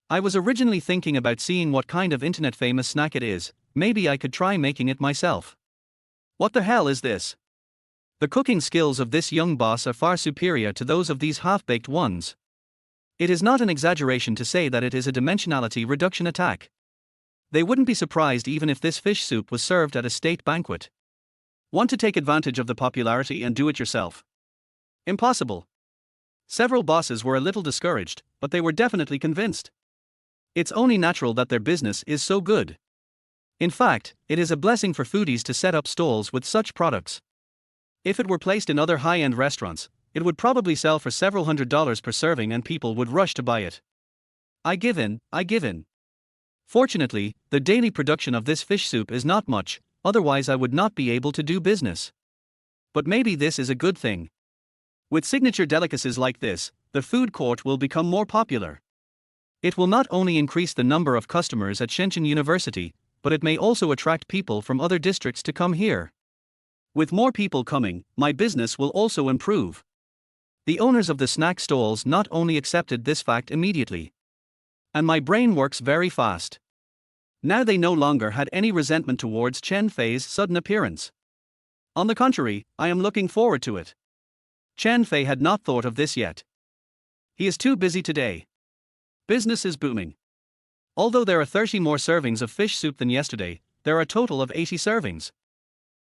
I was originally thinking about seeing what kind of internet famous snack it is. Maybe I could try making it myself. What the hell is this? The cooking skills of this young boss are far superior to those of these half-baked ones. It is not an exaggeration to say that it is a dimensionality reduction attack. They wouldn't be surprised even if this fish soup was served at a state banquet. Want to take advantage of the popularity and do it yourself? Impossible. Several bosses were a little discouraged, but they were definitely convinced. It's only natural that their business is so good. In fact, it is a blessing for foodies to set up stalls with such products. If it were placed in other high-end restaurants, it would probably sell for several $100s per serving and people would rush to buy it. I give in. Fortunately, the daily production of this fish soup is not much, otherwise I would not be able to do business. But maybe this is a good thing. With signature delicacies like this, the food court will become more popular. It will not only increase the number of customers at Shenzhen University, but it may also attract people from other districts to come here. With more people coming, my business will also improve. The owners of the snack stalls not only accepted this fact immediately. And my brain works very fast. Now they no longer had any resentment towards Chen Fei's sudden appearance. On the contrary, I am looking forward to it. Chen Fei had not thought of this yet. He is too busy today. Business is booming. Although there are 30 more servings of fish soup than yesterday, there are a total of 80 servings.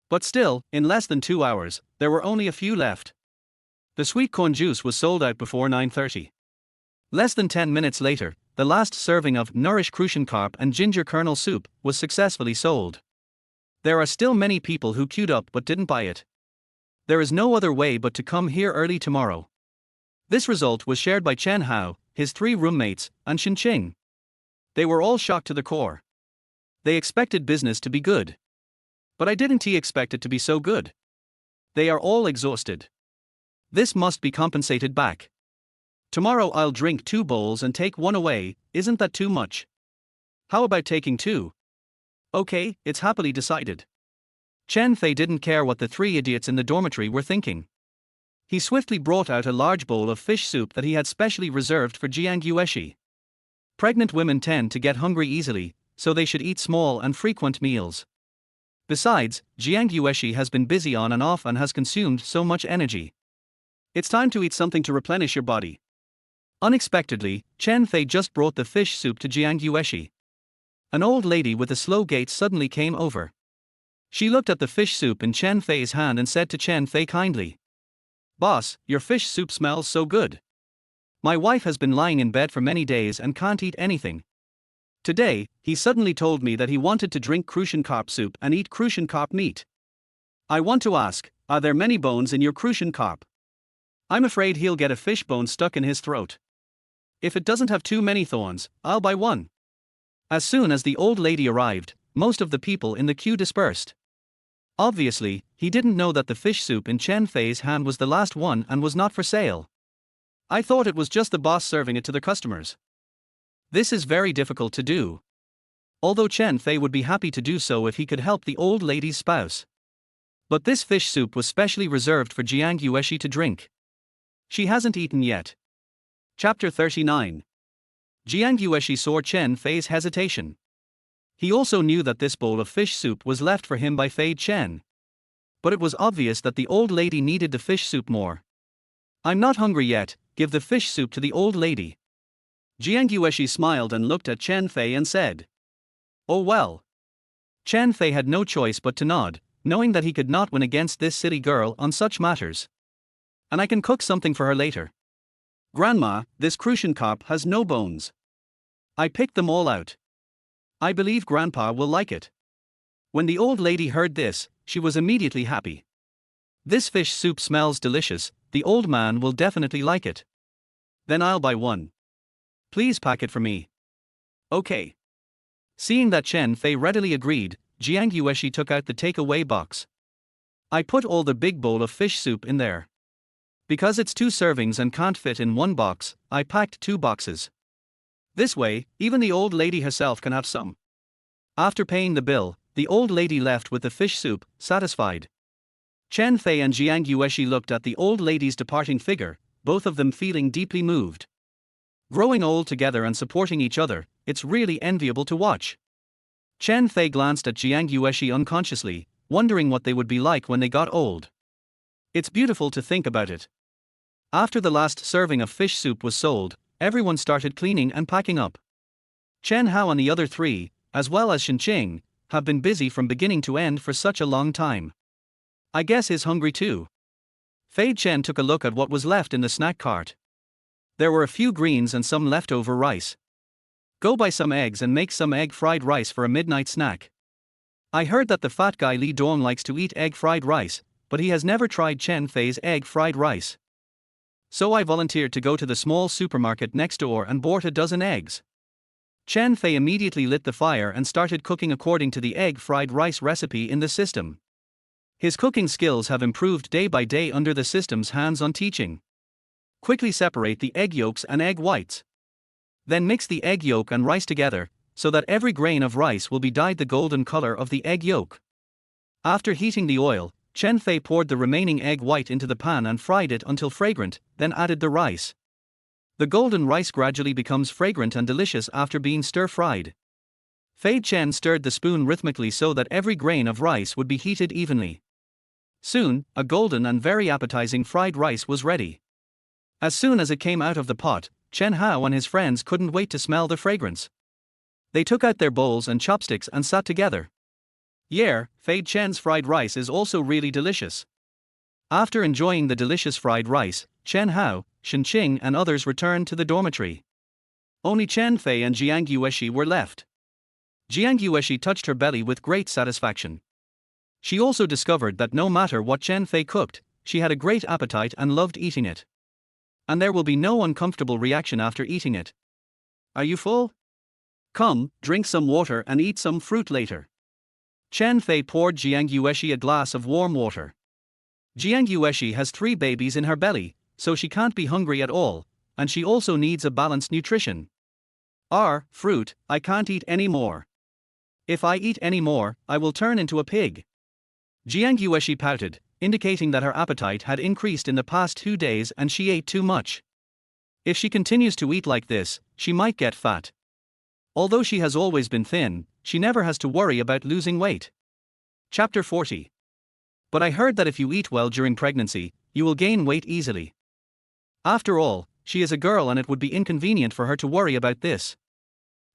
But still, in less than 2 hours, there were only a few left. The sweet corn juice was sold out before 9:30. Less than 10 minutes later, the last serving of nourished crucian carp and ginger kernel soup was successfully sold. There are still many people who queued up but didn't buy it. There is no other way but to come here early tomorrow. This result was shared by Chen Hao, his 3 roommates, and Shen Qing. They were all shocked to the core. They expected business to be good. But I didn't expect it to be so good. They are all exhausted. This must be compensated back. Tomorrow I'll drink 2 bowls and take 1 away, isn't that too much? How about taking 2? Okay, it's happily decided. Chen Fei didn't care what the 3 idiots in the dormitory were thinking. He swiftly brought out a large bowl of fish soup that he had specially reserved for Jiang Yueshi. Pregnant women tend to get hungry easily, so they should eat small and frequent meals. Besides, Jiang Yueshi has been busy on and off and has consumed so much energy. It's time to eat something to replenish your body. Unexpectedly, Chen Fei just brought the fish soup to Jiang Yueshi. An old lady with a slow gait suddenly came over. She looked at the fish soup in Chen Fei's hand and said to Chen Fei kindly, "Boss, your fish soup smells so good. My wife has been lying in bed for many days and can't eat anything. Today, he suddenly told me that he wanted to drink crucian carp soup and eat crucian carp meat. I want to ask, are there many bones in your crucian carp? I'm afraid he'll get a fish bone stuck in his throat. If it doesn't have too many thorns, I'll buy one." As soon as the old lady arrived, most of the people in the queue dispersed. Obviously, he didn't know that the fish soup in Chen Fei's hand was the last one and was not for sale. I thought it was just the boss serving it to the customers. This is very difficult to do. Although Chen Fei would be happy to do so if he could help the old lady's spouse. But this fish soup was specially reserved for Jiang Yueshi to drink. She hasn't eaten yet. Chapter 39. Jiang Yueshi saw Chen Fei's hesitation. He also knew that this bowl of fish soup was left for him by Fei Chen. But it was obvious that the old lady needed the fish soup more. "I'm not hungry yet, give the fish soup to the old lady." Jiang Yueshi smiled and looked at Chen Fei and said, "Oh well." Chen Fei had no choice but to nod, knowing that he could not win against this silly girl on such matters. "And I can cook something for her later. Grandma, this crucian carp has no bones. I picked them all out. I believe Grandpa will like it." When the old lady heard this, she was immediately happy. "This fish soup smells delicious, the old man will definitely like it. Then I'll buy one. Please pack it for me." "Okay." Seeing that Chen Fei readily agreed, Jiang Yueshi took out the takeaway box. "I put all the big bowl of fish soup in there. Because it's 2 servings and can't fit in one box, I packed 2 boxes. This way, even the old lady herself can have some. After paying the bill, the old lady left with the fish soup, satisfied. Chen Fei and Jiang Yueshi looked at the old lady's departing figure, both of them feeling deeply moved. Growing old together and supporting each other, it's really enviable to watch. Chen Fei glanced at Jiang Yueshi unconsciously, wondering what they would be like when they got old. It's beautiful to think about it. After the last serving of fish soup was sold, everyone started cleaning and packing up. Chen Hao and the other 3, as well as Shen Qing, have been busy from beginning to end for such a long time. I guess he's hungry too. Fei Chen took a look at what was left in the snack cart. There were a few greens and some leftover rice. Go buy some eggs and make some egg fried rice for a midnight snack. I heard that the fat guy Li Dong likes to eat egg fried rice, but he has never tried Chen Fei's egg fried rice. So I volunteered to go to the small supermarket next door and bought a dozen eggs. Chen Fei immediately lit the fire and started cooking according to the egg fried rice recipe in the system. His cooking skills have improved day by day under the system's hands-on teaching. Quickly separate the egg yolks and egg whites. Then mix the egg yolk and rice together, so that every grain of rice will be dyed the golden color of the egg yolk. After heating the oil, Chen Fei poured the remaining egg white into the pan and fried it until fragrant, then added the rice. The golden rice gradually becomes fragrant and delicious after being stir-fried. Fei Chen stirred the spoon rhythmically so that every grain of rice would be heated evenly. Soon, a golden and very appetizing fried rice was ready. As soon as it came out of the pot, Chen Hao and his friends couldn't wait to smell the fragrance. They took out their bowls and chopsticks and sat together. Yeah, Fei Chen's fried rice is also really delicious. After enjoying the delicious fried rice, Chen Hao, Shen Qing and others returned to the dormitory. Only Chen Fei and Jiang Yueshi were left. Jiang Yueshi touched her belly with great satisfaction. She also discovered that no matter what Chen Fei cooked, she had a great appetite and loved eating it. And there will be no uncomfortable reaction after eating it. Are you full? Come, drink some water and eat some fruit later. Chen Fei poured Jiang Yueshi a glass of warm water. Jiang Yueshi has 3 babies in her belly, so she can't be hungry at all, and she also needs a balanced nutrition. Fruit, I can't eat any more. If I eat any more, I will turn into a pig. Jiang Yueshi pouted, indicating that her appetite had increased in the past 2 days and she ate too much. If she continues to eat like this, she might get fat. Although she has always been thin, she never has to worry about losing weight. Chapter 40. But I heard that if you eat well during pregnancy, you will gain weight easily. After all, she is a girl and it would be inconvenient for her to worry about this.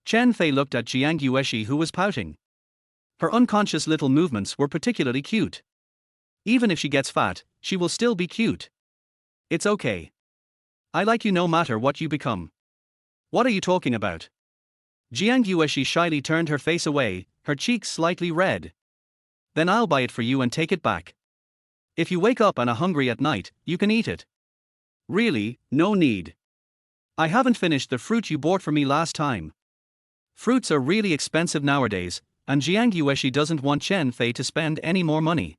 Chen Fei looked at Jiang Yueshi who was pouting. Her unconscious little movements were particularly cute. Even if she gets fat, she will still be cute. It's okay. I like you no matter what you become. What are you talking about? Jiang Yueshi shyly turned her face away, her cheeks slightly red. Then I'll buy it for you and take it back. If you wake up and are hungry at night, you can eat it. Really, no need. I haven't finished the fruit you bought for me last time. Fruits are really expensive nowadays, and Jiang Yueshi doesn't want Chen Fei to spend any more money.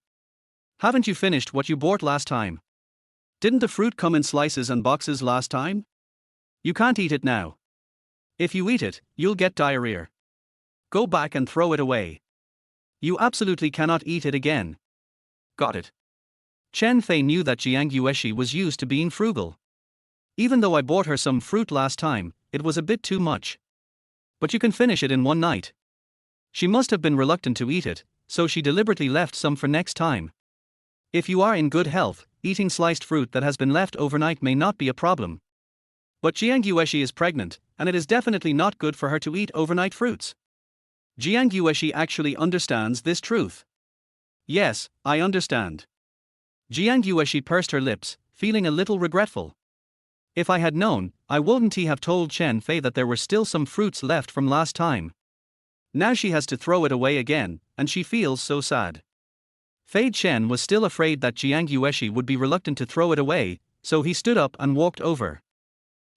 Haven't you finished what you bought last time? Didn't the fruit come in slices and boxes last time? You can't eat it now. If you eat it, you'll get diarrhea. Go back and throw it away. You absolutely cannot eat it again. Got it. Chen Fei knew that Jiang Yueshi was used to being frugal. Even though I bought her some fruit last time, it was a bit too much. But you can finish it in one night. She must have been reluctant to eat it, so she deliberately left some for next time. If you are in good health, eating sliced fruit that has been left overnight may not be a problem. But Jiang Yueshi is pregnant, and it is definitely not good for her to eat overnight fruits. Jiang Yueshi actually understands this truth. Yes, I understand. Jiang Yueshi pursed her lips, feeling a little regretful. If I had known, I wouldn't have told Chen Fei that there were still some fruits left from last time. Now she has to throw it away again, and she feels so sad. Fei Chen was still afraid that Jiang Yueshi would be reluctant to throw it away, so he stood up and walked over.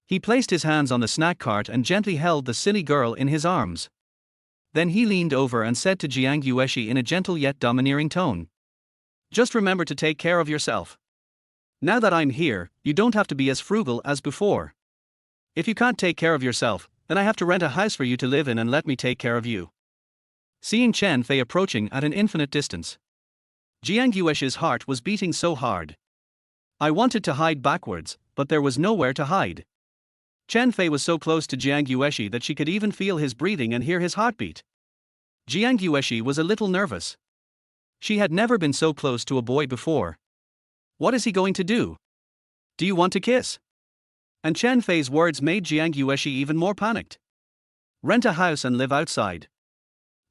He placed his hands on the snack cart and gently held the silly girl in his arms. Then he leaned over and said to Jiang Yueshi in a gentle yet domineering tone. Just remember to take care of yourself. Now that I'm here, you don't have to be as frugal as before. If you can't take care of yourself, then I have to rent a house for you to live in and let me take care of you. Seeing Chen Fei approaching at an infinite distance, Jiang Yuesh's heart was beating so hard. I wanted to hide backwards, but there was nowhere to hide. Chen Fei was so close to Jiang Yueshi that she could even feel his breathing and hear his heartbeat. Jiang Yueshi was a little nervous. She had never been so close to a boy before. What is he going to do? Do you want to kiss? And Chen Fei's words made Jiang Yueshi even more panicked. Rent a house and live outside.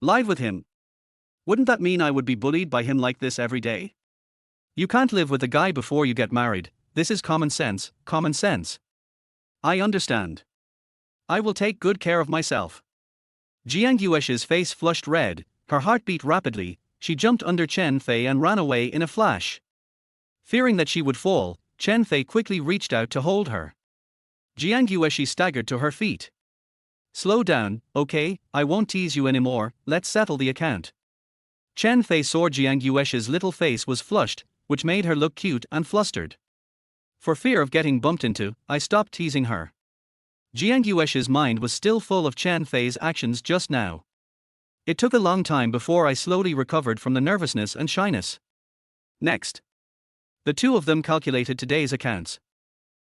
Live with him. Wouldn't that mean I would be bullied by him like this every day? You can't live with a guy before you get married. This is common sense, common sense. I understand. I will take good care of myself. Jiang Yuesh's face flushed red, her heart beat rapidly, she jumped under Chen Fei and ran away in a flash. Fearing that she would fall, Chen Fei quickly reached out to hold her. Jiang Yueshi staggered to her feet. Slow down, okay, I won't tease you anymore, let's settle the account. Chen Fei saw Jiang Yuesh's little face was flushed, which made her look cute and flustered. For fear of getting bumped into, I stopped teasing her. Jiang Yuesh's mind was still full of Chen Fei's actions just now. It took a long time before I slowly recovered from the nervousness and shyness. Next, the two of them calculated today's accounts.